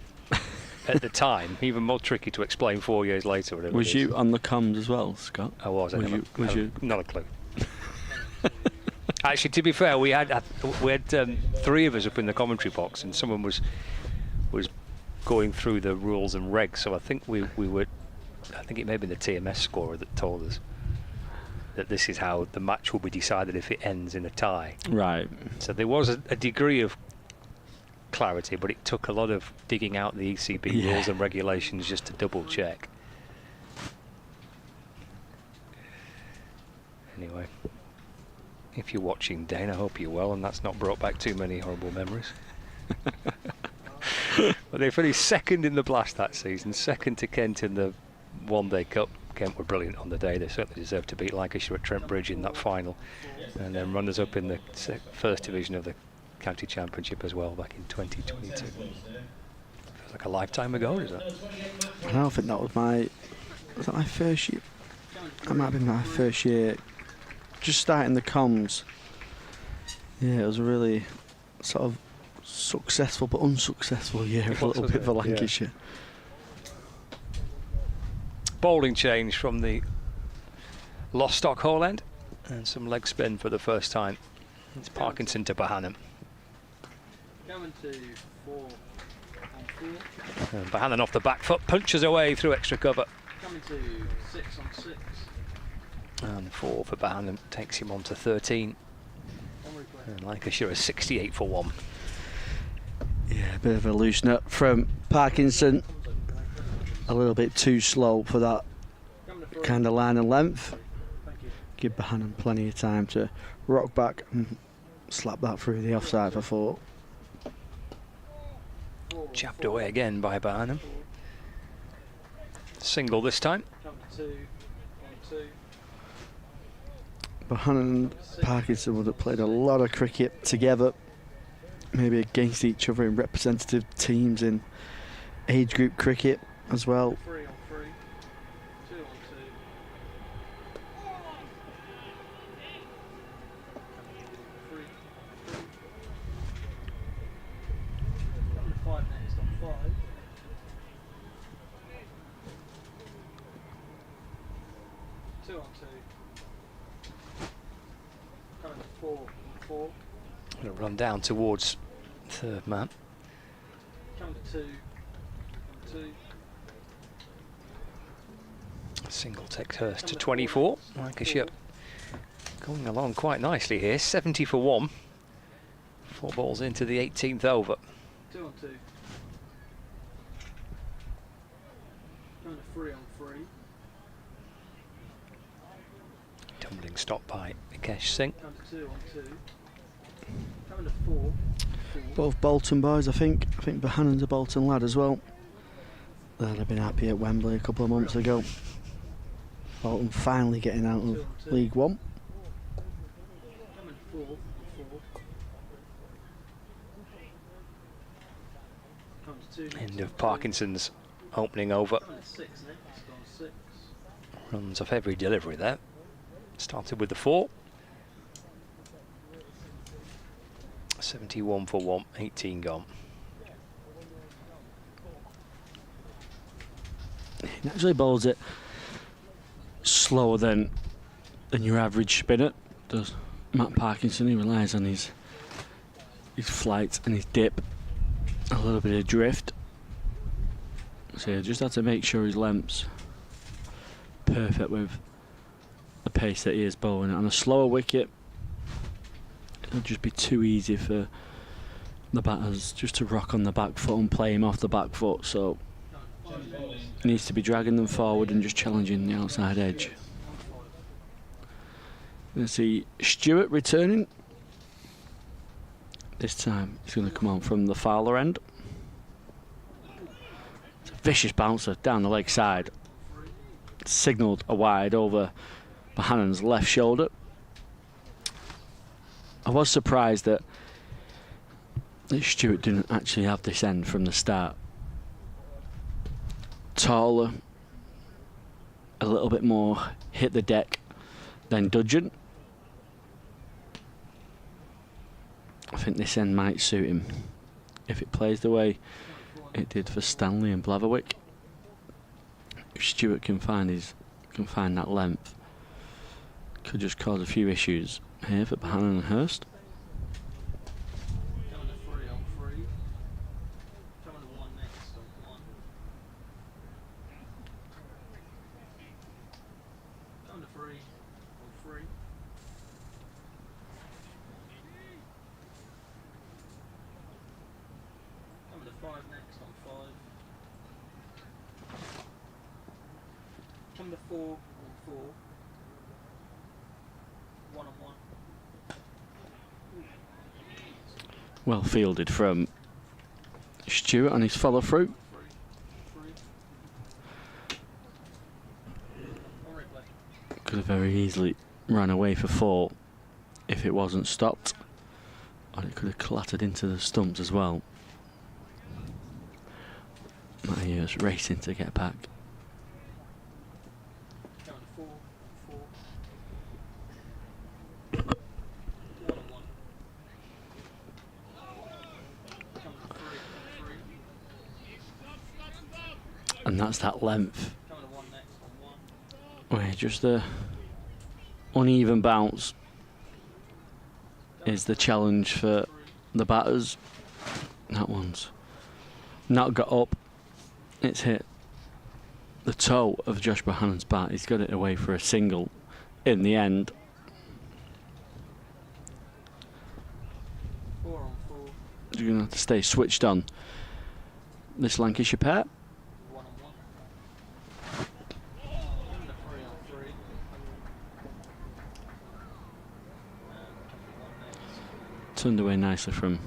at the time, even more tricky to explain 4 years later. Was you on the comms as well, Scott? I was. Was you? Not a clue. Actually, to be fair, we had 3 of us up in the commentary box, and someone was going through the rules and regs. So I think we were. I think it may have been the TMS scorer that told us that this is how the match will be decided if it ends in a tie. Right. So there was a degree of clarity, but it took a lot of digging out the ECB rules and regulations just to double check. Anyway, if you're watching, Dane, I hope you're well, and that's not brought back too many horrible memories. But they finished second in the Blast that season, second to Kent in the One Day Cup, Kent were brilliant on the day. They certainly deserved to beat Lancashire at Trent Bridge in that final, and then runners up in the first division of the county championship as well back in 2022. Feels like a lifetime ago, is that? I don't think that was my first year. That might have been my first year. Just starting the comms. Yeah, it was a really sort of successful but unsuccessful year a little bit for Lancashire. Bowling change from the Lostock Hole end, and some leg spin for the first time. It's Parkinson to Bohannon. Coming to 4 on 4. And Bohannon off the back foot, punches away through extra cover. Coming to 6 on 6. And 4 for Bohannon takes him on to 13. And Lancashire is 68 for 1. Yeah, a bit of a loose nut from Parkinson. A little bit too slow for that kind of line and length. Give Bohannon plenty of time to rock back and slap that through the offside for 4. Chapped away again by Bohannon. Single this time. Bohannon and Parkinson would have played a lot of cricket together, maybe against each other in representative teams in age group cricket as well. 3 on 3. 2 on 2. Coming to 5 next on 5. 2 on 2. Coming to 4 on 4. Gonna run down towards third man. Coming to 2 on 2. Single takes Hurst to 24. Lancashire going along quite nicely here. 70 for 1. 4 balls into the 18th over. 2 on 2. Coming to 3 on 3. Tumbling stop by Nikesh Singh. Coming to 2 on 2. Coming to 4. Both Bolton boys, I think. I think Bohannon's a Bolton lad as well. They'd have been happy at Wembley a couple of months ago. Bolton finally getting out of League One. Coming to 4 on 4. Coming to 2. End of Parkinson's opening over. Coming to 6 next on 6. Runs off every delivery there. Started with the 4. 71 for 1, 18 gone. He naturally bowls it slower than your average spinner, does Matt Parkinson. He relies on his flight and his dip, a little bit of drift. So you just have to make sure his length's perfect with the pace that he is bowling. On a slower wicket, it'll just be too easy for the batters just to rock on the back foot and play him off the back foot. So he needs to be dragging them forward and just challenging the outside edge. Let's see Stewart returning. This time he's going to come on from the Fowler end. It's a vicious bouncer down the leg side. Signalled a wide over Bohannon's left shoulder. I was surprised that Stewart didn't actually have this end from the start. Taller, a little bit more hit the deck than Dudgeon. I think this end might suit him if it plays the way it did for Stanley and Blatherwick. If Stewart can find that length, could just cause a few issues here for Bohannon and Hurst. Coming to 3 on 3. Coming to 1 next on 1. Coming to 3 on 3. Coming to 5 next on 5. Coming to 4 on 4. 1 on 1. Well fielded from Stewart on his follow through. Could have very easily ran away for 4 if it wasn't stopped. Or it could have clattered into the stumps as well. Matty Hurst racing to get back. And that's that length. Where just the uneven bounce is the challenge for the batters. That one's not got up. It's hit the toe of Josh Bohannon's bat. He's got it away for a single in the end. 4 on 4. You're going to have to stay switched on this Lancashire pair. 1 on 1. 3 on 3. Turned away nicely from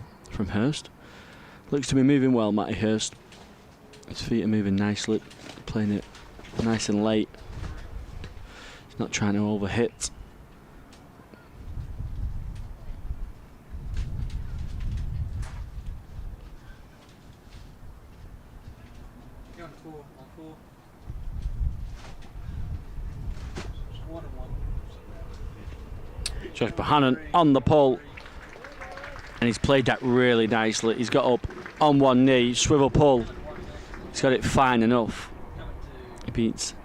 Hurst. Looks to be moving well, Matty Hurst. His feet are moving nicely, playing it nice and late. He's not trying to overhit. Going 4 on 4. 1 on 1. Josh Bohannon on the pole. And he's played that really nicely. He's got up on one knee, swivel pull. He's got it fine enough. He beats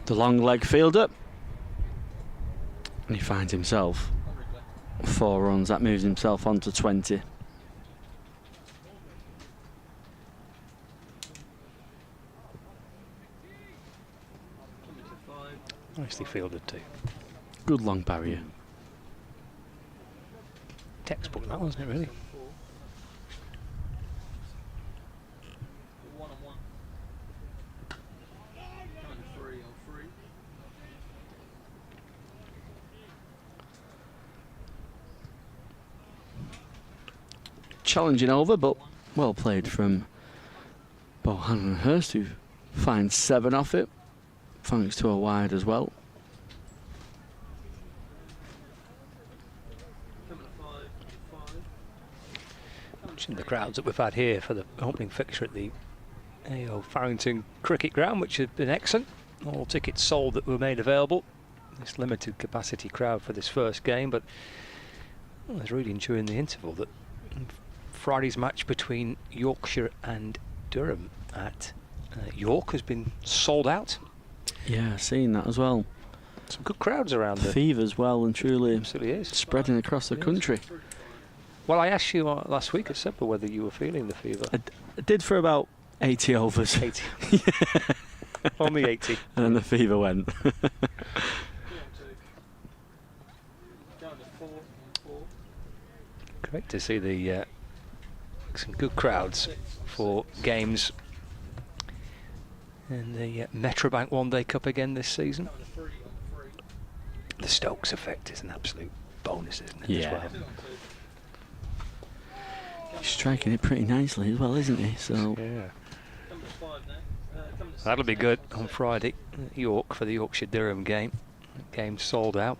the long leg fielder. And he finds himself 4 runs. That moves himself on to 20. Nicely fielded too. Good long barrier. Textbook that, wasn't it, really? 1 on 1. Going 3 on 3. Challenging over, but well played from Bohannon and Hurst, who finds 7 off it, thanks to a wide as well. Watching the crowds that we've had here for the opening fixture at the AO Farrington Cricket Ground, which has been excellent. All tickets sold that were made available. This limited capacity crowd for this first game, but I was reading during the interval that Friday's match between Yorkshire and Durham at York has been sold out. Yeah, I've seen that as well. Some good crowds around there. Fever's well and truly Absolutely is. Spreading across the country. Well, I asked you last week at Semper whether you were feeling the fever. I did for about 80 overs. 80. Only 80. And then the fever went. Great to see the some good crowds for games in the Metrobank One Day Cup again this season. The Stokes effect is an absolute bonus, isn't it? Yeah. As well. He's striking it pretty nicely as well, isn't he? So yeah. That'll be good on Friday at York for the Yorkshire-Durham game. The game's sold out.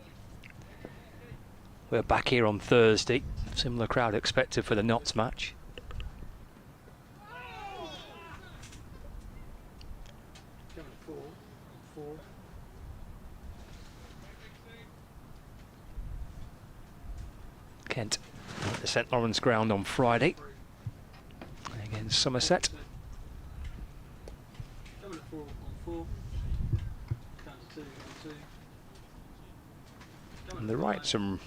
We're back here on Thursday. Similar crowd expected for the Notts match. Kent at the St Lawrence ground on Friday against Somerset. And there are right some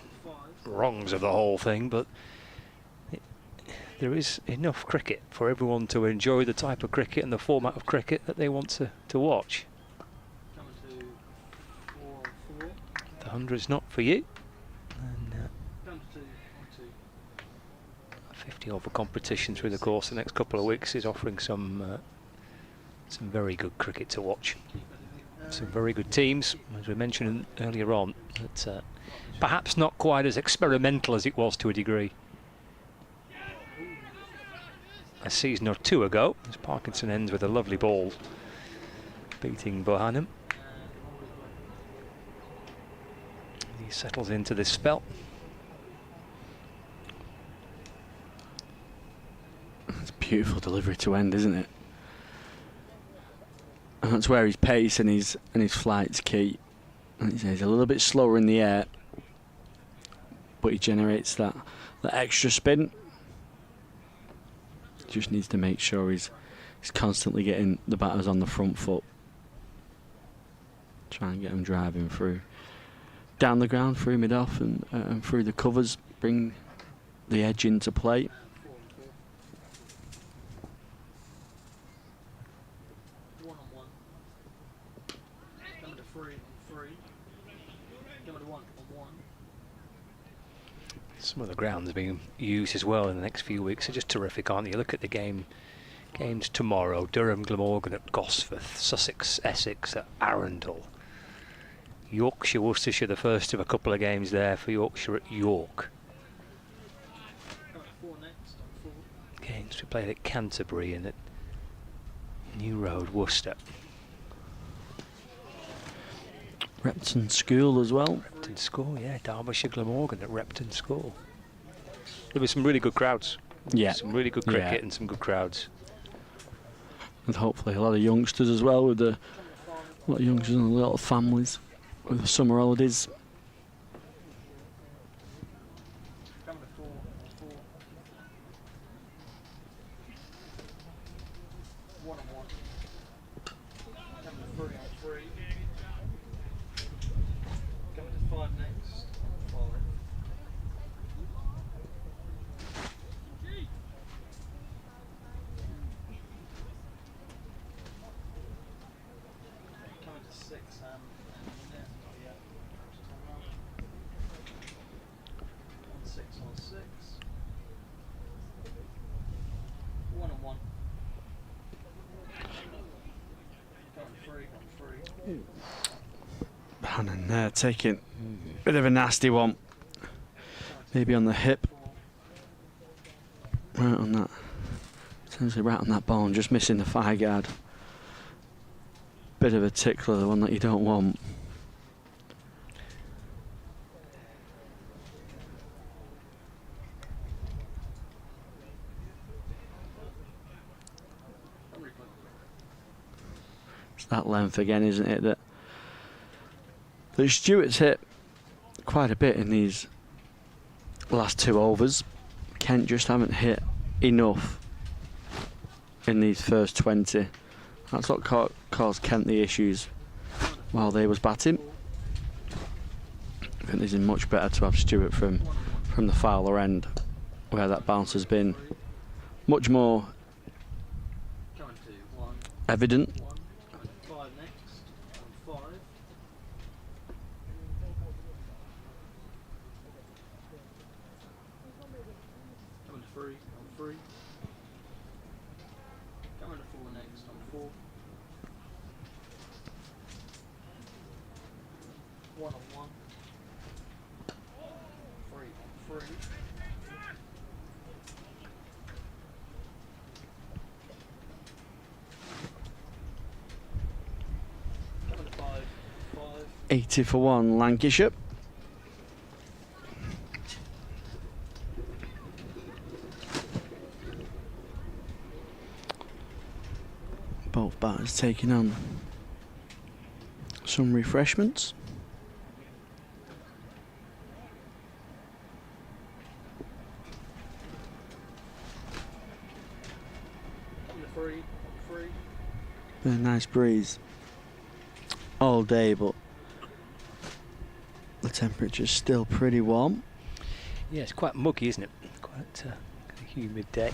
wrongs of the whole thing, but there is enough cricket for everyone to enjoy the type of cricket and the format of cricket that they want to watch. The 100's not for you. And 50 over competition through the course of the next couple of weeks is offering some very good cricket to watch. Some very good teams, as we mentioned earlier on, but perhaps not quite as experimental as it was to a degree a season or two ago, as Parkinson ends with a lovely ball beating Bohannon. He settles into this spell. It's beautiful delivery to end, isn't it? And that's where his pace and his flight's key. And he's a little bit slower in the air, but he generates that extra spin. Just needs to make sure he's constantly getting the batters on the front foot. Try and get him driving through down the ground, through mid-off and through the covers. Bring the edge into play. Some of the grounds being used as well in the next few weeks are just terrific, aren't they? You look at the games tomorrow: Durham, Glamorgan at Gosforth, Sussex, Essex at Arundel, Yorkshire, Worcestershire, the first of a couple of games there for Yorkshire at York. Games we played at Canterbury and at New Road, Worcester. Repton School as well. Repton School, yeah. Derbyshire, Glamorgan at Repton School. There'll be some really good crowds. Yeah. Some really good cricket and some good crowds. And hopefully a lot of youngsters as well, with a lot of youngsters and a lot of families with the summer holidays. Bannon there taking a bit of a nasty one. Maybe on the hip. Right on that. Potentially right on that bone, just missing the thigh guard. Bit of a tickler, the one that you don't want. It's that length again, isn't it, that Stewart's hit quite a bit in these last 2 overs. Kent just haven't hit enough in these first 20. That's what caused Kent the issues while they was batting. I think this is much better to have Stewart from the Fowler end, where that bounce has been much more evident. $80 for 1, Lancashire. Both batters taking on some refreshments. Been a nice breeze all day, but the temperature's still pretty warm. Yeah, it's quite muggy, isn't it? Quite a humid day.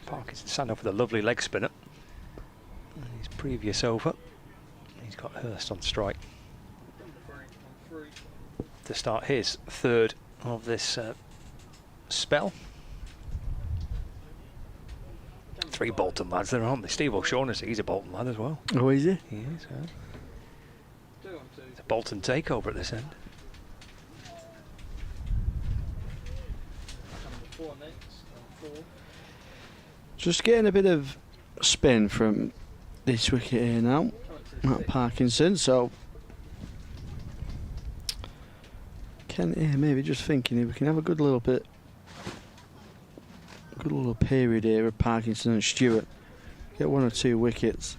Parkinson signed off with a lovely leg spinner. His previous over, he's got Hurst on strike to start his third of this spell. 3 Bolton lads there, aren't they? Steve O'Shaughnessy, he's a Bolton lad as well. Oh, is he? He is, It's a Bolton takeover at this end. Just getting a bit of spin from this wicket here now, Matt Parkinson. So Kent here maybe just thinking if we can have a good little period here of Parkinson and Stewart, get 1 or 2 wickets.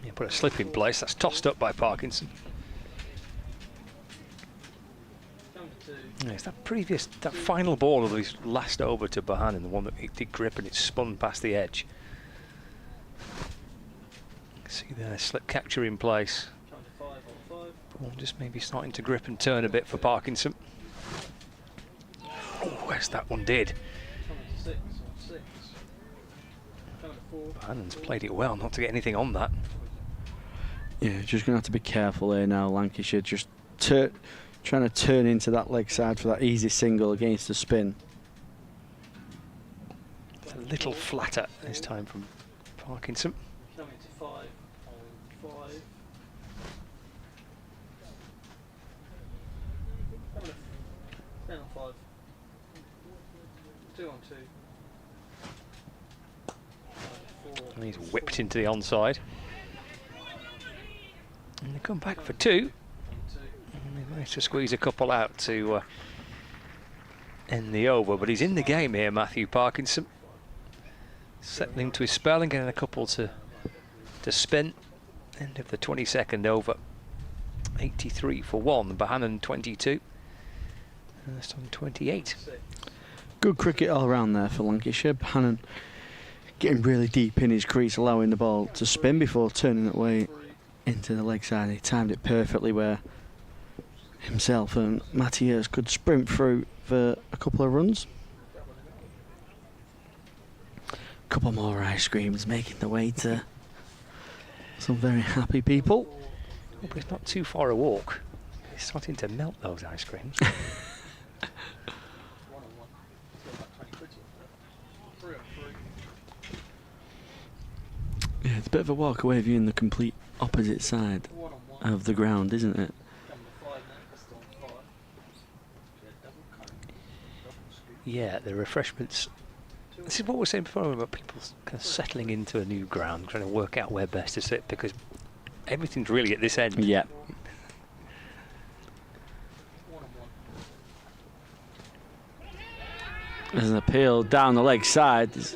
Yeah, put a slip in place. That's tossed up by Parkinson. Yeah, it's that final ball of his last over to Bohannon, the one that he did grip and it spun past the edge. See there, slip catcher in place. Ball just maybe starting to grip and turn a bit for Parkinson. Oh, where's that one did? Bohannon's played it well not to get anything on that. Yeah, just going to have to be careful there now, Lancashire. Just trying to turn into that leg side for that easy single against the spin. It's a little flatter this time from Parkinson. Coming to 5 on 5. Coming to 10 on 5. 2 on 2. And he's whipped into the onside. And they come back for 2. And they managed to squeeze a couple out to end the over. But he's in the game here, Matthew Parkinson. Settling to his spell and getting a couple to spin. End of the 22nd over. 83 for 1. Bohannon 22. And that's on 28. Good cricket all round there for Lancashire. Bohannon getting really deep in his crease, allowing the ball to spin before turning it away into the leg side. He timed it perfectly where himself and Matthias could sprint through for a couple of runs. A couple more ice creams making the way to some very happy people. Oh, but it's not too far a walk. It's starting to melt those ice creams. Yeah, it's a bit of a walk away viewing the complete opposite side of the ground, isn't it? Yeah, the refreshments. This is what we were saying before about people kind of settling into a new ground, trying to work out where best to sit, because everything's really at this end. Yeah. There's an appeal down the leg side. There's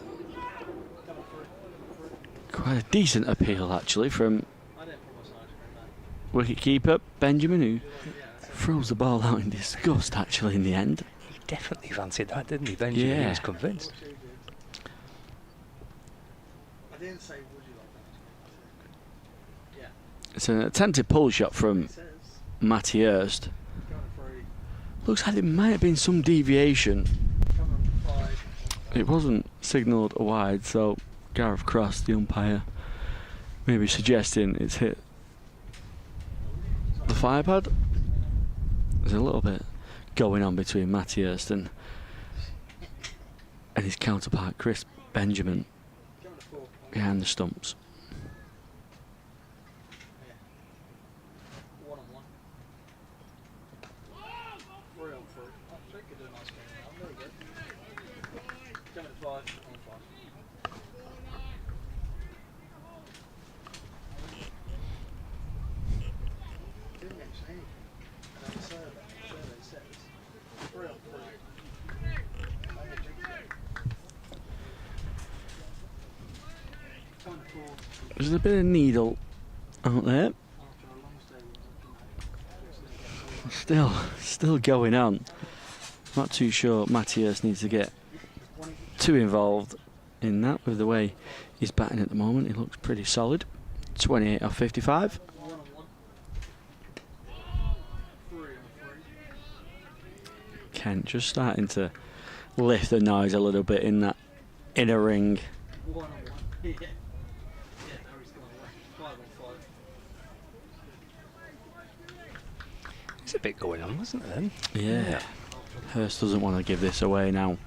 quite a decent appeal actually from wicket-keeper Benjamin, who throws the ball out in disgust actually in the end. He definitely fancied that, didn't he, Benjamin? Yeah. He was convinced. I didn't say would you like that. It's an attempted pull shot from Matty Hurst. Looks like there might have been some deviation. It wasn't signalled a wide, so Gareth Cross, the umpire, maybe suggesting it's hit the fire pad. There's a little bit going on between Matty Hurst and his counterpart Chris Benjamin behind the stumps. There's a bit of needle out there. Still going on. Not too sure Matthias needs to get too involved in that with the way he's batting at the moment. He looks pretty solid. 28 off 55. Kent just starting to lift the noise a little bit in that inner ring. There's a bit going on, wasn't there? Yeah. Hurst doesn't want to give this away now.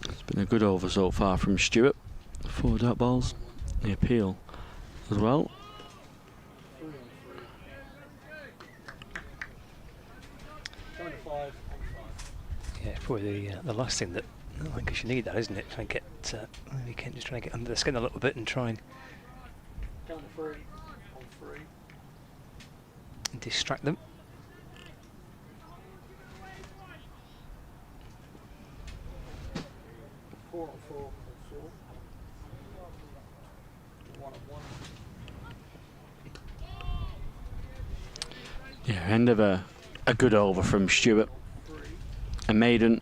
It's been a good over so far from Stewart. 4 dot balls. The appeal as well. Yeah, probably the last thing that Lancashire need, that isn't it? Try and get but maybe Kent just trying to get under the skin a little bit and try and Going to 3 on 3. distract them. Four on 4 on 4. 1 on 1. Yeah, end of a good over from Stewart. A maiden.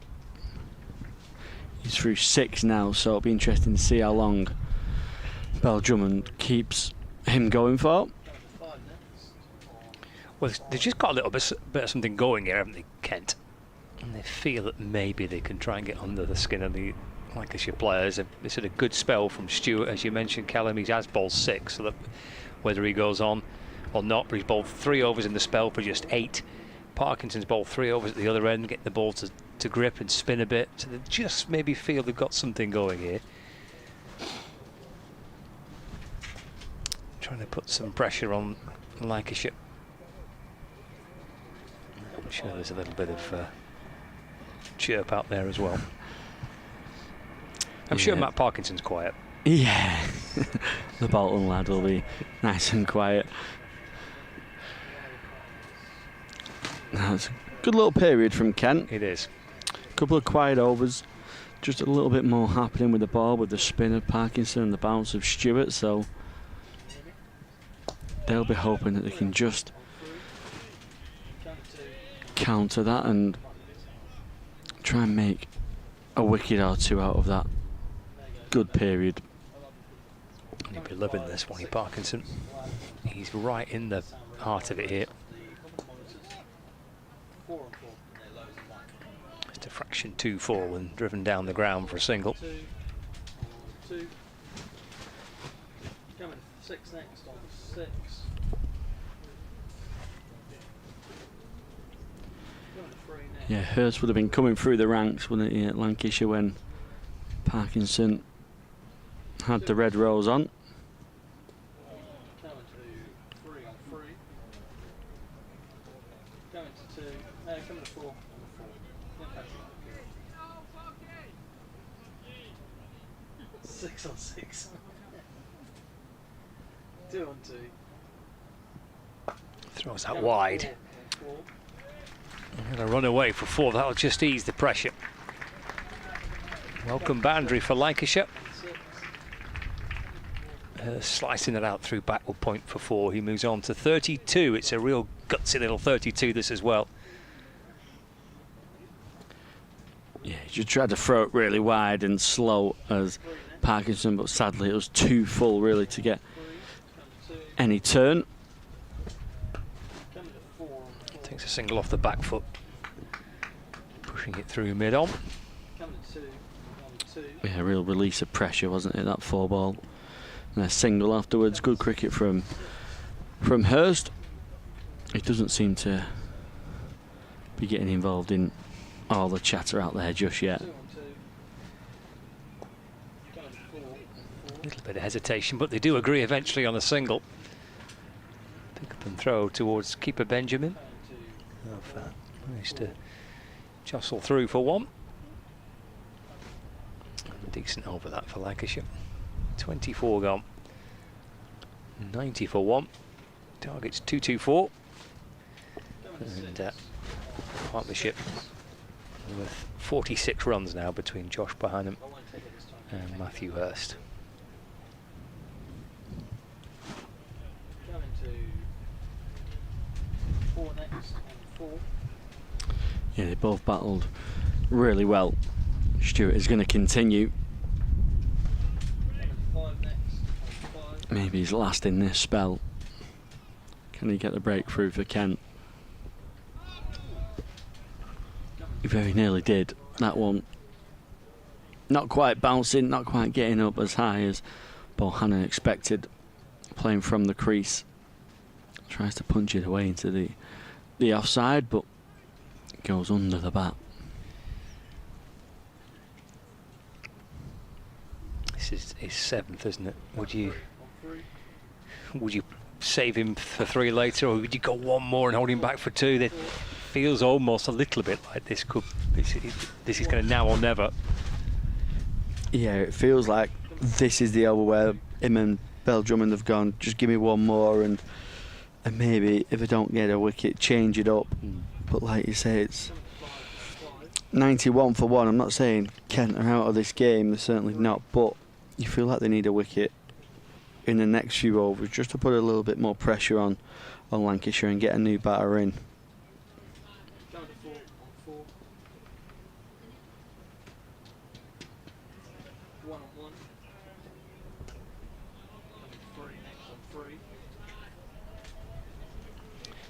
He's through 6 now, so it'll be interesting to see how long Bell Drummond keeps him going for. Well, they've just got a little bit of something going here, haven't they, Kent? And they feel that maybe they can try and get under the skin of the Lancashire players. It's had a good spell from Stewart, as you mentioned, Callum. He has bowled 6, so that whether he goes on or not, but he's bowled 3 overs in the spell for just 8. Parkinson's bowled 3 overs at the other end, getting the ball to grip and spin a bit. So they just maybe feel they've got something going here. Trying to put some pressure on Lancashire. I'm sure there's a little bit of chirp out there as well. I'm sure Matt Parkinson's quiet. Yeah, the Bolton lad will be nice and quiet. That's a good little period from Kent. It is. A couple of quiet overs, just a little bit more happening with the ball, with the spin of Parkinson and the bounce of Stewart, so they'll be hoping that they can just counter that and try and make a wicket or 2 out of that good period. He'll be loving this one, Parkinson. He's right in the heart of it here. Just a fraction 2-4 when driven down the ground for a single. 2. Coming 6 next on 6. Yeah, Hurst would have been coming through the ranks, wouldn't he, at Lancashire when Parkinson had the red rose on. Coming to 3 on 3. Going to 2. No, coming to 4 on 4. 6 on 6. 2 on 2. Throws that wide. And a run away for 4. That'll just ease the pressure. Welcome boundary for Lancashire. Slicing it out through backward point for 4. He moves on to 32. It's a real gutsy little 32 this as well. Yeah, he just tried to throw it really wide and slow as Parkinson, but sadly it was too full really to get any turn. Takes a single off the back foot, pushing it through mid-on. Yeah, a real release of pressure, wasn't it, that 4 ball? And a single afterwards. Good cricket from Hurst. He doesn't seem to be getting involved in all the chatter out there just yet. A little bit of hesitation, but they do agree eventually on a single. Pick up and throw towards keeper Benjamin. Managed to jostle through for 1. A decent over that for Lancashire. 24 gone. 90 for 1. Target's 224. And partnership with 46 runs now between Josh Bohannon and Matthew Hurst. Going to 4 next on 4. Yeah, they both battled really well. Stewart is going to continue. Maybe he's last in this spell. Can he get the breakthrough for Kent? He very nearly did. That one not quite bouncing, not quite getting up as high as Bohannon expected. Playing from the crease. Tries to punch it away into the offside, but goes under the bat. This is his 7th, isn't it? Would you save him for 3 later, or would you go 1 more and hold him back for 2? It feels almost a little bit like this is kind of now or never. Yeah, it feels like this is the hour where him and Bell Drummond have gone, just give me one more, and maybe if I don't get a wicket, change it up. But like you say, it's 91 for 1. I'm not saying Kent are out of this game, they're certainly not, but you feel like they need a wicket in the next few overs just to put a little bit more pressure on Lancashire and get a new batter in.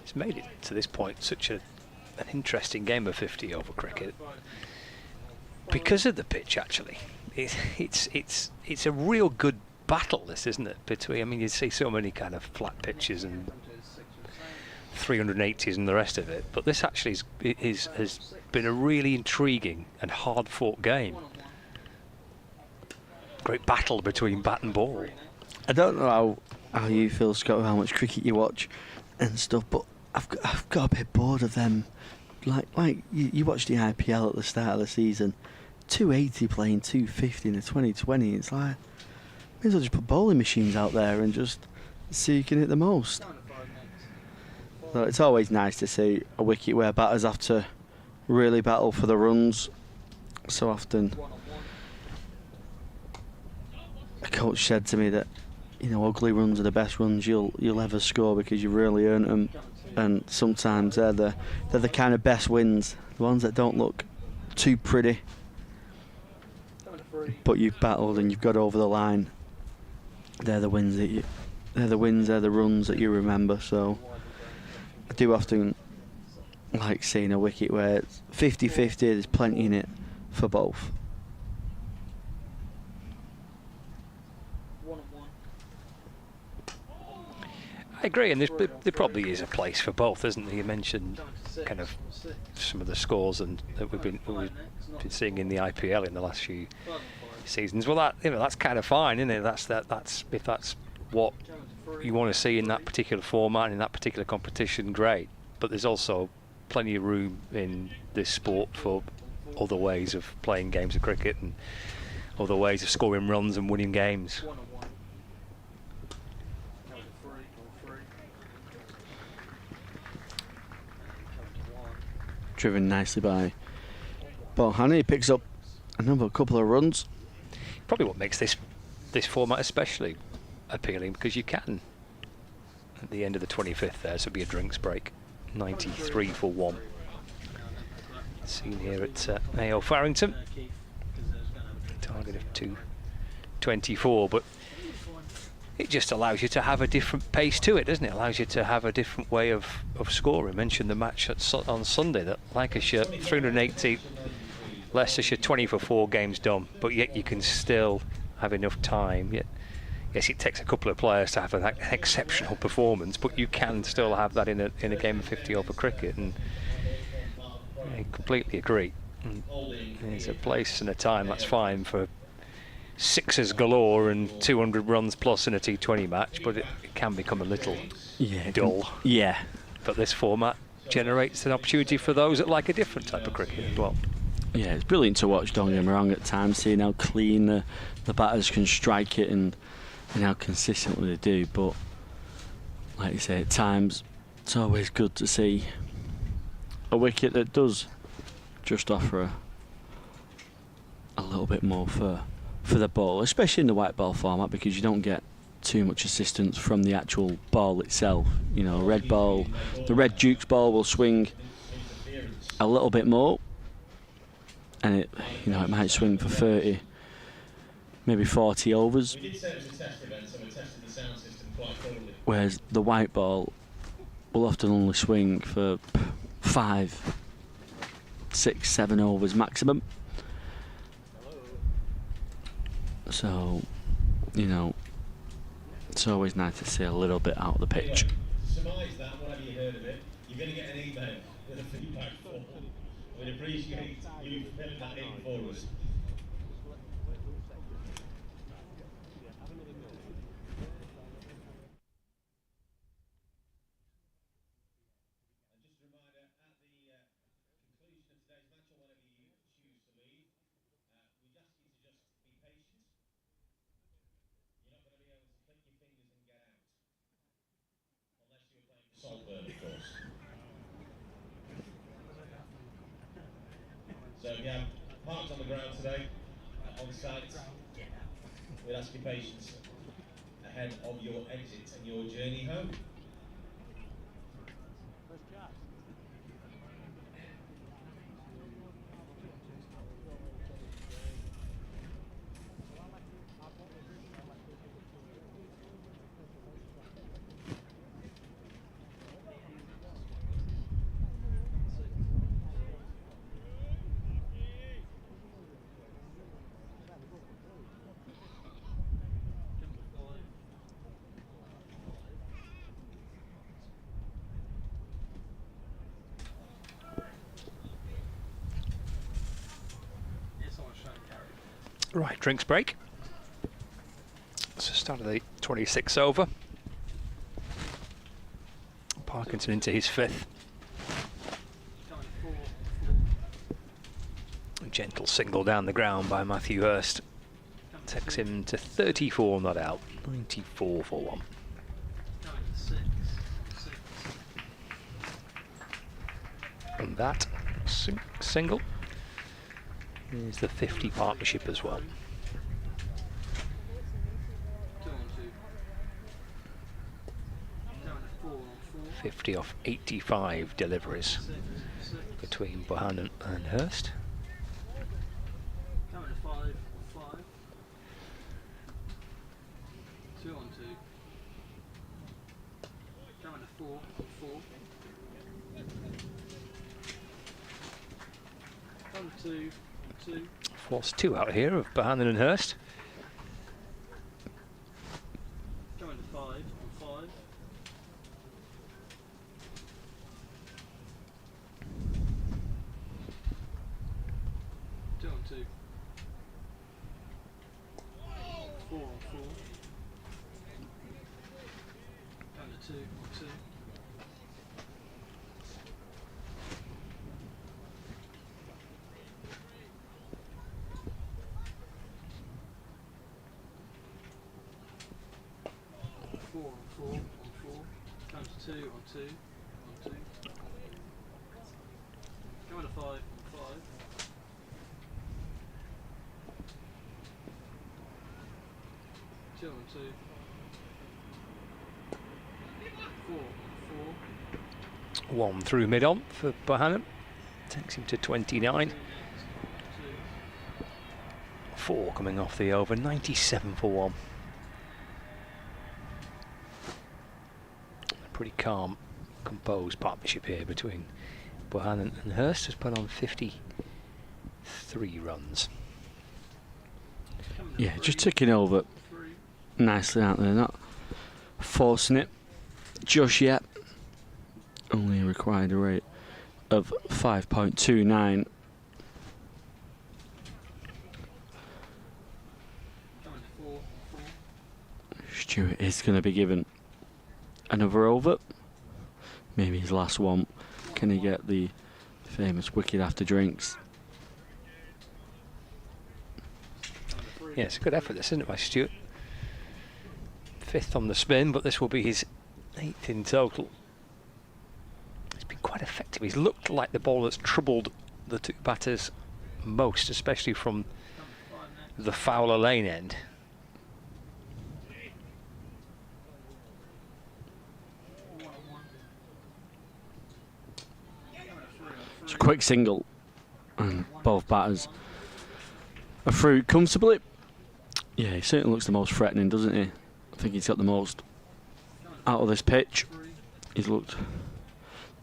It's made it to this point such an interesting game of 50 over cricket because of the pitch. Actually, it's a real good battle, this, isn't it? Between, I mean, you see so many kind of flat pitches and 380s and the rest of it, but this actually has been a really intriguing and hard-fought game. Great battle between bat and ball. I don't know how you feel, Scott, how much cricket you watch and stuff, but I've got a bit bored of them. Like you watch the IPL at the start of the season, 280 playing 250 in the 2020. It's like, may as well just put bowling machines out there and just see who can hit the most. So it's always nice to see a wicket where batters have to really battle for the runs. So often, a coach said to me that, you know, ugly runs are the best runs you'll ever score because you've really earned them. And sometimes they're the kind of best wins, the ones that don't look too pretty, but you've battled and you've got over the line. They're the wins they're the runs that you remember. So I do often like seeing a wicket where it's 50-50. There's plenty in it for both. I agree, and there probably is a place for both, isn't there? You mentioned kind of some of the scores and that we've been seeing in the IPL in the last few seasons. Well, that's kind of fine, isn't it? That's if that's what you want to see in that particular format, in that particular competition, great. But there's also plenty of room in this sport for other ways of playing games of cricket and other ways of scoring runs and winning games. Driven nicely by Bohanna. He picks up a couple of runs. Probably what makes this format especially appealing, because you can, at the end of the 25th there, so it'll be a drinks break, 93 for 1. Seen here at AO Farrington. Target of 224, but it just allows you to have a different pace to it, doesn't it? Allows you to have a different way of scoring. I mentioned the match on Sunday, that Lancashire 380, Leicestershire 20 for 4, games done, but yet you can still have enough time. Yet, yes, it takes a couple of players to have an exceptional performance, but you can still have that in a game of 50 over cricket, and I completely agree. There's a place and a time, that's fine, for sixes galore and 200 runs plus in a T20 match, but it can become a little dull. Yeah. But this format generates an opportunity for those that like a different type of cricket as well. Yeah, it's brilliant to watch, don't get me wrong, at times, seeing how clean the batters can strike it and how consistently they do, but like you say, at times it's always good to see a wicket that does just offer a little bit more for the ball, especially in the white ball format, because you don't get too much assistance from the actual ball itself. You know, red ball, the red Duke's ball will swing a little bit more, and it might swing for 30, maybe 40 overs. Whereas the white ball will often only swing for 5, 6, 7 overs maximum. So, it's always nice to see a little bit out of the pitch. To surmise that, whatever you heard of it, you're going to get an email with a feedback form. We'd appreciate you filling that in for us. Conclusion of today's match, or whenever you choose to leave, we'd ask you to just be patient. So if you have parked on the ground today, on site, we'll ask your patience ahead of your exit and your journey home. Right, drinks break. So start of the 26th over. Parkinson into his 5th. A gentle single down the ground by Matthew Hurst takes him to 34 not out, 94 for 1. And that single is the 50 partnership as well. 50 off 85 deliveries between Bohannon and Hurst. Coming to 5 on 5. 2 on 2. Coming to 4 on 4. Coming to 2 on 2. Force 2 out here of Bohannon and Hurst. Coming to 5 on 5. On 2. 4 on 4. Down to 2 on 2. 4 on 4 on 4. Down to 2 on 2 on 2. Coming to 5 on 5. 2 on 2. 4 on 4. 1 through mid-on for Bohannon. Takes him to 29. 4 coming off the over, 97 for 1. A pretty calm, composed partnership here between Bohannon and Hurst. Has put on 53 runs. Yeah, just ticking over nicely out there, not forcing it just yet. Only required a rate of 5.29. Stewart is going to be given another over. Maybe his last one. Can he get the famous wicket after drinks? Yeah, it's a good effort, this, isn't it, by Stewart? 5th on the spin, but this will be his 8th in total. He's been quite effective. He's looked like the ball that's troubled the two batters most, especially from the Fowler Lane end. It's a quick single, and both batters are through comfortably. Yeah, he certainly looks the most threatening, doesn't he? I think he's got the most out of this pitch. He's looked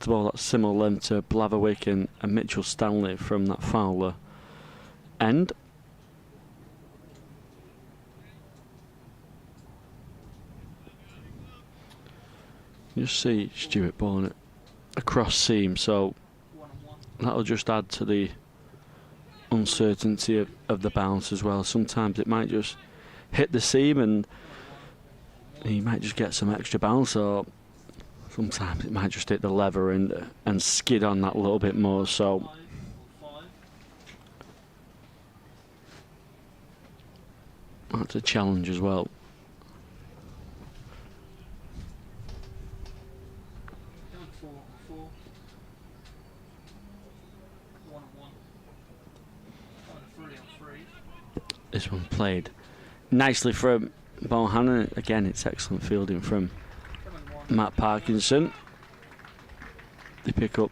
the ball that's similar length to Blatherwick and Mitchell Stanley from that Fowler end. You just see Stewart bowling it across seam, so that'll just add to the uncertainty of the bounce as well. Sometimes it might just hit the seam and he might just get some extra bounce, or sometimes it might just hit the lever and skid on that a little bit more. So that's a challenge as well. This one played nicely from Bohannon. Again, it's excellent fielding from Matt Parkinson. They pick up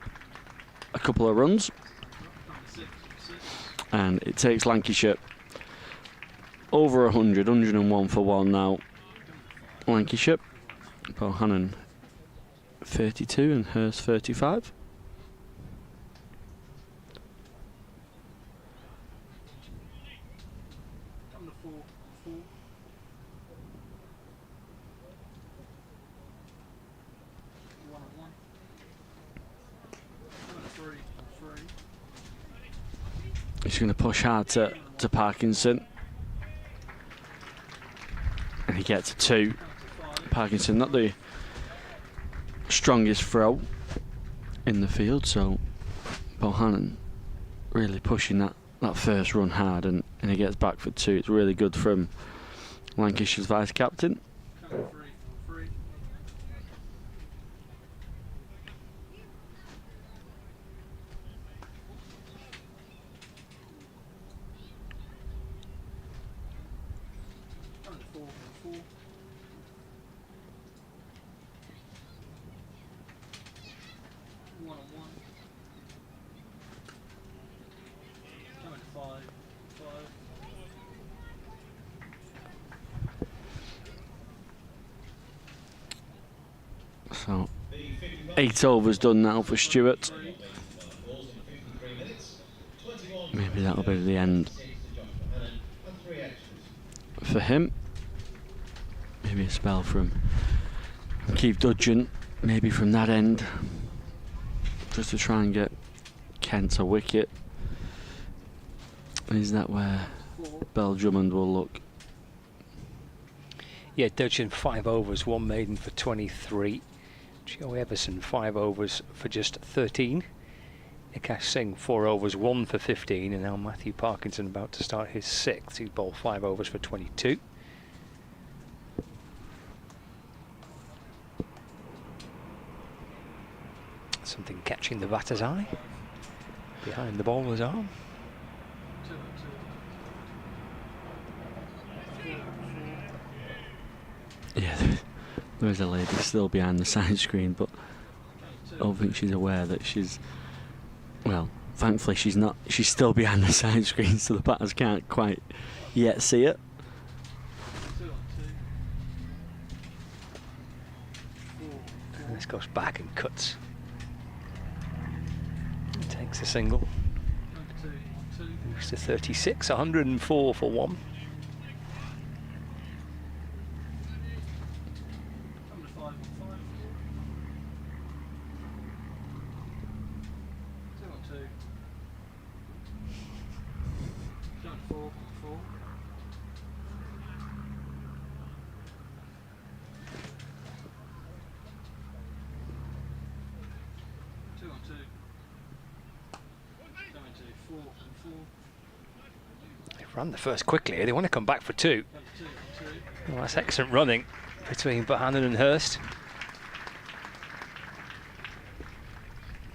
a couple of runs, and it takes Lancashire over 100, 101 for one now. Lancashire, Bohannon 32 and Hurst 35. He's going to push hard to Parkinson. And he gets a 2. Parkinson, not the strongest throw in the field, so Bohannon really pushing that first run hard, and he gets back for 2. It's really good from Lancashire's vice-captain. So 8 overs done now for Stewart. Maybe that'll be the end for him. Maybe a spell from Keith Dudgeon, maybe from that end, just to try and get Kent a wicket. Is that where Bell Drummond will look? Yeah, Dudgeon 5 overs, 1 maiden for 23. Joe Everson 5 overs for just 13. Akash Singh 4 overs, 1 for 15, and now Matthew Parkinson about to start his 6th. He's bowled 5 overs for 22. Something catching the batter's eye behind the bowler's arm. Yeah, there is a lady still behind the side screen, but I don't think she's aware that she's, well, thankfully she's not. She's still behind the side screen, so the batters can't quite yet see it. And this goes back and cuts. Takes a single. Moves to 36, 104 for 1. Ran the first quickly. They want to come back for 2. Well, that's excellent running between Bohannon and Hurst.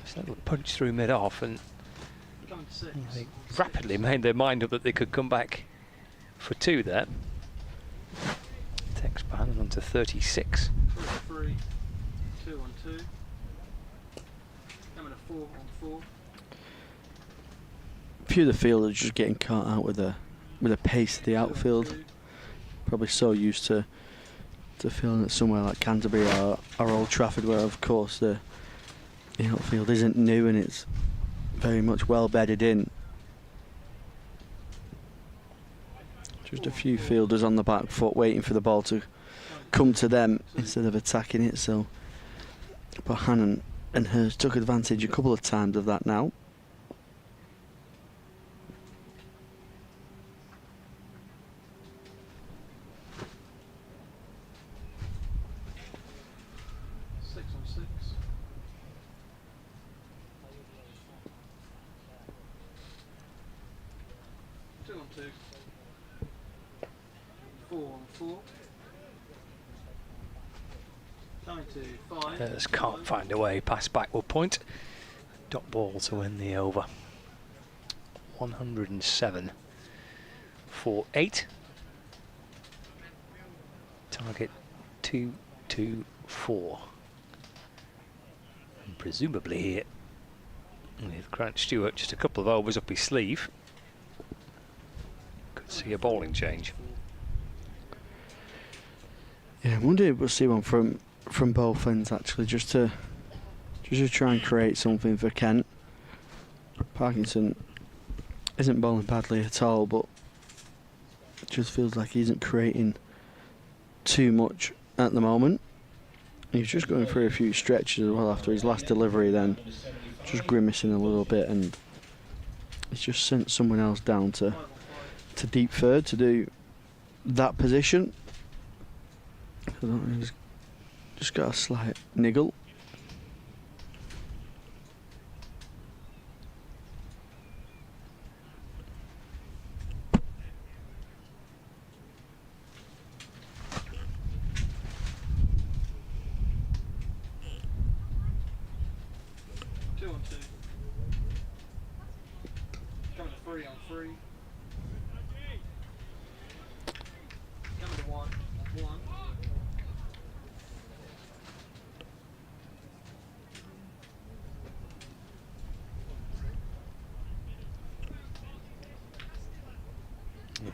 Just a little punch through mid-off, and they rapidly made their mind up that they could come back for 2 there. Takes Bohannon on to 36. 3, 2 on 2. Coming a 4 on 4. A few of the fielders just getting caught out with the pace of the outfield. Probably so used to fielding at somewhere like Canterbury or Old Trafford, where of course the outfield isn't new and it's very much well bedded in. Just a few fielders on the back foot waiting for the ball to come to them instead of attacking it. So Bohannon and Hurst took advantage a couple of times of that now. Hurst can't find a way past backward point. Dot ball to win the over. 107 for 4-8. Target 2-2-4. And presumably here, with Grant Stewart just a couple of overs up his sleeve, could see a bowling change. Yeah, I wonder if we'll see one from both ends actually, just to try and create something for Kent. Parkinson isn't bowling badly at all, but it just feels like he isn't creating too much at the moment. He's just going through a few stretches as well after his last delivery, then just grimacing a little bit, and he's just sent someone else down to deep third to do that position. I don't know, he's just got a slight niggle.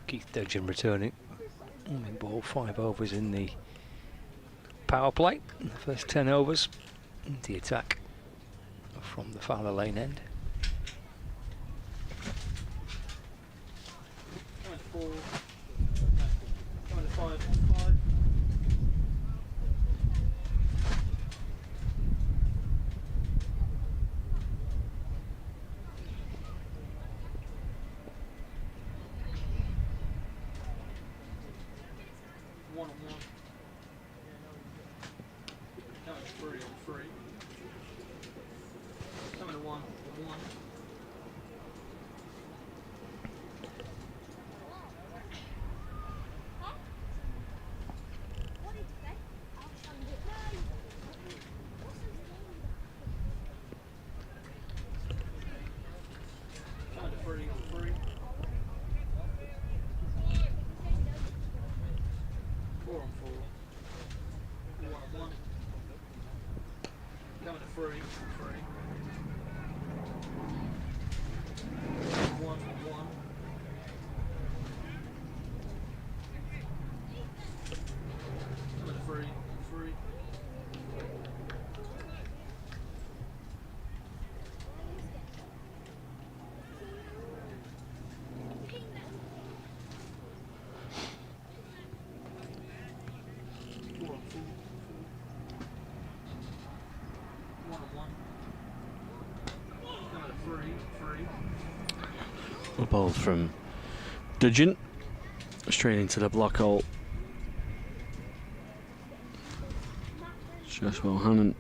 Keith Dudgeon returning. Only ball 5 overs in the power play. The first 10 overs. The attack from the Fowler Lane end. A ball from Dudgeon straight into the block hole. Joshua Hannon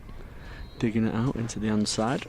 digging it out into the onside.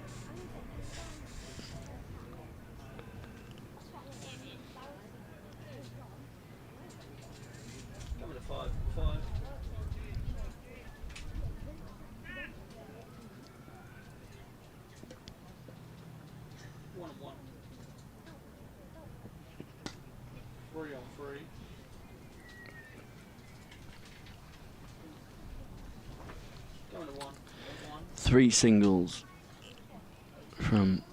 Three singles from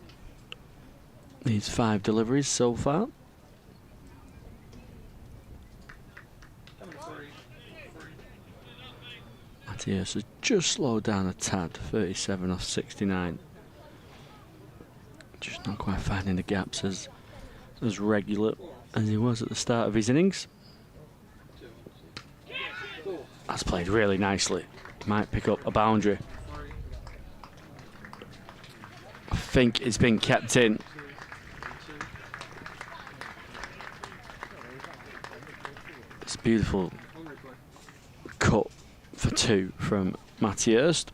these 5 deliveries so far. Matthias has just slowed down a tad, 37 off 69. Just not quite finding the gaps as regular as he was at the start of his innings. That's played really nicely. Might pick up a boundary. I think it's been kept in. It's a beautiful cut for 2 from Matthias.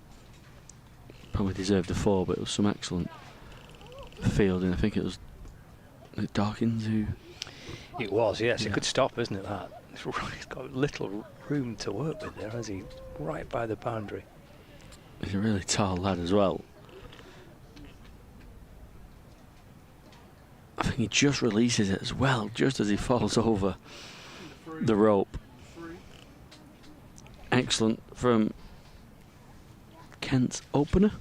Probably deserved a 4, but it was some excellent fielding. I think it was Dawkins who... It was, yes. Yeah. A good stop, isn't it, that? He's got little room to work with there, has he? Right by the boundary. He's a really tall lad as well. I think He just releases it as well, just as he falls over the rope. Excellent from Kent's opener.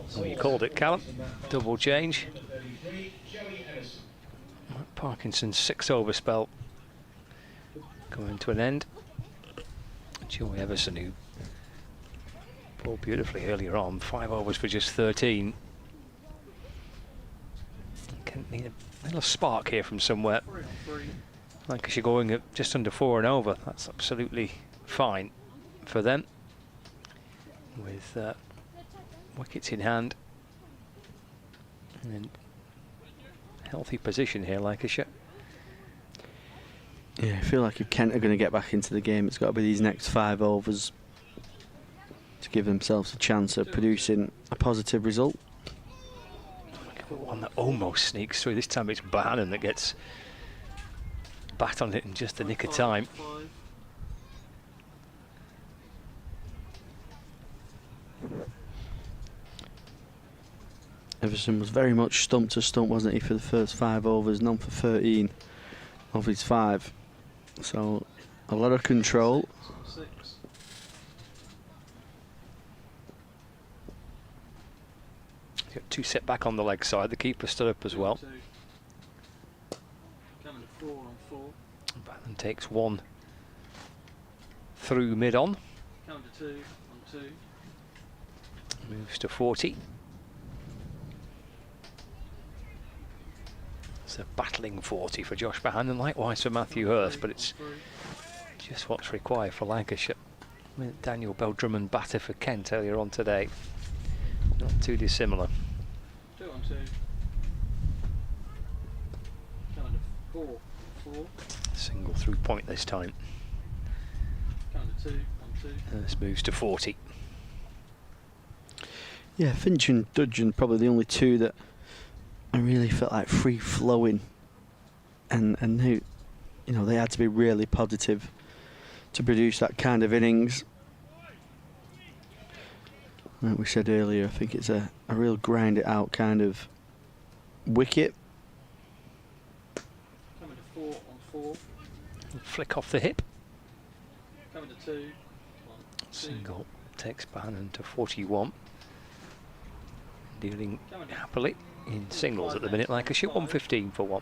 So you called it, Callum. Double change. Parkinson's 6-over spell coming to an end. Joey Everson, who bowled beautifully earlier on, 5 overs for just 13. Can need a little spark here from somewhere. Lancashire going at just under 4 and over. That's absolutely fine for them. With wickets in hand and healthy position here, Lancashire. Yeah, I feel like if Kent are going to get back into the game, it's got to be these next 5 overs to give themselves a chance of producing a positive result. One that almost sneaks through. This time it's Bannon that gets bat on it in just the nick of time. Everson was very much stump to stump, wasn't he, for the first 5 overs, none for 13 of his 5. So a lot of control. Got 2 set back on the leg side. The keeper stood up as well. Bannon takes 1 through mid on. Moves to 40. It's a battling 40 for Josh Bahan and likewise for Matthew Hurst, but it's just what's required for Lancashire. I mean, Daniel Bell-Drummond batter for Kent earlier on today. Not too dissimilar. 2 on 2. Coming to 4. Single through point this time. Coming to 2 on 2. Hurst moves to 40. Yeah, Finch and Dudgeon probably the only 2 that I really felt like free flowing, and they, you know, they had to be really positive to produce that kind of innings. Like we said earlier, I think it's a real grind it out kind of wicket. Coming to 4 on 4. Flick off the hip. Coming to 2. Single takes Bannon to 41. Dealing happily in singles at the minute, Lancashire 115 for 1.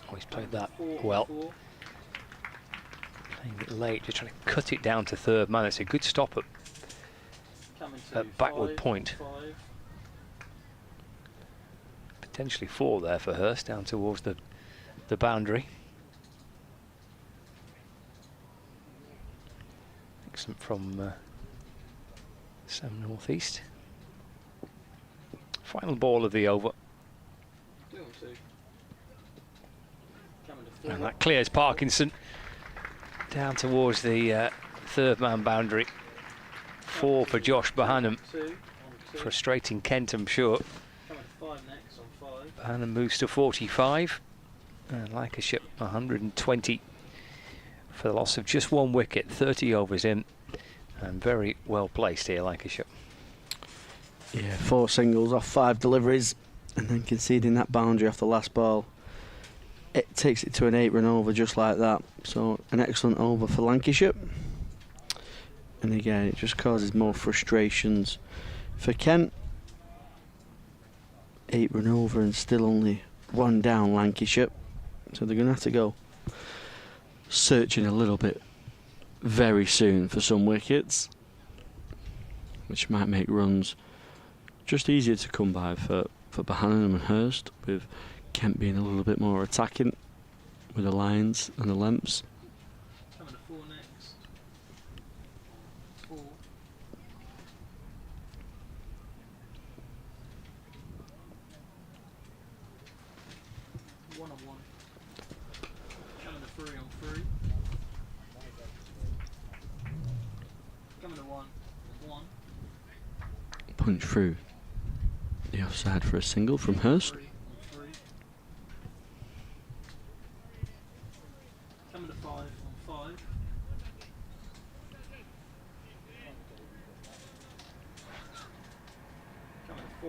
Oh, he's played that well. Playing it late, just trying to cut it down to third man. It's a good stop at backward point. Potentially 4 there for Hurst, down towards the boundary. Excellent from Sam Northeast. Final ball of the over. And that clears Parkinson down towards the third man boundary. 4 for Josh Bohannon. Frustrating Kent, I'm sure. Bohannon moves to 45. And Lancashire 120 for the loss of just 1 wicket, 30 overs in, and very well placed here, Lancashire. Yeah, 4 singles off 5 deliveries, and then conceding that boundary off the last ball. It takes it to an 8-run over just like that. So an excellent over for Lancashire. And again, it just causes more frustrations for Kent. 8-run over and still only 1 down, Lancashire. So they're going to have to go searching a little bit very soon for some wickets, which might make runs just easier to come by for Bohannon and Hurst, with Kent being a little bit more attacking with the lines and the lengths. Coming to 4 next. 4. 1 on 1. Coming to 3 on 3. Coming to 1 on 1. Punch through the offside for a single from Hurst.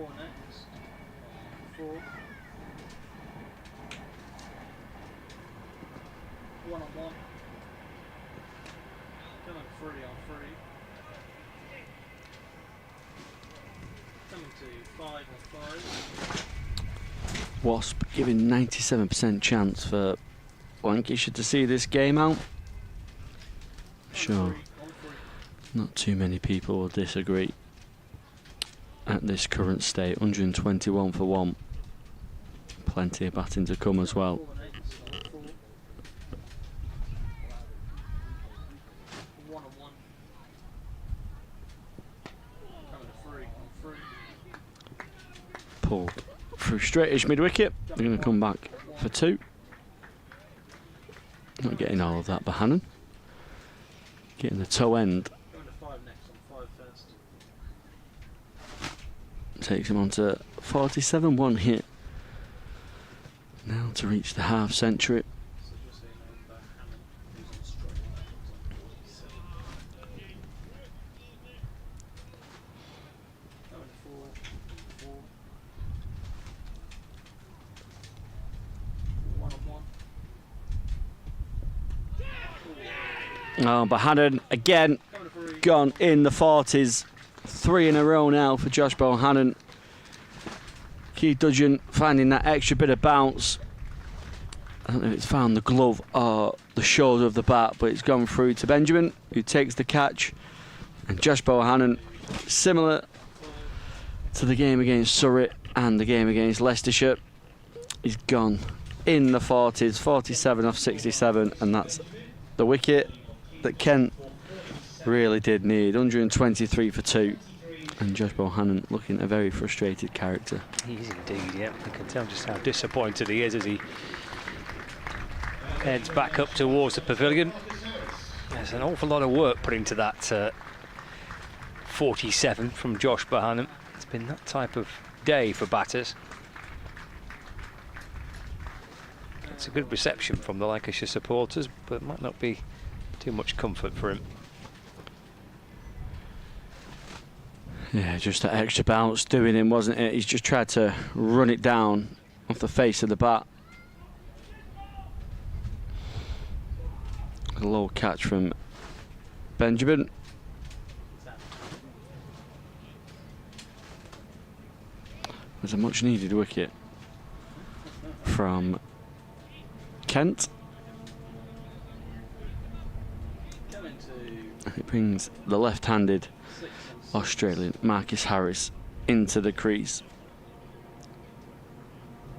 4 next. 4. 1 on 1. Coming 3 on 3. Coming to 5 on 5. Wasp giving 97% chance for Lancashire to see this game out. Sure, not too many people will disagree at this current state. 121 for 1. Plenty of batting to come as well. 1 on 1. Coming to 3 on 3. Pull through straight-ish mid-wicket. They're going to come back for 2. Not getting all of that, Bohannon. Getting the toe end. Going to 5 next on 5 first. Takes him on to 47. 1 hit. Now to reach the half century. Oh, Bohannon again gone in the 40s. 3 in a row now for Josh Bohannon. Keith Dudgeon finding that extra bit of bounce. I don't know if it's found the glove or the shoulder of the bat, but it's gone through to Benjamin, who takes the catch. And Josh Bohannon, similar to the game against Surrey and the game against Leicestershire, he's gone in the 40s, 47 off 67, and that's the wicket that Kent really did need. 123 for 2, and Josh Bohannon looking a very frustrated character. He is indeed, yeah. You can tell just how disappointed he is as he heads back up towards the pavilion. There's an awful lot of work put into that 47 from Josh Bohannon. It's been that type of day for batters. It's a good reception from the Lancashire supporters, but it might not be too much comfort for him. Yeah, just that extra bounce doing him, wasn't it? He's just tried to run it down off the face of the bat. A low catch from Benjamin. There's a much needed wicket from Kent. It brings the left-handed Australian Marcus Harris into the crease.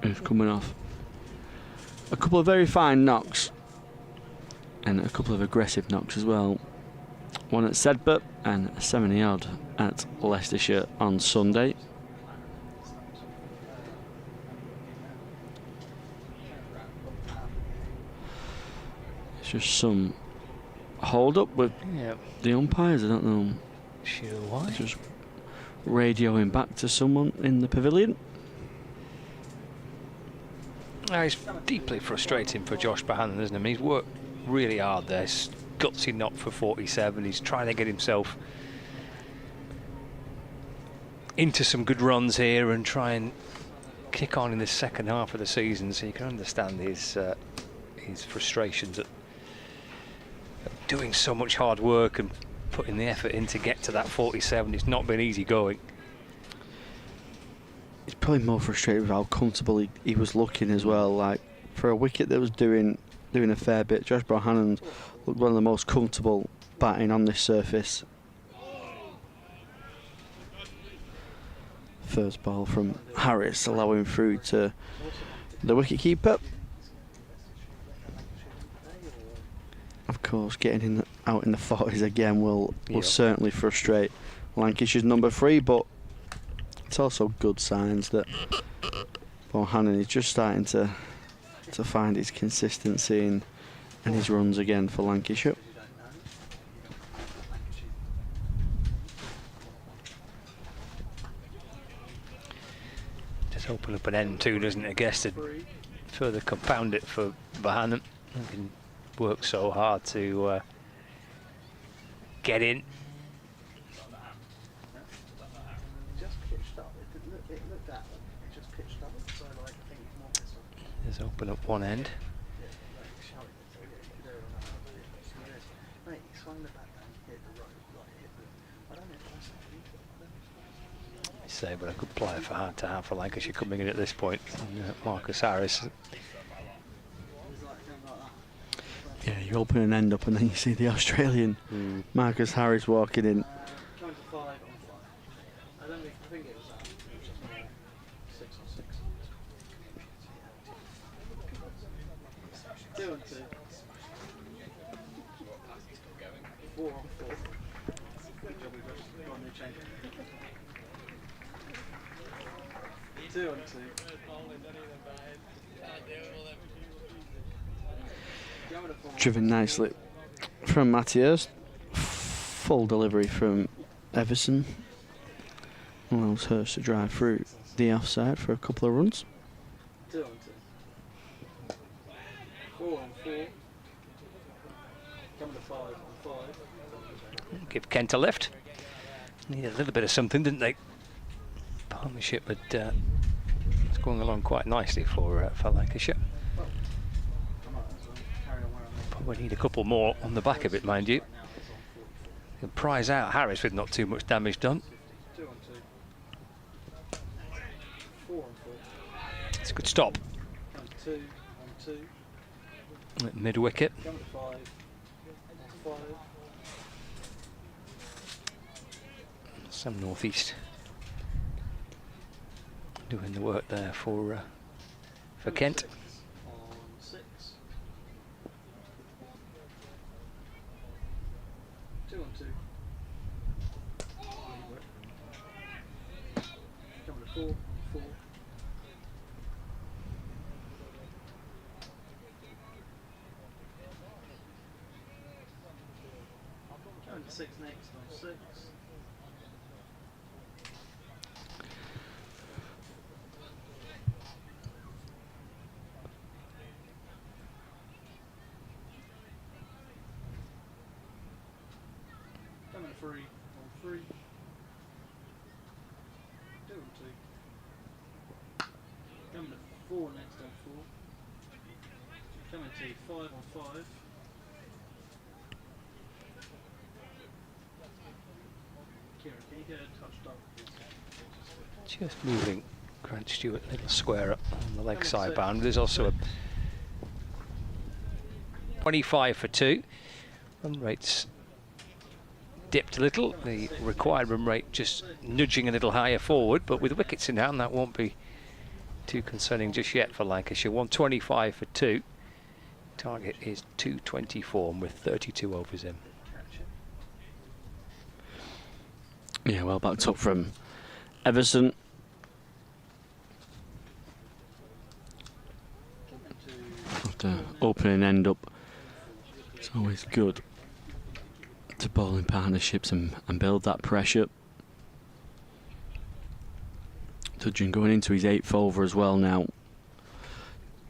Who's coming off a couple of very fine knocks and a couple of aggressive knocks as well. One at Sedbergh and a 70-odd at Leicestershire on Sunday. It's just some hold up with the umpires. I don't know. Sure why. Just radioing back to someone in the pavilion. It's deeply frustrating for Josh Bohannon, isn't it? He's worked really hard there. Gutsy knock for 47. He's trying to get himself into some good runs here and try and kick on in the second half of the season. So you can understand his frustrations at doing so much hard work and putting the effort in to get to that 47. It's not been easy going. He's probably more frustrated with how comfortable he was looking as well. Like, for a wicket that was doing a fair bit, Josh Bohannon looked one of the most comfortable batting on this surface. First ball from Harris, allowing through to the wicketkeeper. Of course, getting out in the 40s again will certainly frustrate Lancashire's number 3, but it's also good signs that Bohannon is just starting to find his consistency and his runs again for Lancashire. Just open up an end too, doesn't it? I guess to further compound it for Bohannon. He can work so hard to get in. looked at them. It just pitched up. So like I think he's more pissed off. Let's open up one end. Mate, he swung the bat down, hit the rope, hit the. I don't know if that's I say, but a good player for hard to have for Lancashire coming in at this point. Marcus Harris. Yeah, you open an end up and then you see the Australian Marcus Harris walking in. Coming to 5 on 5. I think it was that. It was just more 6 on 6. 2 on 2. 4 on 4. Good job we've got a new change. 2 on 2. Driven nicely from Matthias. Full delivery from Everson. Allows Hurst to drive through the offside for a couple of runs. 2 on 2. 4 on 4. Coming to 5 on 5. Give Kent a lift. Need a little bit of something, didn't they? Partnership, but it's going along quite nicely for Lancashire. Probably need a couple more on the back of it, mind you. Can prize out Harris with not too much damage done. 2 on 2. 4 on 4. It's a good stop. 2 on 2. At mid wicket. Coming to 5 on 5. Some northeast doing the work there for Kent. On 6. 2 on 2. Coming to 4 on 4. Coming to 6 next on 6. Coming to 3 on 3. 2 on 2. Coming to 4 next on 4. Coming to 5 on 5. Kieran, can you get a touch done? Just moving Grant Stewart a little square up on the leg side bound. There's also a 25 for 2. Run rates dipped a little. The required run rate just nudging a little higher forward, but with wickets in hand that won't be too concerning just yet for Lancashire. 125 for 2. Target is 224 and with 32 overs in. Yeah, well backed up from Everson. After opening end up, it's always good to bowl in partnerships and build that pressure. Tudgin going into his 8th over as well now.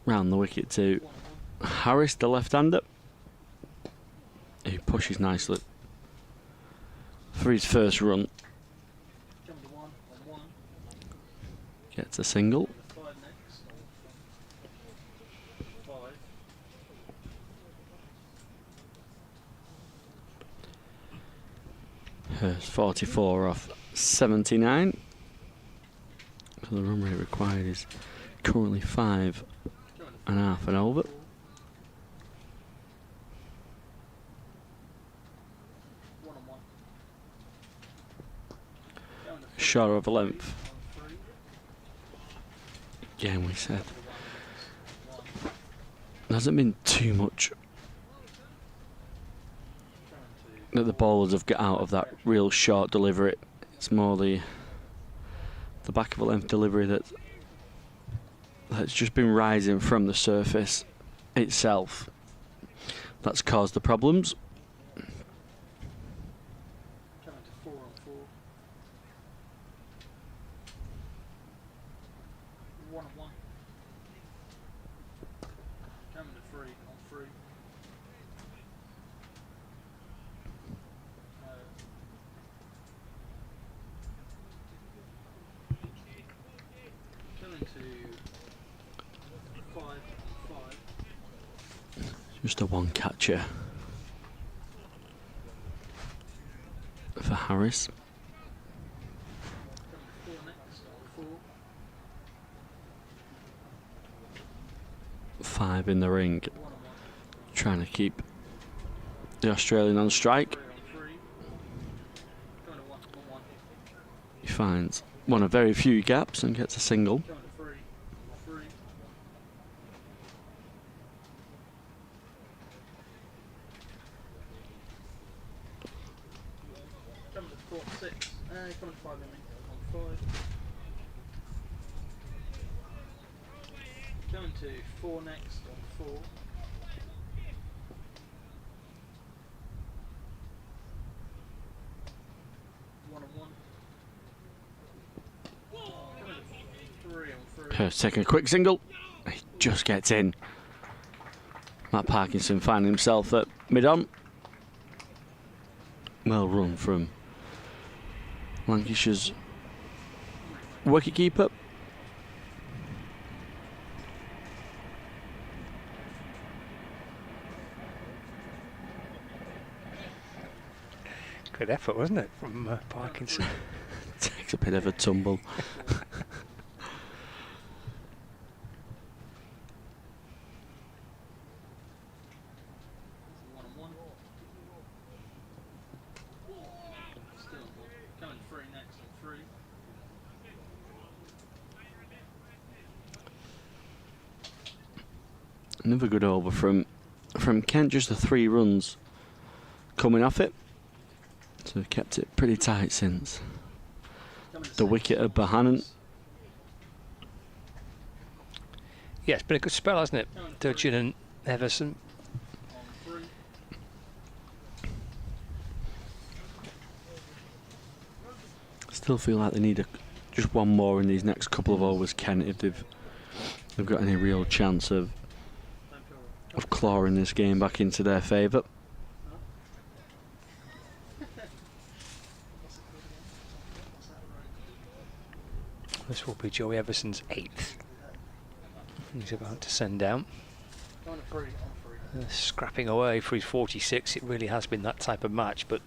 Round the wicket to Harris, the left-hander. He pushes nicely for his first run. Gets a single. Hurst 44 off 79. So the run rate required is currently 5.5 and over. Short of a length. Again, we said there hasn't been too much that the bowlers have got out of that real short delivery. It's more the back of a length delivery that's just been rising from the surface itself that's caused the problems. Coming to 4 on 4. 1 on 1. Coming to 3 on 3. Just a one catcher for Harris. Five in the ring, trying to keep the Australian on strike. He finds one of very few gaps and gets a single. Going to 4 next on 4. One on one. Coming to 3 on 3. Here's taking a quick single. He just gets in. Matt Parkinson finding himself at mid-on. Well run from Lancashire's wicketkeeper. Good effort, wasn't it, from Parkinson? Takes a bit of a tumble. Another good over from Kent, just the 3 runs coming off it. So we've kept it pretty tight since the wicket of Bohannon. Yeah, it's been a good spell, hasn't it? Dudgeon and Everson. Still feel like they need just one more in these next couple of overs, Kent, if they've got any real chance of clawing this game back into their favour. This will be Joey Everson's 8th. He's about to send down. Scrapping away for his 46. It really has been that type of match, but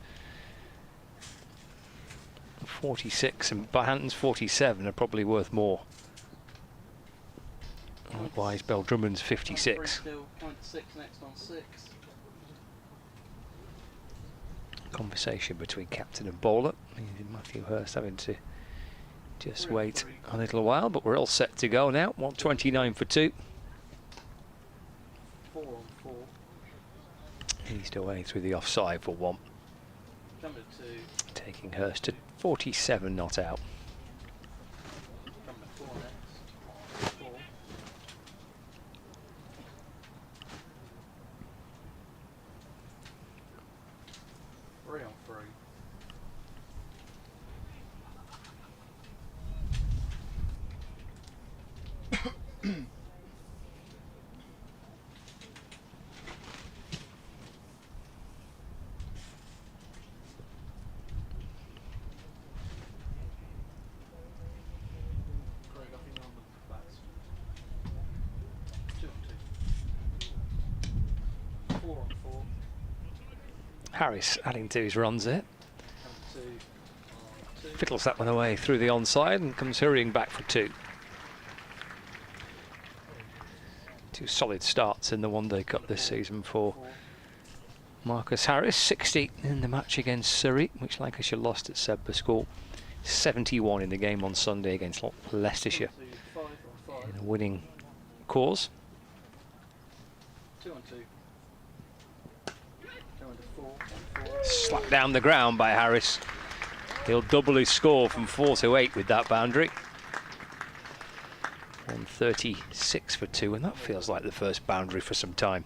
46 and Bohannon's 47 are probably worth more. Likewise, Bell Drummond's 56. Conversation between captain and bowler. Matthew Hurst having to just wait a little while, but we're all set to go now. 129 for 2. 4 on 4. Eased away through the offside for 1. Coming to 2. Taking Hurst to 47 not out. Coming to 4 next. 4. 3 on 3. Harris adding to his runs there. Fiddles that one away through the onside and comes hurrying back for 2. 2 solid starts in the One-Day Cup this season for Marcus Harris. 60 in the match against Surrey, which Lancashire lost at Sedbergh School. 71 in the game on Sunday against Leicestershire in a winning cause. 2 on 2. Slapped down the ground by Harris. He'll double his score from 4 to 8 with that boundary. 136 for 2, and that feels like the first boundary for some time.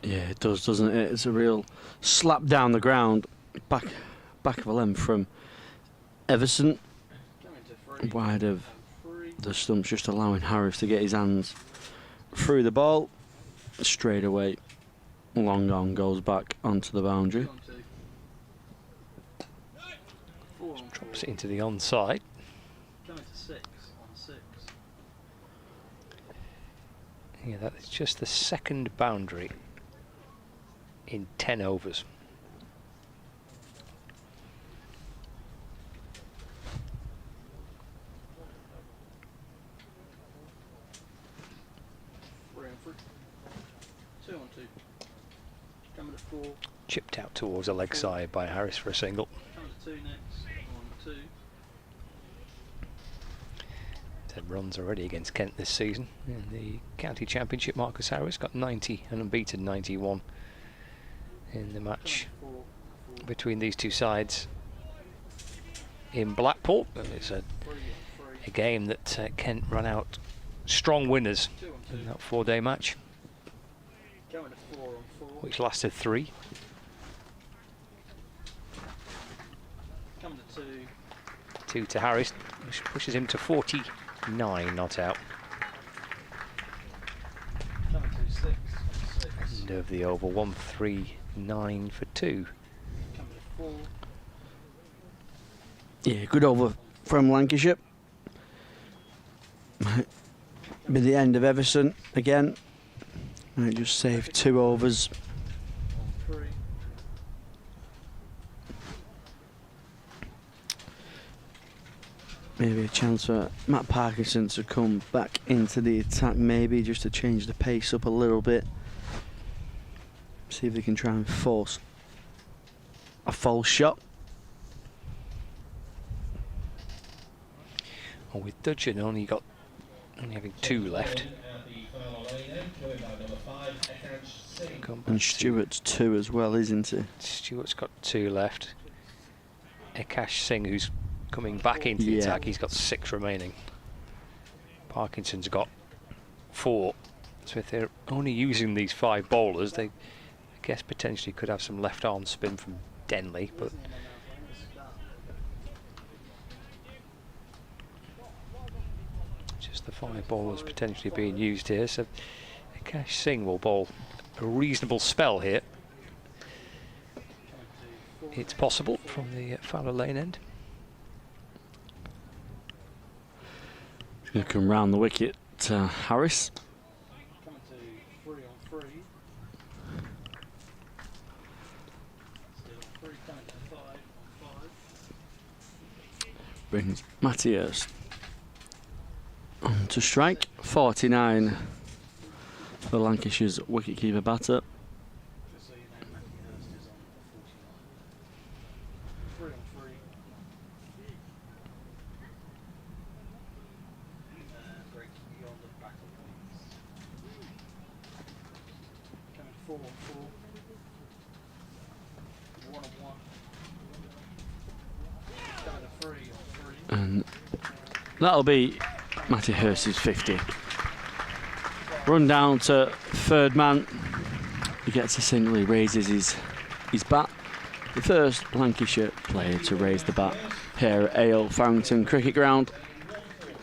Yeah, it does, doesn't it? It's a real slap down the ground, back of a length from Everson, wide of the stumps, just allowing Harris to get his hands through the ball. Straight away, long on, goes back onto the boundary. Drops it into the onside. Yeah, that is just the second boundary in 10 overs. Chipped out towards the leg side by Harris for a single. Runs already against Kent this season. In the county championship, Marcus Harris got 90 and unbeaten 91 in the match between these two sides in Blackpool. It's a game that Kent ran out strong winners in that 4-day match, which lasted 3. Two to Harris, which pushes him to 49 not out. End of the over, 139 for 2. Yeah, good over from Lancashire. Might be the end of Everson again. Might just save 2 overs. Maybe a chance for Matt Parkinson to come back into the attack, maybe just to change the pace up a little bit. See if they can try and force a false shot. Well, with Dudgeon only having 2 left. And Stewart's 2 as well, isn't he? Stewart's got 2 left. Akash Singh, who's coming back into the attack, he's got 6 remaining. Parkinson's got 4. So if they're only using these 5 bowlers, they, I guess, potentially could have some left arm spin from Denley, but just the 5 bowlers potentially being used here. So Akash Singh will bowl a reasonable spell here. It's possible from the Fowler Lane end. Going to come round the wicket to Harris. Brings Matthias on to strike. 49 for Lancashire's wicketkeeper batter. And that'll be Matty Hurst's 50. Run down to third man. He gets a single, he raises his bat. The first Lancashire player to raise the bat here at Ale Farrington Cricket Ground.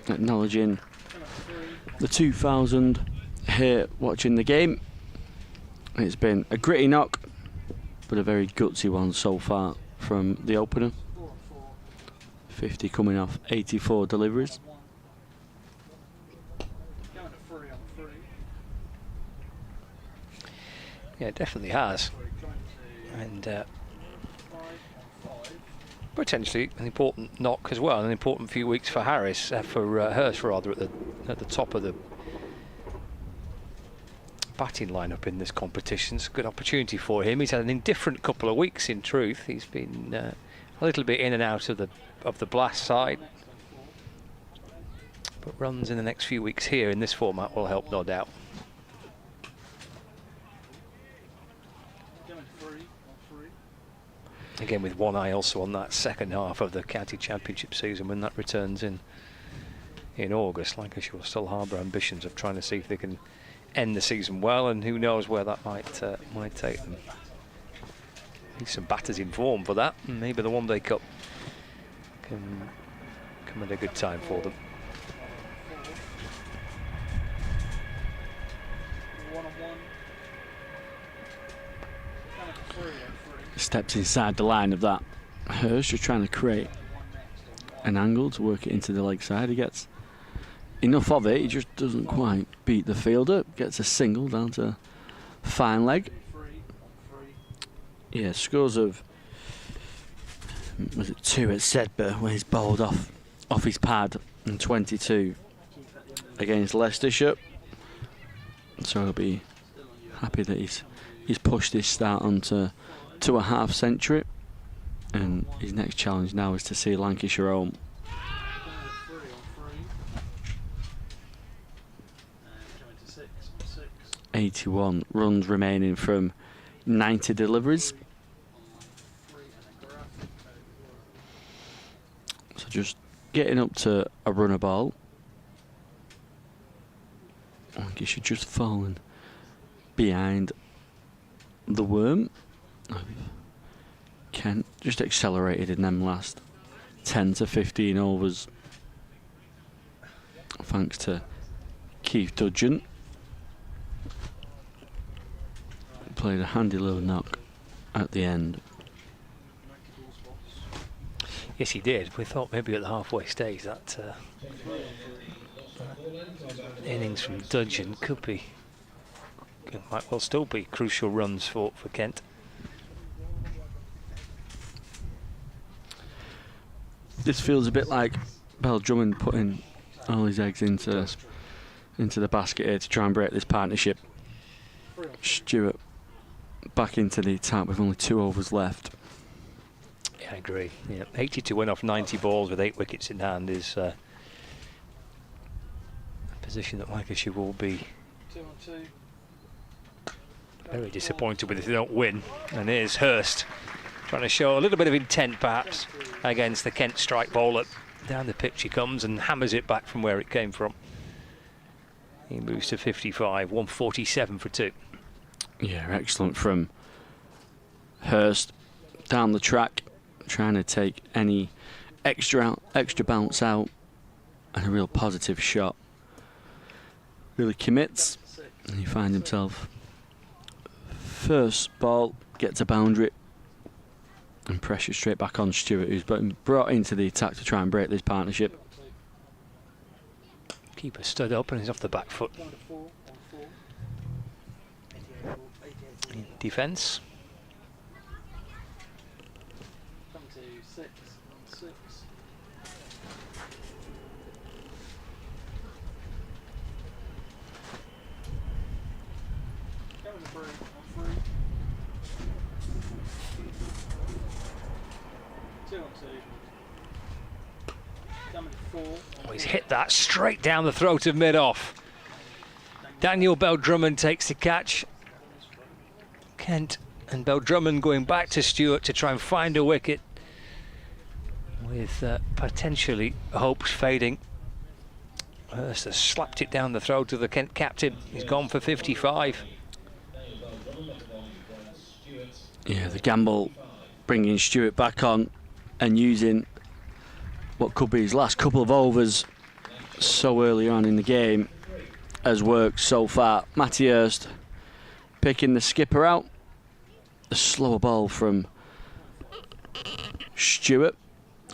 Acknowledging the 2,000 here watching the game. It's been a gritty knock, but a very gutsy one so far from the opener. 50 coming off 84 deliveries. Yeah, it definitely has. And potentially an important knock as well, an important few weeks for Harris, Hurst rather, at the top of the batting lineup in this competition. It's a good opportunity for him. He's had an indifferent couple of weeks, in truth. He's been a little bit in and out of the blast side, but runs in the next few weeks here in this format will help, no doubt. Again, with one eye also on that second half of the county championship season when that returns in August. Lancashire will still harbour ambitions of trying to see if they can end the season well, and who knows where that might take them. Need some batters in form for that, and maybe the One Day Cup can come at a good time for them. Steps inside the line of that. Hurst just trying to create an angle to work it into the leg side. He gets enough of it. He just doesn't quite beat the fielder. Gets a single down to fine leg. Yeah, scores of, was it 2 at Sedbergh when he's bowled off his pad, and 22 against Leicestershire. So he'll be happy that he's pushed his start onto a half century, and his next challenge now is to see Lancashire home. 81 runs remaining from 90 deliveries. So just getting up to a runner ball. Lancashire just fallen behind the worm. Kent just accelerated in them last 10 to 15 overs, thanks to Keith Dudgeon. Played a handy little knock at the end. Yes, he did. We thought maybe at the halfway stage that innings from Dudgeon might well still be crucial runs for Kent. This feels a bit like Bell Drummond putting all his eggs into the basket here to try and break this partnership. Stewart back into the attack with only 2 overs left. Yeah, I agree. Yeah, 80 to win off 90 balls with 8 wickets in hand is a position that Lancashire will be very disappointed with if they don't win. And here's Hurst trying to show a little bit of intent perhaps against the Kent strike bowler. Down the pitch he comes and hammers it back from where it came from. He moves to 55, 147 for 2. Yeah, excellent from Hurst down the track, trying to take any extra bounce out, and a real positive shot. Really commits, and he finds himself first ball, gets a boundary, and pressure straight back on Stewart, who's been brought into the attack to try and break this partnership. Keeper stood up and he's off the back foot. In defence. Oh, he's hit that straight down the throat of mid-off. Daniel Bell-Drummond takes the catch. Kent and Bell-Drummond going back to Stewart to try and find a wicket, with potentially hopes fading. Hurst has slapped it down the throat of the Kent captain. He's gone for 55. Yeah, the gamble bringing Stewart back on and using what could be his last couple of overs so early on in the game has worked so far. Matty Hurst picking the skipper out. A slower ball from Stewart.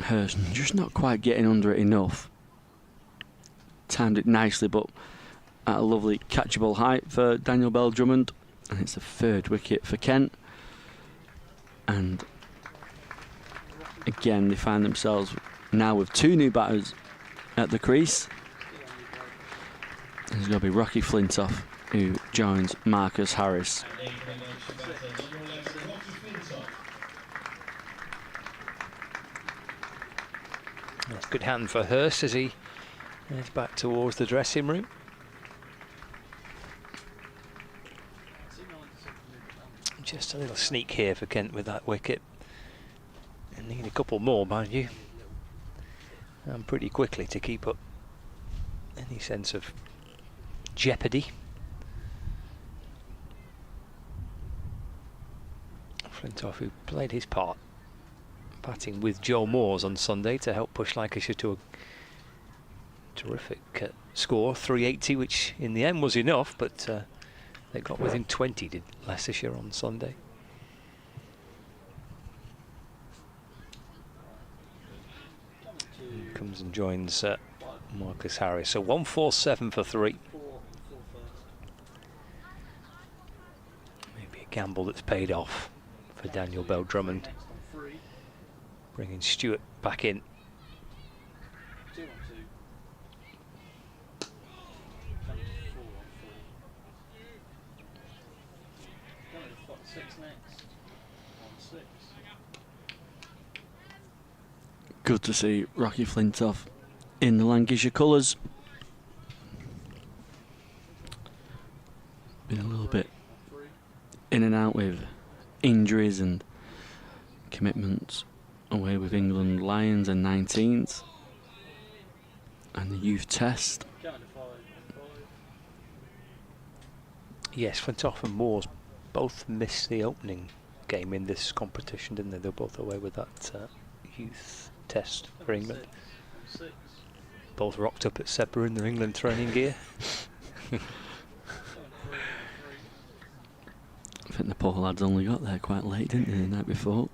Hurst just not quite getting under it enough. Timed it nicely, but at a lovely catchable height for Daniel Bell-Drummond. And it's the 3rd wicket for Kent. And again, they find themselves now with 2 new batters at the crease. There's going to be Rocky Flintoff, who joins Marcus Harris. That's a good hand for Hurst as he heads back towards the dressing room. Just a little sneak here for Kent with that wicket. And need a couple more, mind you. And pretty quickly to keep up any sense of jeopardy. Flintoff, who played his part batting with Joe Moores on Sunday to help push Lancashire to a terrific score, 380, which in the end was enough, but they got within 20, did Leicestershire on Sunday. Comes and joins Marcus Harris. So 147 for 3. Maybe a gamble that's paid off for Daniel Bell Drummond. Bringing Stewart back in. Good to see Rocky Flintoff in the Lancashire colours. Been a little bit in and out with injuries and commitments away with England Lions and 19s and the youth test. Yes, Flintoff and Moores both missed the opening game in this competition, didn't they? They were both away with that youth test for England. Both rocked up at Sebra in their England training gear. I think the poor lads only got there quite late, didn't they, the night before?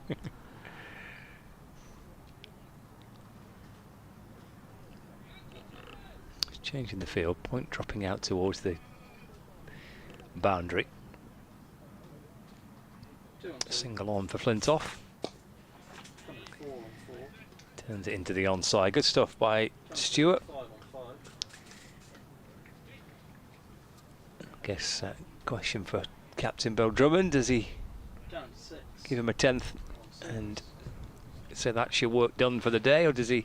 Changing the field, point dropping out towards the boundary. Single on for Flintoff. Turns it into the onside. Good stuff by Stewart. I guess question for Captain Bell Drummond. Does he give him a 10th and say that's your work done for the day, or does he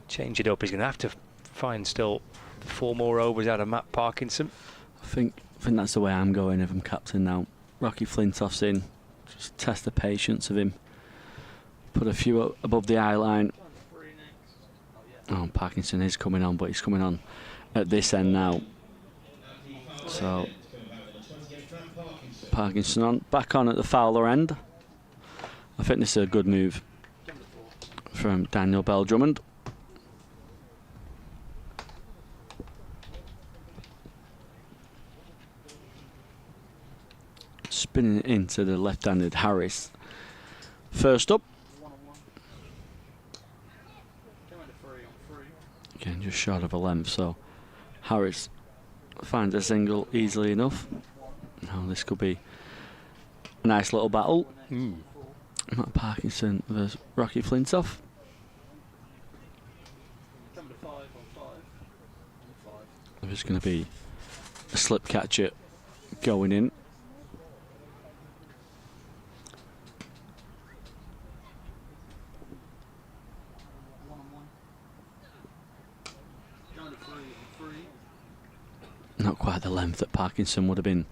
change it up? He's going to have to find still 4 more overs out of Matt Parkinson. I think that's the way I'm going if I'm captain now. Rocky Flintoff's in. Just test the patience of him. Put a few above the eye line. Oh, Parkinson is coming on, but he's coming on at this end now. So Parkinson on, back on at the Fowler end. I think this is a good move from Daniel Bell Drummond. Spinning it into the left-handed Harris. First up. Again, just short of a length, so Harris finds a single easily enough. Now this could be a nice little battle. Matt Parkinson versus Rocky Flintoff. There's going to be a slip catcher going in. Not quite the length that Parkinson would have been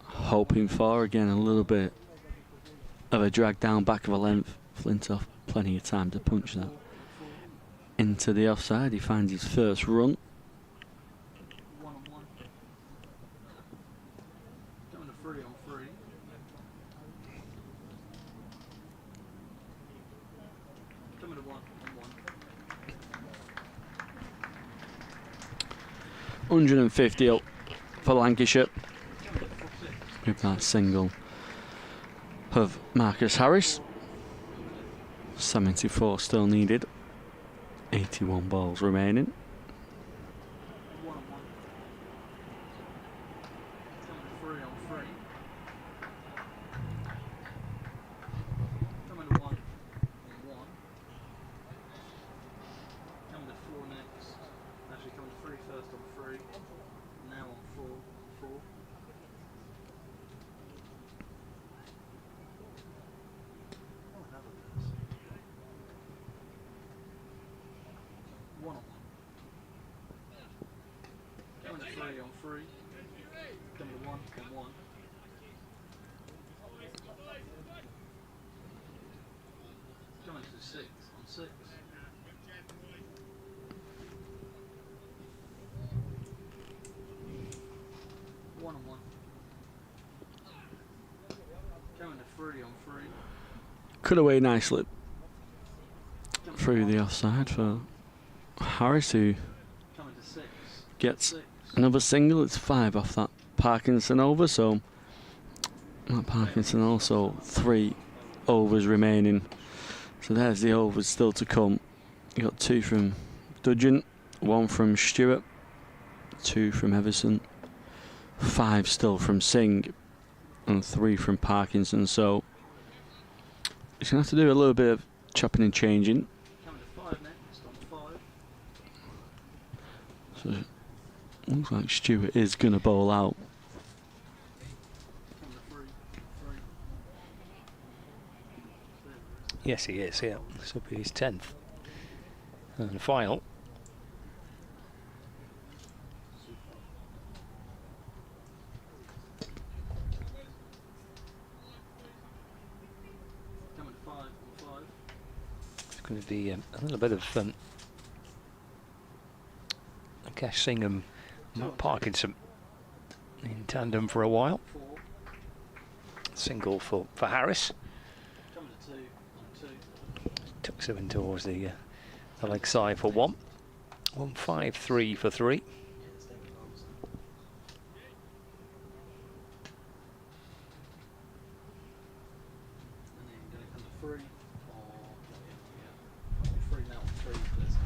hoping for. Again, a little bit of a drag down back of a length. Flintoff, plenty of time to punch that into the offside. He finds his first run. $150 up for Lancashire with that single of Marcus Harris. 74 still needed. 81 balls remaining. Cut away nicely through the offside for Harris, who gets another single. It's 5 off that Parkinson over, so that Parkinson also 3 overs remaining. So there's the overs still to come You got 2 from Dudgeon, 1 from Stewart, 2 from Everson, 5 still from Singh, and 3 from Parkinson. So he's going to have to do a little bit of chopping and changing. Coming to 5 next on 5. So looks like Stewart is going to bowl out. Coming to 3. Yes, he is, yeah. This will be his 10th. And the final. Coming to 5 on 5. It's going to be a little bit of Cash Singh and Matt Parkinson in tandem for a while. Single for Harris. Coming to 2 on 2. Tucks him in towards the leg side for 1. 1-5-3 for 3. And then going to come to 3 or 3 now on 3 please.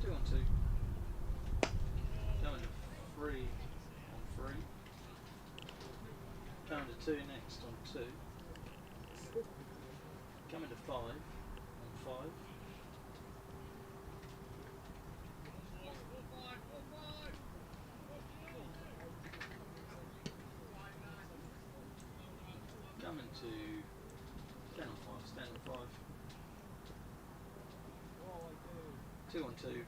Two on 2. Coming to 3 on 3. Coming to 2 next on 2. Coming to 5 on 5. Coming to 10 on 5, stand on 5. 2 on 2.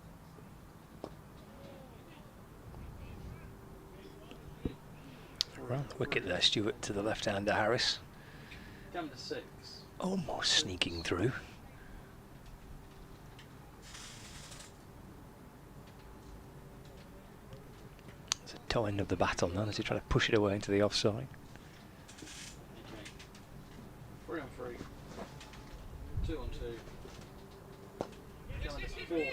Around the wicket there, Stewart to the left-hander Harris. Coming to 6. Almost sneaking through. It's a toe end of the bat on that as he tried to push it away into the offside. 3 on 3. 2 on 2. Coming to 4 on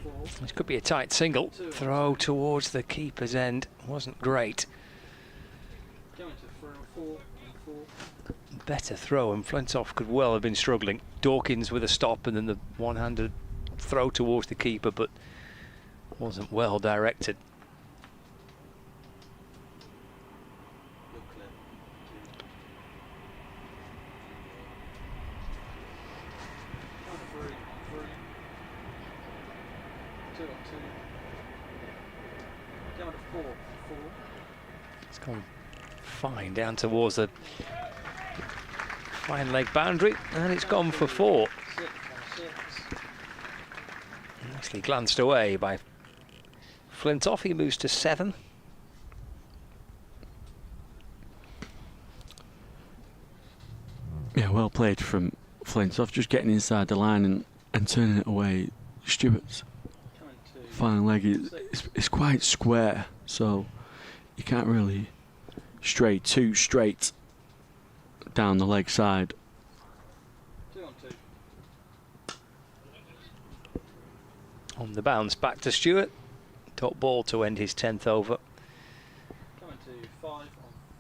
4. This could be a tight single. Throw towards the keeper's end wasn't great. Coming to 4 on 4. Better throw, and Flintoff could well have been struggling. Dawkins with a stop and then the one-handed throw towards the keeper, but wasn't well directed. It's gone fine down towards the fine leg boundary, and it's gone for 4. Nicely glanced away by Flintoff. He moves to 7. Yeah, well played from Flintoff, just getting inside the line and turning it away. Stewart's final leg is quite square, so you can't really stray too straight down the leg side. 2 on 2. On the bounce back to Stewart. Top ball to end his 10th over. Coming to 5 on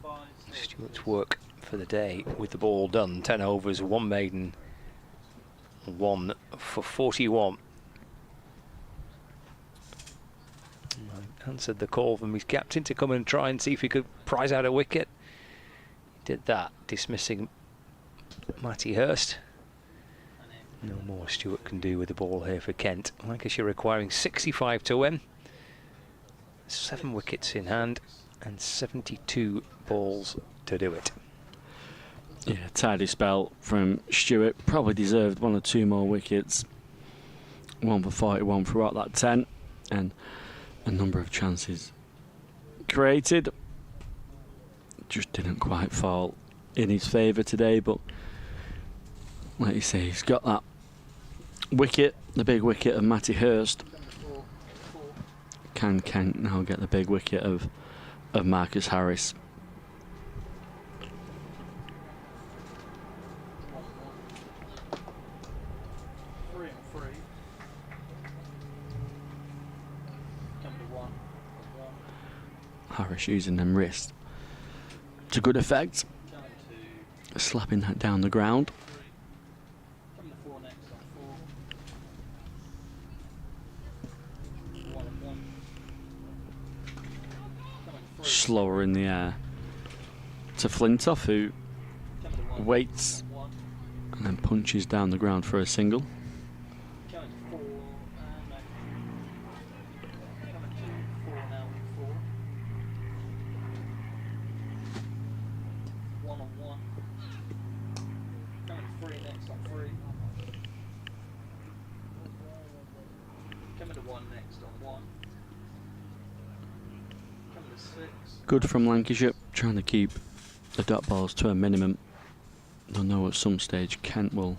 5. Stewart's work for the day with the ball done. 10 overs, 1 maiden, 1 for 41. Answered the call from his captain to come and try and see if he could prize out a wicket. He did that, dismissing Matty Hurst. No more Stewart can do with the ball here for Kent. Lancashire requiring 65 to win. 7 wickets in hand and 72 balls to do it. Yeah, tidy spell from Stewart. Probably deserved 1 or 2 more wickets. 1 for 41 throughout that 10, and a number of chances created. Just didn't quite fall in his favour today, but like you say, he's got that wicket, the big wicket of Matty Hurst. Can Kent now get the big wicket of Marcus Harris? Harris using them wrists to good effect. Slapping that down the ground. Slower in the air to Flintoff, who waits and then punches down the ground for a single. Good from Lancashire, trying to keep the dot balls to a minimum. I know at some stage Kent will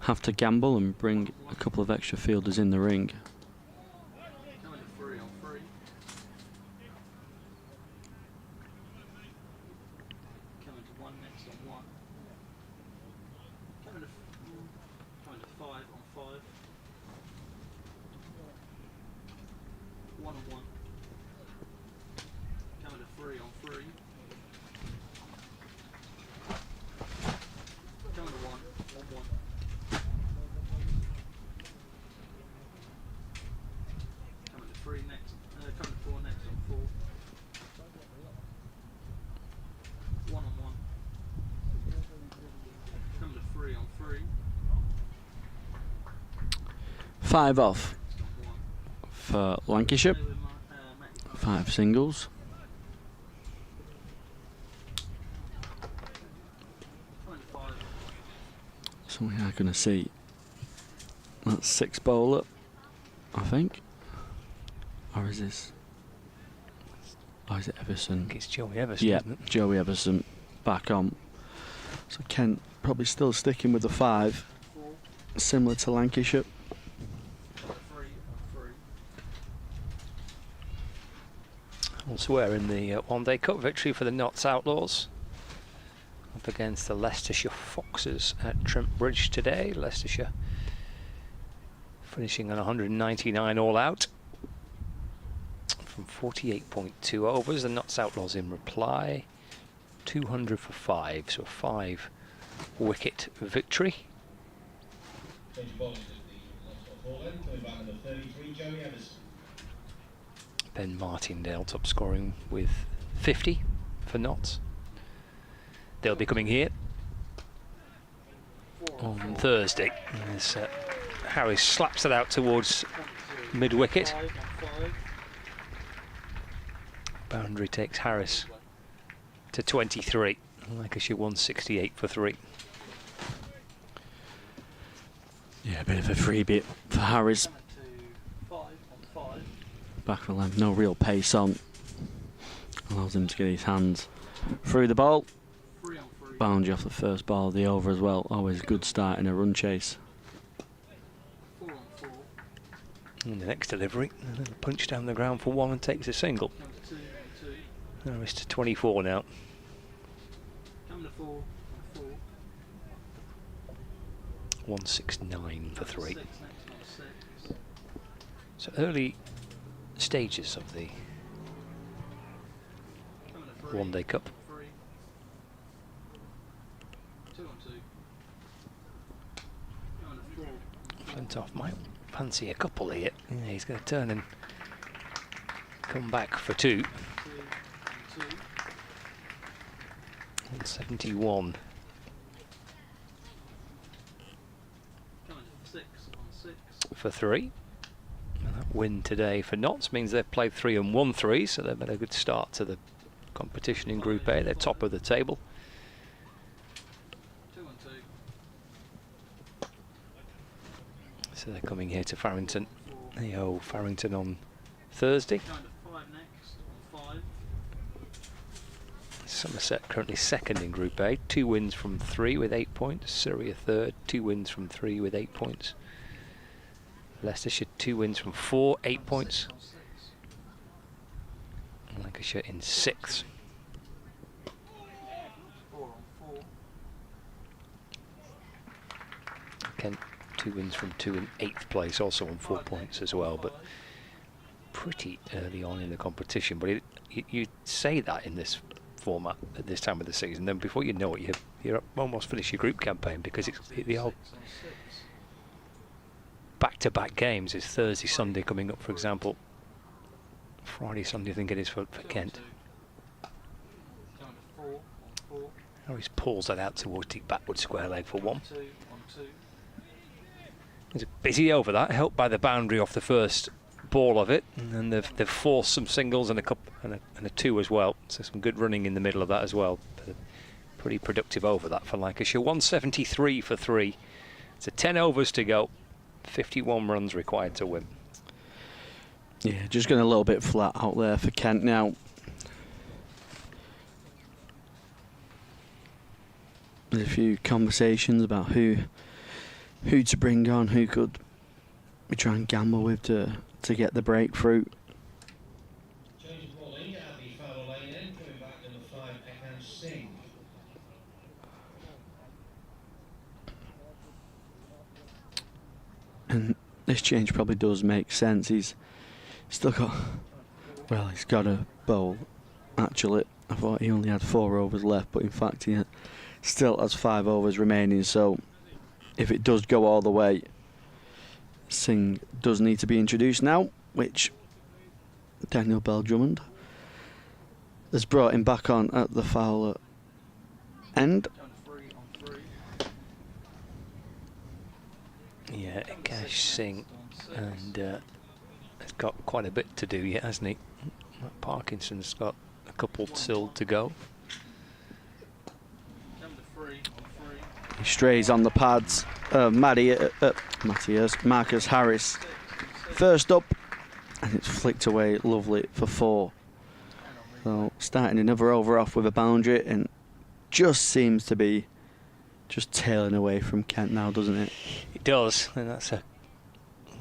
have to gamble and bring a couple of extra fielders in the ring. Five off for Lancashire. 5 singles. So we are going to see that's 6 bowler, I think. Or is this? Oh, is it Everson? I think it's Joey Everson, yeah, isn't it? Joey Everson back on. So Kent probably still sticking with the 5, similar to Lancashire. Elsewhere in the one-day cup victory for the Notts Outlaws, up against the Leicestershire Foxes at Trent Bridge today. Leicestershire finishing on 199 all out from 48.2 overs. The Notts Outlaws in reply 200 for 5, so a 5 wicket victory. Ben Martindale top scoring with 50 for Notts. They'll be coming here on Thursday as Harris slaps it out towards mid-wicket. Boundary takes Harris to 23. Lancashire 168 for 3. Yeah, a bit of a free bit for Harris. Back of the lamp, no real pace on. Allows him to get his hands through the ball. Boundary off the first ball of the over as well. Always a good start in a run chase. And the next delivery, a little punch down the ground for 1 and takes a single. Harris to 24 now. 169 for 3. So early stages of the one-day cup. Flintoff might fancy a couple here. Yeah, he's going to turn and come back for 2. 171. For 3. And that win today for Notts means they've played 3 and won 3, so they've had a good start to the competition in Group A. They're top of the table. So they're coming here to Farrington. The old Farrington on Thursday. Somerset currently second in Group A. 2 wins from 3 with 8 points. Surrey a third. 2 wins from 3 with 8 points. Leicestershire 2 wins from 4, 8 points. And Lancashire in 6th. Kent 2 wins from 2 in 8th place, also on 4 points as well, but pretty early on in the competition. But you say that in this format at this time of the season, then before you know it, you're almost finished your group campaign, because it's the whole back-to-back games is Thursday, Sunday coming up, for example. Friday, Sunday, I think it is for Kent. Harris pulls that out towards deep backward square leg for 1. He's busy over that, helped by the boundary off the first ball of it, and then they've forced some singles and a 2 as well. So some good running in the middle of that as well. Pretty productive over that for Lancashire. 173 for 3. So 10 overs to go. 51 runs required to win. Yeah, just going a little bit flat out there for Kent now. There's a few conversations about who to bring on, who could we try and gamble with to get the breakthrough. Change of ball in, out the foul lane in, coming back number 5, Ekhan Singh. And this change probably does make sense. He's still got, well, he's got a bowl. Actually, I thought he only had 4 overs left, but in fact he still has 5 overs remaining. So if it does go all the way, Singh does need to be introduced now, which Daniel Bell-Drummond has brought him back on at the foul end. Yeah, Akash Singh, and has got quite a bit to do yet, hasn't he? Parkinson's got a couple still to go. He strays on the pads. Marcus Harris first up, and it's flicked away lovely for 4. So starting another over off with a boundary, and just seems to be just tailing away from Kent now, doesn't it? It does, and that's a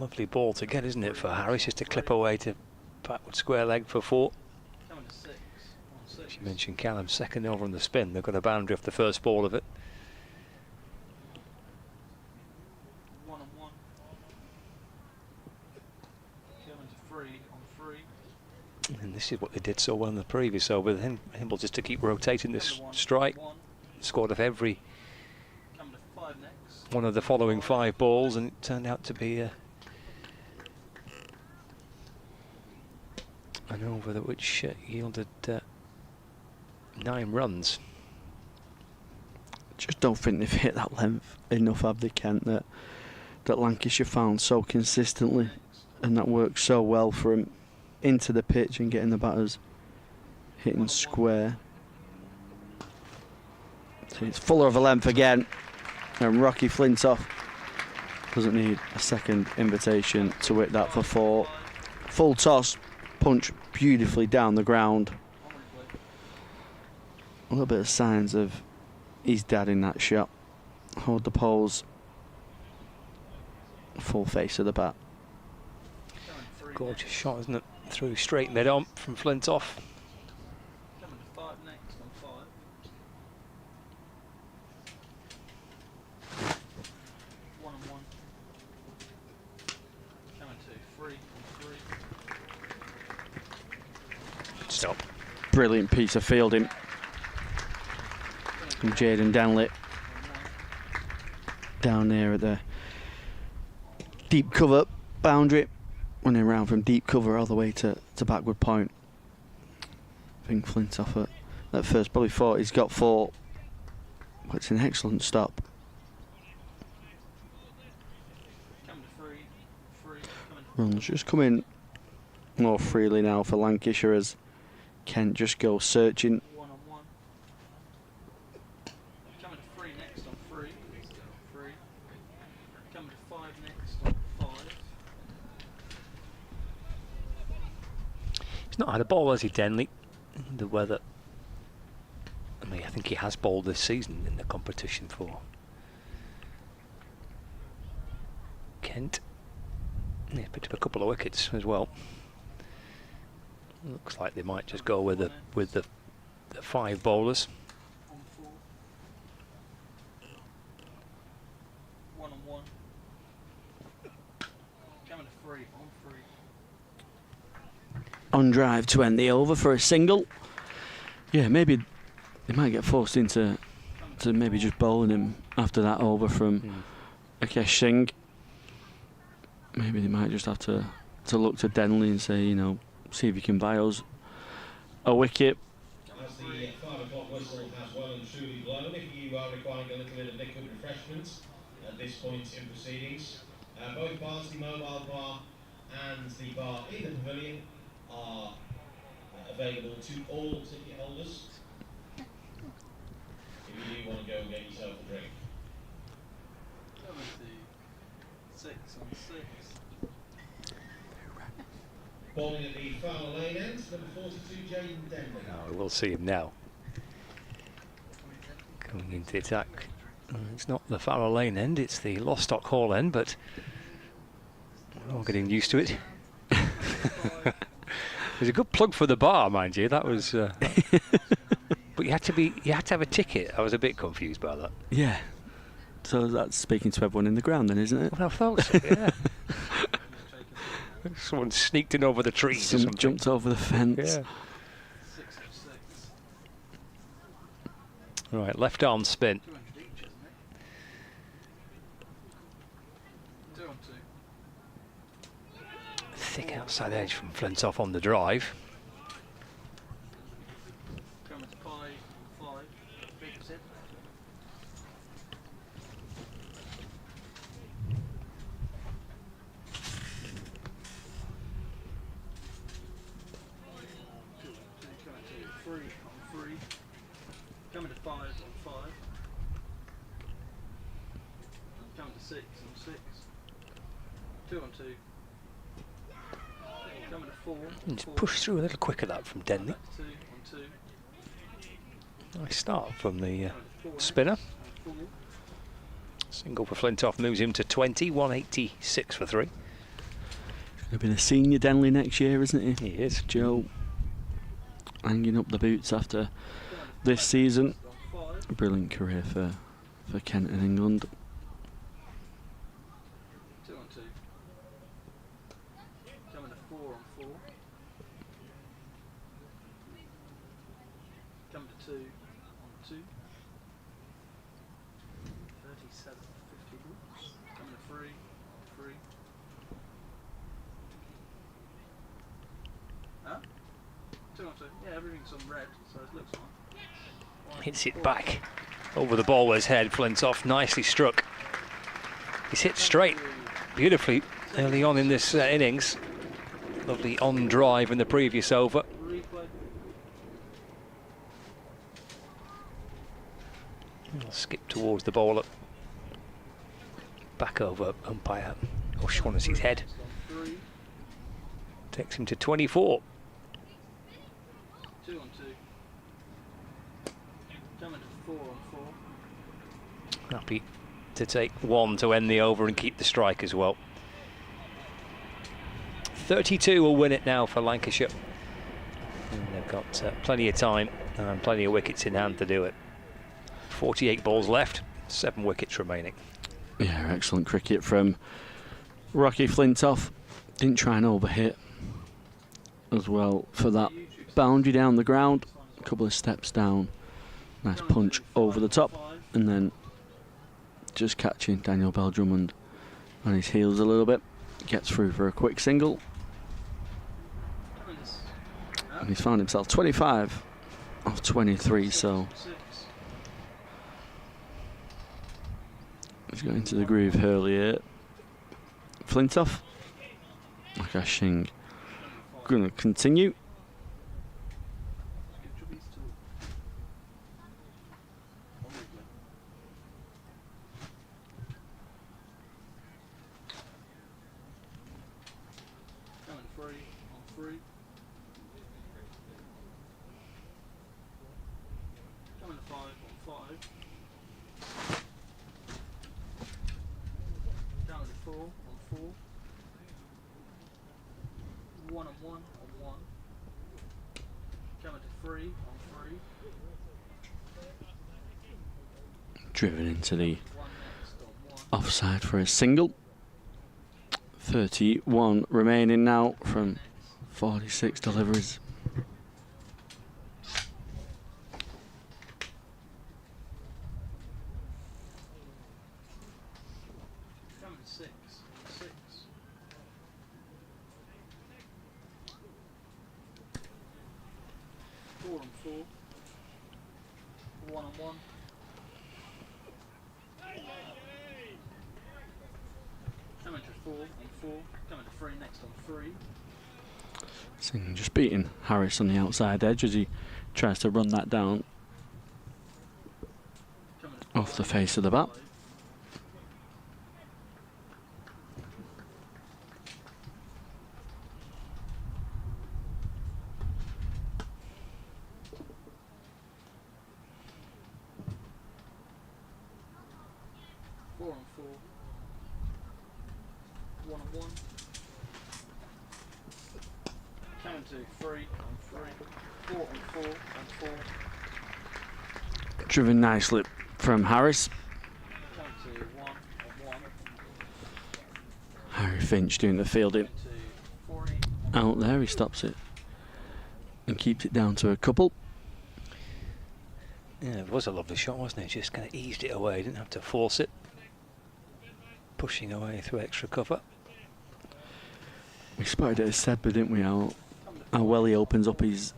lovely ball to get, isn't it, for Harris, just to clip away to backward square leg for 4. As you mentioned, Callum's second over on the spin. They've got a boundary off the first ball of it. And this is what they did so well in the previous over. Then Himble just to keep rotating this strike. Scored off every one of the following 5 balls, and it turned out to be an over that which yielded 9 runs. Just don't think they've hit that length enough, have they, Kent, that Lancashire found so consistently, and that worked so well for him into the pitch and getting the batters hitting square. So it's fuller of a length again, and Rocky Flintoff doesn't need a second invitation to hit that for 4. Full toss, punch beautifully down the ground. A little bit of signs of his dad in that shot. Hold the poles, full face of the bat. Gorgeous shot, isn't it? Through straight mid on from Flintoff. Stop. Brilliant piece of fielding from Jaden Denley down there at the deep cover boundary, running around from deep cover all the way to backward point. I think Flintoff at first probably thought he's got 4, but it's an excellent stop. Runs just coming more freely now for Lancashire as Kent just go searching. He's not had a ball, has he, Denley? The weather. I mean, I think he has bowled this season in the competition for Kent. Yeah, picked up a couple of wickets as well. Looks like they might just go with the 5 bowlers. on drive to end the over for a single. Yeah, maybe they might get forced into maybe just bowling him after that over from Akesh Singh. Maybe they might just have to look to Denley and say, you know, see if you can buy us a wicket. As the 5 o'clock whistle has well and truly blown, if you are requiring a little bit of liquid refreshments at this point in proceedings, both bars, the mobile bar and the bar in the pavilion, are available to all ticket holders. If you do want to go and get yourself a drink. Coming to 6 on 6. Bowling at the Fowler Lane end, number 42, Jaden Denley. Oh, we'll see him now. Coming into the attack. It's not the Fowler Lane end, it's the Lostock Hall end, but we're all getting used to it. It was a good plug for the bar, mind you. That was, but you had to have a ticket. I was a bit confused by that. Yeah. So that's speaking to everyone in the ground, then, isn't it? Well, I thought so. Yeah. Someone sneaked in over the trees. Or something. Jumped over the fence.6 Yeah. of 6. Right, left arm spin. 200 each, isn't it? 2 on 2. Thick outside edge from Flintoff on the drive. Coming to 5 on 5. Big tip. Coming to 3 on 3. Coming to 5 on 5. Coming to 6 on 6. 2 on 2. Coming to 4. Just push through a little quicker that from Denley. 2 on 2. Nice start from the spinner. Single for Flintoff moves him to 20, 186 for 3. Going to be the senior Denley next year, isn't he? He is. Joe hanging up the boots after this season. A brilliant career for Kent and England. 2 on 2. Coming to 4 on 4. Coming to 2 on 2. 37, 50 books. Coming to 3 on 3. Huh? 2 on 2. Yeah, everything's on red, so it looks fine. Hits it back over the bowler's head. Flintoff nicely struck. He's hit straight beautifully early on in this innings. Lovely on drive in the previous over. He'll skip towards the bowler. Back over umpire O'Shaughnessy's head. Takes him to 24. 2 on 2. Coming to 4 on 4. Happy to take 1 to end the over and keep the strike as well. 32 will win it now for Lancashire. And they've got plenty of time and plenty of wickets in hand to do it. 48 balls left, 7 wickets remaining. Yeah, excellent cricket from Rocky Flintoff. Didn't try and overhit as well for that boundary down the ground. A couple of steps down. Nice punch over the top. And then just catching Daniel Bell-Drummond on his heels a little bit. Gets through for a quick single. And he's found himself 25 of 23, so he's got into the groove earlier. Flintoff. Akash Singh going to continue. Coming 3 on 3. Coming to 5 on 5. Coming to 4 on 4. 1 on 1 on 1. Coming to 3 on 3. Driven into the offside for a single. 31 remaining now from 46 deliveries. Coming to 6. 6. 4 on 4. 1 on 1. Coming to 4 on 4. Coming to 3 next on 3. Singh just beating Harris on the outside edge as he tries to run that down off the face of the bat. Driven nicely from Harris. Harry Finch doing the fielding out there. He stops it and keeps it down to a couple. Yeah, it was a lovely shot, wasn't it? Just kind of eased it away, didn't have to force it. Pushing away through extra cover. We spotted it as Sedbergh, didn't we? How well he opens up his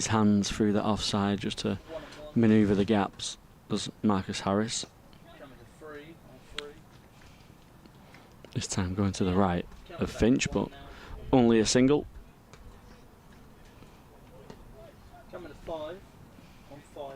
hands through that offside just to manoeuvre the gaps. Does Marcus Harris. This time going to the right of Finch, but only a single. Coming to 5 on 5.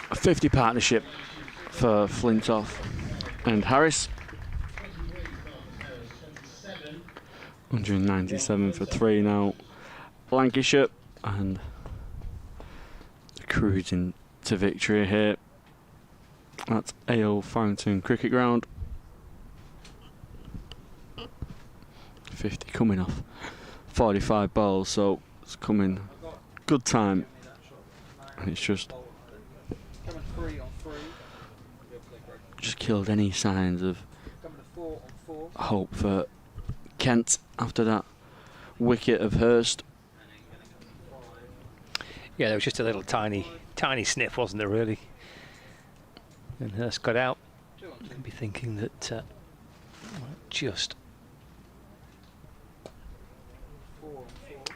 A 50 partnership for Flintoff and Harris. 197 for 3 now. Lancashire and cruising to victory here at AO Farrington Cricket Ground. 50 coming off 45 balls, so it's coming good time. And it's just killed any signs of hope for Kent after that wicket of Hurst. Yeah, there was just a little tiny sniff, wasn't there, really? And Hurst got out. I'd be thinking that just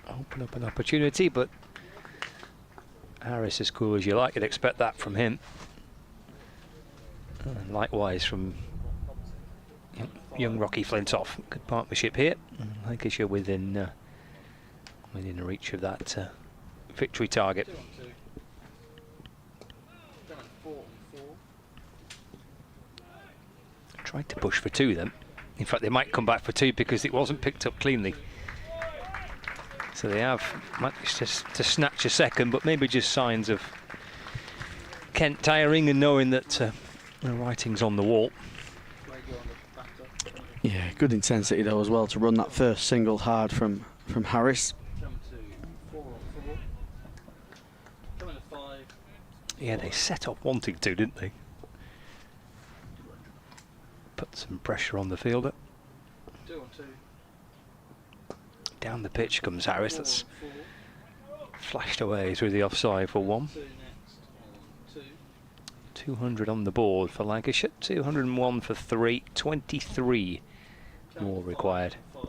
open up an opportunity, but Harris as cool as you like. You'd expect that from him. And likewise from young Rocky Flintoff. Good partnership here. Lancashire within reach of that victory target. Tried to push for 2 then. In fact, they might come back for 2 because it wasn't picked up cleanly. So they have managed to snatch a second, but maybe just signs of Kent tiring and knowing that the writing's on the wall. Yeah, good intensity though as well to run that first single hard from Harris. Yeah, they set off wanting to, didn't they? Put some pressure on the fielder. 2 on 2. Down the pitch comes Harris. That's flashed away through the offside for 1. 200 on the board for Lancashire. 201 for 3. 23 more required. 2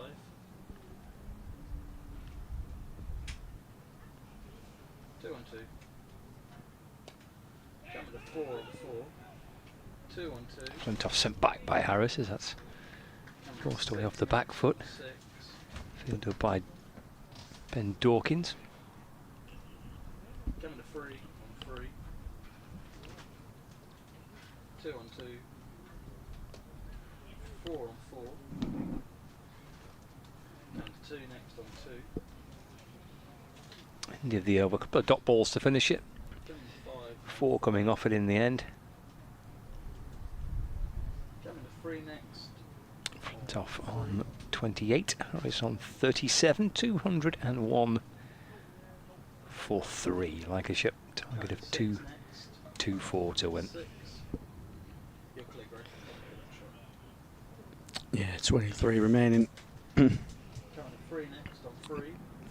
on 2. Coming to 4 on 4. 2 on 2. Flintoff sent back by Harris as that's forced away off the back foot. Fielded by Ben Dawkins. Coming to 3 on 3. 2 on 2. 4 on 4. Down to 2 next on 2. End of the over. A couple of dot balls to finish it. 4 coming off it in the end. Coming to 3 next. Front off on 28. Harris on 37. 201 for 3. Lancashire target of 2-4 to win. Yeah, 23 remaining.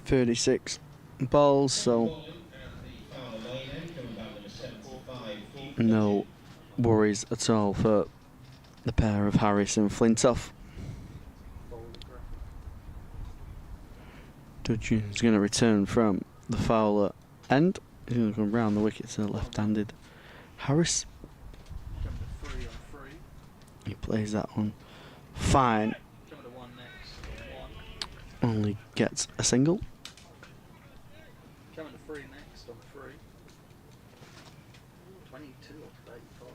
36 balls, so no worries at all for the pair of Harris and Flintoff. Dudgeon's going to return from the fouler end. He's going to go round the wicket to the left-handed Harris. He plays that one fine. Only gets a single. Coming to 3 next on 3. 22 off 85.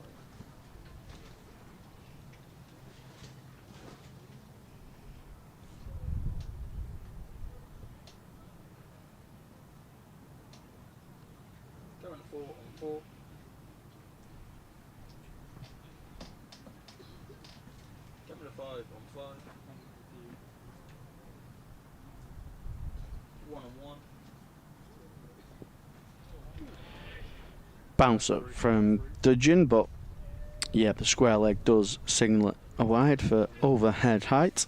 Coming to 4 on 4. Coming to 5 on 5. 1 on 1. Bounce up from Dudgeon, but yeah, the square leg does signal it a wide for overhead height.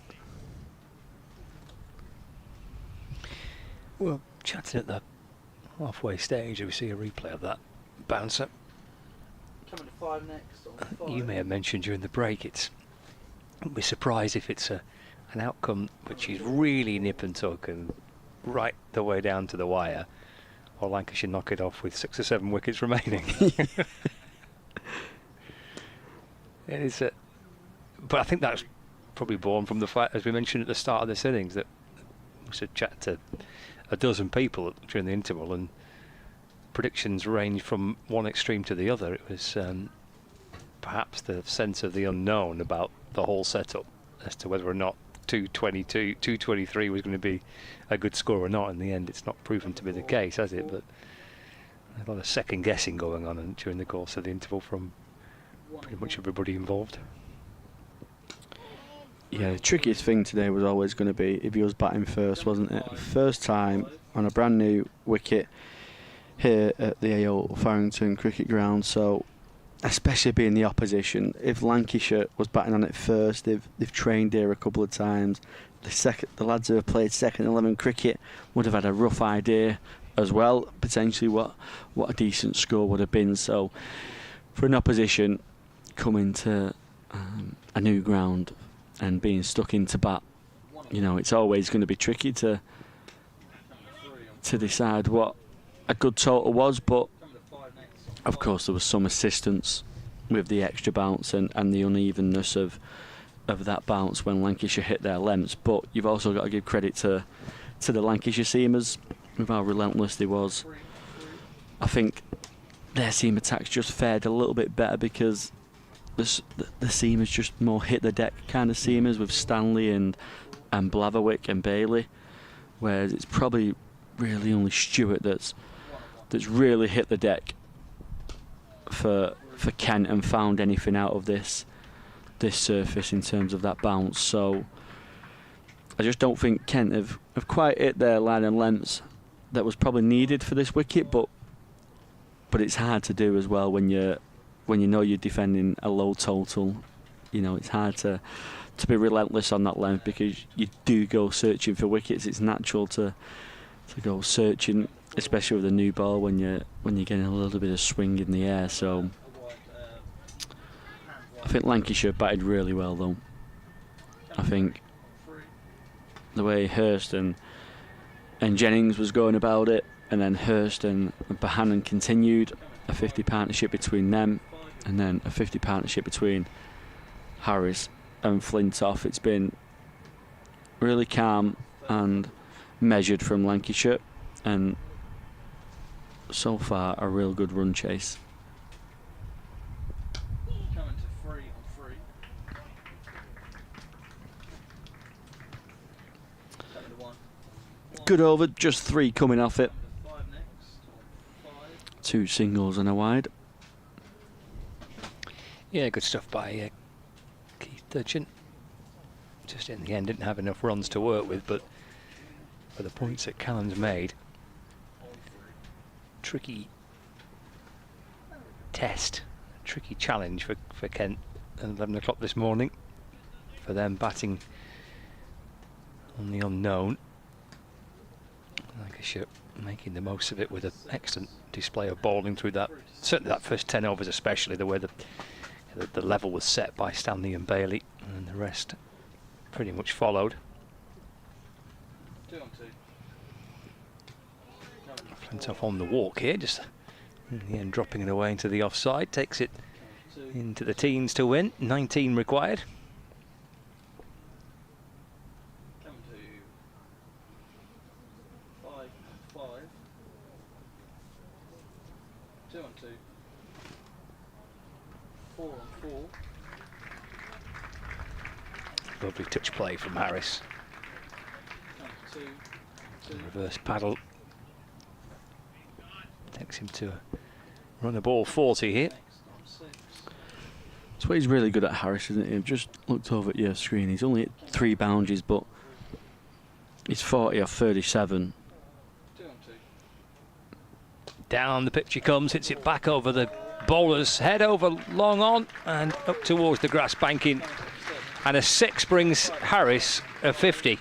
Well, chatting at the halfway stage, we see a replay of that bouncer. Coming to 5 next on 5. You may have mentioned during the break, I'd be surprised if it's an outcome which is really nip and tuck and right the way down to the wire, or Lancashire knock it off with 6 or 7 wickets remaining. It is, but I think that's probably born from the fact, as we mentioned at the start of this innings, that we should chat to a dozen people during the interval, and predictions range from one extreme to the other. It was perhaps the sense of the unknown about the whole setup as to whether or not 223 was going to be a good score or not. In the end, it's not proven to be the case, has it? But a lot of second guessing going on during the course of the interval from pretty much everybody involved. Yeah, the trickiest thing today was always going to be if he was batting first, wasn't it? First time on a brand new wicket here at the AO Farrington Cricket Ground, so especially being the opposition, if Lancashire was batting on it first, they've trained here a couple of times, the lads who have played second 11 cricket would have had a rough idea as well, potentially what a decent score would have been. So for an opposition coming to a new ground and being stuck into bat, you know, it's always going to be tricky to decide what a good total was, but of course there was some assistance with the extra bounce and the unevenness of that bounce when Lancashire hit their lengths. But you've also got to give credit to the Lancashire seamers with how relentless they was. I think their seam attacks just fared a little bit better because the seamers just more hit the deck kind of seamers with Stanley and Blatherwick and Bailey, whereas it's probably really only Stewart that's really hit the deck for Kent and found anything out of this surface in terms of that bounce. So I just don't think Kent have quite hit their line and lengths that was probably needed for this wicket, but it's hard to do as well when you know you're defending a low total. You know, it's hard to be relentless on that length because you do go searching for wickets. It's natural to go searching, especially with a new ball when you're getting a little bit of swing in the air. So I think Lancashire batted really well though. I think the way Hurst and Jennings was going about it, and then Hurst and Bohannon continued, a 50 partnership between them, and then a 50 partnership between Harris and Flintoff. It's been really calm and measured from Lancashire, and so far a real good run chase. Coming to 3 on 3. Good over, just 3 coming off it. 2 singles and a wide. Yeah, good stuff by Keith Dudgeon. Just in the end didn't have enough runs to work with, but for the points that Callum's made, tricky test, tricky challenge for Kent at 11 o'clock this morning. For them batting on the unknown. Lancashire making the most of it with an excellent display of bowling through that, certainly that first 10 overs especially, the way the level was set by Stanley and Bailey, and the rest pretty much followed. 2 on 2. Flintoff on the walk here, just in the end dropping it away into the offside, takes it into the teens to win, 19 required. Coming to 5 on 5. 2 on 2. 4 on 4. Lovely touch play from Harris. Reverse paddle. Takes him to run a ball 40 here. That's what he's really good at, Harris, isn't he? I've just looked over at your screen. He's only at 3 boundaries, but he's 40 off 37. Down the pitch he comes, hits it back over the bowler's head, over long on, and up towards the grass banking. And a 6 brings Harris a 50.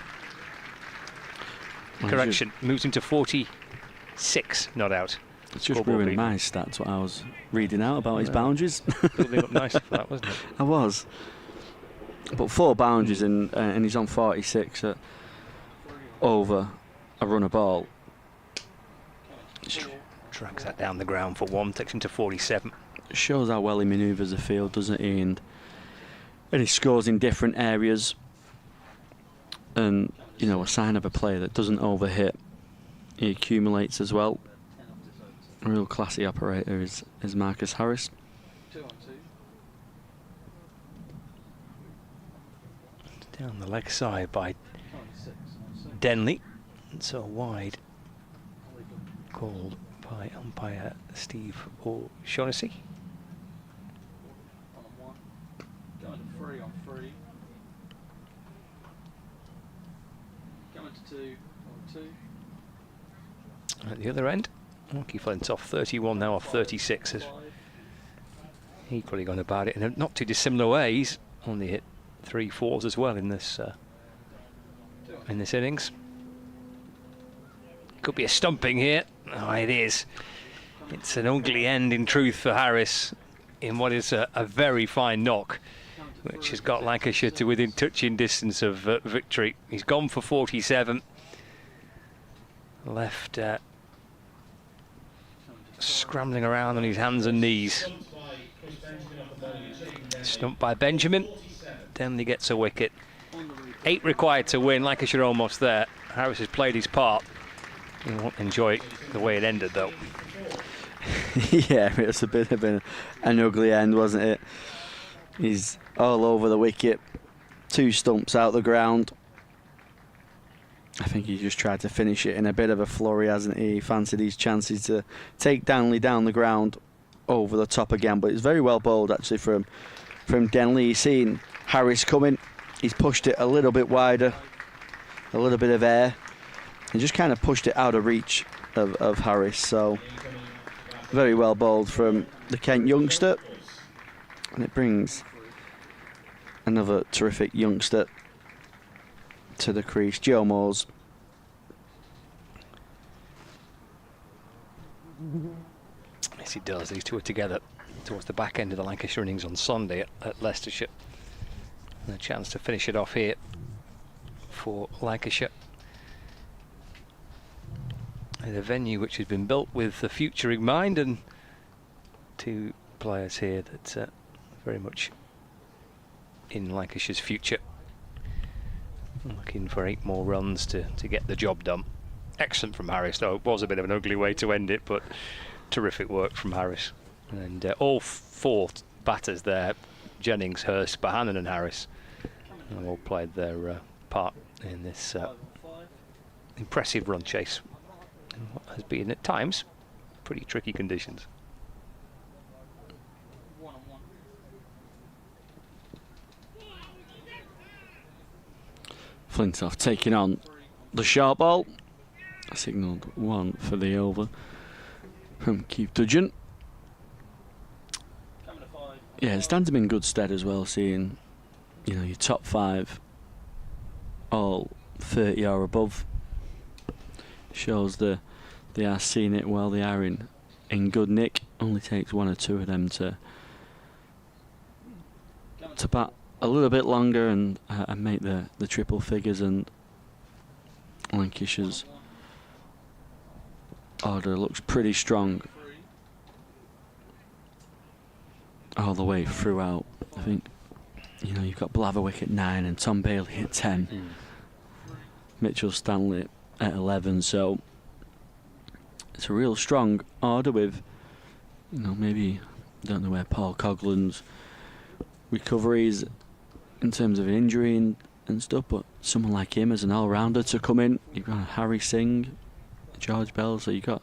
Correction, moves him to 46, not out. It's just ruined my stats, what I was reading out about his boundaries. Building up nicely for that, wasn't it? I was. But 4 boundaries and he's on 46 at over a run a ball. Drags that down the ground for 1, takes him to 47. Shows how well he manoeuvres the field, doesn't he? And he scores in different areas. And, you know, a sign of a player that doesn't overhit. He accumulates as well. A real classy operator is Marcus Harris. 2 on 2. Down the leg side by Denley. So wide called by umpire Steve O'Shaughnessy. 1 on 1. Going to 3 on 3. Coming to 2 on 2. At the other end, Keith Flintoff 31 now off 36 has equally gone about it in a not too dissimilar way. He's only hit 3 4s as well in this innings. Could be a stumping here. Oh, it is. It's an ugly end in truth for Harris in what is a very fine knock, which has got Lancashire to within touching distance of victory. He's gone for 47. Left scrambling around on his hands and knees. Stumped by Benjamin. Denley gets a wicket. 8 required to win. Lancashire almost there. Harris has played his part. He won't enjoy the way it ended, though. Yeah, it was a bit of an ugly end, wasn't it? He's all over the wicket. 2 stumps out the ground. I think he just tried to finish it in a bit of a flurry, hasn't he? He fancied his chances to take Denley down the ground over the top again, but it's very well bowled actually from Denley. He's seen Harris coming. He's pushed it a little bit wider, a little bit of air, and just kind of pushed it out of reach of Harris. So very well bowled from the Kent youngster, and it brings another terrific youngster to the crease, Joe Moores. Yes, he does. These two are together towards the back end of the Lancashire innings on Sunday at Leicestershire. And a chance to finish it off here for Lancashire. And a venue which has been built with the future in mind, and 2 players here that are very much in Lancashire's future. Looking for 8 more runs to get the job done. Excellent from Harris, though. It was a bit of an ugly way to end it, but terrific work from Harris. And all 4 batters there, Jennings, Hurst, Bohannon and Harris, have all played their part in this impressive run chase in what has been at times pretty tricky conditions. Flintoff taking on the short ball. Signalled one for the over from Keith Dudgeon. Yeah, it stands him in good stead as well, seeing, you know, your top 5 all 30 or above. Shows they are seeing it well, they are in good nick. Only takes 1 or 2 of them to bat a little bit longer and make the triple figures, and Lancashire's order looks pretty strong all the way throughout. I think, you know, you've got Blatherwick at 9 and Tom Bailey at 10. Mitchell Stanley at 11, so it's a real strong order with, you know, maybe, don't know where Paul Coughlan's recovery is in terms of injury and stuff, but someone like him as an all-rounder to come in. You've got Harry Singh, George Bell, so you've got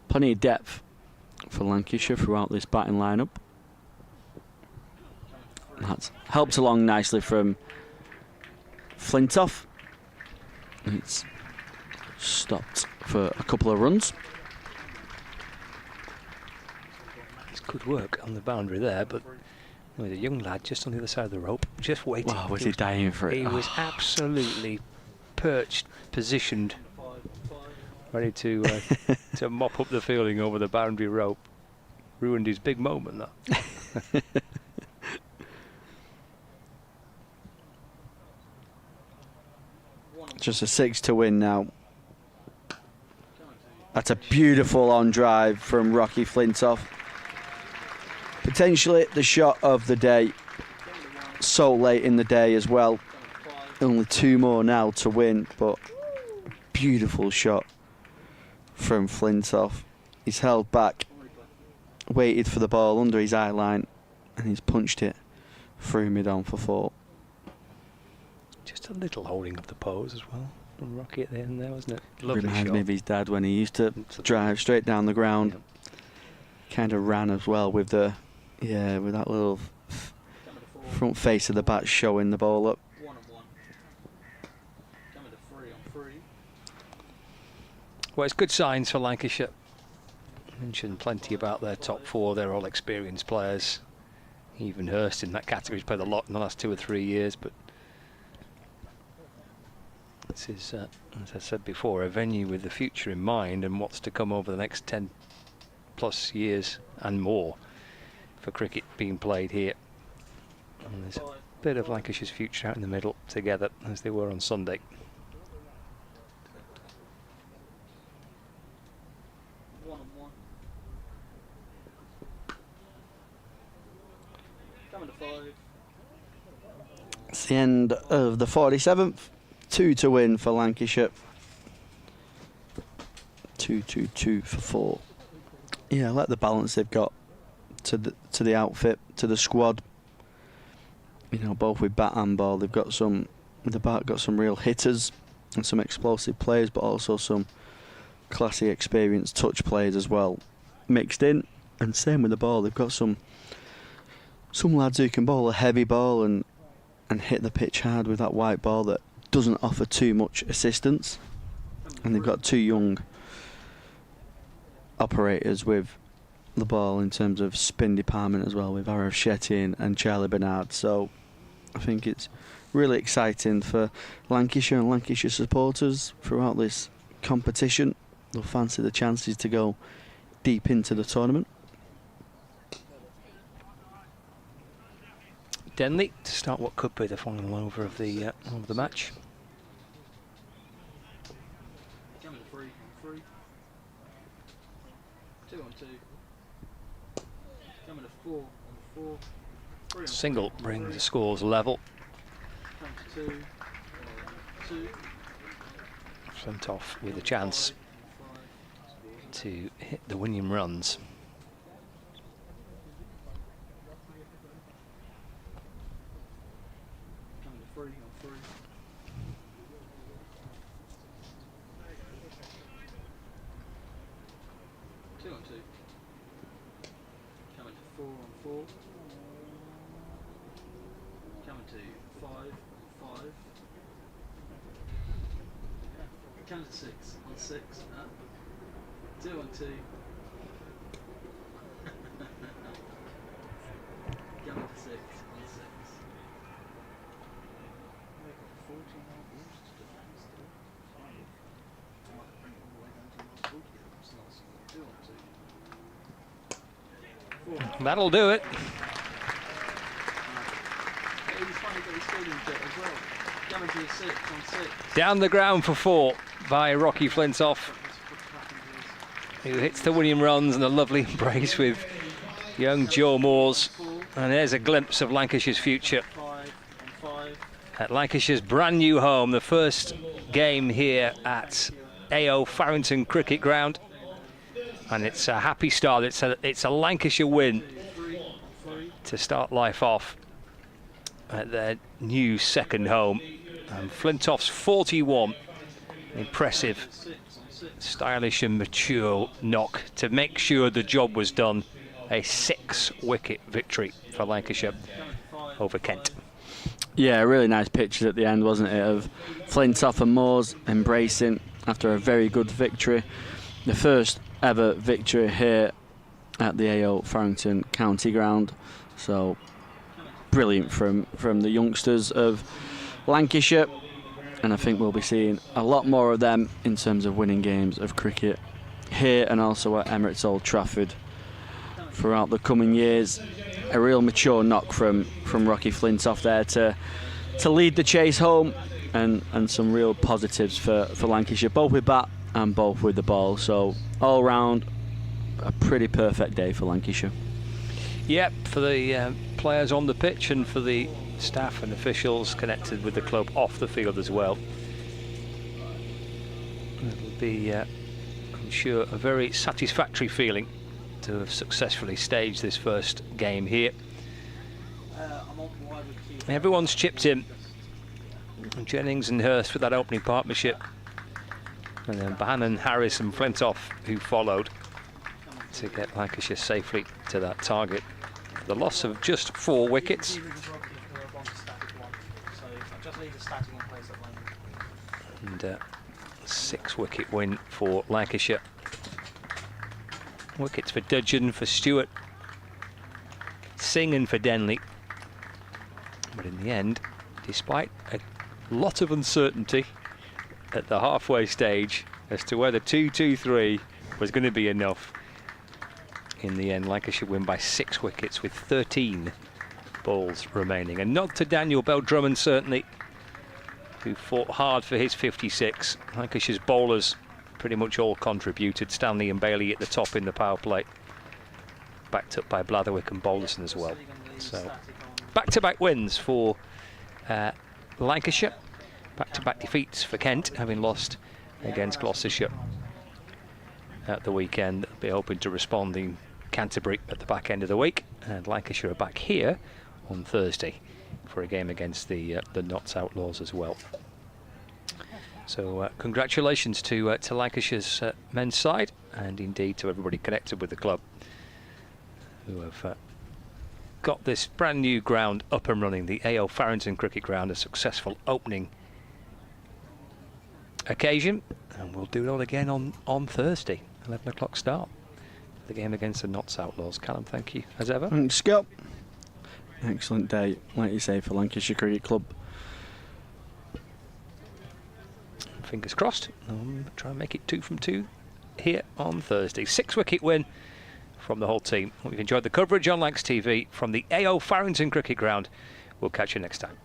plenty of depth for Lancashire throughout this batting lineup. That's helped along nicely from Flintoff. It's stopped for a couple of runs. It's good work on the boundary there, but there was a young lad just on the other side of the rope, just waiting. Wow, was he dying for it? He was absolutely perched, positioned, ready to to mop up the fielding over the boundary rope. Ruined his big moment, that. Just a 6 to win now. That's a beautiful on drive from Rocky Flintoff. Potentially the shot of the day. So late in the day as well. Only 2 more now to win, but beautiful shot from Flintoff. He's held back, waited for the ball under his eye line, and he's punched it through mid-on for 4. Just a little holding of the pose as well from Rocky at the end there, wasn't it? Lovely Reminds shot. me of his dad when he used to drive straight down the ground. Yep. Kind of ran as well with the, with that little front face of the bat showing the ball up. Well, it's good signs for Lancashire. Mentioned plenty about their top 4. They're all experienced players. Even Hurst in that category has played a lot in the last 2 or 3 years, but this is, as I said before, a venue with the future in mind and what's to come over the next 10 plus years and more for cricket being played here. And there's a bit of Lancashire's future out in the middle together as they were on Sunday. It's the end of the 47th. 2 to win for Lancashire. 2-2-2 for 4. Yeah, I like the balance they've got to the outfit, to the squad. You know, both with bat and ball. They've got some, with the bat, got some real hitters and some explosive players, but also some classy, experienced touch players as well, mixed in. And same with the ball. They've got some lads who can bowl a heavy ball and hit the pitch hard with that white ball that doesn't offer too much assistance. And they've got 2 young operators with the ball in terms of spin department as well, with Arav Shetty and Charlie Bernard. So I think it's really exciting for Lancashire and Lancashire supporters throughout this competition. They'll fancy the chances to go deep into the tournament. Denley to start what could be the final over of the match. Coming to 3 on 3. 2 on 2. Coming to 4 on 4. 3 on Single 3. brings the scores level. Coming to 2 on 2. Flintoff with a chance to hit the winning runs. Coming to 3 on 3. Coming to 5 on 5. Coming to 6 on 6. 2 on 2. Coming to 6 on 6. We've got 14 old balls to defend still. Might bring it all the way down to 40. That's nice. 2 on 2. 4. That'll do it. Down the ground for 4 by Rocky Flintoff, who hits the winning runs and a lovely brace with young Joe Moores. And there's a glimpse of Lancashire's future at Lancashire's brand new home, the first game here at AO Farrington Cricket Ground. And it's a happy start. It's a Lancashire win to start life off at their new second home. And Flintoff's 41, impressive, stylish and mature knock to make sure the job was done. A 6-wicket victory for Lancashire over Kent. Yeah, really nice pictures at the end, wasn't it, of Flintoff and Moores embracing after a very good victory. The first ever victory here at the AO Farrington County Ground. So brilliant from the youngsters of Lancashire, and I think we'll be seeing a lot more of them in terms of winning games of cricket here and also at Emirates Old Trafford throughout the coming years. A real mature knock from Rocky Flintoff there to lead the chase home, and some real positives for Lancashire, both with bat and both with the ball. So all round a pretty perfect day for Lancashire. Yep, for the players on the pitch and for the staff and officials connected with the club off the field as well. It'll be, I'm sure, a very satisfactory feeling to have successfully staged this first game here. Everyone's chipped in. Jennings and Hurst with that opening partnership, and then Bannon, Harris and Flintoff who followed to get Lancashire safely to that target. The loss of just 4 wickets. And a 6-wicket win for Lancashire. Wickets for Dudgeon, for Stewart, Singh and for Denley. But in the end, despite a lot of uncertainty at the halfway stage as to whether 2-2-3 was going to be enough, in the end Lancashire win by 6 wickets with 13 balls remaining. A nod to Daniel Bell-Drummond certainly, who fought hard for his 56. Lancashire's bowlers pretty much all contributed. Stanley and Bailey at the top in the power play, backed up by Blatherwick and Balderson as well. So back-to-back wins for Lancashire, back-to-back defeats for Kent, having lost against Gloucestershire at the weekend. They'll be hoping to respond in Canterbury at the back end of the week, and Lancashire are back here on Thursday for a game against the Notts Outlaws as well. So congratulations to Lancashire's men's side, and indeed to everybody connected with the club who have got this brand new ground up and running, the AO Farrington Cricket Ground, a successful opening occasion, and we'll do it all again on Thursday, 11 o'clock start, the game against the Notts Outlaws. Callum, thank you as ever. Thanks, Scott. Excellent day, like you say, for Lancashire Cricket Club. Fingers crossed. Try and make it 2 from 2 here on Thursday. 6-wicket win from the whole team. We've enjoyed the coverage on Lancs TV from the AO Farrington Cricket Ground. We'll catch you next time.